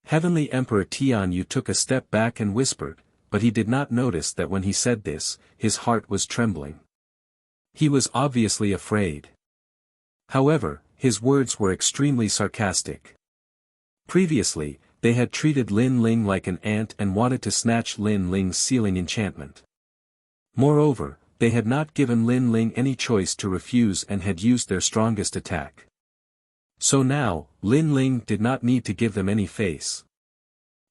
Heavenly Emperor Tianyu took a step back and whispered, but he did not notice that when he said this, his heart was trembling. He was obviously afraid. However, his words were extremely sarcastic. Previously, they had treated Lin Ling like an ant and wanted to snatch Lin Ling's sealing enchantment. Moreover, they had not given Lin Ling any choice to refuse and had used their strongest attack. So now, Lin Ling did not need to give them any face.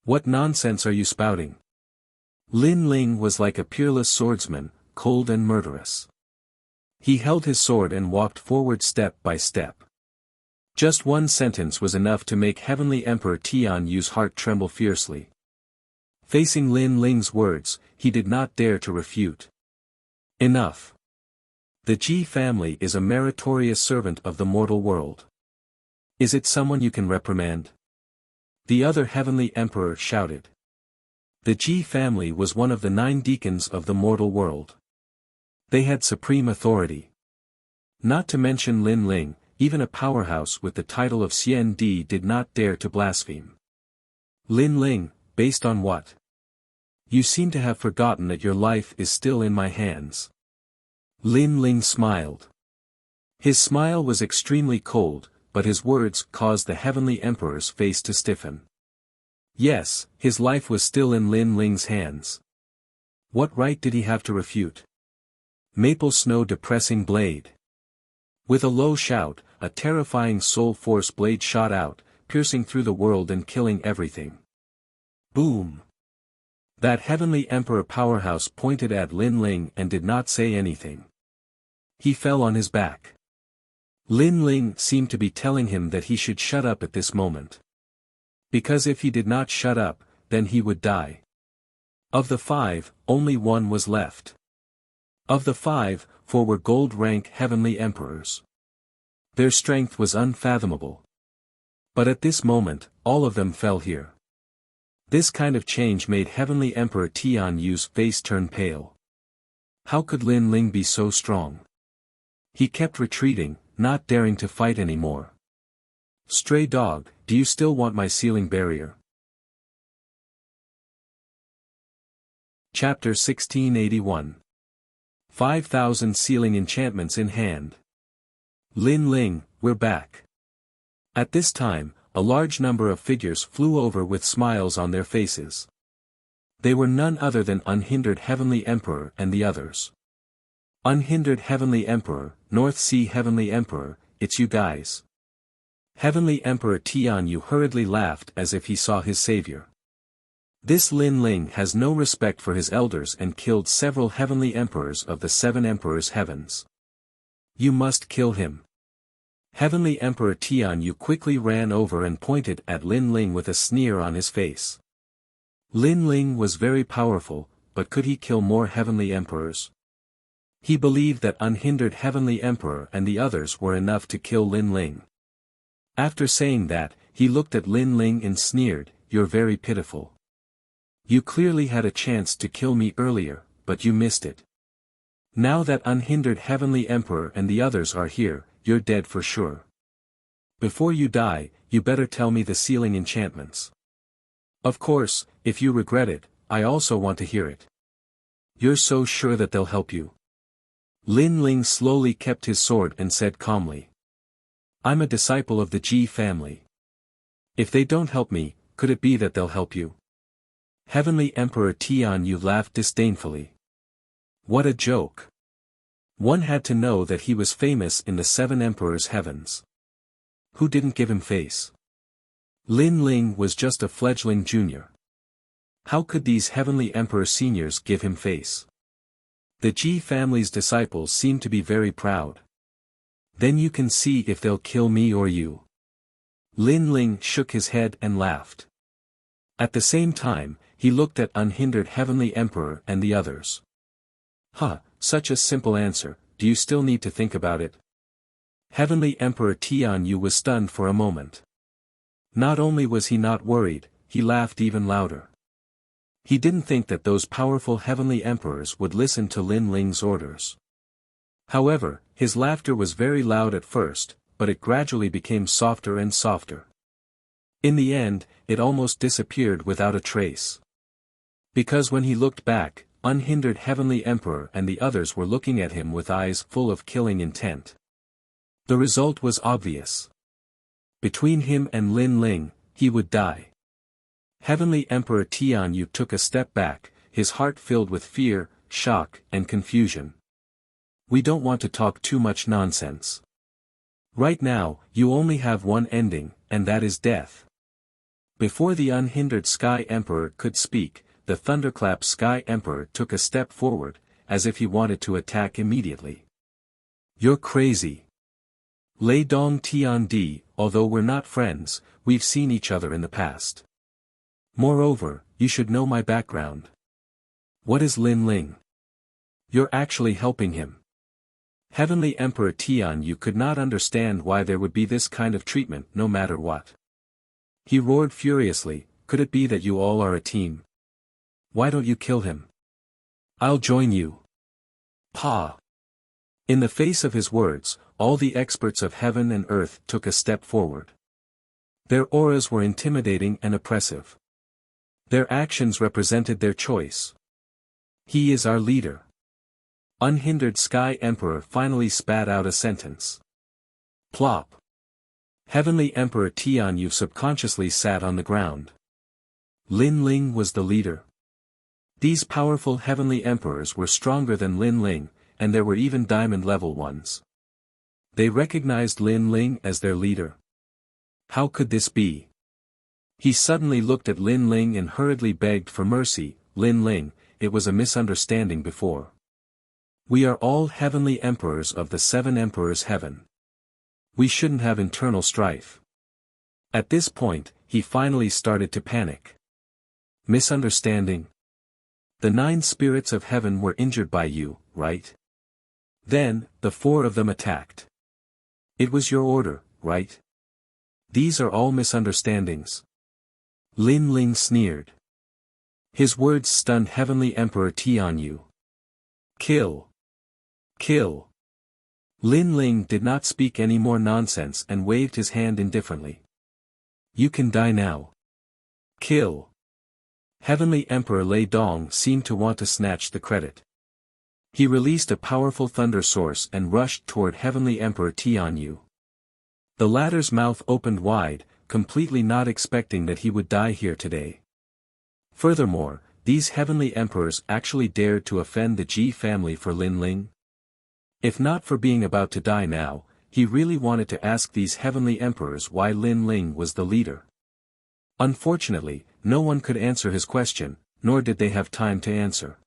What nonsense are you spouting? Lin Ling was like a peerless swordsman, cold and murderous. He held his sword and walked forward step by step. Just one sentence was enough to make Heavenly Emperor Tianyu's heart tremble fiercely. Facing Lin Ling's words, he did not dare to refute. Enough. The Ji family is a meritorious servant of the mortal world. Is it someone you can reprimand? The other Heavenly Emperor shouted. The Ji family was one of the 9 deacons of the mortal world. They had supreme authority. Not to mention Lin Ling, even a powerhouse with the title of Xian Di did not dare to blaspheme. Lin Ling, based on what? You seem to have forgotten that your life is still in my hands. Lin Ling smiled. His smile was extremely cold, but his words caused the Heavenly Emperor's face to stiffen. Yes, his life was still in Lin Ling's hands. What right did he have to refute? Maple Snow Depressing Blade. With a low shout, a terrifying soul force blade shot out, piercing through the world and killing everything. Boom! That Heavenly Emperor powerhouse pointed at Lin Ling and did not say anything. He fell on his back. Lin Ling seemed to be telling him that he should shut up at this moment. Because if he did not shut up, then he would die. Of the 5, only 1 was left. Of the 5, 4 were gold-rank Heavenly Emperors. Their strength was unfathomable. But at this moment, all of them fell here. This kind of change made Heavenly Emperor Tianyu's face turn pale. How could Lin Ling be so strong? He kept retreating, not daring to fight anymore. Stray dog, do you still want my sealing barrier? Chapter 1681. 5,000 sealing enchantments in hand. Lin Ling, we're back. At this time, a large number of figures flew over with smiles on their faces. They were none other than Unhindered Heavenly Emperor and the others. Unhindered Heavenly Emperor, North Sea Heavenly Emperor, it's you guys. Heavenly Emperor Tianyu hurriedly laughed as if he saw his savior. This Lin Ling has no respect for his elders and killed several Heavenly Emperors of the 7 Emperors' heavens. You must kill him. Heavenly Emperor Tianyu quickly ran over and pointed at Lin Ling with a sneer on his face. Lin Ling was very powerful, but could he kill more Heavenly Emperors? He believed that unhindered Heavenly Emperor and the others were enough to kill Lin Ling. After saying that, he looked at Lin Ling and sneered, "You're very pitiful. You clearly had a chance to kill me earlier, but you missed it. Now that unhindered Heavenly Emperor and the others are here, you're dead for sure. Before you die, you better tell me the sealing enchantments. Of course, if you regret it, I also want to hear it. You're so sure that they'll help you?" Lin Ling slowly kept his sword and said calmly. "I'm a disciple of the Ji family. If they don't help me, could it be that they'll help you?" Heavenly Emperor Tianyu laughed disdainfully. What a joke. One had to know that he was famous in the seven emperors' heavens. Who didn't give him face? Lin Ling was just a fledgling junior. How could these Heavenly Emperor seniors give him face? The Ji family's disciples seem to be very proud. Then you can see if they'll kill me or you. Lin Ling shook his head and laughed. At the same time, he looked at unhindered Heavenly Emperor and the others. Such a simple answer, do you still need to think about it? Heavenly Emperor Tianyu was stunned for a moment. Not only was he not worried, he laughed even louder. He didn't think that those powerful Heavenly Emperors would listen to Lin Ling's orders. However, his laughter was very loud at first, but it gradually became softer and softer. In the end, it almost disappeared without a trace. Because when he looked back, unhindered Heavenly Emperor and the others were looking at him with eyes full of killing intent. The result was obvious. Between him and Lin Ling, he would die. Heavenly Emperor Tianyu took a step back, his heart filled with fear, shock, and confusion. We don't want to talk too much nonsense. Right now, you only have one ending, and that is death. Before the unhindered Sky Emperor could speak, the thunderclap Sky Emperor took a step forward, as if he wanted to attack immediately. You're crazy. Lei Dong Tiandi, although we're not friends, we've seen each other in the past. Moreover, you should know my background. What is Lin Ling? You're actually helping him. Heavenly Emperor Tianyu could not understand why there would be this kind of treatment no matter what. He roared furiously, could it be that you all are a team? Why don't you kill him? I'll join you. Pa! In the face of his words, all the experts of heaven and earth took a step forward. Their auras were intimidating and oppressive. Their actions represented their choice. He is our leader. Unhindered Sky Emperor finally spat out a sentence. Plop. Heavenly Emperor Tianyu subconsciously sat on the ground. Lin Ling was the leader. These powerful Heavenly Emperors were stronger than Lin Ling, and there were even diamond-level ones. They recognized Lin Ling as their leader. How could this be? He suddenly looked at Lin Ling and hurriedly begged for mercy. Lin Ling, it was a misunderstanding before. We are all Heavenly Emperors of the Seven Emperors' Heaven. We shouldn't have internal strife. At this point, he finally started to panic. Misunderstanding? The 9 spirits of heaven were injured by you, right? Then, the 4 of them attacked. It was your order, right? These are all misunderstandings. Lin Ling sneered. His words stunned Heavenly Emperor Tianyu. Kill. Kill. Lin Ling did not speak any more nonsense and waved his hand indifferently. You can die now. Kill. Heavenly Emperor Lei Dong seemed to want to snatch the credit. He released a powerful thunder source and rushed toward Heavenly Emperor Tianyu. The latter's mouth opened wide, completely not expecting that he would die here today. Furthermore, these Heavenly Emperors actually dared to offend the Ji family for Lin Ling? If not for being about to die now, he really wanted to ask these Heavenly Emperors why Lin Ling was the leader. Unfortunately, no one could answer his question, nor did they have time to answer.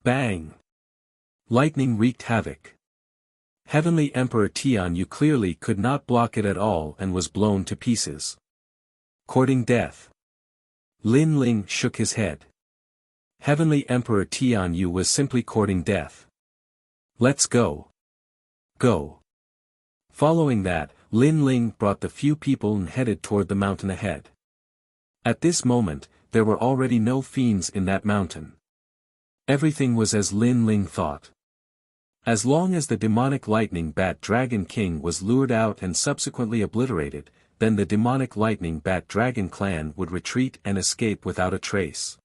Bang! Lightning wreaked havoc. Heavenly Emperor Tianyu clearly could not block it at all and was blown to pieces. Courting death. Lin Ling shook his head. Heavenly Emperor Tianyu was simply courting death. Let's go. Go. Following that, Lin Ling brought the few people and headed toward the mountain ahead. At this moment, there were already no fiends in that mountain. Everything was as Lin Ling thought. As long as the demonic lightning bat dragon king was lured out and subsequently obliterated, then the demonic lightning bat dragon clan would retreat and escape without a trace.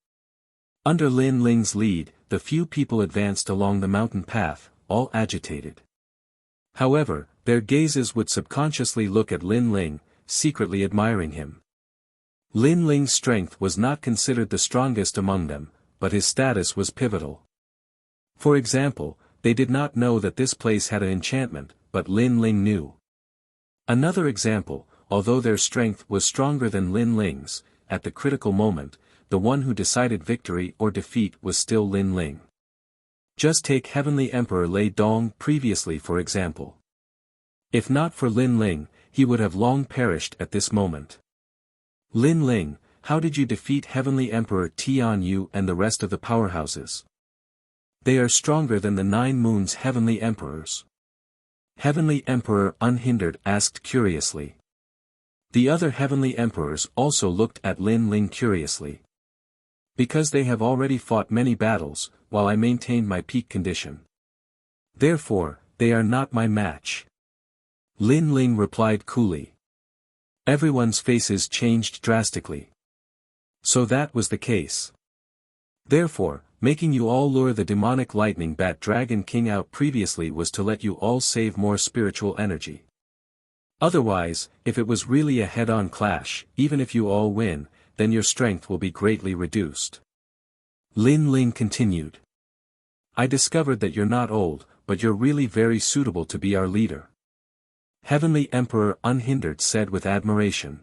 Under Lin Ling's lead, the few people advanced along the mountain path, all agitated. However, their gazes would subconsciously look at Lin Ling, secretly admiring him. Lin Ling's strength was not considered the strongest among them, but his status was pivotal. For example, they did not know that this place had an enchantment, but Lin Ling knew. Another example, although their strength was stronger than Lin Ling's, at the critical moment, the one who decided victory or defeat was still Lin Ling. Just take Heavenly Emperor Lei Dong previously for example. If not for Lin Ling, he would have long perished at this moment. Lin Ling, how did you defeat Heavenly Emperor Tian Yu and the rest of the powerhouses? They are stronger than the 9 moons Heavenly Emperors. Heavenly Emperor Unhindered asked curiously. The other Heavenly Emperors also looked at Lin Ling curiously. Because they have already fought many battles, while I maintained my peak condition. Therefore, they are not my match. Lin Ling replied coolly. Everyone's faces changed drastically. So that was the case. Therefore, making you all lure the demonic lightning bat dragon king out previously was to let you all save more spiritual energy. Otherwise, if it was really a head-on clash, even if you all win, then your strength will be greatly reduced. Lin Ling continued. I discovered that you're not old, but you're really very suitable to be our leader. Heavenly Emperor Unhindered said with admiration.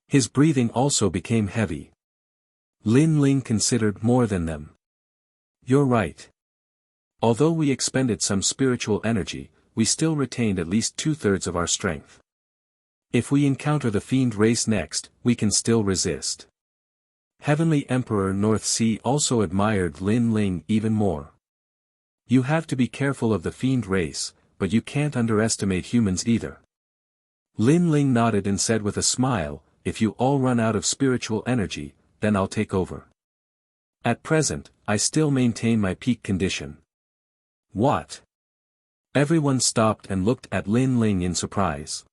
His breathing also became heavy. Lin Ling considered more than them. You're right. Although we expended some spiritual energy, we still retained at least 2/3 of our strength. If we encounter the fiend race next, we can still resist. Heavenly Emperor North Sea also admired Lin Ling even more. You have to be careful of the fiend race, but you can't underestimate humans either. Lin Ling nodded and said with a smile, if you all run out of spiritual energy, then I'll take over. At present, I still maintain my peak condition. What? Everyone stopped and looked at Lin Ling in surprise.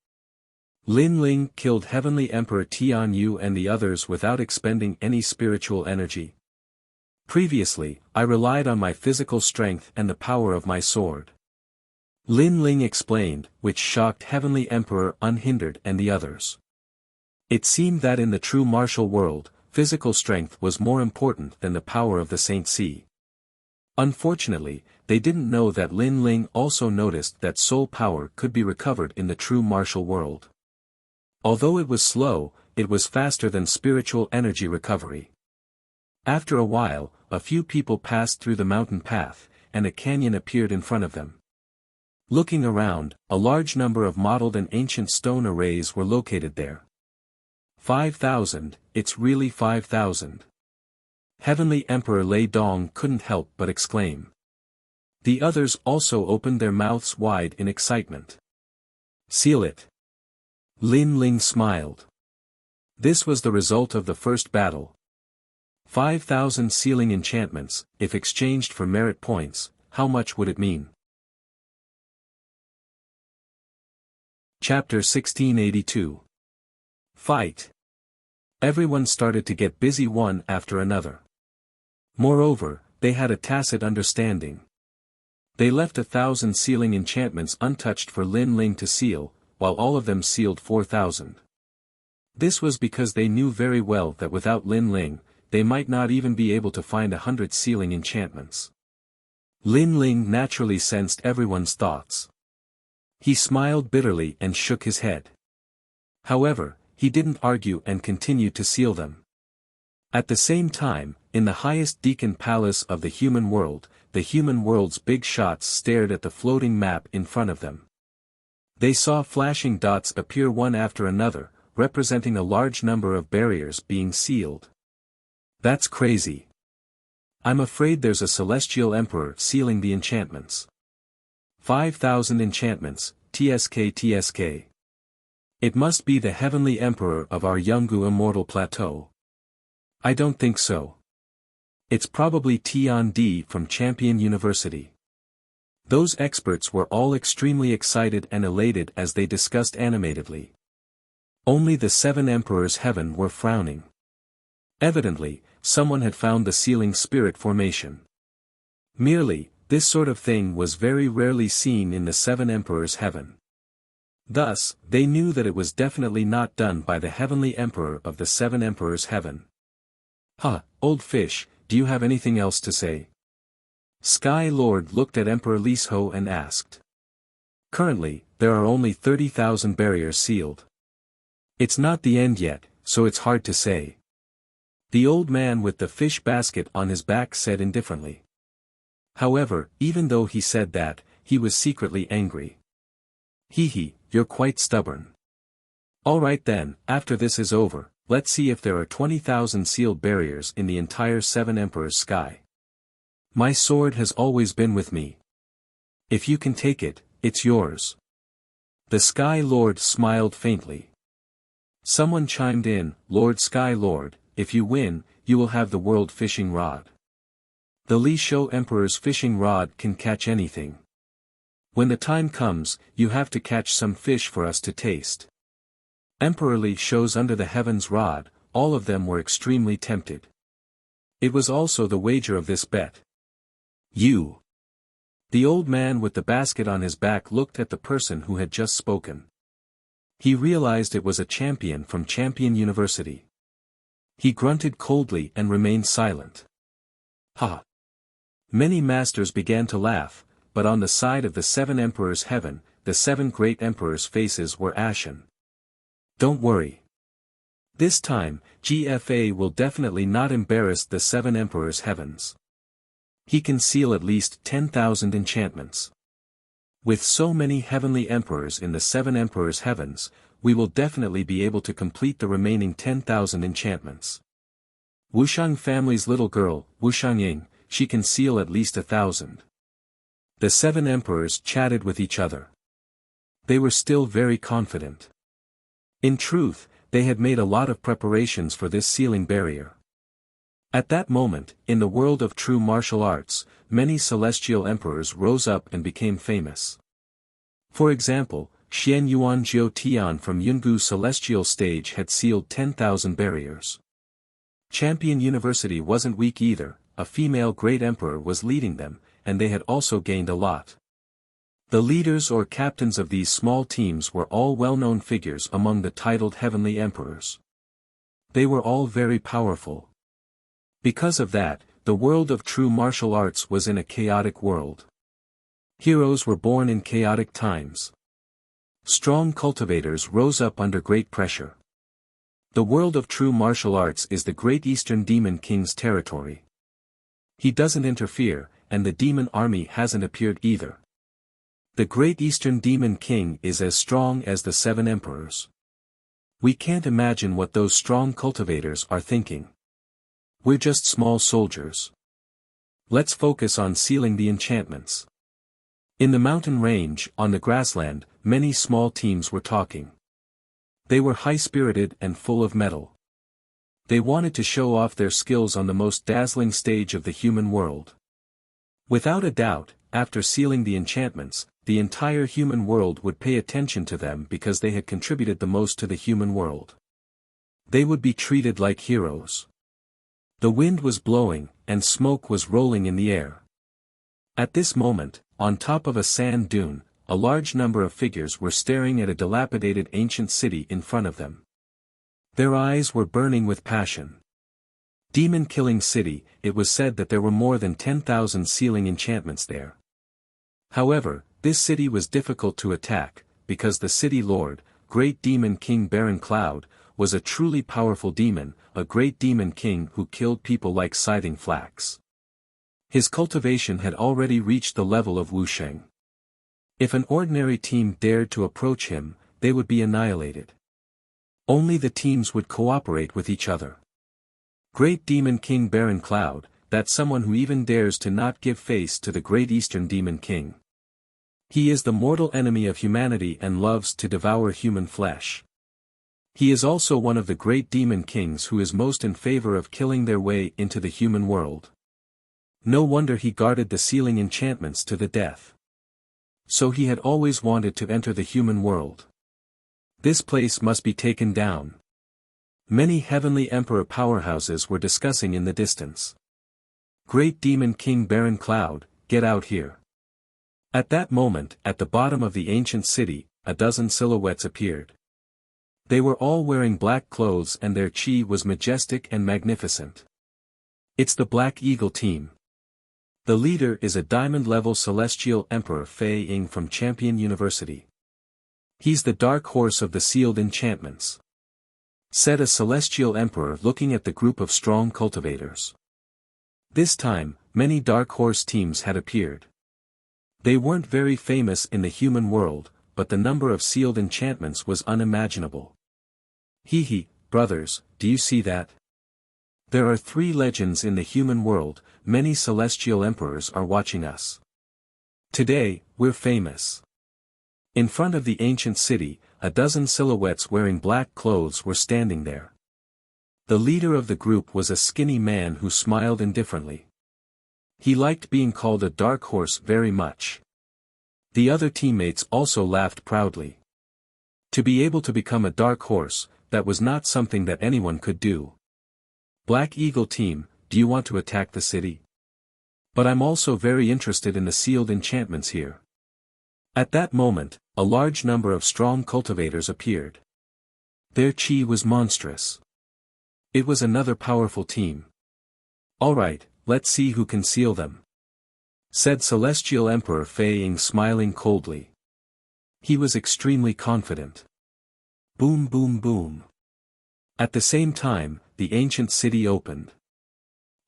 Lin Ling killed Heavenly Emperor Tian Yu and the others without expending any spiritual energy. Previously, I relied on my physical strength and the power of my sword. Lin Ling explained, which shocked Heavenly Emperor Unhindered and the others. It seemed that in the true martial world, physical strength was more important than the power of the Saint Sea. Unfortunately, they didn't know that Lin Ling also noticed that soul power could be recovered in the true martial world. Although it was slow, it was faster than spiritual energy recovery. After a while, a few people passed through the mountain path, and a canyon appeared in front of them. Looking around, a large number of mottled and ancient stone arrays were located there. 5,000, it's really 5,000. Heavenly Emperor Lei Dong couldn't help but exclaim. The others also opened their mouths wide in excitement. Seal it. Lin Ling smiled. This was the result of the first battle. 5,000 sealing enchantments, if exchanged for merit points, how much would it mean? Chapter 1682. Fight. Everyone started to get busy one after another. Moreover, they had a tacit understanding. They left 1,000 sealing enchantments untouched for Lin Ling to seal, while all of them sealed 4,000. This was because they knew very well that without Lin Ling, they might not even be able to find 100 sealing enchantments. Lin Ling naturally sensed everyone's thoughts. He smiled bitterly and shook his head. However, he didn't argue and continued to seal them. At the same time, in the highest Deacon Palace of the human world, the human world's big shots stared at the floating map in front of them. They saw flashing dots appear one after another, representing a large number of barriers being sealed. That's crazy. I'm afraid there's a celestial emperor sealing the enchantments. 5,000 enchantments, TSK TSK. It must be the heavenly emperor of our Yungu immortal plateau. I don't think so. It's probably Tian Di from Champion University. Those experts were all extremely excited and elated as they discussed animatedly. Only the 7 emperors heaven were frowning. Evidently, someone had found the sealing spirit formation. Merely, this sort of thing was very rarely seen in the 7 emperors heaven. Thus, they knew that it was definitely not done by the heavenly emperor of the 7 emperors heaven. Old fish, do you have anything else to say? Sky Lord looked at Emperor Lisho and asked. Currently, there are only 30,000 barriers sealed. It's not the end yet, so it's hard to say. The old man with the fish basket on his back said indifferently. However, even though he said that, he was secretly angry. You're quite stubborn. Alright then, after this is over, let's see if there are 20,000 sealed barriers in the entire 7 Emperors sky. My sword has always been with me. If you can take it, it's yours. The Sky Lord smiled faintly. Someone chimed in, Lord Sky Lord, if you win, you will have the world fishing rod. The Lisho Emperor's fishing rod can catch anything. When the time comes, you have to catch some fish for us to taste. Emperor Lisho's under the heavens rod, all of them were extremely tempted. It was also the wager of this bet. You. The old man with the basket on his back looked at the person who had just spoken. He realized it was a champion from Champion University. He grunted coldly and remained silent. Many masters began to laugh, but on the side of the 7 emperors heaven, the 7 great emperors' faces were ashen. Don't worry. This time, GFA will definitely not embarrass the 7 emperors heavens. He can seal at least 10,000 enchantments. With so many heavenly emperors in the 7 emperors heavens, we will definitely be able to complete the remaining 10,000 enchantments. Wushang family's little girl, Wushang, she can seal at least 1,000. The 7 emperors chatted with each other. They were still very confident. In truth, they had made a lot of preparations for this sealing barrier. At that moment, in the world of true martial arts, many celestial emperors rose up and became famous. For example, Xian Yuan Jiu Tian from Yungu Celestial Stage had sealed 10,000 barriers. Champion University wasn't weak either, a female great emperor was leading them, and they had also gained a lot. The leaders or captains of these small teams were all well-known figures among the titled heavenly emperors. They were all very powerful. Because of that, the world of true martial arts was in a chaotic world. Heroes were born in chaotic times. Strong cultivators rose up under great pressure. The world of true martial arts is the Great Eastern Demon King's territory. He doesn't interfere, and the demon army hasn't appeared either. The Great Eastern Demon King is as strong as the 7 emperors. We can't imagine what those strong cultivators are thinking. We're just small soldiers. Let's focus on sealing the enchantments. In the mountain range, on the grassland, many small teams were talking. They were high-spirited and full of mettle. They wanted to show off their skills on the most dazzling stage of the human world. Without a doubt, after sealing the enchantments, the entire human world would pay attention to them because they had contributed the most to the human world. They would be treated like heroes. The wind was blowing, and smoke was rolling in the air. At this moment, on top of a sand dune, a large number of figures were staring at a dilapidated ancient city in front of them. Their eyes were burning with passion. Demon-killing city, it was said that there were more than 10,000 sealing enchantments there. However, this city was difficult to attack, because the city lord, Great Demon King Baron Cloud, was a truly powerful demon, a great demon king who killed people like scything flax. His cultivation had already reached the level of Wusheng. If an ordinary team dared to approach him, they would be annihilated. Only the teams would cooperate with each other. Great Demon King Baron Cloud, that's someone who even dares to not give face to the Great Eastern Demon King. He is the mortal enemy of humanity and loves to devour human flesh. He is also one of the great demon kings who is most in favor of killing their way into the human world. No wonder he guarded the sealing enchantments to the death. So he had always wanted to enter the human world. This place must be taken down. Many heavenly emperor powerhouses were discussing in the distance. Great demon king Baron Cloud, get out here. At that moment, at the bottom of the ancient city, a dozen silhouettes appeared. They were all wearing black clothes and their chi was majestic and magnificent. It's the Black Eagle team. The leader is a diamond-level celestial emperor Fei Ying from Champion University. He's the dark horse of the sealed enchantments, said a celestial emperor looking at the group of strong cultivators. This time, many dark horse teams had appeared. They weren't very famous in the human world, but the number of sealed enchantments was unimaginable. Hee, brothers, do you see that? There are 3 legends in the human world, many celestial emperors are watching us. Today, we're famous. In front of the ancient city, a dozen silhouettes wearing black clothes were standing there. The leader of the group was a skinny man who smiled indifferently. He liked being called a dark horse very much. The other teammates also laughed proudly. To be able to become a dark horse, that was not something that anyone could do. Black Eagle team, do you want to attack the city? But I'm also very interested in the sealed enchantments here. At that moment, a large number of strong cultivators appeared. Their chi was monstrous. It was another powerful team. Alright, let's see who can seal them, said Celestial Emperor Fei Ying smiling coldly. He was extremely confident. Boom boom boom. At the same time, the ancient city opened.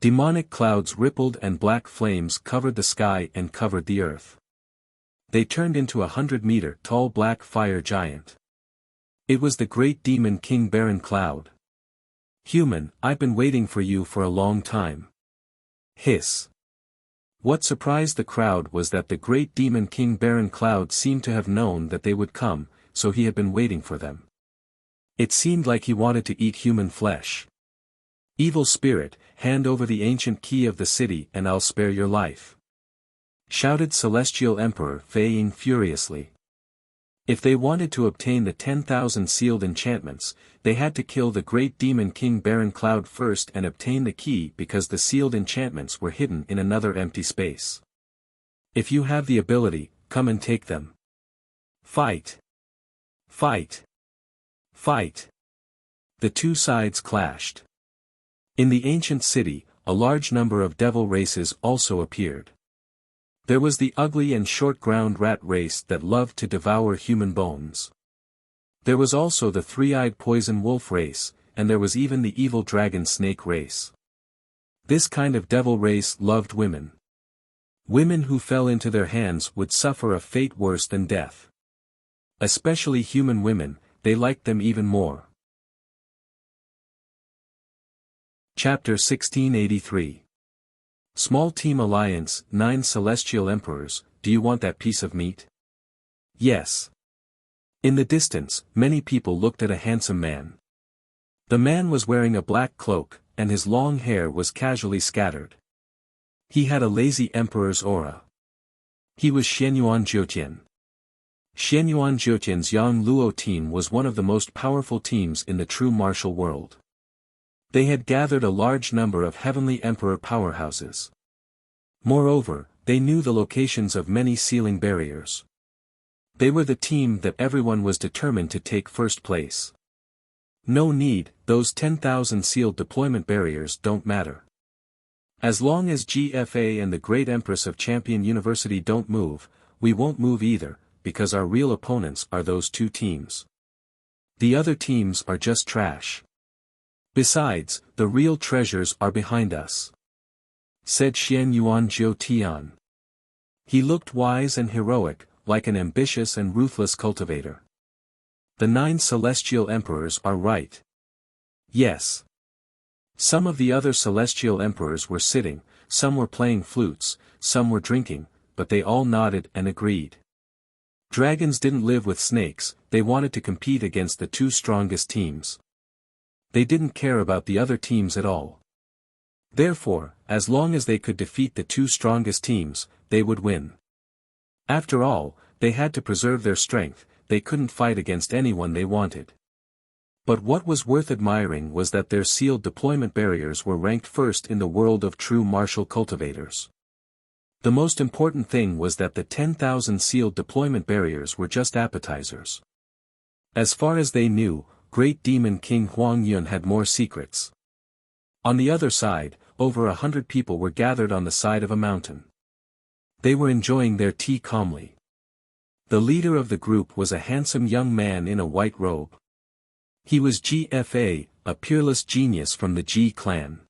Demonic clouds rippled and black flames covered the sky and covered the earth. They turned into a 100-meter-tall black fire giant. It was the great demon king Baron Cloud. Human, I've been waiting for you for a long time. Hiss. What surprised the crowd was that the great demon king Baron Cloud seemed to have known that they would come, so he had been waiting for them. It seemed like he wanted to eat human flesh. Evil spirit, hand over the ancient key of the city and I'll spare your life, shouted Celestial Emperor Fei Ying furiously. If they wanted to obtain the 10,000 sealed enchantments, they had to kill the great demon king Baron Cloud first and obtain the key because the sealed enchantments were hidden in another empty space. If you have the ability, come and take them. Fight! Fight! Fight! The two sides clashed. In the ancient city, a large number of devil races also appeared. There was the ugly and short-ground rat race that loved to devour human bones. There was also the three-eyed poison wolf race, and there was even the evil dragon snake race. This kind of devil race loved women. Women who fell into their hands would suffer a fate worse than death. Especially human women, they liked them even more. Chapter 1683. Small Team Alliance, 9 Celestial Emperors, do you want that piece of meat? Yes. In the distance, many people looked at a handsome man. The man was wearing a black cloak, and his long hair was casually scattered. He had a lazy emperor's aura. He was Xianyuan Jiutian. Xianyuan Jiutian's Yang Luo team was one of the most powerful teams in the true martial world. They had gathered a large number of heavenly emperor powerhouses. Moreover, they knew the locations of many sealing barriers. They were the team that everyone was determined to take first place. No need, those 10,000 sealed deployment barriers don't matter. As long as GFA and the Great Empress of Champion University don't move, we won't move either, because our real opponents are those two teams. The other teams are just trash. Besides, the real treasures are behind us, said Xianyuan Jiutian. He looked wise and heroic, like an ambitious and ruthless cultivator. The 9 celestial emperors are right. Yes. Some of the other celestial emperors were sitting, some were playing flutes, some were drinking, but they all nodded and agreed. Dragons didn't live with snakes, they wanted to compete against the two strongest teams. They didn't care about the other teams at all. Therefore, as long as they could defeat the two strongest teams, they would win. After all, they had to preserve their strength, they couldn't fight against anyone they wanted. But what was worth admiring was that their sealed deployment barriers were ranked first in the world of true martial cultivators. The most important thing was that the 10,000 sealed deployment barriers were just appetizers. As far as they knew, Great Demon King Huang Yun had more secrets. On the other side, over 100 people were gathered on the side of a mountain. They were enjoying their tea calmly. The leader of the group was a handsome young man in a white robe. He was GFA, a peerless genius from the G clan.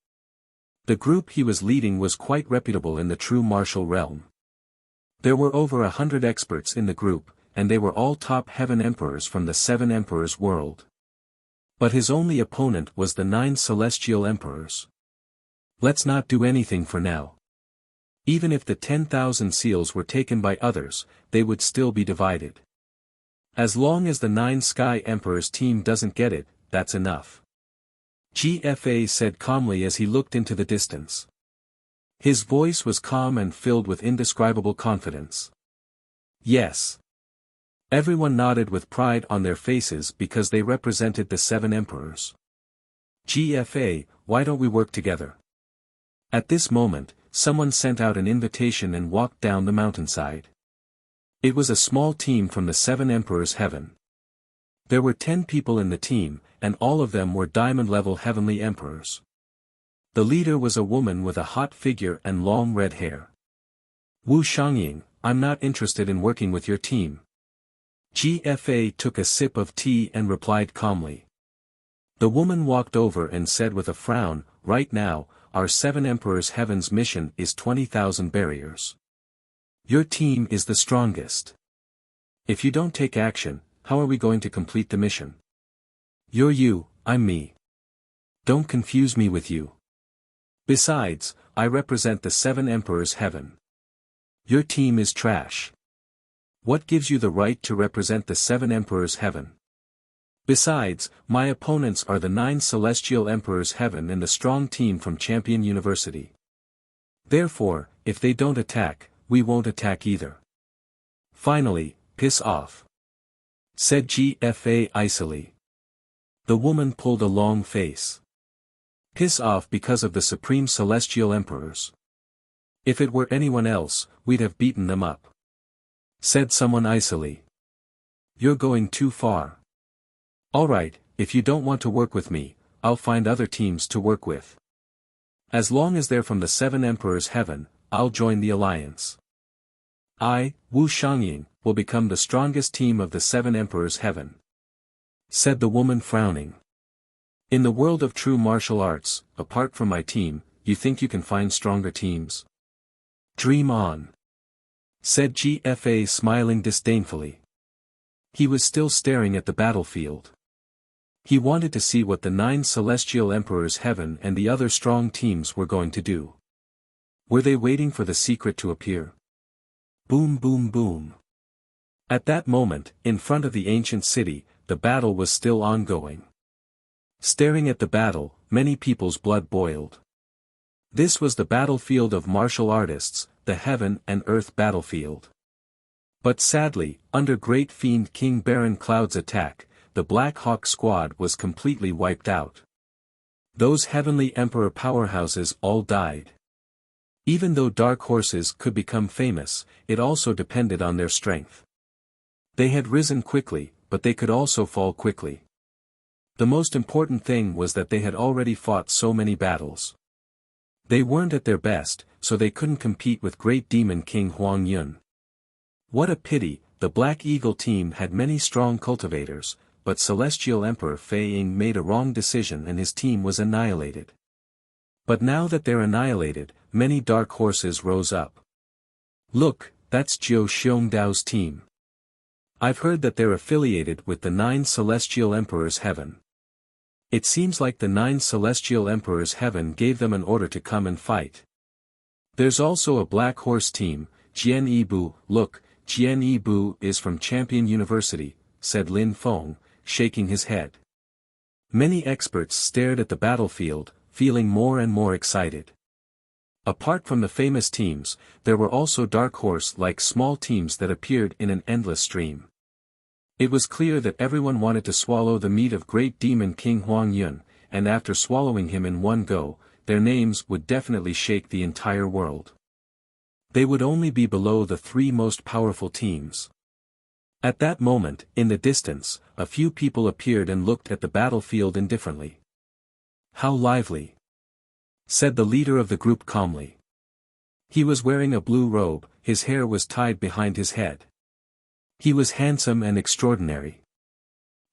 The group he was leading was quite reputable in the true martial realm. There were over 100 experts in the group, and they were all top heaven emperors from the 7 emperors world. But his only opponent was the 9 celestial emperors. Let's not do anything for now. Even if the 10,000 seals were taken by others, they would still be divided. As long as the 9 sky emperors team doesn't get it, that's enough. GFA said calmly as he looked into the distance. His voice was calm and filled with indescribable confidence. Yes. Everyone nodded with pride on their faces because they represented the 7 emperors. GFA, why don't we work together? At this moment, someone sent out an invitation and walked down the mountainside. It was a small team from the 7 emperors heaven. There were 10 people in the team, and all of them were diamond-level heavenly emperors. The leader was a woman with a hot figure and long red hair. Wu Xiangying, I'm not interested in working with your team. GFA took a sip of tea and replied calmly. The woman walked over and said with a frown, right now, our 7 emperors heaven's mission is 20,000 barriers. Your team is the strongest. If you don't take action, how are we going to complete the mission? You're you, I'm me. Don't confuse me with you. Besides, I represent the 7 emperors heaven. Your team is trash. What gives you the right to represent the 7 emperors heaven? Besides, my opponents are the 9 celestial emperors heaven and the strong team from Champion University. Therefore, if they don't attack, we won't attack either. Finally, piss off. Said GFA icily. The woman pulled a long face. Piss off because of the supreme celestial emperors. If it were anyone else, we'd have beaten them up. Said someone icily. You're going too far. Alright, if you don't want to work with me, I'll find other teams to work with. As long as they're from the 7 emperors heaven, I'll join the alliance. I, Wu Xiangying, will become the strongest team of the 7 emperors heaven. Said the woman frowning. In the world of true martial arts, apart from my team, you think you can find stronger teams? Dream on. Said GFA smiling disdainfully. He was still staring at the battlefield. He wanted to see what the 9 celestial emperors heaven and the other strong teams were going to do. Were they waiting for the secret to appear? Boom boom boom. At that moment, in front of the ancient city, the battle was still ongoing. Staring at the battle, many people's blood boiled. This was the battlefield of martial artists, the heaven and earth battlefield. But sadly, under Great Fiend King Baron Cloud's attack, the Black Hawk squad was completely wiped out. Those heavenly emperor powerhouses all died. Even though dark horses could become famous, it also depended on their strength. They had risen quickly, but they could also fall quickly. The most important thing was that they had already fought so many battles. They weren't at their best, so they couldn't compete with Great Demon King Huang Yun. What a pity, the Black Eagle team had many strong cultivators, but Celestial Emperor Fei Ying made a wrong decision and his team was annihilated. But now that they're annihilated, many dark horses rose up. Look, that's Jiu Xiongdao's team. I've heard that they're affiliated with the 9 Celestial Emperors Heaven. It seems like the 9 Celestial Emperors Heaven gave them an order to come and fight. There's also a Black Horse team, Jian Yibu. Look, Jian Yi Bu is from Champion University, said Lin Feng, shaking his head. Many experts stared at the battlefield, feeling more and more excited. Apart from the famous teams, there were also dark horse-like small teams that appeared in an endless stream. It was clear that everyone wanted to swallow the meat of great demon King Huang Yun, and after swallowing him in one go, their names would definitely shake the entire world. They would only be below the three most powerful teams. At that moment, in the distance, a few people appeared and looked at the battlefield indifferently. "How lively!" said the leader of the group calmly. He was wearing a blue robe, his hair was tied behind his head. He was handsome and extraordinary.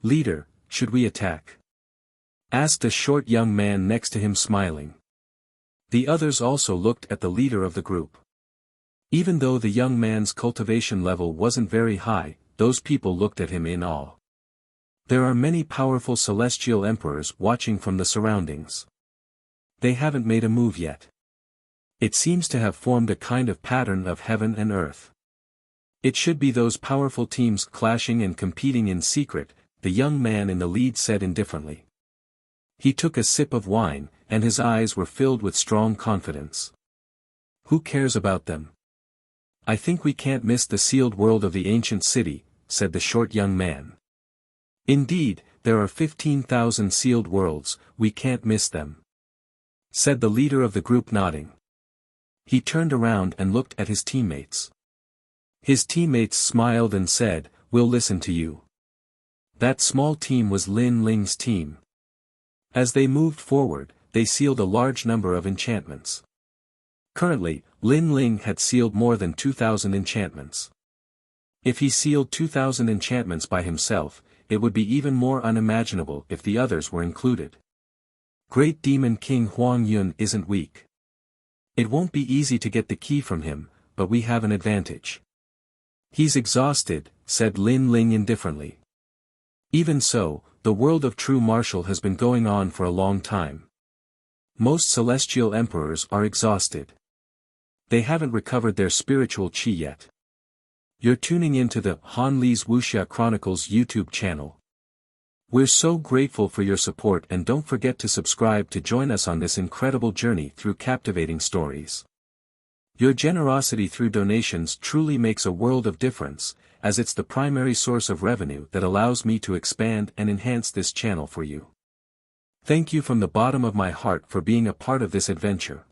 "Leader, should we attack?" asked a short young man next to him smiling. The others also looked at the leader of the group. Even though the young man's cultivation level wasn't very high, those people looked at him in awe. There are many powerful celestial emperors watching from the surroundings. They haven't made a move yet. It seems to have formed a kind of pattern of heaven and earth. It should be those powerful teams clashing and competing in secret, the young man in the lead said indifferently. He took a sip of wine, and his eyes were filled with strong confidence. "Who cares about them? I think we can't miss the sealed world of the ancient city," said the short young man. "Indeed, there are 15,000 sealed worlds, we can't miss them," said the leader of the group nodding. He turned around and looked at his teammates. His teammates smiled and said, "We'll listen to you." That small team was Lin Ling's team. As they moved forward, they sealed a large number of enchantments. Currently, Lin Ling had sealed more than 2,000 enchantments. If he sealed 2,000 enchantments by himself, it would be even more unimaginable if the others were included. Great Demon King Huang Yun isn't weak. It won't be easy to get the key from him, but we have an advantage. He's exhausted, said Lin Ling indifferently. Even so, the world of true martial has been going on for a long time. Most celestial emperors are exhausted. They haven't recovered their spiritual chi yet. You're tuning into the Han Li's Wuxia Chronicles YouTube channel. We're so grateful for your support, and don't forget to subscribe to join us on this incredible journey through captivating stories. Your generosity through donations truly makes a world of difference, as it's the primary source of revenue that allows me to expand and enhance this channel for you. Thank you from the bottom of my heart for being a part of this adventure.